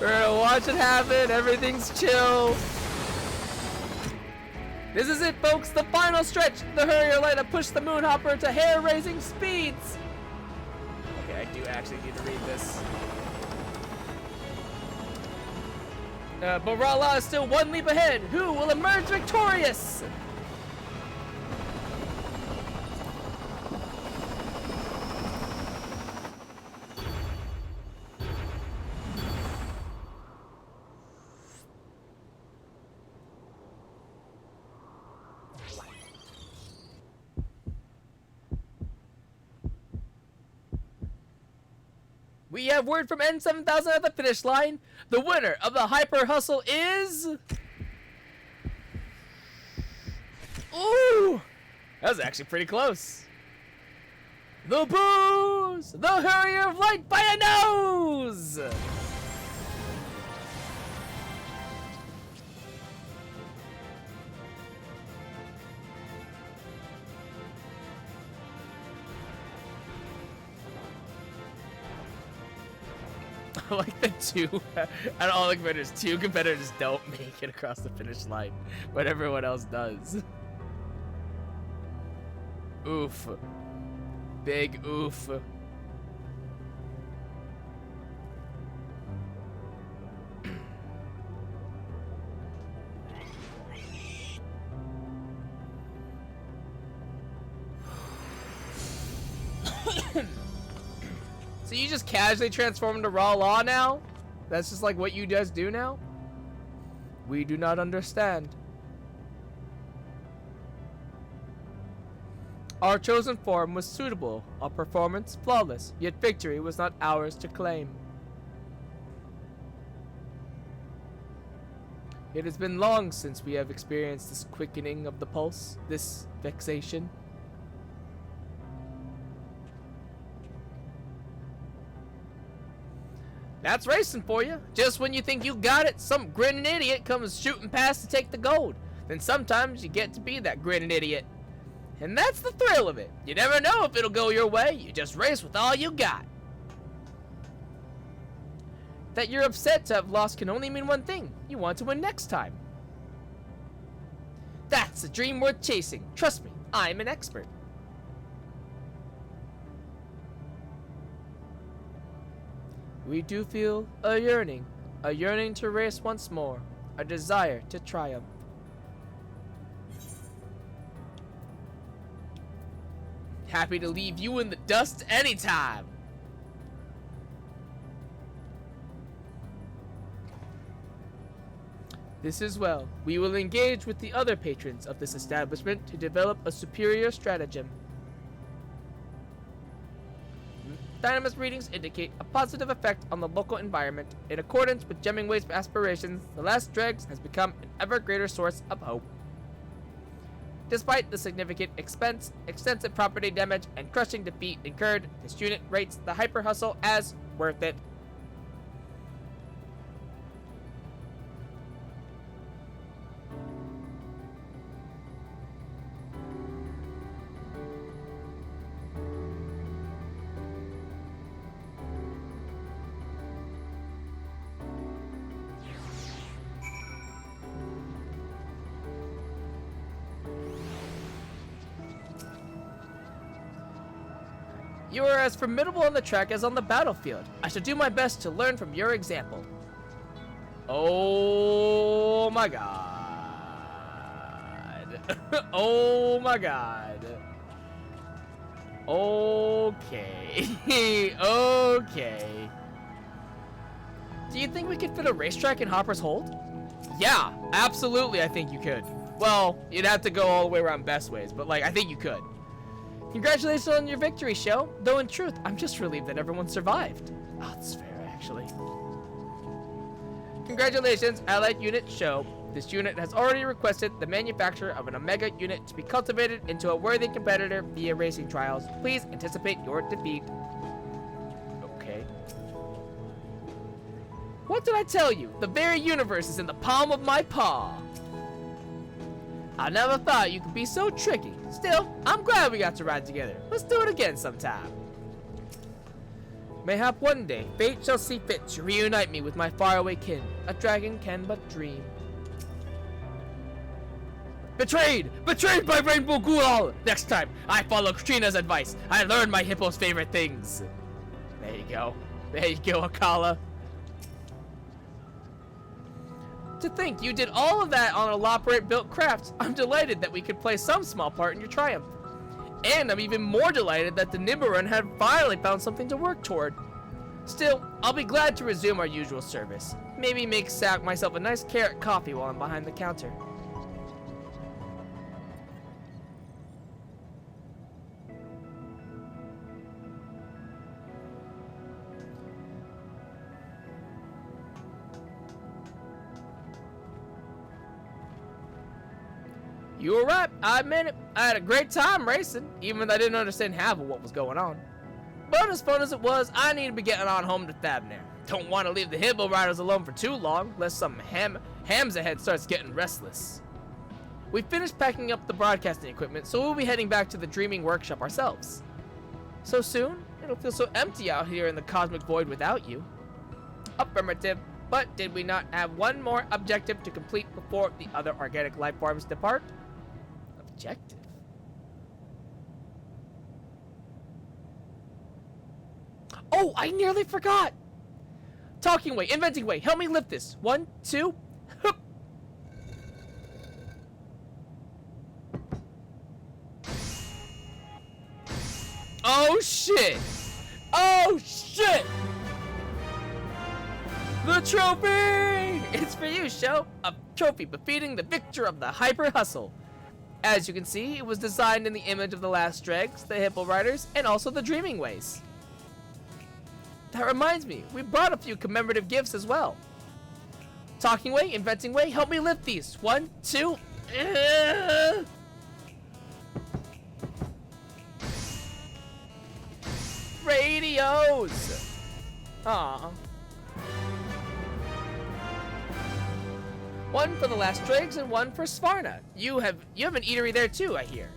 We're gonna watch it happen. Everything's chill. This is it, folks. The final stretch. The Hurrier Light have pushed the Moonhopper to hair-raising speeds. Okay, I do actually need to read this. But Ra-La is still one leap ahead. Who will emerge victorious? We have word from N7000 at the finish line. The winner of the Hyper Hustle is... Ooh! That was actually pretty close. The Booze! The Hurrier of Light by a nose! I like the two, out of all the competitors, two competitors don't make it across the finish line, but everyone else does. Oof. Big oof. So you just casually transform into Ra-La now? That's just like what you guys do now? We do not understand. Our chosen form was suitable, our performance flawless, yet victory was not ours to claim. It has been long since we have experienced this quickening of the pulse, this vexation. That's racing for you. Just when you think you got it, some grinning idiot comes shooting past to take the gold. Then sometimes you get to be that grinning idiot. And that's the thrill of it. You never know if it'll go your way. You just race with all you got. That you're upset to have lost can only mean one thing. You want to win next time. That's a dream worth chasing. Trust me, I'm an expert. We do feel a yearning to race once more, a desire to triumph. Happy to leave you in the dust anytime. This is well. We will engage with the other patrons of this establishment to develop a superior stratagem. Dynamis readings indicate a positive effect on the local environment. In accordance with Gemmingway's aspirations, the last dregs has become an ever greater source of hope. Despite the significant expense, extensive property damage, and crushing defeat incurred, this unit rates the hyper hustle as worth it. You are as formidable on the track as on the battlefield. I shall do my best to learn from your example. Oh my god. Oh my god. Okay. Okay. Do you think we could fit a racetrack in Hopper's Hold? Yeah, absolutely I think you could. Well, you'd have to go all the way around Bestways, but like, I think you could. Congratulations on your victory, Show. Though in truth, I'm just relieved that everyone survived. Oh, that's fair, actually. Congratulations, Allied Unit Show. This unit has already requested the manufacture of an Omega unit to be cultivated into a worthy competitor via racing trials. Please anticipate your defeat. Okay. What did I tell you? The very universe is in the palm of my paw. I never thought you could be so tricky. Still, I'm glad we got to ride together. Let's do it again sometime. Mayhap one day, fate shall see fit to reunite me with my faraway kin. A dragon can but dream. Betrayed! Betrayed by Rainbow Ghoul! Next time, I follow Katrina's advice. I learn my hippo's favorite things. There you go. There you go, Akala. To think you did all of that on a Loperate-built craft. I'm delighted that we could play some small part in your triumph. And I'm even more delighted that the Nibiran had finally found something to work toward. Still, I'll be glad to resume our usual service. Maybe make myself a nice carrot coffee while I'm behind the counter. You were right, I admit it. I had a great time racing, even though I didn't understand half of what was going on. But as fun as it was, I need to be getting on home to Thabnir. Don't want to leave the Hibbo Riders alone for too long, lest some hams ahead starts getting restless. We finished packing up the broadcasting equipment, so we'll be heading back to the Dreaming Workshop ourselves. So soon, it'll feel so empty out here in the cosmic void without you. Affirmative. But did we not have one more objective to complete before the other organic life forms depart? Objective. Oh, I nearly forgot. Talking way, inventing way. Help me lift this. 1, 2. Hup. Oh shit. Oh shit. The trophy! It's for you, Show. A trophy befitting the victor of the Hyper Hustle. As you can see, it was designed in the image of the last dregs, the Hippo Riders, and also the Dreaming Ways. That reminds me, we brought a few commemorative gifts as well. Talking way, inventing way, help me lift these. 1, 2. Radios! Aww. One for the last dregs and one for Svarna. You have an eatery there too, I hear.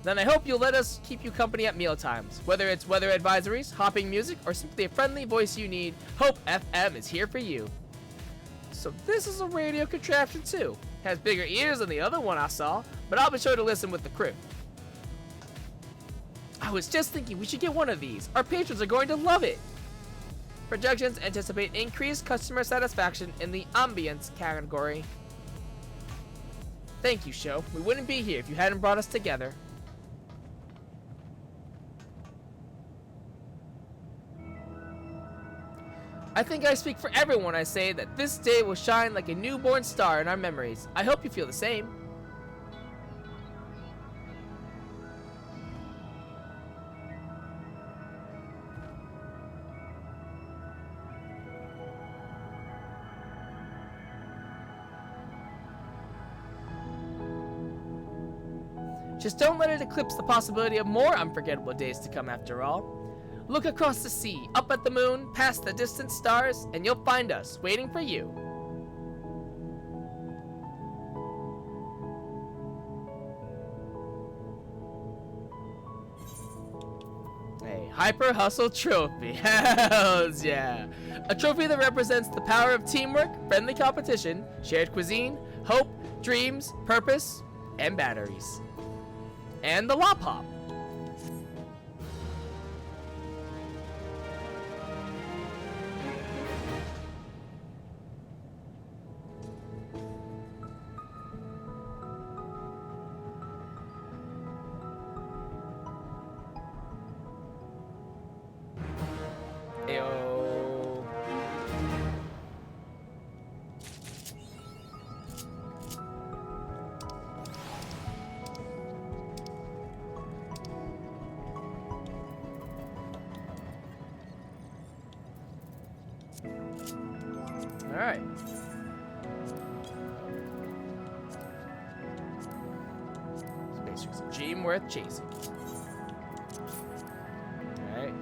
then I hope you'll let us keep you company at mealtimes. Whether it's weather advisories, hopping music, or simply a friendly voice you need, Hope FM is here for you. So this is a radio contraption too. Has bigger ears than the other one I saw, but I'll be sure to listen with the crew. I was just thinking we should get one of these. Our patrons are going to love it. Projections anticipate increased customer satisfaction in the ambience category. Thank you, show. We wouldn't be here if you hadn't brought us together. I think I speak for everyone when I say that this day will shine like a newborn star in our memories. I hope you feel the same. Just don't let it eclipse the possibility of more unforgettable days to come after all. Look across the sea, up at the moon, past the distant stars, and you'll find us waiting for you. A Hyper Hustle Trophy. Hells yeah. A trophy that represents the power of teamwork, friendly competition, shared cuisine, hope, dreams, purpose, and batteries. And the Lop Hop. Ayo. All right. Space Race, a dream worth chasing. All right.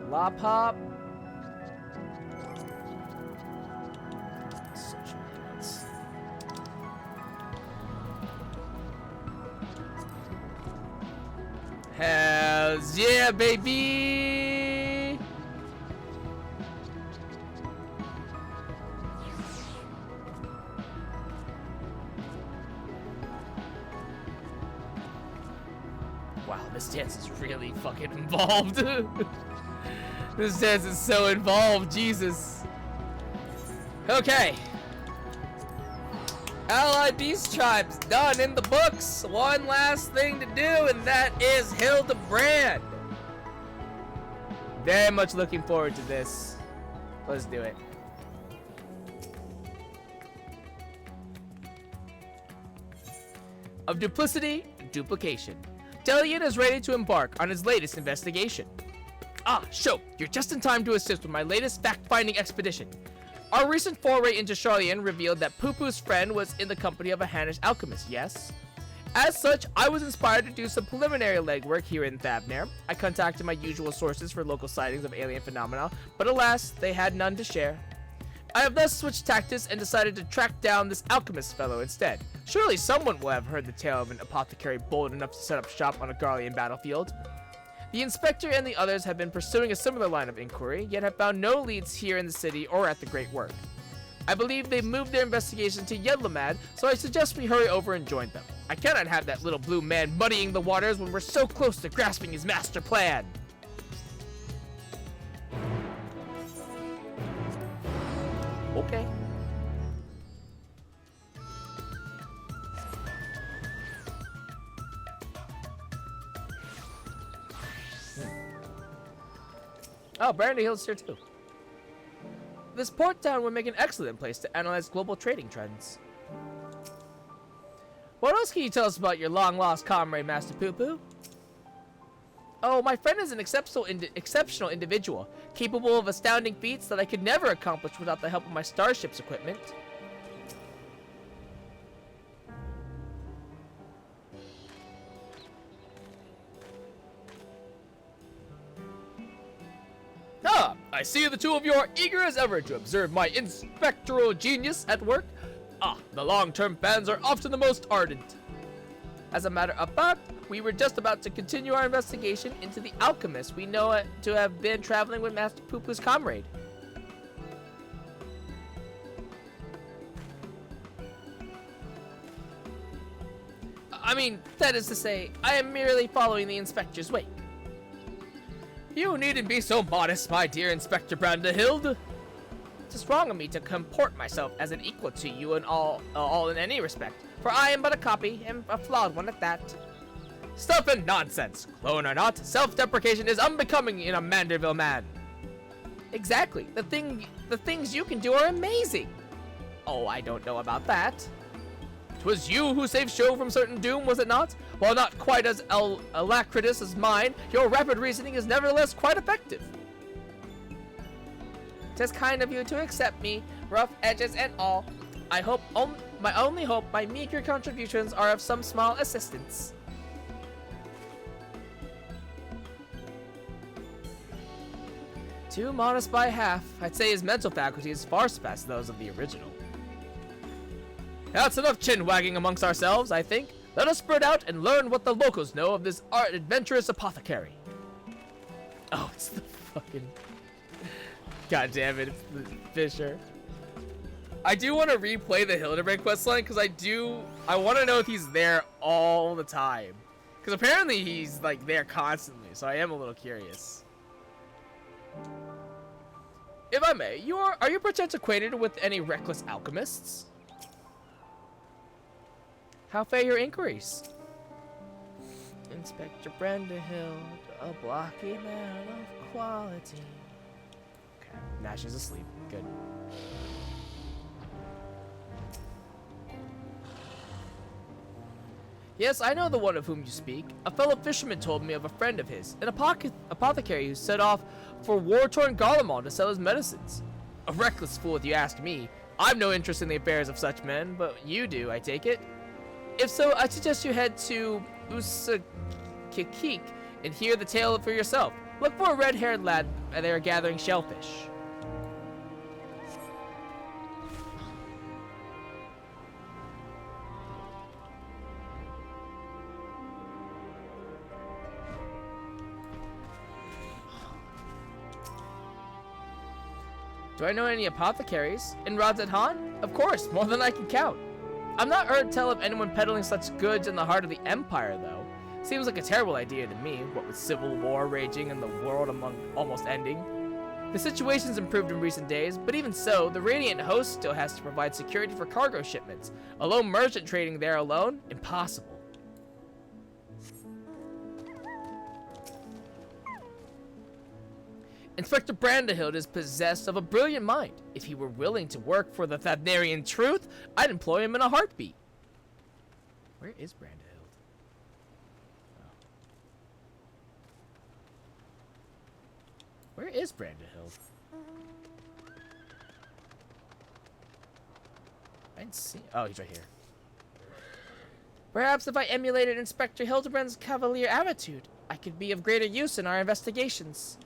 Lop Hop. Social limits. Hells yeah, baby! Wow, this dance is really fucking involved. This dance is so involved, Jesus. Okay. Allied Beast Tribes done in the books. One last thing to do, and that is Hildebrand. Very much looking forward to this. Let's do it. Of duplicity, duplication. Delian is ready to embark on his latest investigation. Ah, Sho, you're just in time to assist with my latest fact-finding expedition. Our recent foray into Charlian revealed that Poo-Poo's friend was in the company of a Hanish alchemist, yes? As such, I was inspired to do some preliminary legwork here in Thavnair. I contacted my usual sources for local sightings of alien phenomena, but alas, they had none to share. I have thus switched tactics and decided to track down this alchemist fellow instead. Surely someone will have heard the tale of an apothecary bold enough to set up shop on a Garlean battlefield. The inspector and the others have been pursuing a similar line of inquiry, yet have found no leads here in the city or at the Great Work. I believe they've moved their investigation to Yedlamad, so I suggest we hurry over and join them. I cannot have that little blue man muddying the waters when we're so close to grasping his master plan. Okay. Oh, Brandy Hill's here too. This port town would make an excellent place to analyze global trading trends. What else can you tell us about your long-lost comrade, Master Poo-Poo? Oh, my friend is an exceptional individual, capable of astounding feats that I could never accomplish without the help of my starship's equipment. Ah, I see the two of you are eager as ever to observe my inspectoral genius at work. Ah, the long-term fans are often the most ardent. As a matter of fact, we were just about to continue our investigation into the alchemist we know to have been traveling with Master Poo-Poo's comrade. I mean, that is to say, I am merely following the inspector's wake. You needn't be so modest, my dear Inspector Brandehild. It is wrong of me to comport myself as an equal to you in all in any respect, for I am but a copy, and a flawed one at that. Stuff and nonsense! Clone or not, self-deprecation is unbecoming in a Manderville man. Exactly. The things you can do are amazing. Oh, I don't know about that. 'Twas you who saved Sho from certain doom, was it not? While not quite as alacritous as mine, your rapid reasoning is nevertheless quite effective. 'Tis kind of you to accept me, rough edges and all. I hope my only hope my meager contributions are of some small assistance. Too modest by half. I'd say his mental faculties far surpass those of the original. That's enough chin-wagging amongst ourselves, I think. Let us spread out and learn what the locals know of this adventurous apothecary. Oh, it's the fucking... God damn it, it's the Fisher. I do want to replay the Hildebrand questline because I want to know if he's there all the time. Because apparently he's like there constantly, so I am a little curious. If I may, are you perchance acquainted with any reckless alchemists? How fare your inquiries? Inspector Brandehild, a blocky man of quality. Okay, Nash is asleep. Good. Yes, I know the one of whom you speak. A fellow fisherman told me of a friend of his, an apothecary who set off for war-torn Garlemald to sell his medicines. A reckless fool if you ask me. I've no interest in the affairs of such men, but you do, I take it. If so, I suggest you head to Usakikik and hear the tale for yourself. Look for a red-haired lad there gathering shellfish. Do I know any apothecaries? In Radz-at-Han? Of course, more than I can count. I've not heard tell of anyone peddling such goods in the heart of the Empire, though. Seems like a terrible idea to me, what with civil war raging and the world almost ending. The situation's improved in recent days, but even so, the Radiant Host still has to provide security for cargo shipments. A lone merchant trading there alone? Impossible. Inspector Brandehild is possessed of a brilliant mind. If he were willing to work for the Thavnarian truth, I'd employ him in a heartbeat. Where is Brandehild? Oh. Where is Brandehild? I didn't see. Oh, he's right here. Perhaps if I emulated Inspector Hildebrand's cavalier attitude, I could be of greater use in our investigations.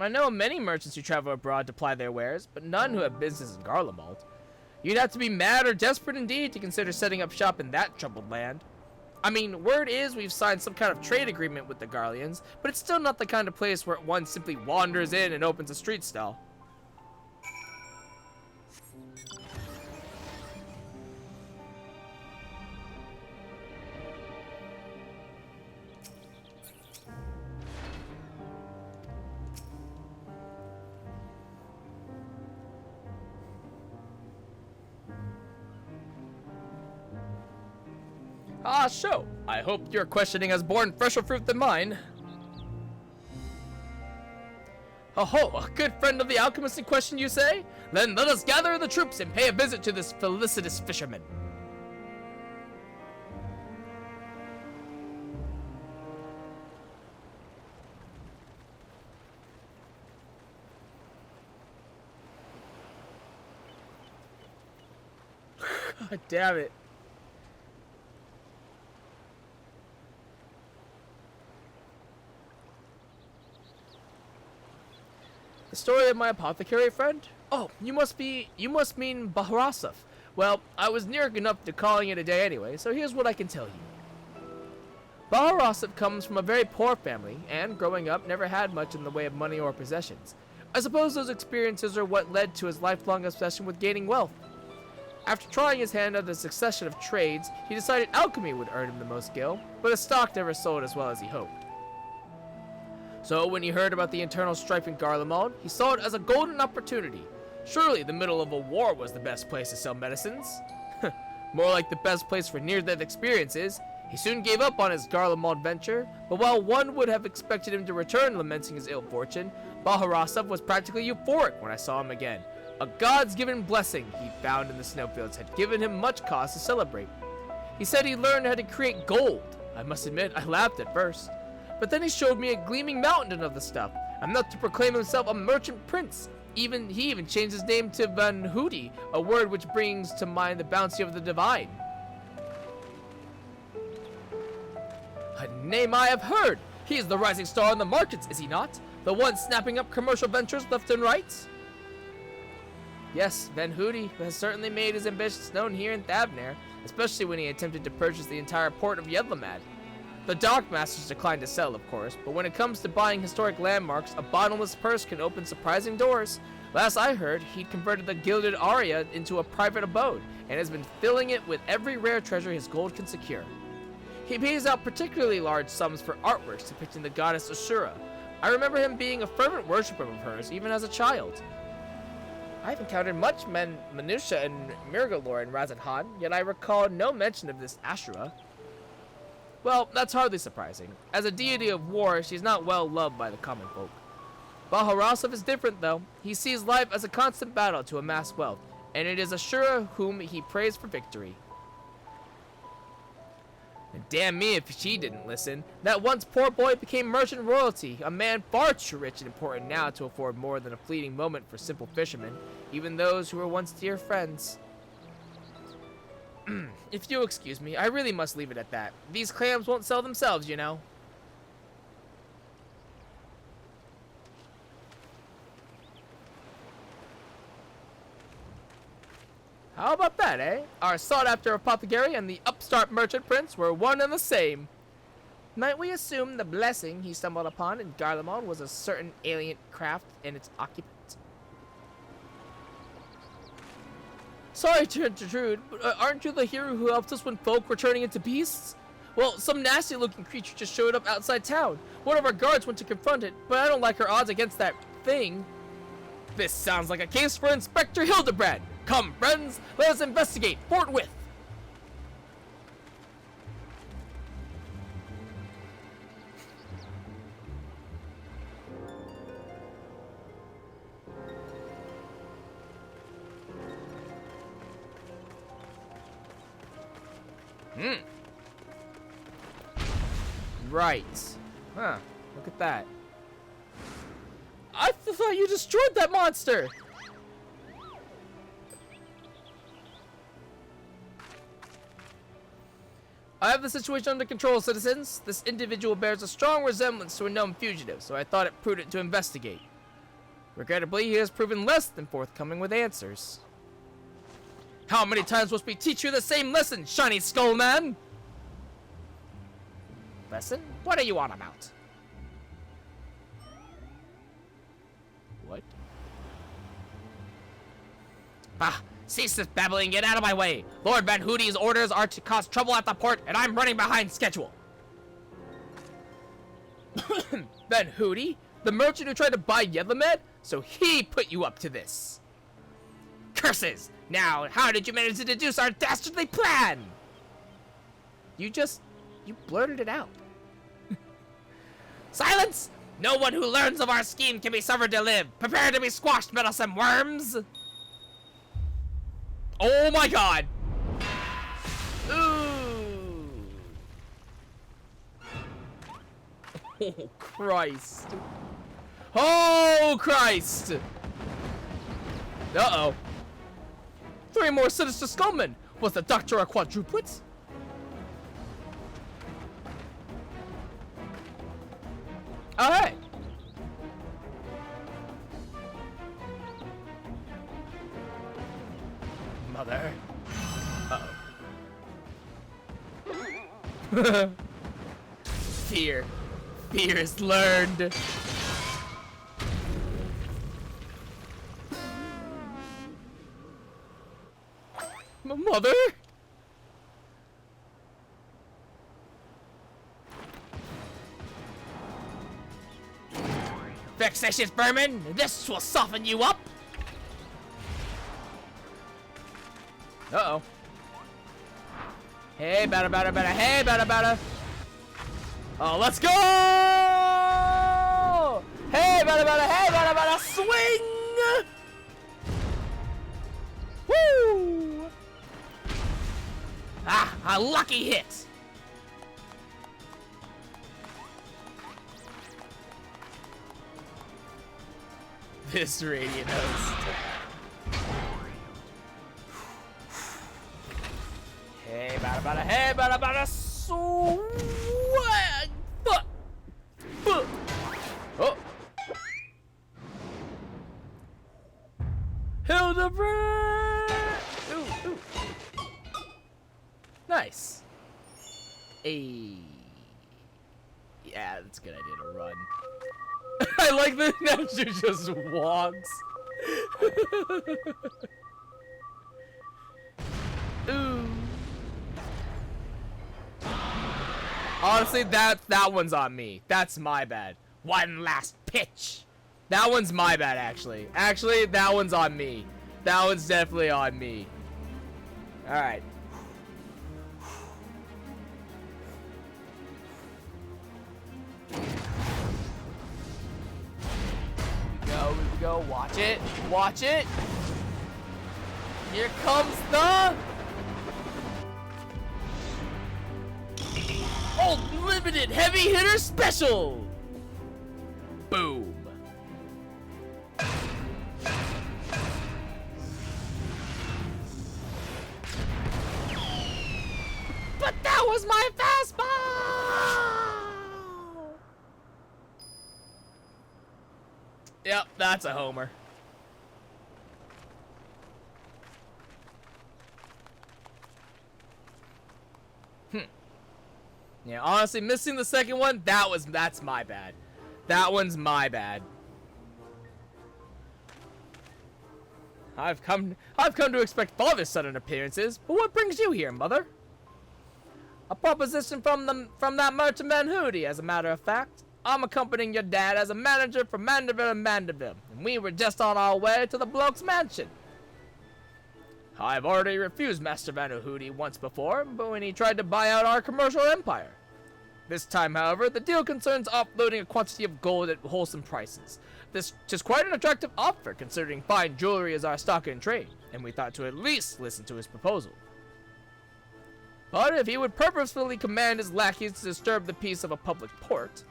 I know many merchants who travel abroad to ply their wares, but none who have business in Garlemald. You'd have to be mad or desperate indeed to consider setting up shop in that troubled land. I mean, word is we've signed some kind of trade agreement with the Garleans, but it's still not the kind of place where one simply wanders in and opens a street stall. Ah, so, I hope your questioning has borne fresher fruit than mine. Oh, a good friend of the alchemist in question, you say? Then let us gather the troops and pay a visit to this felicitous fisherman. God damn it. The story of my apothecary friend? Oh, you must mean Baharasov. Well, I was near enough to calling it a day anyway, so here's what I can tell you. Baharasov comes from a very poor family, and growing up never had much in the way of money or possessions. I suppose those experiences are what led to his lifelong obsession with gaining wealth. After trying his hand at a succession of trades, he decided alchemy would earn him the most skill, but his stock never sold as well as he hoped. So when he heard about the internal strife in Garlemald, he saw it as a golden opportunity. Surely the middle of a war was the best place to sell medicines. More like the best place for near-death experiences. He soon gave up on his Garlemald venture, but while one would have expected him to return lamenting his ill fortune, Baharasov was practically euphoric when I saw him again. A God's given blessing he found in the snowfields had given him much cause to celebrate. He said he learned how to create gold. I must admit, I laughed at first. But then he showed me a gleaming mountain of the stuff, enough to proclaim himself a merchant prince. He even changed his name to Van Hoody, a word which brings to mind the bounty of the divine. A name I have heard! He is the rising star on the markets, is he not? The one snapping up commercial ventures left and right? Yes, Van Hoody has certainly made his ambitions known here in Thavnair, especially when he attempted to purchase the entire port of Yedlamad. The dockmasters declined to sell, of course, but when it comes to buying historic landmarks, a bottomless purse can open surprising doors. Last I heard, he'd converted the Gilded Aria into a private abode, and has been filling it with every rare treasure his gold can secure. He pays out particularly large sums for artworks depicting the goddess Ashura. I remember him being a fervent worshipper of hers, even as a child. I've encountered much minutia and Mirgalore in Razadhan, yet I recall no mention of this Ashura. Well, that's hardly surprising. As a deity of war, she's not well loved by the common folk. Baharasov is different, though. He sees life as a constant battle to amass wealth, and it is Ashura whom he prays for victory. And damn me if she didn't listen. That once poor boy became merchant royalty, a man far too rich and important now to afford more than a fleeting moment for simple fishermen, even those who were once dear friends. If you'll excuse me, I really must leave it at that. These clams won't sell themselves, you know. How about that, eh? Our sought-after apothecary and the upstart merchant prince were one and the same. Might we assume the blessing he stumbled upon in Garlemald was a certain alien craft and its occupant? Sorry to intrude, but aren't you the hero who helped us when folk were turning into beasts? Well, some nasty-looking creature just showed up outside town. One of our guards went to confront it, but I don't like her odds against that thing. This sounds like a case for Inspector Hildebrand. Come, friends, let us investigate forthwith. Right. Huh. Look at that. I thought you destroyed that monster! I have the situation under control, citizens. This individual bears a strong resemblance to a known fugitive, so I thought it prudent to investigate. Regrettably, he has proven less than forthcoming with answers. How many times must we teach you the same lesson, shiny skull man? Lesson? What are you on about? What? Bah! Cease this babbling, get out of my way! Lord Van Hoody's orders are to cause trouble at the port, and I'm running behind schedule! Van Hoody? The merchant who tried to buy Yedlamed? So he put you up to this! Curses! Now, how did you manage to deduce our dastardly plan? You blurted it out. Silence! No one who learns of our scheme can be suffered to live! Prepare to be squashed, meddlesome worms! Oh my god! Ooh! Oh Christ! Oh Christ! Uh-oh. 3 more sinister skullmen! Was the doctor a quadruplet? Alright. Mother. Uh-oh. Fear. Fear is learned. My mother? Vexatious vermin, this will soften you up. Uh-oh. Hey, batter, batter, batter. Hey, batter, batter. Oh, let's go! Hey, batter, batter. Hey, batter, batter. Swing! Woo! Ah, a lucky hit. This radiant host. Hey, bada bada, hey, bada bada, swag! Oh! Hildebrand! Ooh, ooh. Nice. Hey. Yeah, that's a good idea to run. I like that Nestor just walks. Ooh. Honestly, that one's on me. That's my bad. One last pitch. That one's my bad, actually. Actually, that one's on me. That one's definitely on me. All right. Here we go. Watch it. Watch it. Here comes the Limited Heavy Hitter Special. Boom. But that was my fastball. Yep, that's a homer. Yeah, honestly, missing the second one, that's my bad. That one's my bad. I've come to expect father-son appearances, but what brings you here, mother? A proposition from that merchantman Hootie, as a matter of fact. I'm accompanying your dad as a manager for Mandeville and Mandeville, and we were just on our way to the bloke's mansion. I've already refused Master Hootie once before, but when he tried to buy out our commercial empire. This time, however, the deal concerns offloading a quantity of gold at wholesome prices. This is quite an attractive offer, considering fine jewelry is our stock in trade, and we thought to at least listen to his proposal. But if he would purposefully command his lackeys to disturb the peace of a public port,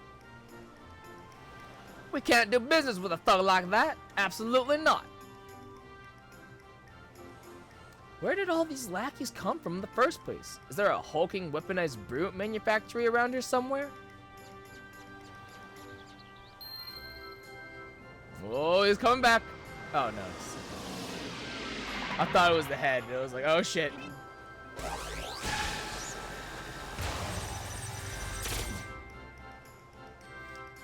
we can't do business with a thug like that. Absolutely not. Where did all these lackeys come from in the first place? Is there a hulking, weaponized brute manufactory around here somewhere? Oh, he's coming back. Oh, no. I thought it was the head. It was like, oh, shit.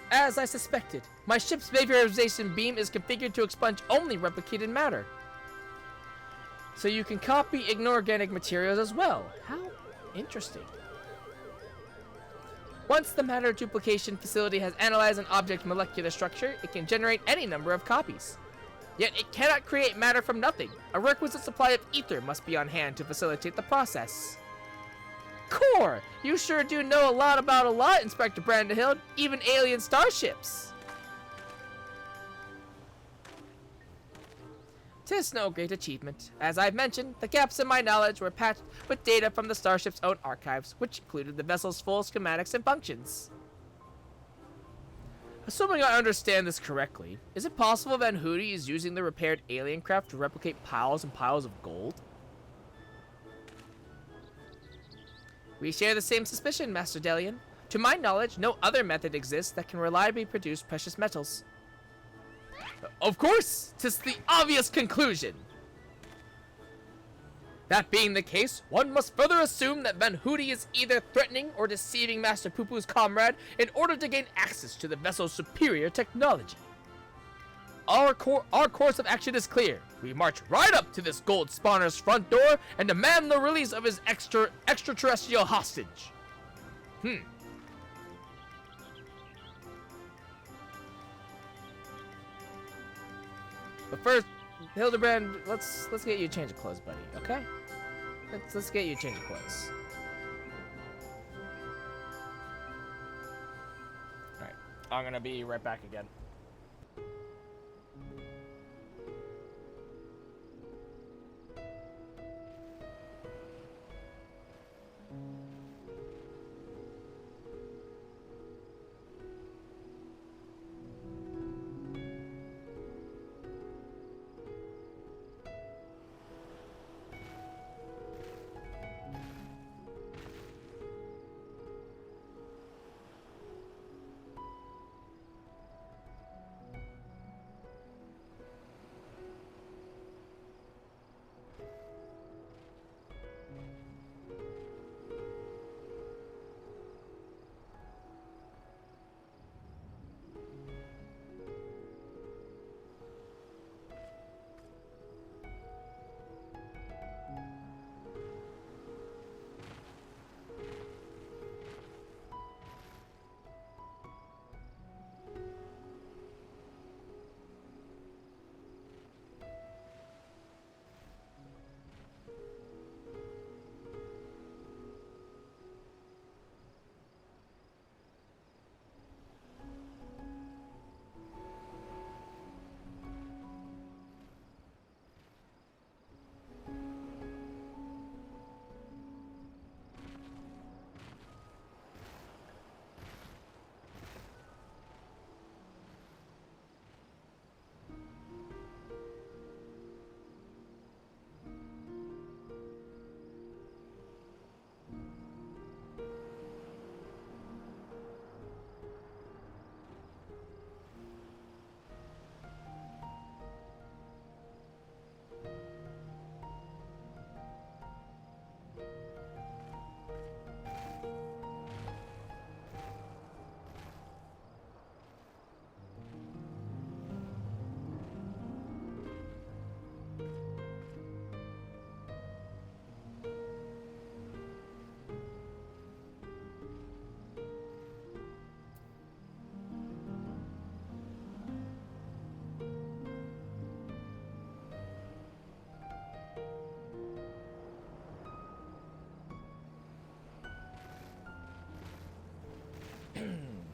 As I suspected, my ship's vaporization beam is configured to expunge only replicated matter. So you can copy inorganic materials as well. How interesting. Once the matter duplication facility has analyzed an object's molecular structure, it can generate any number of copies. Yet it cannot create matter from nothing. A requisite supply of ether must be on hand to facilitate the process. Core! You sure do know a lot about a lot, Inspector Brandenhill. Even alien starships. 'Tis no great achievement. As I've mentioned, the gaps in my knowledge were patched with data from the starship's own archives, which included the vessel's full schematics and functions. Assuming I understand this correctly, is it possible Van Hootie is using the repaired alien craft to replicate piles and piles of gold? We share the same suspicion, Master Delian. To my knowledge, no other method exists that can reliably produce precious metals. Of course! 'Tis the obvious conclusion! That being the case, one must further assume that Van Hootie is either threatening or deceiving Master Poo-Poo's comrade in order to gain access to the vessel's superior technology. Our course of action is clear. We march right up to this gold spawner's front door and demand the release of his extraterrestrial hostage. But first, Hildebrand, let's get you a change of clothes, buddy. Okay? Let's get you a change of clothes. All right, I'm gonna be right back again.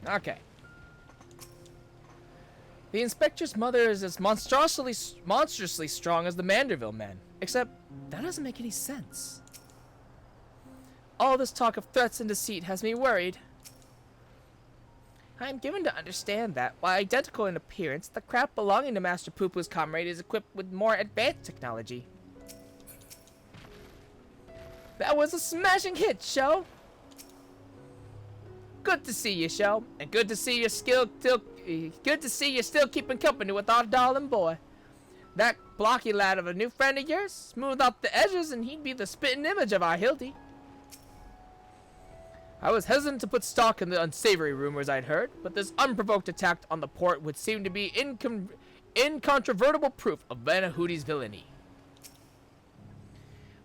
Okay. The Inspector's mother is as monstrously strong as the Manderville men. Except, that doesn't make any sense. All this talk of threats and deceit has me worried. I am given to understand that, while identical in appearance, the craft belonging to Master Poo-Poo's comrade is equipped with more advanced technology. That was a smashing hit, Sho! Good to see you, Sho, and good to see you're still keeping company with our darling boy. That blocky lad of a new friend of yours, smooth out the edges and he'd be the spitting image of our Hildy. I was hesitant to put stock in the unsavory rumors I'd heard, but this unprovoked attack on the port would seem to be incontrovertible proof of Van Hootie's villainy.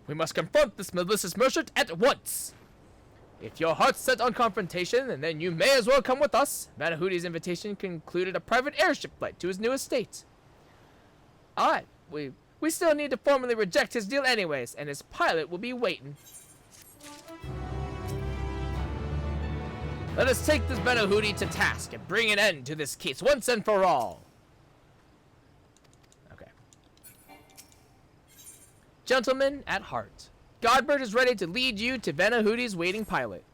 We must confront this malicious merchant at once. If your heart's set on confrontation, then you may as well come with us. Van Hootie's invitation concluded a private airship flight to his new estate. Alright, we still need to formally reject his deal anyways, and his pilot will be waiting. Let us take this Van Hootie to task and bring an end to this case once and for all. Okay. Gentlemen at heart, Godbird is ready to lead you to Van Hootie's waiting pilot.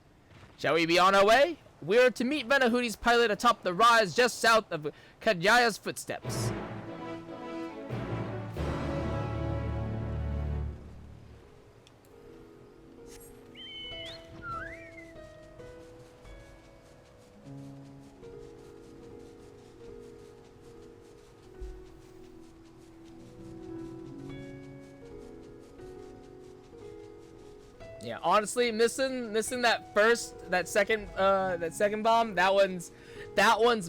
Shall we be on our way? We're to meet Van Hootie's pilot atop the rise just south of Kadyaya's footsteps. Yeah, honestly, missing that second bomb, that one's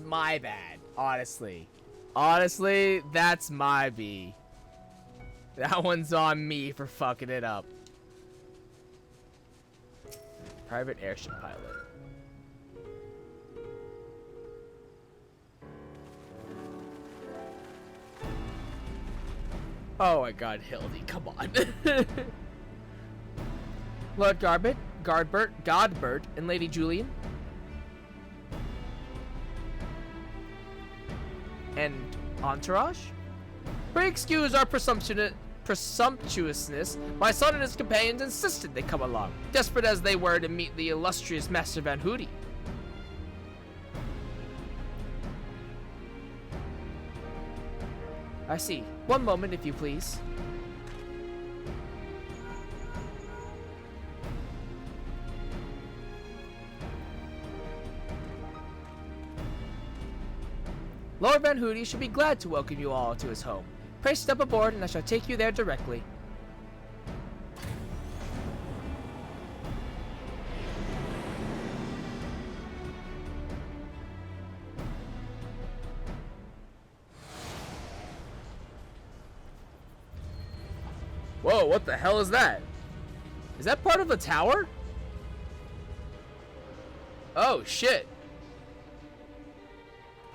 my bad. Honestly, that's my B. That one's on me for fucking it up. Private airship pilot. Oh my god, Hildy, come on. Lord Godbert, and Lady Julian. And entourage? Pray excuse our presumptuousness. My son and his companions insisted they come along, desperate as they were to meet the illustrious Master Van Hootie. I see. One moment, if you please. Lord Van Hootie should be glad to welcome you all to his home. Pray step aboard and I shall take you there directly. Whoa, what the hell is that? Is that part of the tower? Oh, shit.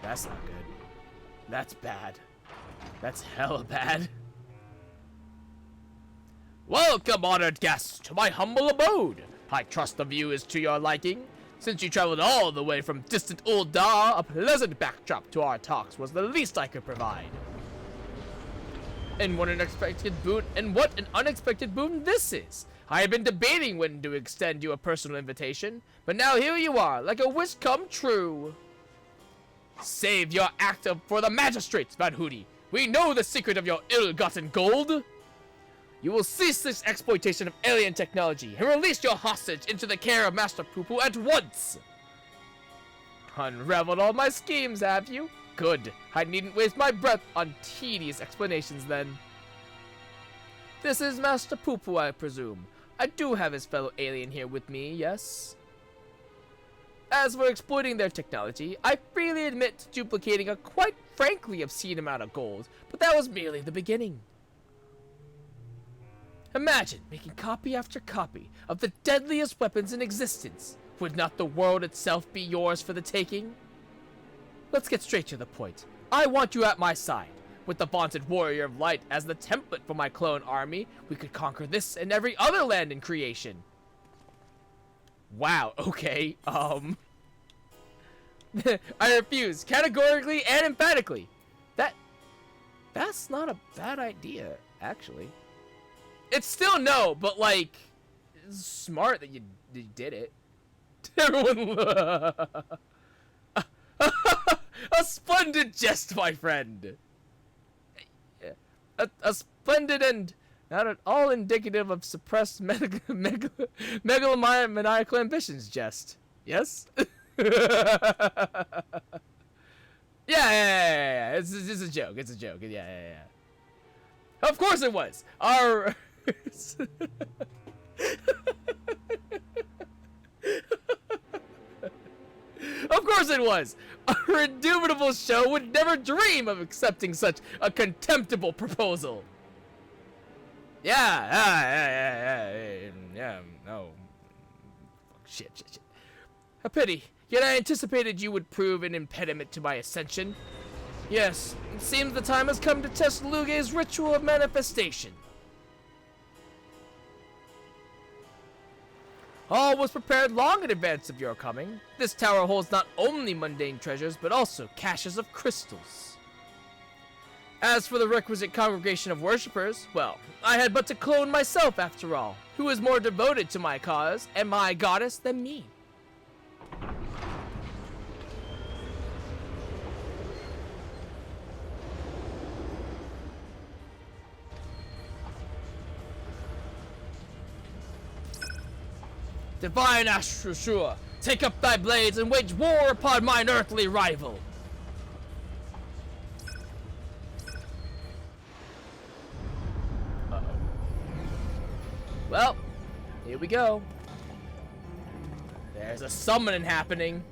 That's not good. That's bad. That's hella bad. Welcome, honored guests, to my humble abode. I trust the view is to your liking. Since you traveled all the way from distant Ul'dah, a pleasant backdrop to our talks was the least I could provide. And what an unexpected boon this is. I have been debating when to extend you a personal invitation, but now here you are, like a wish come true. Save your act for the magistrates, Van Hootie. We know the secret of your ill-gotten gold. You will cease this exploitation of alien technology and release your hostage into the care of Master Poo-Poo at once. Unraveled all my schemes, have you? Good. I needn't waste my breath on tedious explanations then. This is Master Poo-Poo, I presume. I do have his fellow alien here with me, yes? As for exploiting their technology, I freely admit to duplicating a quite frankly obscene amount of gold, but that was merely the beginning. Imagine making copy after copy of the deadliest weapons in existence. Would not the world itself be yours for the taking? Let's get straight to the point. I want you at my side. With the vaunted Warrior of Light as the template for my clone army, we could conquer this and every other land in creation. Wow, okay, I refuse, categorically and emphatically. That's not a bad idea, actually. It's still no, but like, it's smart that you did it. Everyone, a splendid jest, my friend. A splendid and not at all indicative of suppressed megalomaniacal ambitions jest. Yes? Yeah. It's a joke. It's a joke. Yeah. Of course it was. Our... Of course it was! Our indubitable show would never dream of accepting such a contemptible proposal. Yeah, no. Shit. A pity, yet I anticipated you would prove an impediment to my ascension. Yes, it seems the time has come to test Luge's ritual of manifestation. All was prepared long in advance of your coming. This tower holds not only mundane treasures, but also caches of crystals. As for the requisite congregation of worshippers, well, I had but to clone myself after all. Who is more devoted to my cause and my goddess than me? Divine Ashura, take up thy blades and wage war upon mine earthly rival. Well, Here we go. There's a summoning happening.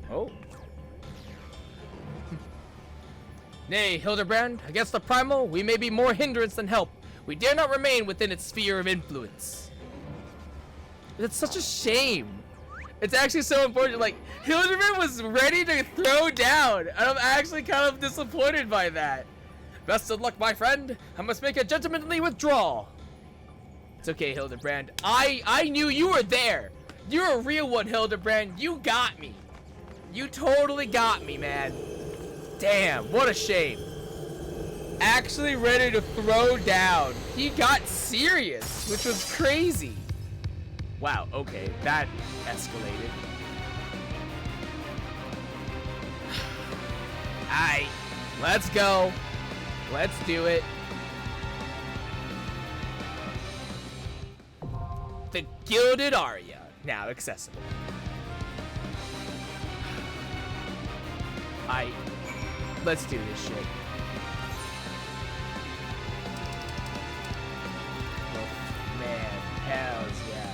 Oh. Nay, Hildebrand, against the primal, we may be more hindrance than help. We dare not remain within its sphere of influence. It's such a shame. It's actually so important. Like, Hildebrand was ready to throw down, and I'm actually kind of disappointed by that. Best of luck, my friend. I must make a gentlemanly withdrawal. It's okay, Hildebrand. I knew you were there. You're a real one, Hildebrand. You got me. You totally got me, man. Damn, what a shame. Actually ready to throw down. He got serious, which was crazy. Wow, okay, that escalated. Alright, let's go. Let's do it. The Gilded Aria, now accessible. Let's do this shit. Oh, man, hells yeah.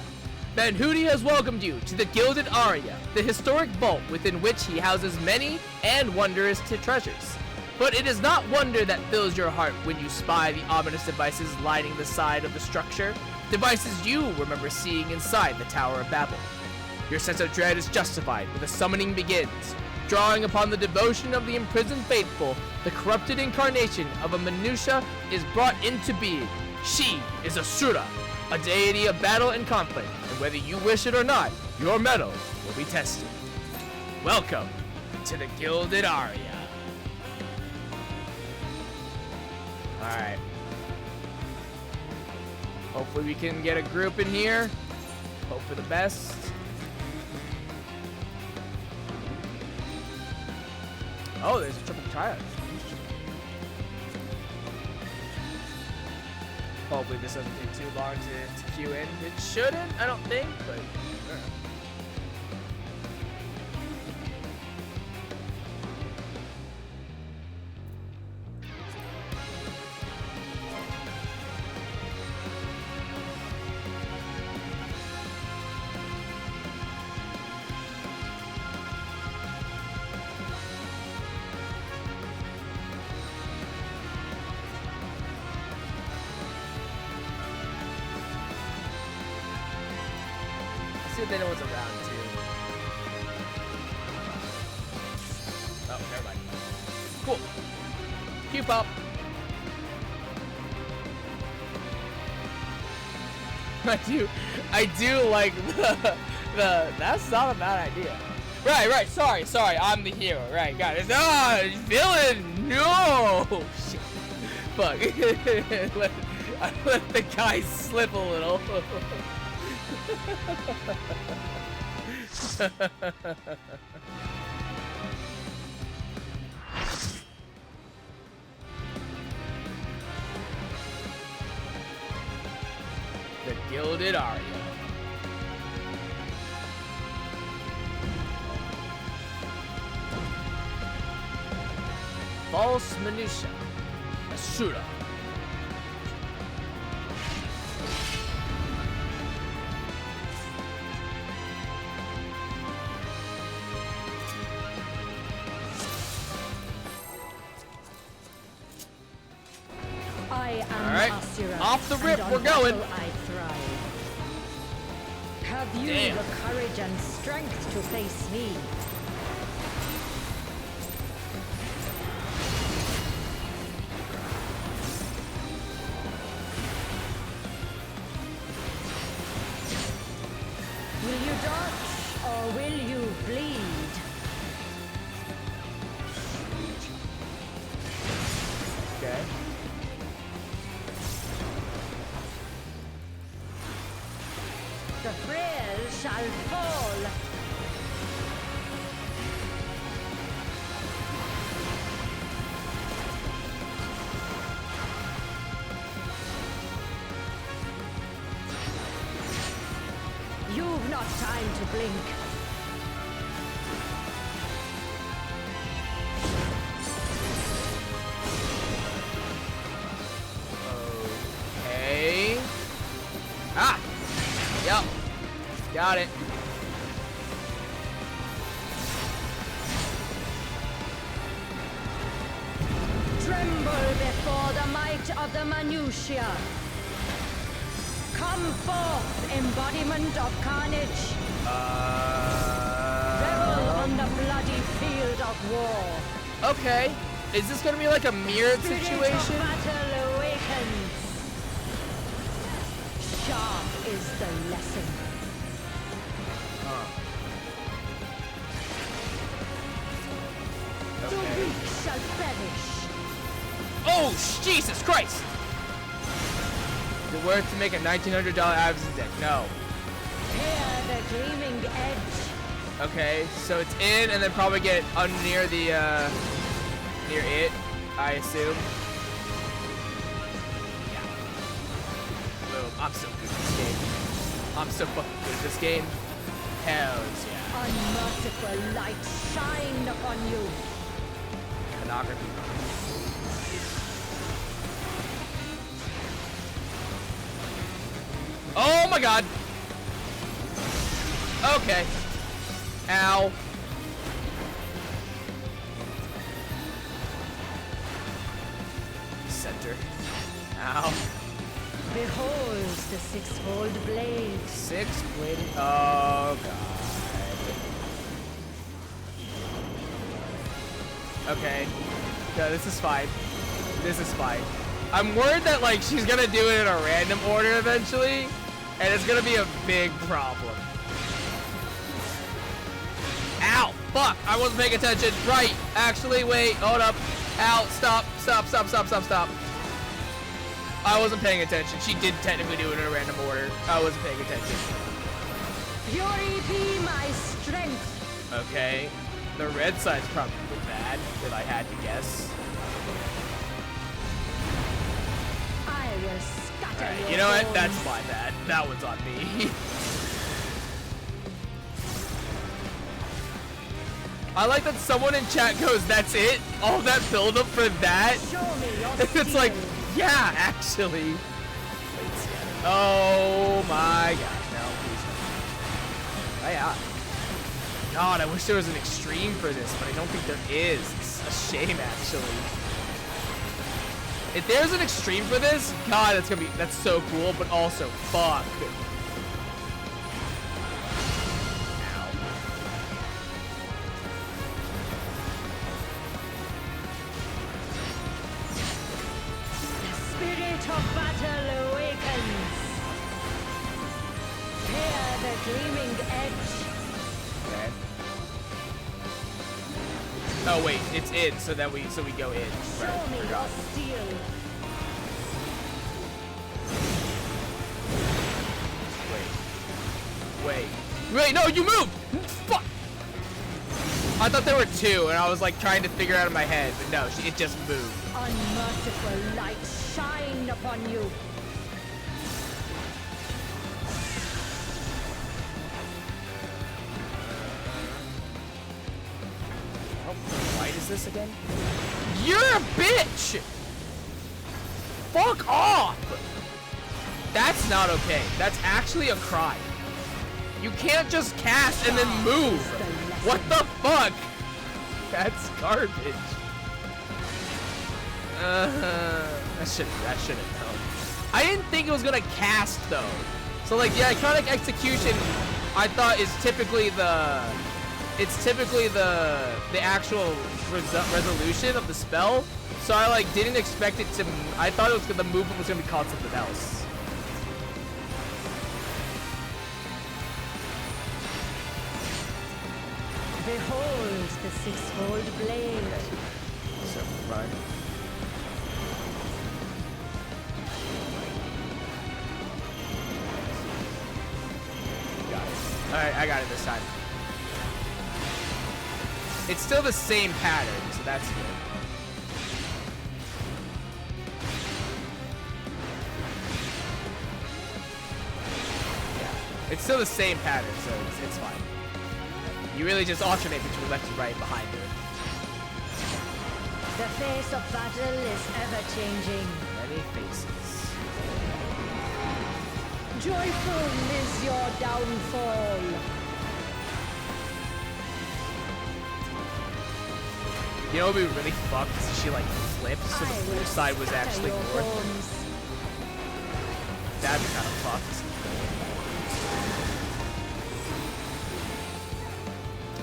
Ben Hootie has welcomed you to the Gilded Aria, the historic vault within which he houses many and wondrous treasures. But it is not wonder that fills your heart when you spy the ominous devices lining the side of the structure, devices you remember seeing inside the Tower of Babel. Your sense of dread is justified when the summoning begins. Drawing upon the devotion of the imprisoned faithful, the corrupted incarnation of a Minutia is brought into being. She is Asura, a deity of battle and conflict, and whether you wish it or not, your mettle will be tested. Welcome to the Gilded Aria. Alright. Hopefully we can get a group in here. Hope for the best. Oh, there's a triple triad. Hopefully this doesn't take too long to queue in. It shouldn't, I don't think, but... See if they know what's around too. Oh, never mind. Cool. Q pop. I do like the that's not a bad idea. Right, sorry, I'm the hero. Right, got it. Villain, no! Shit. Fuck. I let the guy slip a little. The Gilded Aria. False Minutia. Asura. Off the rip, we're going. I thrive. Have you Damn. the courage and strength to face me? Will you dodge or will you bleed? Okay. The frail shall fall. You've not time to blink. Got it. Tremble before the might of the minutiae. Come forth, embodiment of carnage. Revel on the bloody field of war. Okay. Is this gonna be like a mirrored Spirit situation? of battle awakens. Sharp is the lesson. The weak shall perish. Oh, Jesus Christ! Is it worth to make a $1,900 Avison deck? No. Hear the gleaming edge. Okay, so it's in and then probably get near the, near it, I assume. Yeah. Boom. I'm so good at this game. I'm so fucking good at this game. Hells yeah. Unmerciful light shine upon you. Pornography. Oh my god! Okay. Ow. Center. Ow. Behold the six-fold blade. Six-bladed. Oh god. Okay. No, this is fine. This is fine. I'm worried that like she's gonna do it in a random order eventually, and it's gonna be a big problem. Ow! Fuck! I wasn't paying attention. Right. Actually, wait. Hold up. Ow! Stop! Stop! Stop! Stop! Stop! Stop! I wasn't paying attention. She did technically do it in a random order. I wasn't paying attention. Fury be my strength. Okay. The red side's probably bad, if I had to guess. I will scatter Alright, your you know what? bones. That's my bad. That one's on me. I like that someone in chat goes, that's it? All that build-up for that? Show me your It's like, steel. yeah, actually. Oh my gosh, no, please no. Oh yeah. God, I wish there was an extreme for this, but I don't think there is. It's a shame, actually. If there's an extreme for this, God, that's so cool, but also, fuck. Spirit of battle awakens. Hear the gleaming edge. Okay. Oh wait, it's in, so we go in. Show Right, me your forgot. steel. Wait, no, you moved! Fuck! I thought there were two, and I was like trying to figure out in my head, but no, it just moved. Unmerciful light shine upon you. How white is this again? You're a bitch! Fuck off! That's not okay. That's actually a crime. You can't just cast and then move. What the fuck? That's garbage. That shouldn't known. I didn't think it was gonna cast though. So like, yeah, iconic execution, I thought is typically the actual resolution of the spell. So I like didn't expect it to. I thought it was the movement was gonna be called something else. Behold the six-fold blade. So run. Got it. Alright, I got it this time. It's still the same pattern, so that's good. Yeah. It's still the same pattern, so it's fine. You really just alternate between left and right behind her. The face of battle is ever changing. Many faces. Joyful is your downfall. You know what would be really fucked is if she like flipped so the blue side was actually north. That'd be kind of fucked.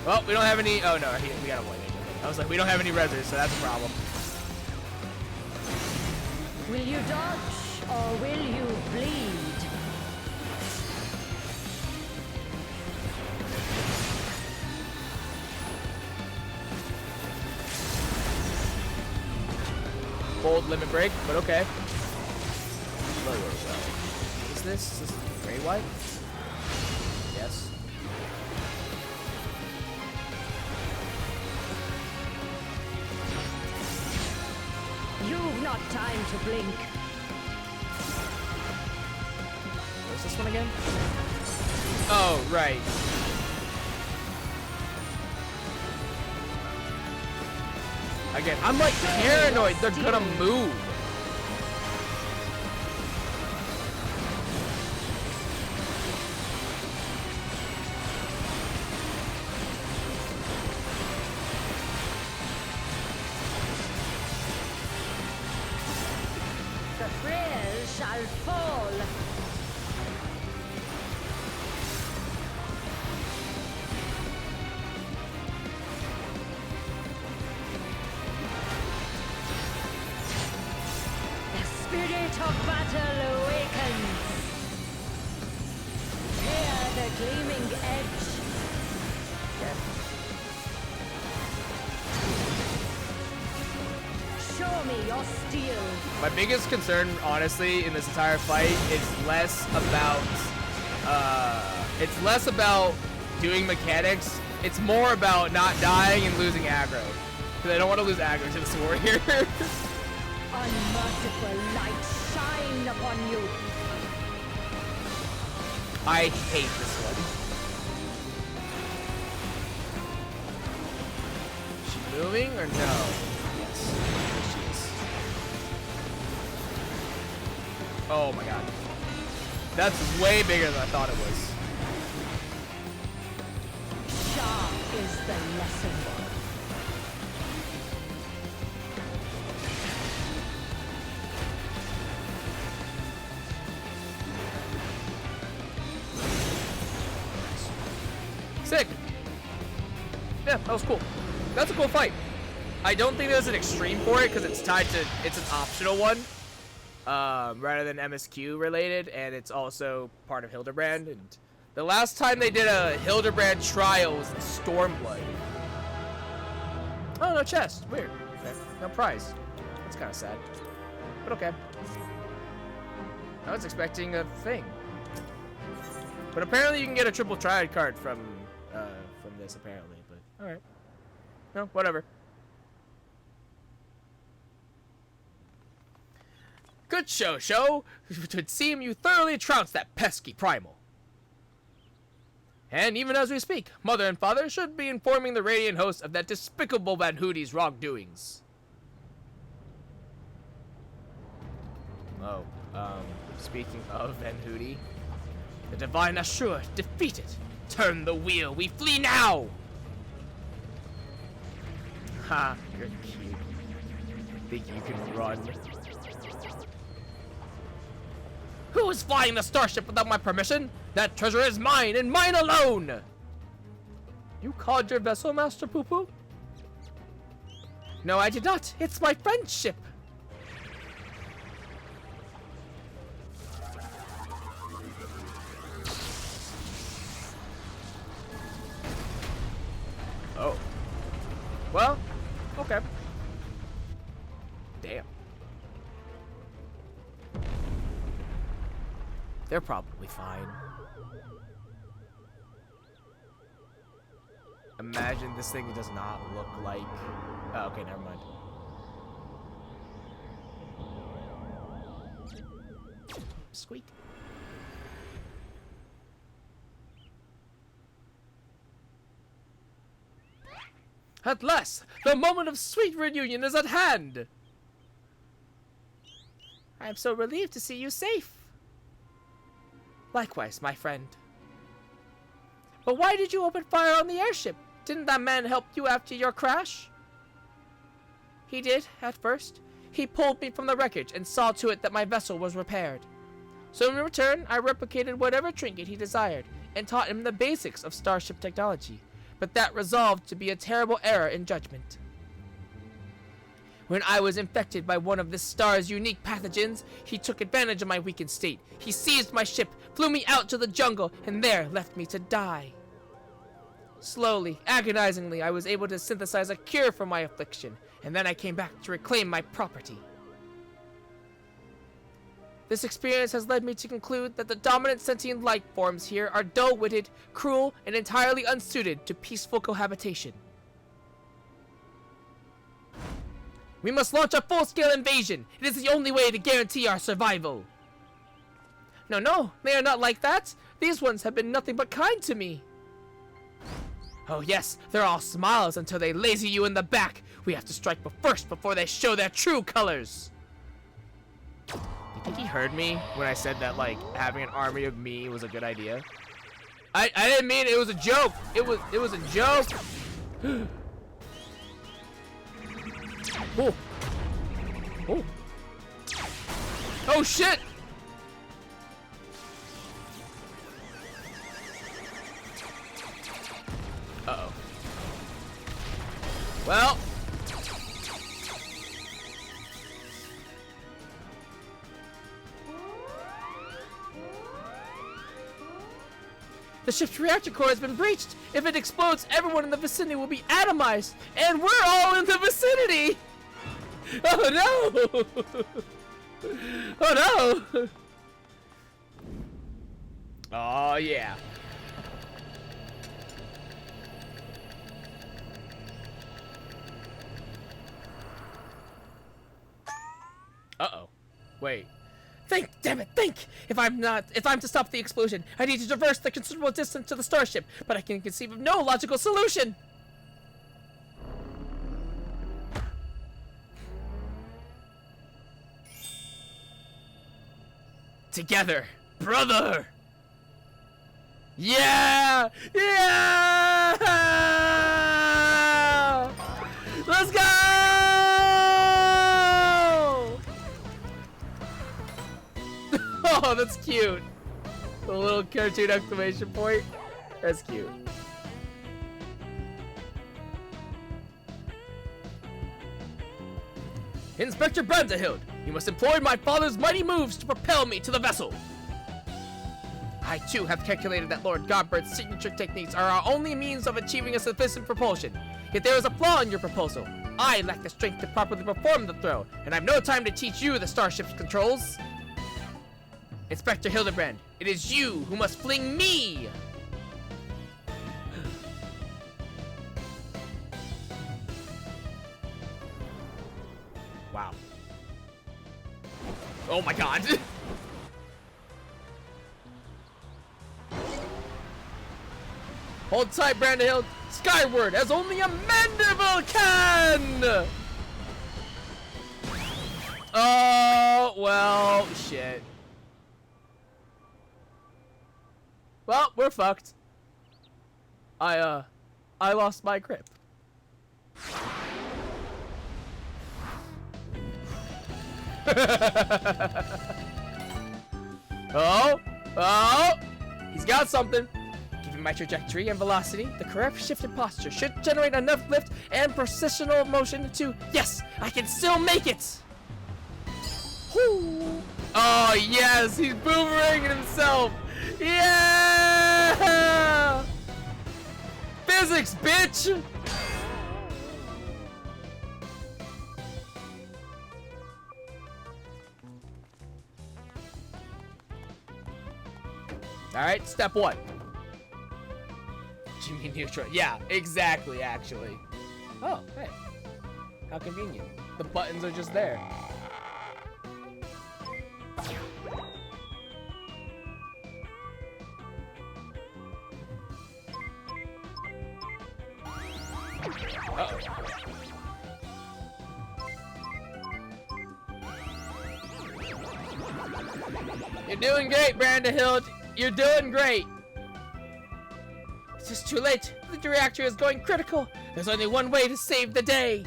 Well, we don't have any. Oh no, we got a white angel. I was like, we don't have any reses, so that's a problem. Will you dodge or will you bleed? Bold limit break, but okay. What is this? Is this gray white? Yes. You've not time to blink. What's this one again? Oh, right. Again, I'm like paranoid they're gonna move. The frail shall fall. The spirit of battle awakens. Hear the gleaming edge. Show me your steel. My biggest concern, honestly, in this entire fight is less about doing mechanics. It's more about not dying and losing aggro. Because I don't want to lose aggro to this warrior. Unmerciful light shine upon you. I hate this one. Is she moving or no? Yes. She is. Oh my god. That's way bigger than I thought it was. Sharp is the lesson. Sick. Yeah, that was cool. That's a cool fight. I don't think there's an extreme for it because it's tied to, it's an optional one, rather than MSQ related, and it's also part of Hildebrand. And the last time they did a Hildebrand trial was in Stormblood. Oh, no chest. Weird. Okay. No prize. That's kind of sad. But okay. I was expecting a thing. But apparently you can get a triple triad card from this, apparently. But, alright. No, whatever. Good show. It would seem you thoroughly trounced that pesky primal. And even as we speak, Mother and Father should be informing the Radiant host of that despicable Van Hoodie's wrongdoings. Oh, speaking of Van Hoodie, the Divine Ashur defeated. Turn the wheel, we flee now! Ha, you're cute. Think you can run. Who is flying the starship without my permission? That treasure is mine and mine alone! You called your vessel, Master Poo-Poo? No, I did not. It's my friendship. Oh. Well, okay. Damn. They're probably fine. Imagine this thing does not look like... Oh, okay, never mind. Squeak. At last, the moment of sweet reunion is at hand! I am so relieved to see you safe. Likewise, my friend. But why did you open fire on the airship? Didn't that man help you after your crash? He did, at first. He pulled me from the wreckage and saw to it that my vessel was repaired. So in return, I replicated whatever trinket he desired and taught him the basics of starship technology. But that resolved to be a terrible error in judgment. When I was infected by one of this star's unique pathogens, he took advantage of my weakened state. He seized my ship, flew me out to the jungle, and there left me to die. Slowly, agonizingly, I was able to synthesize a cure for my affliction, and then I came back to reclaim my property. This experience has led me to conclude that the dominant sentient life forms here are dull-witted, cruel, and entirely unsuited to peaceful cohabitation. We must launch a full-scale invasion. It is the only way to guarantee our survival. No, they are not like that. These ones have been nothing but kind to me. Oh yes, they're all smiles until they lazy you in the back. We have to strike first before they show their true colors. You think he heard me when I said that, like, having an army of me was a good idea? I didn't mean it. It was a joke. It was a joke. Oh. Oh. Oh shit. Uh-oh. Well. The ship's reactor core has been breached. If it explodes, everyone in the vicinity will be atomized. And we're all in the vicinity. Oh no. Oh no. Oh yeah. Uh-oh. Wait. Think, damn it, think! If I'm to stop the explosion, I need to traverse the considerable distance to the starship, but I can conceive of no logical solution! Together, brother! Yeah! Yeah! Let's go! Oh, that's cute. The little cartoon exclamation point. That's cute. Inspector Brandahild, you must employ my father's mighty moves to propel me to the vessel. I too have calculated that Lord Godbird's signature techniques are our only means of achieving a sufficient propulsion. Yet there is a flaw in your proposal. I lack the strength to properly perform the throw, and I have no time to teach you the starship's controls. Inspector Hildebrand, it is you who must fling me! Wow. Oh my god! Hold tight, Brandahild! Skyward, as only a mandible can! Oh, well, shit. Well, we're fucked. I lost my grip. Oh! He's got something. Given my trajectory and velocity, the correct shift in posture should generate enough lift and precisional motion to... Yes! I can still make it! Whoo. Oh, yes! He's boomeranging himself! Yeah! Physics, bitch! Alright, step one. Jimmy Neutral. Yeah, exactly, actually. Oh, hey. How convenient. The buttons are just there. Uh-oh. You're doing great, Brandahild. You're doing great. It's just too late. The reactor is going critical. There's only one way to save the day.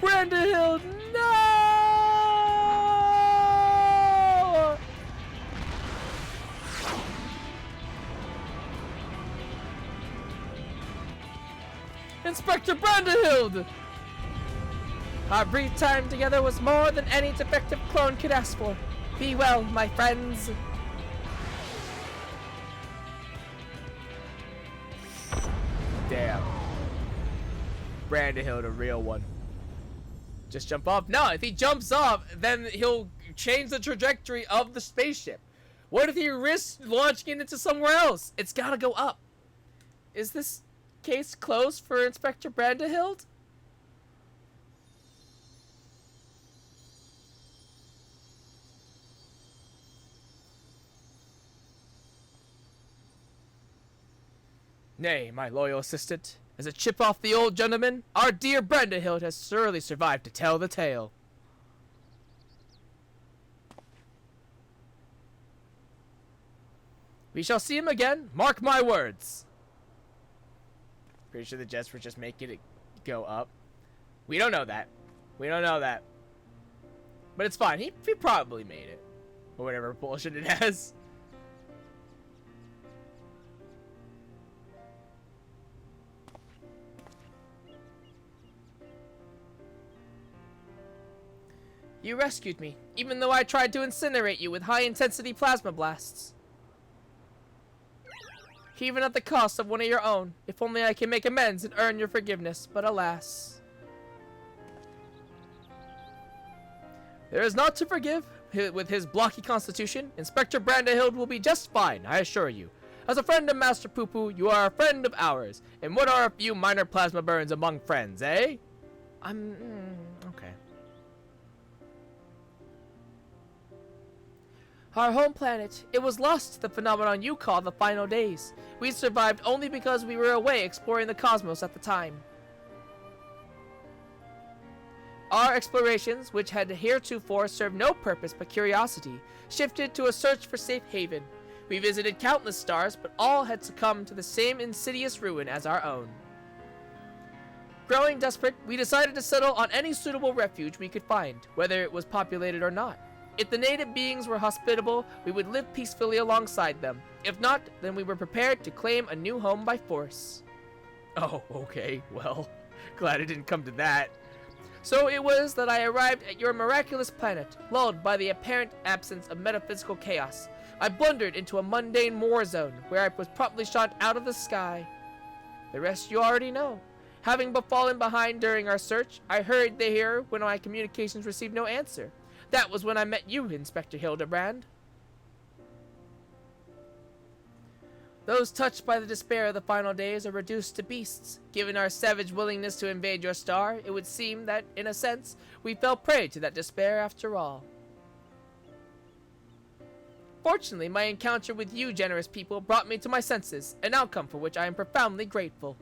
Brandahill, no! Inspector Brandahild! Our brief time together was more than any defective clone could ask for. Be well, my friends. Damn. Brandahill, the real one. Just jump off? No, if he jumps off, then he'll change the trajectory of the spaceship. What if he risks launching it into somewhere else? It's gotta go up. Is this case closed for Inspector Brandahild? Nay, my loyal assistant. As a chip off the old gentleman, our dear Brandahild has surely survived to tell the tale. We shall see him again, mark my words. Pretty sure the jets were just making it go up. We don't know that. We don't know that. But it's fine, he probably made it. Or whatever bullshit it has. You rescued me, even though I tried to incinerate you with high-intensity plasma blasts. Even at the cost of one of your own. If only I can make amends and earn your forgiveness, but alas. There is naught to forgive. With his blocky constitution, Inspector Brandahild will be just fine, I assure you. As a friend of Master Poo-Poo, you are a friend of ours. And what are a few minor plasma burns among friends, eh? Okay. Our home planet, it was lost to the phenomenon you call the final days. We survived only because we were away exploring the cosmos at the time. Our explorations, which had heretofore served no purpose but curiosity, shifted to a search for safe haven. We visited countless stars, but all had succumbed to the same insidious ruin as our own. Growing desperate, we decided to settle on any suitable refuge we could find, whether it was populated or not. If the native beings were hospitable, we would live peacefully alongside them. If not, then we were prepared to claim a new home by force. Oh, okay, well, glad it didn't come to that. So it was that I arrived at your miraculous planet, lulled by the apparent absence of metaphysical chaos. I blundered into a mundane war zone, where I was promptly shot out of the sky. The rest you already know. Having fallen behind during our search, I hurried here when my communications received no answer. That was when I met you, Inspector Hildebrand. Those touched by the despair of the final days are reduced to beasts. Given our savage willingness to invade your star, it would seem that, in a sense, we fell prey to that despair after all. Fortunately, my encounter with you, generous people, brought me to my senses, an outcome for which I am profoundly grateful.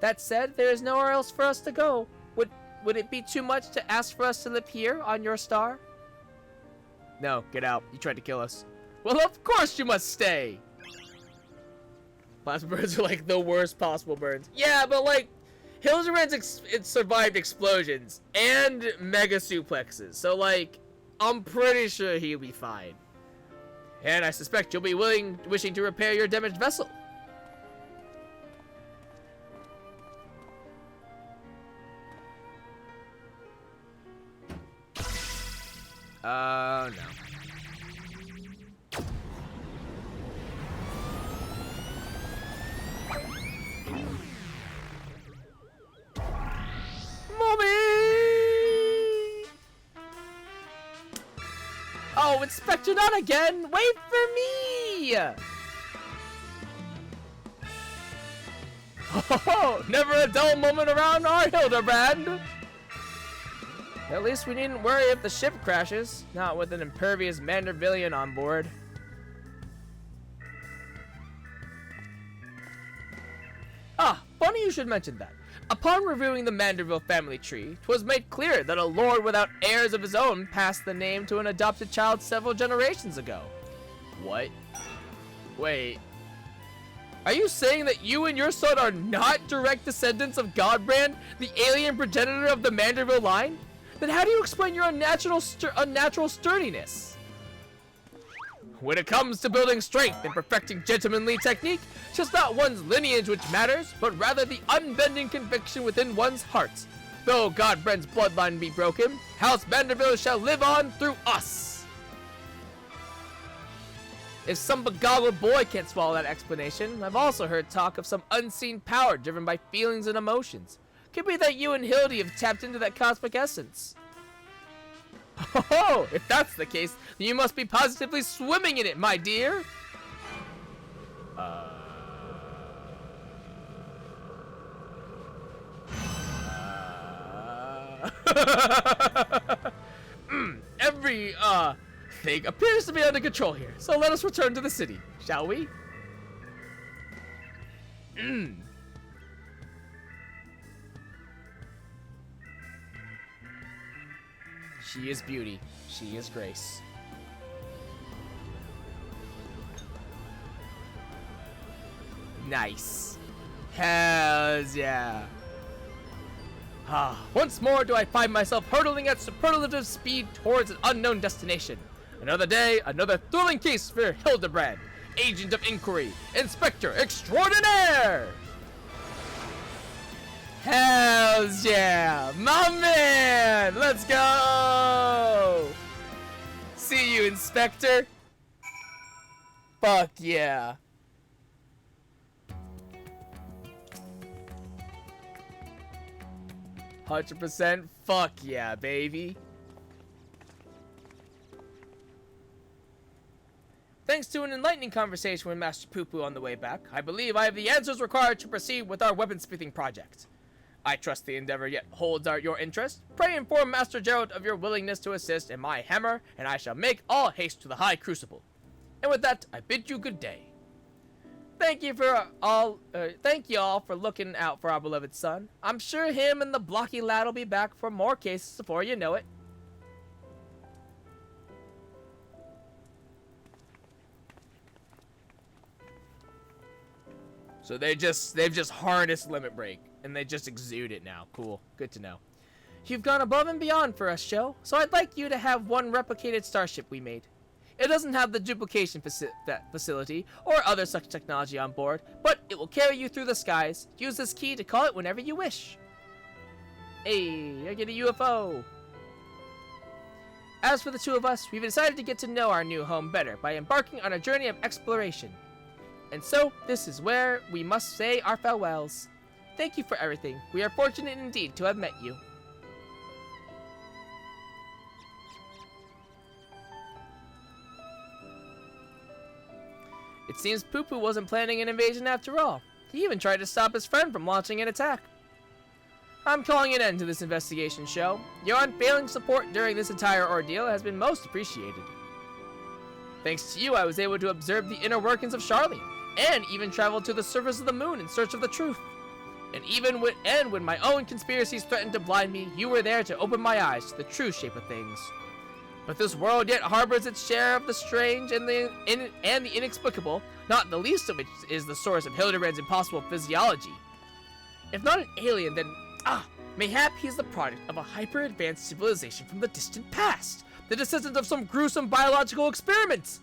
That said, there is nowhere else for us to go. Would it be too much to ask for us to live here on your star? No, get out. You tried to kill us. Well, of course you must stay. Plasma burns are like the worst possible burns. Yeah, but like, Hildebrand's survived explosions and mega suplexes. So like, I'm pretty sure he'll be fine. And I suspect you'll be wishing to repair your damaged vessel. No. Mommy! Oh, Inspector, not again! Wait for me! Oh, never a dull moment around our Hildebrand. At least we needn't worry if the ship crashes, not with an impervious Mandervillian on board. Ah, funny you should mention that. Upon reviewing the Manderville family tree, 'twas made clear that a lord without heirs of his own passed the name to an adopted child several generations ago. What? Wait. Are you saying that you and your son are not direct descendants of Godbrand, the alien progenitor of the Manderville line? Then how do you explain your unnatural sturdiness? When it comes to building strength and perfecting gentlemanly technique, 'tis not one's lineage which matters, but rather the unbending conviction within one's heart. Though Godbrand's bloodline be broken, House Manderville shall live on through us. If some beguiled boy can't swallow that explanation, I've also heard talk of some unseen power driven by feelings and emotions. Could be that you and Hildy have tapped into that cosmic essence. Oh, if that's the case, then you must be positively swimming in it, my dear. Every thing appears to be under control here, so let us return to the city, shall we? She is beauty. She is grace. Nice. Hells yeah. Once more do I find myself hurtling at superlative speed towards an unknown destination. Another day, another thrilling case for Hildebrand, agent of inquiry, inspector extraordinaire. Hells yeah! My man! Let's go! See you, Inspector! Fuck yeah. %, fuck yeah, baby. Thanks to an enlightening conversation with Master Poo-Poo on the way back, I believe I have the answers required to proceed with our weaponsmithing project. I trust the endeavor yet holds your interest. Pray inform Master Gerald of your willingness to assist in my hammer, and I shall make all haste to the High Crucible. And with that, I bid you good day. Thank you all for looking out for our beloved son. I'm sure him and the blocky lad will be back for more cases before you know it. So they've just harnessed Limit Break, and they just exude it now. Cool. Good to know. You've gone above and beyond for us, Joe, so I'd like you to have one replicated starship we made. It doesn't have the duplication facility or other such technology on board, but it will carry you through the skies. Use this key to call it whenever you wish. Hey, I get a UFO. As for the two of us, we've decided to get to know our new home better by embarking on a journey of exploration. And so, this is where we must say our farewells. Thank you for everything. We are fortunate indeed to have met you. It seems Poo-Poo wasn't planning an invasion after all. He even tried to stop his friend from launching an attack. I'm calling an end to this investigation show. Your unfailing support during this entire ordeal has been most appreciated. Thanks to you, I was able to observe the inner workings of Charlene, and even travel to the surface of the moon in search of the truth. And when my own conspiracies threatened to blind me, you were there to open my eyes to the true shape of things. But this world yet harbors its share of the strange and the inexplicable, not the least of which is the source of Hildebrand's impossible physiology. If not an alien, then, mayhap he is the product of a hyper-advanced civilization from the distant past, the descendant of some gruesome biological experiments.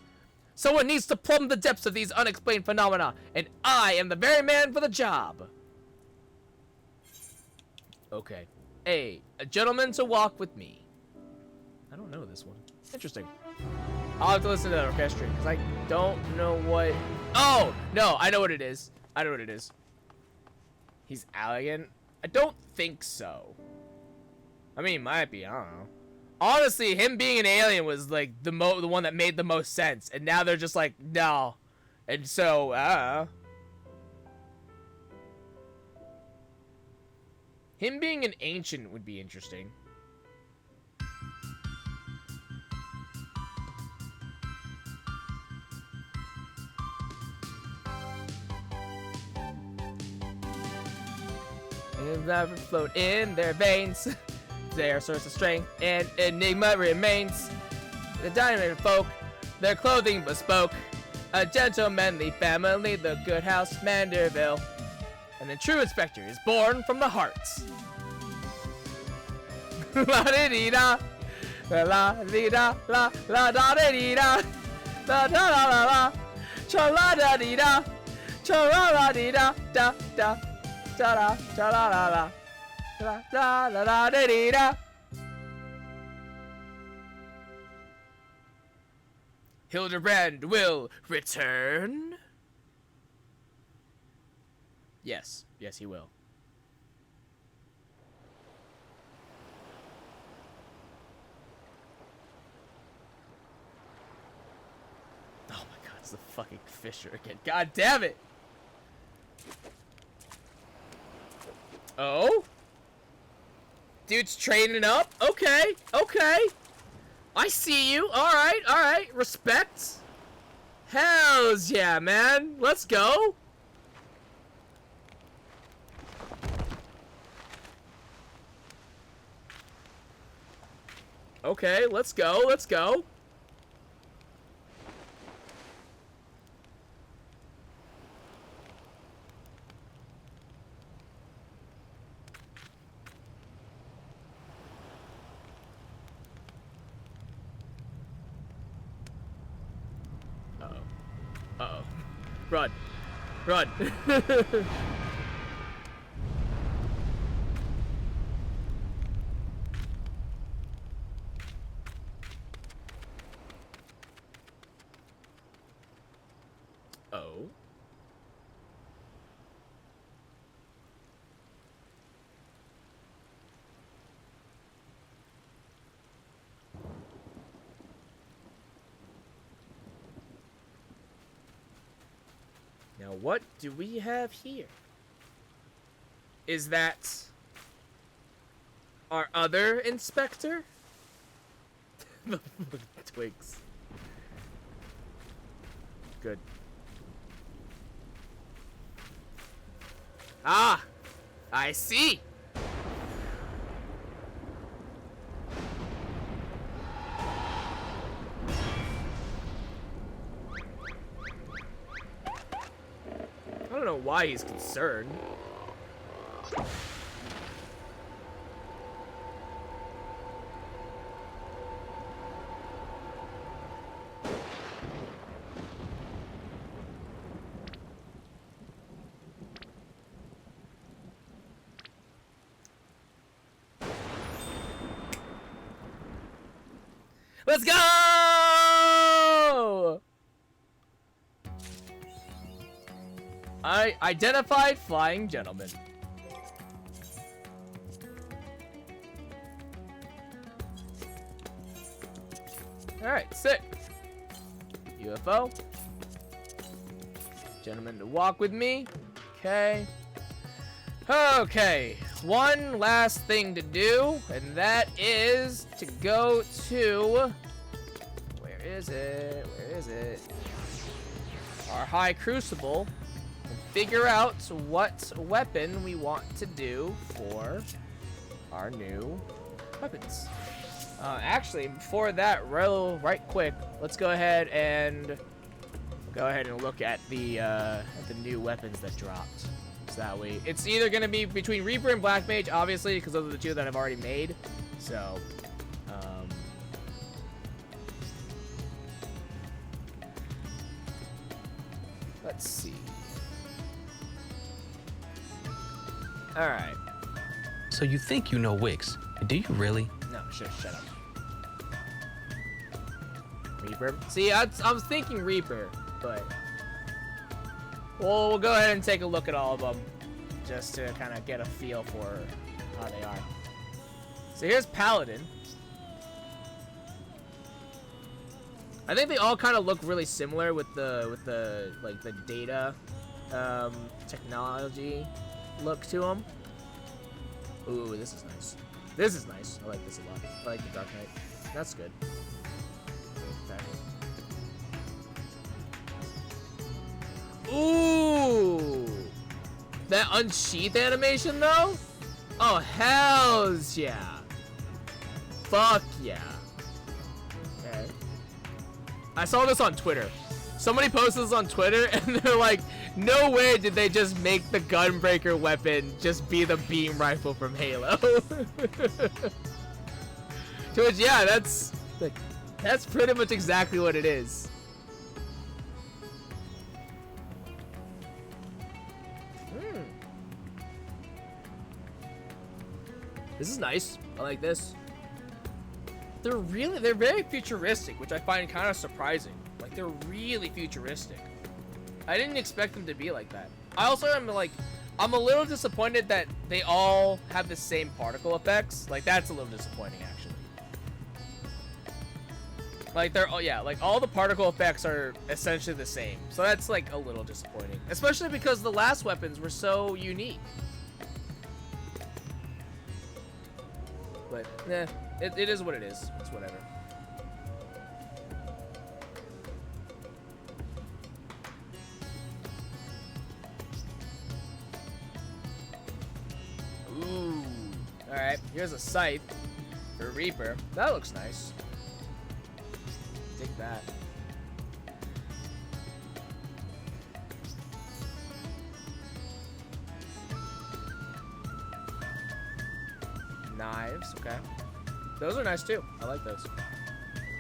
Someone needs to plumb the depths of these unexplained phenomena, and I am the very man for the job. Okay. A gentleman to walk with me. I don't know this one. Interesting. I'll have to listen to that orchestra, because I don't know what... Oh! No, I know what it is. I know what it is. He's alien? I don't think so. I mean, he might be. I don't know. Honestly, him being an alien was, like, the one that made the most sense. And now they're just like, no. And so, Him being an ancient would be interesting. Never float in their veins. Their source of strength and enigma remains. The dynamite folk, their clothing bespoke. A gentlemanly family, the good house Manderville. And the true inspector is born from the hearts. La di di da, la di da, la da di da, la da la la la, cha la da di da, cha la la di da, da da, cha la la la, la da la la di da. Hildebrand will return. Yes, yes, he will. Oh my god, it's the fucking Fisher again. God damn it! Oh? Dude's training up? Okay, okay. I see you. Alright, alright. Respect. Hells yeah, man. Let's go. Okay, let's go, let's go. Uh-oh. Uh-oh. Run. Run. Oh. Now what do we have here? Is that our other inspector? The twigs. Good. Ah! I see! I don't know why he's concerned. Let's go! I identified flying gentleman. Alright, sick. UFO. Gentleman to walk with me. Okay. Okay. One last thing to do, and that is to go to... Where is it? Where is it? Our High Crucible. And figure out what weapon we want to do for our new weapons. Actually, before that, right quick, let's go ahead and look at the new weapons that dropped. So that way, it's either gonna be between Reaper and Black Mage, obviously, because those are the two that I've already made. So, let's see. All right. So you think you know Wix? Do you really? No, shut up. Reaper. See, I was thinking Reaper, but we'll go ahead and take a look at all of them, just to kind of get a feel for how they are. So here's Paladin. I think they all kind of look really similar with the like the data technology look to them. Ooh, this is nice. This is nice. I like this a lot. I like the Dark Knight. That's good. Okay. Ooh! That unsheath animation, though? Oh, hells yeah. Fuck yeah. Okay. I saw this on Twitter. Somebody posted this on Twitter, and they're like, no way did they just make the gunbreaker weapon just be the beam rifle from Halo. To which, yeah, that's pretty much exactly what it is. This is nice. I like this. They're very futuristic, which I find kind of surprising. Like, they're really futuristic. I didn't expect them to be like that. I also am like, I'm a little disappointed that they all have the same particle effects. Like, that's a little disappointing, actually. Like, like, all the particle effects are essentially the same. So that's, like, a little disappointing. Especially because the last weapons were so unique. But, it is what it is. It's whatever. Ooh. Alright, here's a scythe for Reaper. That looks nice. Dig that. Knives, okay. Those are nice too. I like those.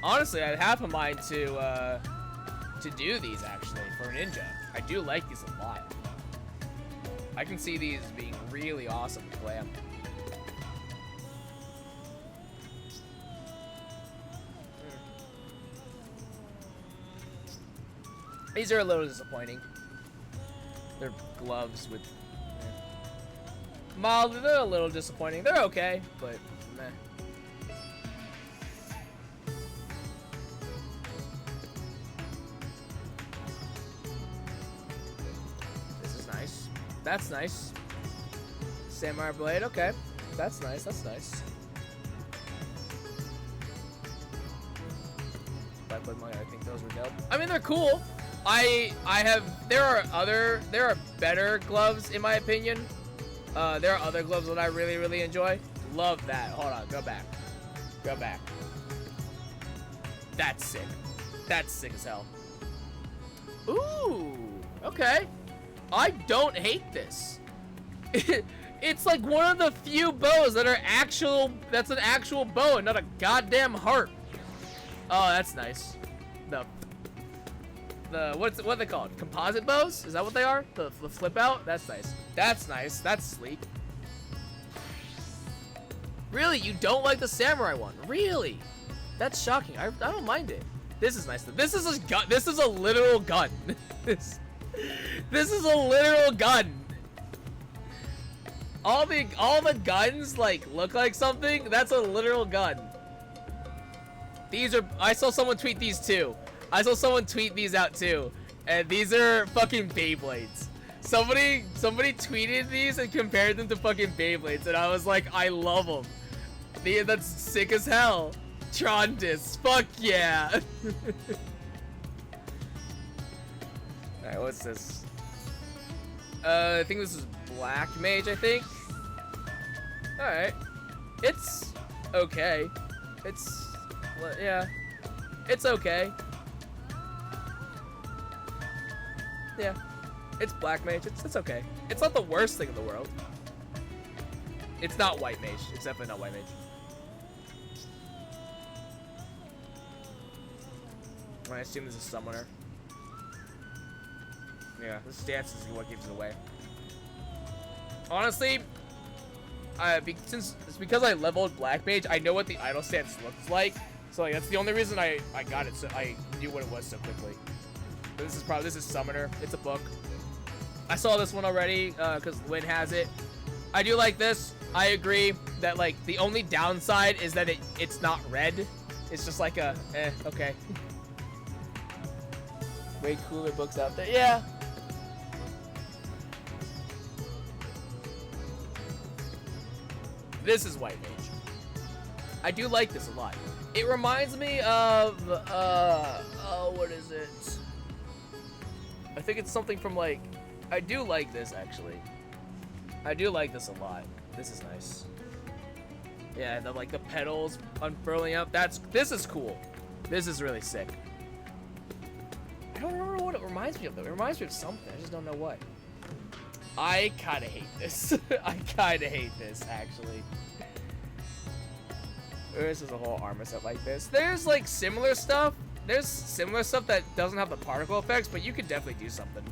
Honestly, I have a mind to do these actually for Ninja. I do like these a lot. I can see these being really awesome to play them. These are a little disappointing. They're gloves with... Mildly, they're a little disappointing. They're okay, but meh. This is nice. That's nice. Samurai blade, okay. That's nice, that's nice. I think those were dope. I mean, they're cool. There are better gloves in my opinion. There are other gloves that I really, really enjoy. Love that. Hold on, go back. Go back. That's sick. That's sick as hell. Ooh, okay. I don't hate this. It's like one of the few bows that are that's an actual bow and not a goddamn heart. Oh, that's nice. What are they called? Composite bows? Is that what they are? The flip out? That's nice. That's nice. That's sleek. Really? You don't like the samurai one? Really? That's shocking. I don't mind it. This is nice. This is a gun. This is a literal gun. this is a literal gun. All the guns like look like something. That's a literal gun. I saw someone tweet these too. I saw someone tweet these out too, and these are fucking Beyblades. Somebody tweeted these and compared them to fucking Beyblades, and I was like, I love them. That's sick as hell. Trondis, fuck yeah. Alright, what's this? I think this is Black Mage, I think. Alright. It's okay. Yeah. It's okay. Yeah. It's Black Mage. It's okay. It's not the worst thing in the world. It's not White Mage. It's definitely not White Mage. I assume this is Summoner. Yeah, this stance is what gives it away. Honestly, because I leveled Black Mage, I know what the idle stance looks like. So like, that's the only reason I got it. So I knew what it was so quickly. But this is Summoner. It's a book. I saw this one already because Lynn has it. I do like this. I agree that like the only downside is that it's not red. It's just like a okay. Way cooler books out there. Yeah. This is White Mage. I do like this a lot. It reminds me of, oh, what is it? I think it's something from, like, I do like this, actually. I do like this a lot. This is nice. Yeah, like, the petals unfurling up. This is cool. This is really sick. I don't remember what it reminds me of, though. It reminds me of something. I just don't know what. I kind of hate this. I kind of hate this, actually. This is a whole armor set like this. There's, like, similar stuff. There's similar stuff that doesn't have the particle effects, but you could definitely do something.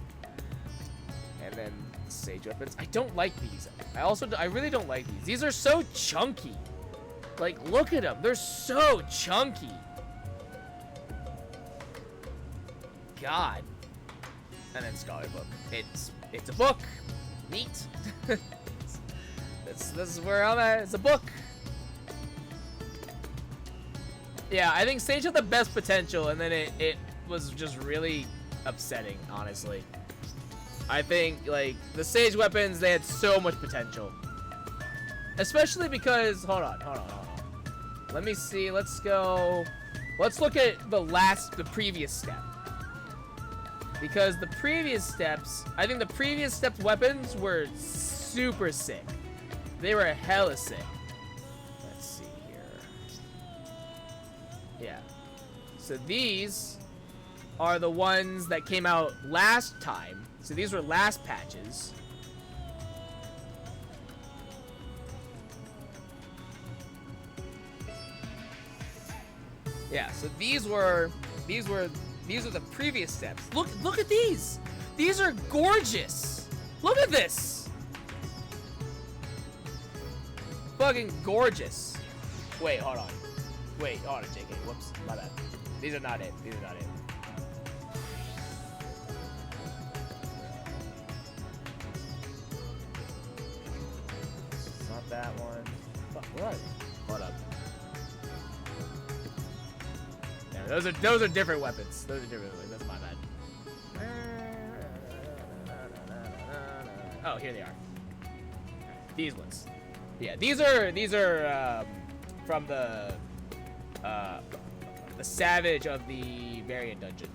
And then sage weapons. I don't like these. I really don't like these. These are so chunky. Like, look at them. They're so chunky. God. And then Scholar Book. It's a book. Neat. This is where I'm at. It's a book. Yeah, I think Sage had the best potential, and then it was just really upsetting, honestly. I think, like, the Sage weapons, they had so much potential. Especially because, hold on. Let me see, let's look at the previous step. Because the previous steps, I think the previous steps weapons were super sick. They were hella sick. Let's see here. Yeah. So these are the ones that came out last time. So these were last patches. Yeah, so these are the previous steps. Look at these. These are gorgeous. Look at this. Fucking gorgeous. Wait, hold on, JK. Whoops, my bad. These are not it. These are not it. It's not that one. Fuck, where are they? Hold up. Yeah, those are different weapons. Those are different weapons. That's my bad. Oh, here they are. These ones. Yeah, these are from the Savage of the Variant Dungeon,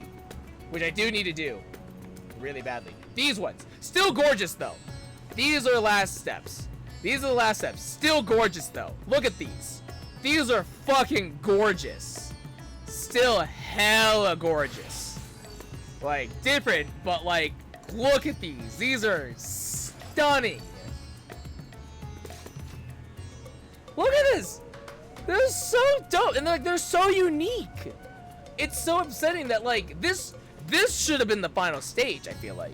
which I do need to do really badly. These ones, still gorgeous though. These are the last steps. These are the last steps. Still gorgeous though. Look at these. These are fucking gorgeous. Still hella gorgeous. Like different, but like look at these. These are stunning. Look at this. They're so dope, and they're so unique. It's so upsetting that like this should have been the final stage. I feel like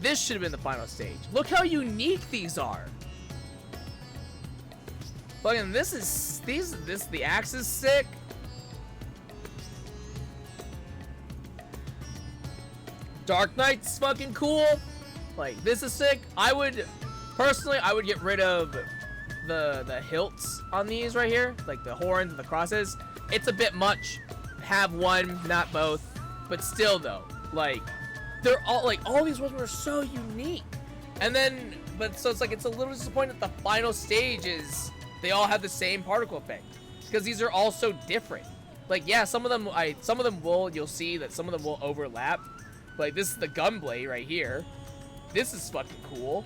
this should have been the final stage. Look how unique these are. Fucking the axe is sick. Dark Knight's fucking cool. Like this is sick. Personally, I would get rid of the hilts on these right here, like the horns and the crosses. It's a bit much. Have one, not both, but still though, like they're all these ones were so unique. And then, so it's like it's a little disappointing that the final stage is they all have the same particle effect because these are all so different. Like yeah, some of them you'll see that some of them will overlap. Like this is the Gunblade right here. This is fucking cool.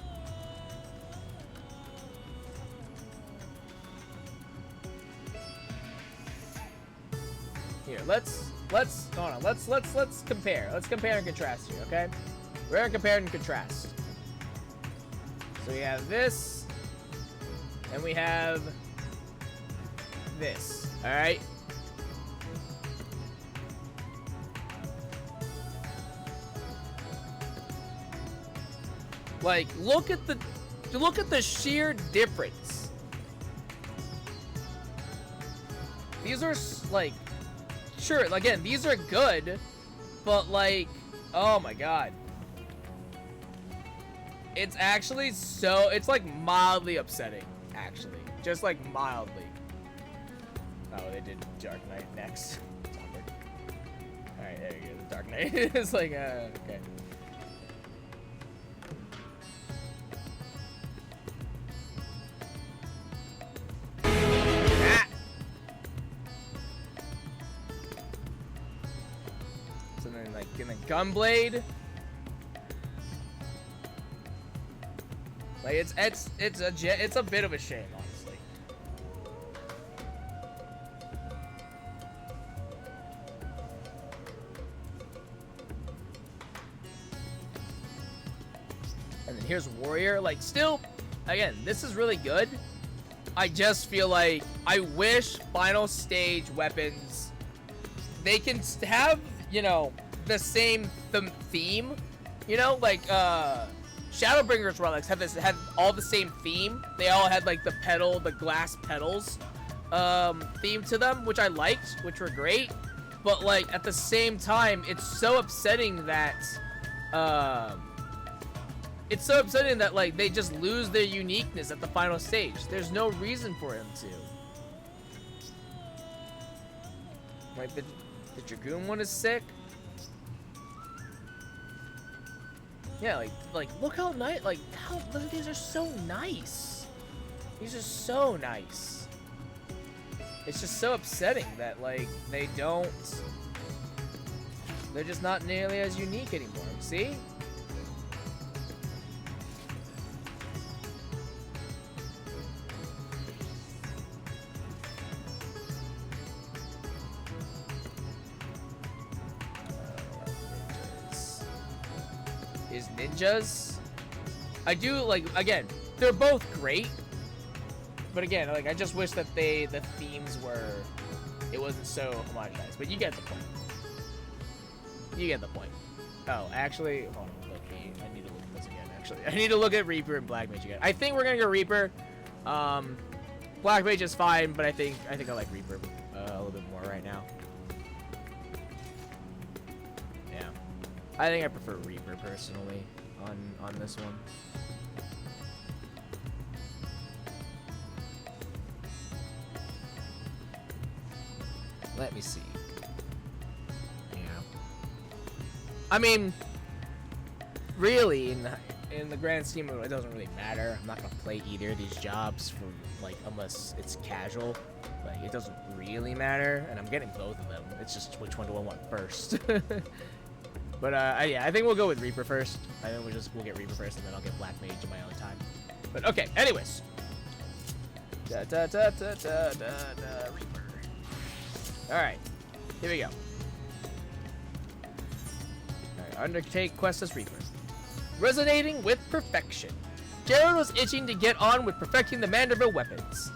Here, let's compare. Let's compare and contrast here, okay? We're gonna compare and contrast. So we have this, and we have this. All right. Like, look at the sheer difference. These are like. Sure, again, these are good, but like, oh my god. It's actually it's like mildly upsetting, actually. Just like mildly. Oh, they did Dark Knight next. Alright, there you go, the Dark Knight. It's like, okay. So then like in the Gunblade. Like it's a bit of a shame, honestly. And then here's Warrior. Like, still, again, this is really good. I just feel like I wish final stage weapons, they can have, you know, the same theme. You know, like Shadowbringer's relics had all the same theme. They all had like the glass petals theme to them, which I liked, which were great. But like at the same time, it's so upsetting that like they just lose their uniqueness at the final stage. There's no reason for him to. Like the Dragoon one is sick. Yeah, like look how nice, like these are so nice. These are so nice. It's just so upsetting that like they're just not nearly as unique anymore. See? Is ninjas. I do like, again, they're both great, but again, like I just wish that the themes were, it wasn't so homogenized. But you get the point. You get the point. Oh, actually, hold on. I need to look at this again. Actually, I need to look at Reaper and Black Mage again. I think we're gonna go Reaper. Black Mage is fine, but I think I like Reaper a little bit more right now. Yeah, I think I prefer Reaper personally on this one. Let me see. Yeah. I mean, really, in the grand scheme of it, it doesn't really matter. I'm not gonna play either of these jobs for like unless it's casual. Like it doesn't really matter, and I'm getting both of them. It's just which one do I want first. But yeah, I think we'll go with Reaper first. I think we'll get Reaper first, and then I'll get Black Mage in my own time. But okay, anyways. Reaper. All right, here we go. All right, undertake quest as Reaper. Resonating with perfection. Gerald was itching to get on with perfecting the Manderville weapons.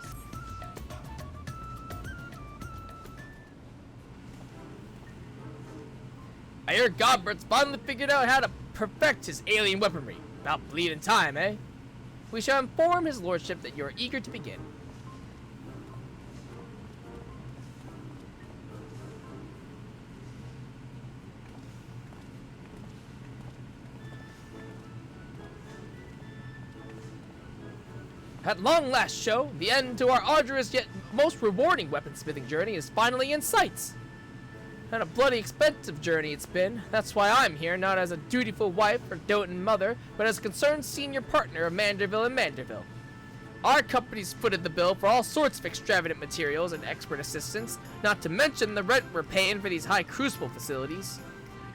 I hear Godbert's finally figured out how to perfect his alien weaponry. About bleeding time, eh? We shall inform his lordship that you are eager to begin. At long last show, the end to our arduous yet most rewarding weaponsmithing journey is finally in sight. And a bloody expensive journey it's been. That's why I'm here, not as a dutiful wife or doting mother, but as a concerned senior partner of Manderville and Manderville. Our company's footed the bill for all sorts of extravagant materials and expert assistance, not to mention the rent we're paying for these high crucible facilities.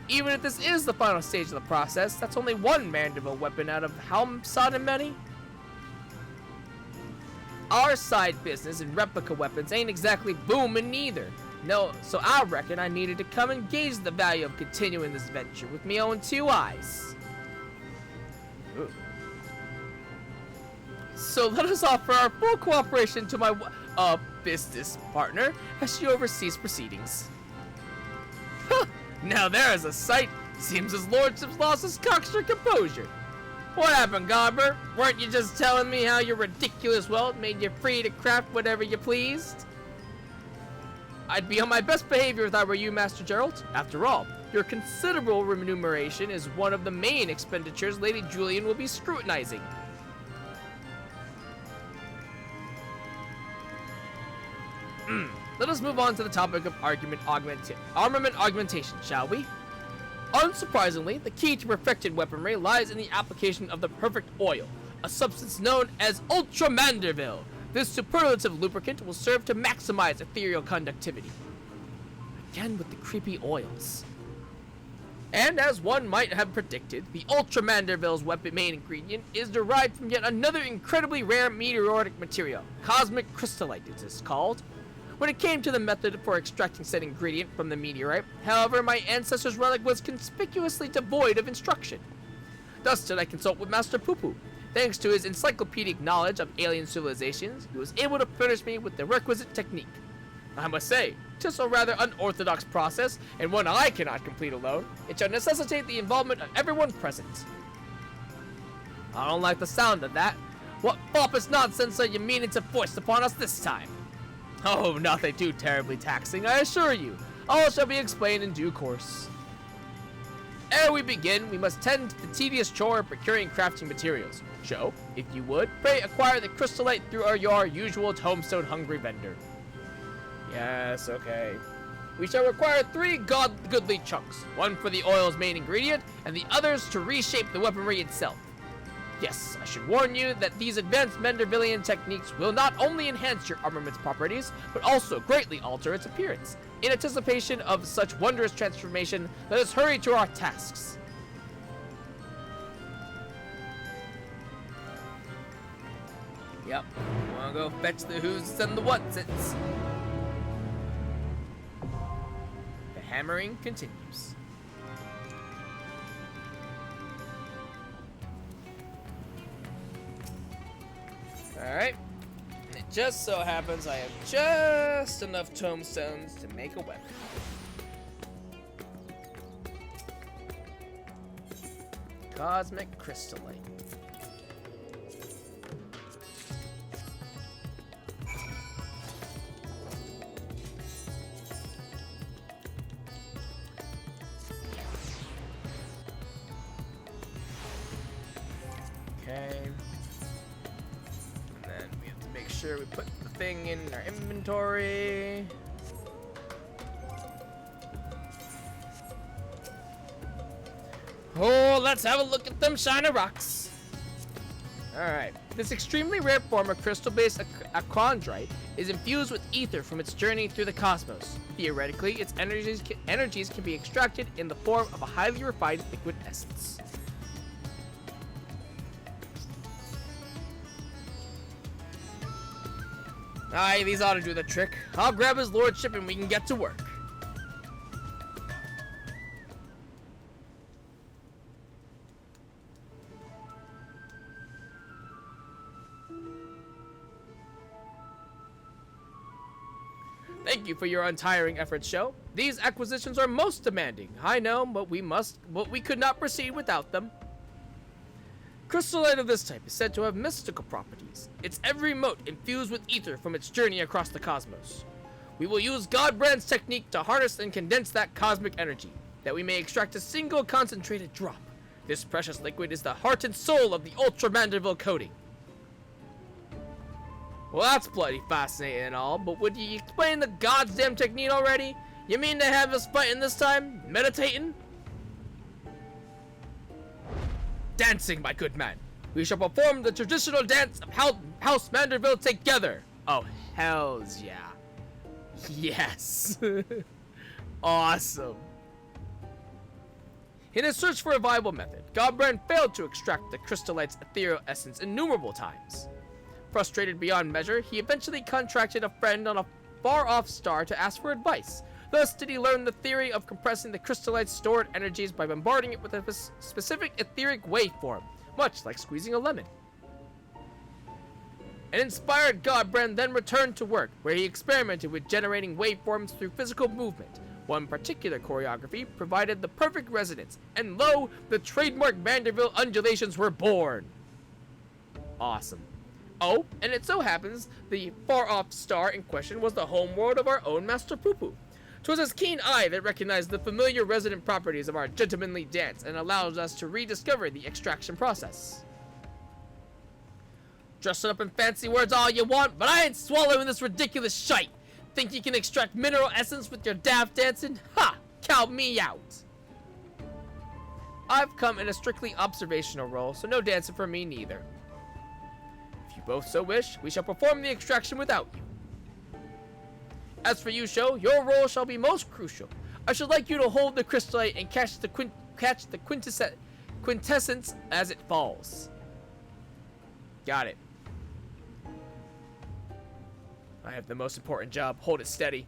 Even if this is the final stage of the process, that's only one Manderville weapon out of how many? Our side business in replica weapons ain't exactly booming neither. No, so I reckon I needed to come and gauge the value of continuing this venture with me own two eyes. Ooh. So let us offer our full cooperation to my business partner as she oversees proceedings. Huh, now there is a sight. Seems his lordship's lost his cocksure composure. What happened, Godber? Weren't you just telling me how your ridiculous wealth made you free to craft whatever you pleased? I'd be on my best behavior if I were you, Master Gerald. After all, your considerable remuneration is one of the main expenditures Lady Julian will be scrutinizing. Let us move on to the topic of armament augmentation, shall we? Unsurprisingly, the key to perfected weaponry lies in the application of the perfect oil, a substance known as Ultra Manderville. This superlative lubricant will serve to maximize ethereal conductivity. Again with the creepy oils. And as one might have predicted, the Ultra Manderville's weapon main ingredient is derived from yet another incredibly rare meteoritic material, cosmic crystallite it is called. When it came to the method for extracting said ingredient from the meteorite, however, my ancestor's relic was conspicuously devoid of instruction. Thus did I consult with Master Poo-Poo. Thanks to his encyclopedic knowledge of alien civilizations, he was able to furnish me with the requisite technique. I must say, 'tis a rather unorthodox process, and one I cannot complete alone. It shall necessitate the involvement of everyone present. I don't like the sound of that. What pompous nonsense are you meaning to foist upon us this time? Oh, nothing too terribly taxing, I assure you. All shall be explained in due course. Ere we begin, we must tend to the tedious chore of procuring crafting materials. So, if you would, pray acquire the crystallite through your usual tombstone-hungry vendor. Yes, okay. We shall require 3 goodly chunks, one for the oil's main ingredient, and the others to reshape the weaponry itself. Yes, I should warn you that these advanced Mandervillian techniques will not only enhance your armament's properties, but also greatly alter its appearance. In anticipation of such wondrous transformation, let us hurry to our tasks. Yep, wanna go fetch the who's and the what's-its. The hammering continues. Alright. And it just so happens I have just enough tombstones to make a weapon. Cosmic crystallite. Okay. And then we have to make sure we put the thing in our inventory. Oh, let's have a look at them shiny rocks. Alright, this extremely rare form of crystal-based aquandrite is infused with ether from its journey through the cosmos. Theoretically, its energies can be extracted in the form of a highly refined liquid essence. Aye, these ought to do the trick. I'll grab his lordship and we can get to work. Thank you for your untiring efforts, Sho. These acquisitions are most demanding. I know, but we could not proceed without them. Crystallite of this type is said to have mystical properties. Its every mote infused with ether from its journey across the cosmos. We will use Godbrand's technique to harness and condense that cosmic energy, that we may extract a single concentrated drop. This precious liquid is the heart and soul of the Ultra Manderville coating. Well, that's bloody fascinating and all, but would you explain the goddamn technique already? You mean to have us fighting this time? Meditating? Dancing, my good man. We shall perform the traditional dance of House Manderville together. Oh, hells yeah. Yes. Awesome. In his search for a viable method, Godbrand failed to extract the crystallite's ethereal essence innumerable times. Frustrated beyond measure, he eventually contracted a friend on a far-off star to ask for advice. Thus did he learn the theory of compressing the crystallite's stored energies by bombarding it with a specific etheric waveform, much like squeezing a lemon. An inspired Godbrand then returned to work, where he experimented with generating waveforms through physical movement. One particular choreography provided the perfect resonance, and lo, the trademark Manderville undulations were born. Awesome. Oh, and it so happens the far-off star in question was the homeworld of our own Master Poo-Poo. 'Twas his keen eye that recognized the familiar resonant properties of our gentlemanly dance and allows us to rediscover the extraction process. Dress it up in fancy words all you want, but I ain't swallowing this ridiculous shite. Think you can extract mineral essence with your daft dancing? Ha! Count me out. I've come in a strictly observational role, so no dancing for me neither. If you both so wish, we shall perform the extraction without you. As for you, Sho, your role shall be most crucial. I should like you to hold the crystallite and catch the catch the quintessence as it falls. Got it. I have the most important job. Hold it steady.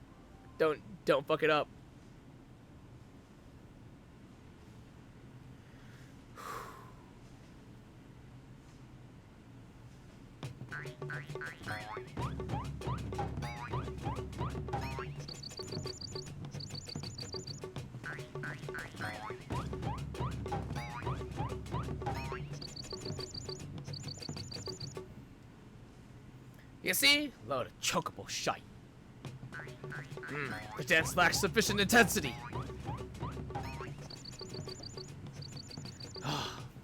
Don't fuck it up. You see? Load of chokeable shite. The dance lacks sufficient intensity.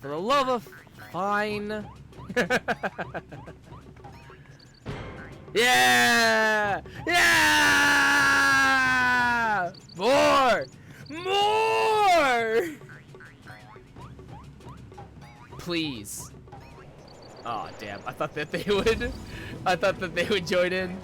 For the love of fine. Yeah! Yeah! More! More! Please. Oh damn! I thought that they would. I thought that they would join in.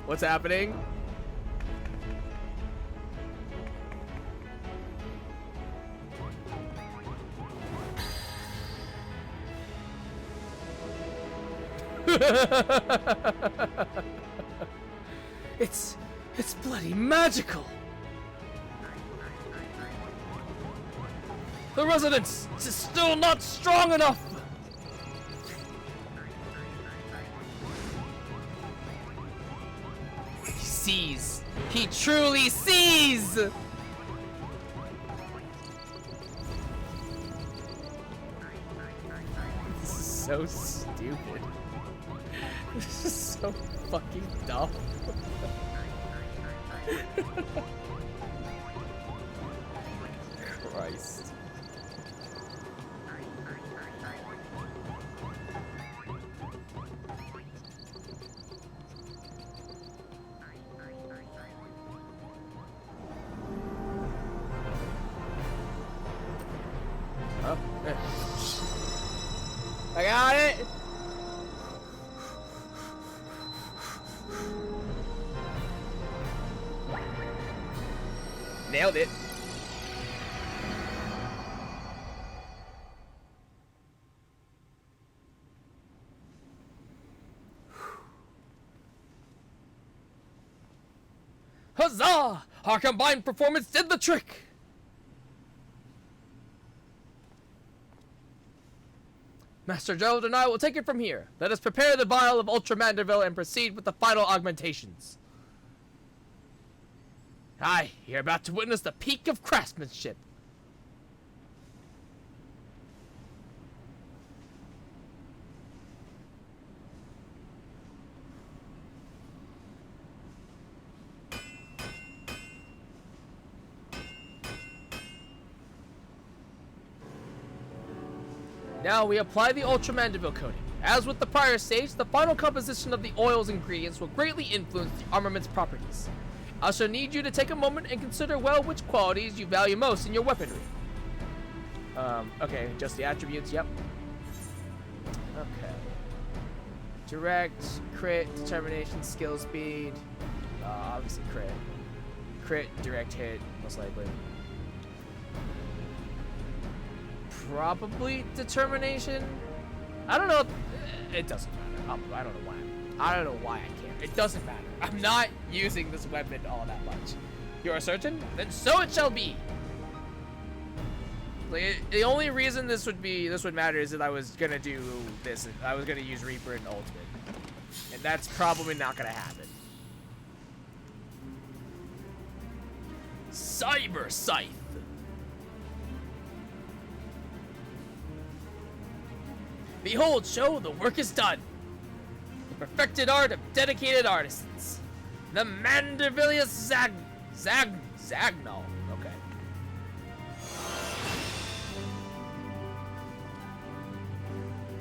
What's happening? It's bloody magical. The resonance is still not strong enough. He sees. He truly sees. This is so stupid. This is so fucking dumb. Christ. Oh, there. I got it. Nailed it. Huzzah! Our combined performance did the trick! Master Gerald and I will take it from here. Let us prepare the vial of Ultra Manderville and proceed with the final augmentations. Aye, you're about to witness the peak of craftsmanship. Now we apply the Ultra Manderville coating. As with the prior stage, the final composition of the oil's ingredients will greatly influence the armament's properties. I shall need you to take a moment and consider well which qualities you value most in your weaponry. Okay, just the attributes, yep. Okay. Direct, crit, determination, skill, speed. Obviously crit. Crit, direct hit, most likely. Probably determination. I don't know. It doesn't matter. I don't know why. I don't know why I care. It doesn't matter. I'm not using this weapon all that much. You are certain? Then so it shall be. Like, the only reason this would matter is that I was gonna do this. I was gonna use Reaper and Ultimate, and that's probably not gonna happen. Cyber Scythe. Behold, show, the work is done. The perfected art of dedicated artisans. The Mandervillius Zagnal. Okay.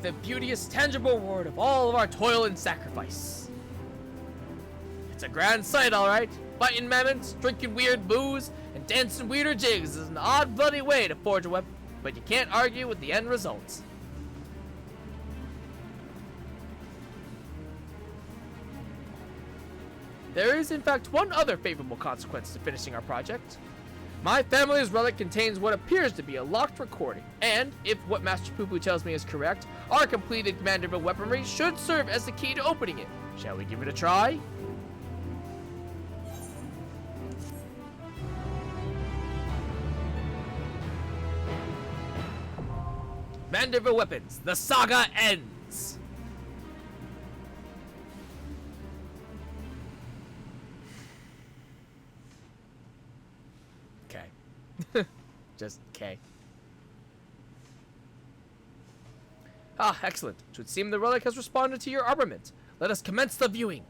the beauteous, tangible reward of all of our toil and sacrifice. It's a grand sight, alright. Fighting mammoths, drinking weird booze, and dancing weirder jigs is an odd, bloody way to forge a weapon, but you can't argue with the end results. There is, in fact, one other favorable consequence to finishing our project. My family's relic contains what appears to be a locked recording, and, if what Master Poo-Poo tells me is correct, our completed Manderville weaponry should serve as the key to opening it. Shall we give it a try? Manderville weapons, the saga ends! Okay. Just okay. Ah, excellent. It would seem the relic has responded to your armament. Let us commence the viewing.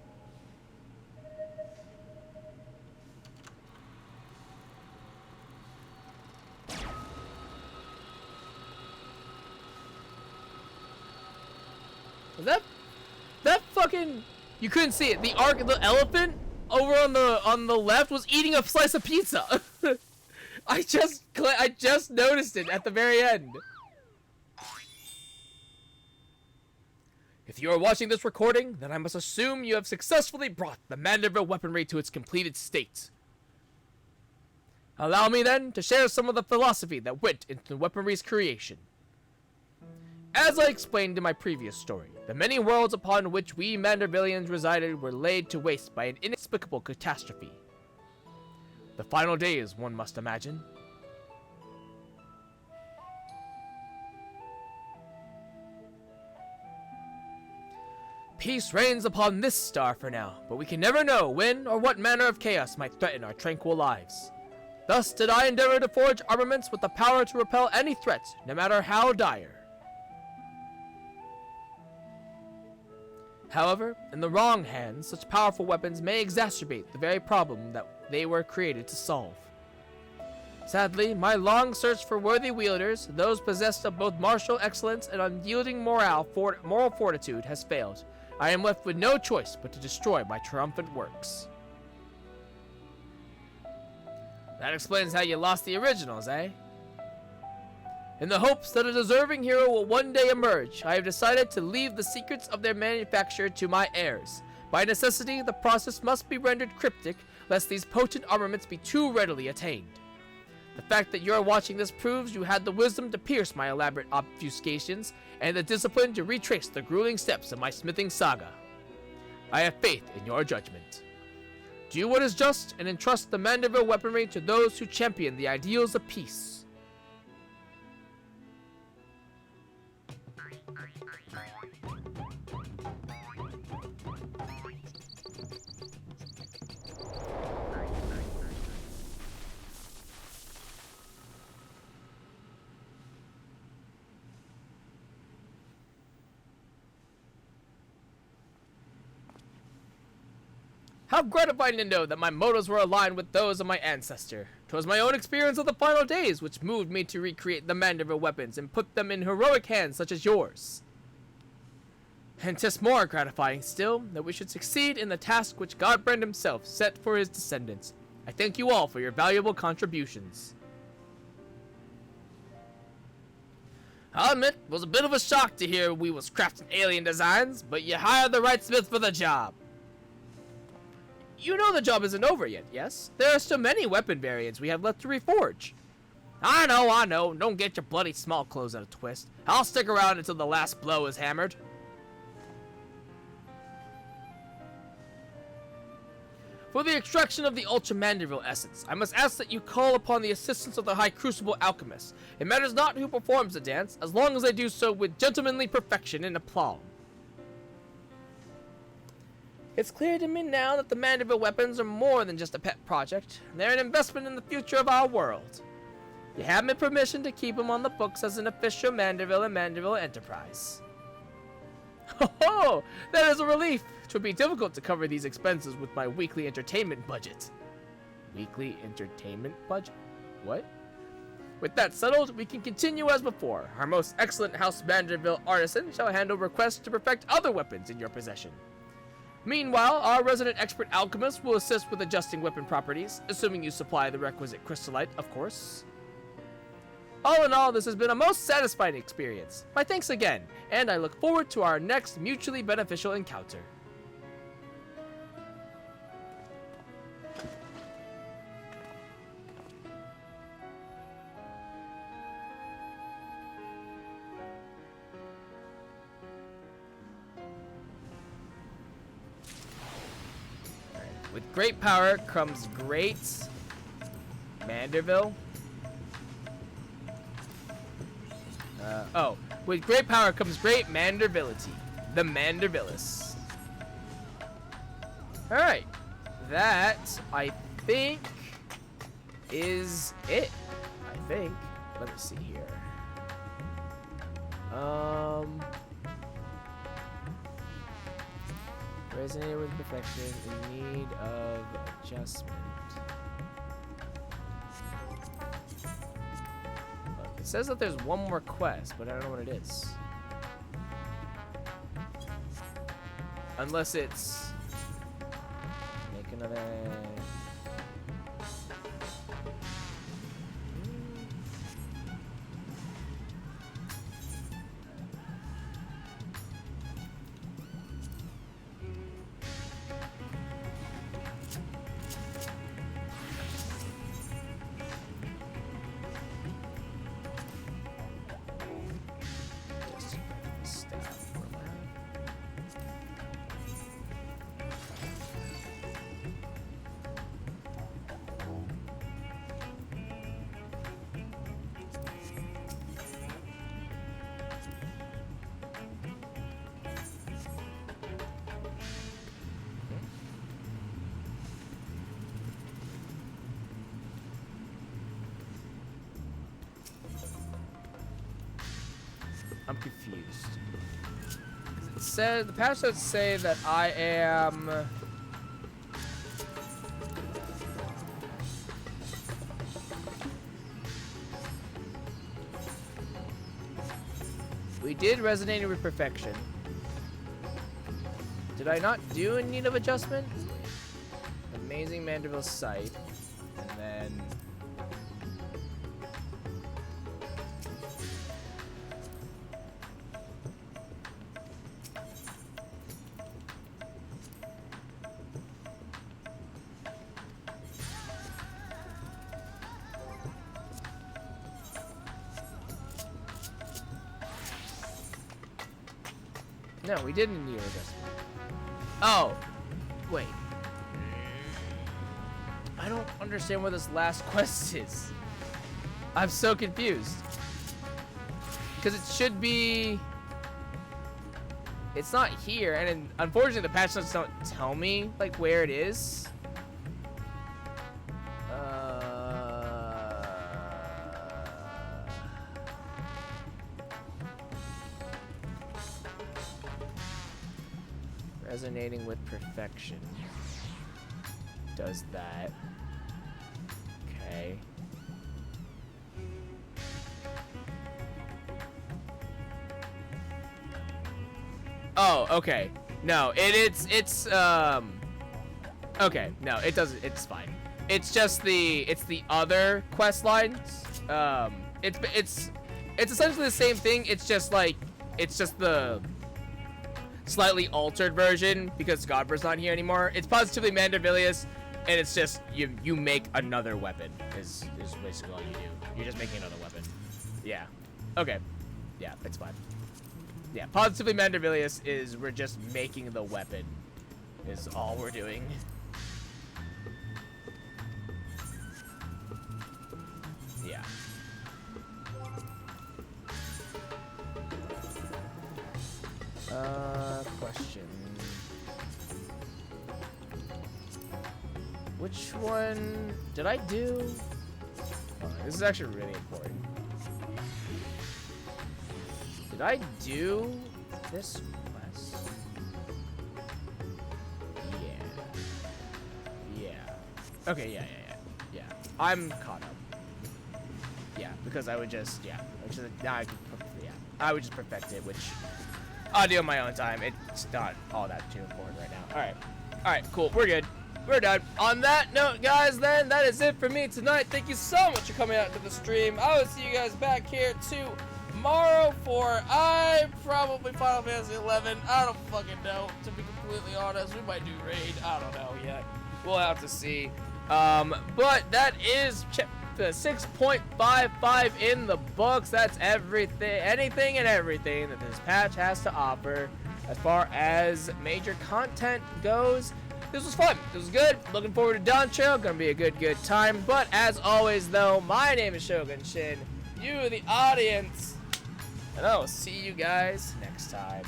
Was that fucking, you couldn't see it. The elephant over on the left was eating a slice of pizza. I just noticed it at the very end. If you are watching this recording, then I must assume you have successfully brought the Manderville weaponry to its completed state. Allow me then to share some of the philosophy that went into the weaponry's creation. As I explained in my previous story, the many worlds upon which we Mandervillians resided were laid to waste by an inexplicable catastrophe. The final days, one must imagine. Peace reigns upon this star for now, but we can never know when or what manner of chaos might threaten our tranquil lives. Thus did I endeavor to forge armaments with the power to repel any threat, no matter how dire. However, in the wrong hands, such powerful weapons may exacerbate the very problem that they were created to solve. Sadly, my long search for worthy wielders, those possessed of both martial excellence and unyielding moral fortitude, has failed. I am left with no choice but to destroy my triumphant works. That explains how you lost the originals, eh? In the hopes that a deserving hero will one day emerge, I have decided to leave the secrets of their manufacture to my heirs. By necessity, the process must be rendered cryptic, lest these potent armaments be too readily attained. The fact that you are watching this proves you had the wisdom to pierce my elaborate obfuscations, and the discipline to retrace the grueling steps of my smithing saga. I have faith in your judgment. Do what is just, and entrust the Manderville weaponry to those who champion the ideals of peace. How gratifying to know that my motives were aligned with those of my ancestor. 'Twas my own experience of the final days which moved me to recreate the Manderville weapons and put them in heroic hands such as yours. And 'tis more gratifying still that we should succeed in the task which Godbrand himself set for his descendants. I thank you all for your valuable contributions. I'll admit, it was a bit of a shock to hear we was crafting alien designs, but you hired the right smith for the job. You know the job isn't over yet, yes? There are still many weapon variants we have left to reforge. I know. Don't get your bloody small clothes at a twist. I'll stick around until the last blow is hammered. For the extraction of the Ultra Manderville essence, I must ask that you call upon the assistance of the High Crucible Alchemist. It matters not who performs the dance, as long as they do so with gentlemanly perfection and aplomb. It's clear to me now that the Manderville weapons are more than just a pet project. They're an investment in the future of our world. You have my permission to keep them on the books as an official Manderville and Manderville enterprise. Oh, that is a relief. It would be difficult to cover these expenses with my weekly entertainment budget. Weekly entertainment budget? What? With that settled, we can continue as before. Our most excellent House Manderville artisan shall handle requests to perfect other weapons in your possession. Meanwhile, our resident expert alchemist will assist with adjusting weapon properties, assuming you supply the requisite crystallite, of course. All in all, this has been a most satisfying experience. My thanks again, and I look forward to our next mutually beneficial encounter. With great power comes great Manderville. With great power comes great Mandervility. The Mandervillis. Alright. That, I think, is it. I think. Let me see here. Resonated with perfection, in need of adjustment. Look, it says that there's one more quest, but I don't know what it is. Unless it's make another. I'm confused. It said the patch notes say that I am. We did resonate with perfection. Did I not do in need of adjustment? Amazing Manderville sight, and then. No, we didn't need adjustment. Oh, wait. I don't understand where this last quest is. I'm so confused. Because it should be. It's not here, and unfortunately, the patch notes don't tell me like where it is. Resonating with perfection. Does that. Okay. Oh, okay. No, it's okay, no, it doesn't, it's fine. It's just the other quest lines. It's essentially the same thing. It's just like, it's just the slightly altered version because Godber's not here anymore. It's positively Mandervillius, and it's just you make another weapon is basically all you do. You're just making another weapon. Yeah. Okay. Yeah, it's fine. Yeah, positively Mandervillius is we're just making the weapon is all we're doing. Yeah. Question. Which one did I do? Oh, this is actually really important. Did I do this quest? Yeah. Okay, yeah. I'm caught up. Yeah, because I would just, yeah, I would just perfect it, which I'll do on my own time. It's not all that too important right now. All right, cool. We're good. We're done. On that note, guys, then, that is it for me tonight. Thank you so much for coming out to the stream. I will see you guys back here tomorrow for, probably Final Fantasy 11. I don't fucking know, to be completely honest. We might do Raid. I don't know yet. We'll have to see. But that is the 6.55 in the books. That's everything, anything and everything that this patch has to offer as far as major content goes. This was fun. This was good. Looking forward to Doncho. Gonna be a good time. But as always, though, my name is Shogun Shin. You, the audience. And I will see you guys next time.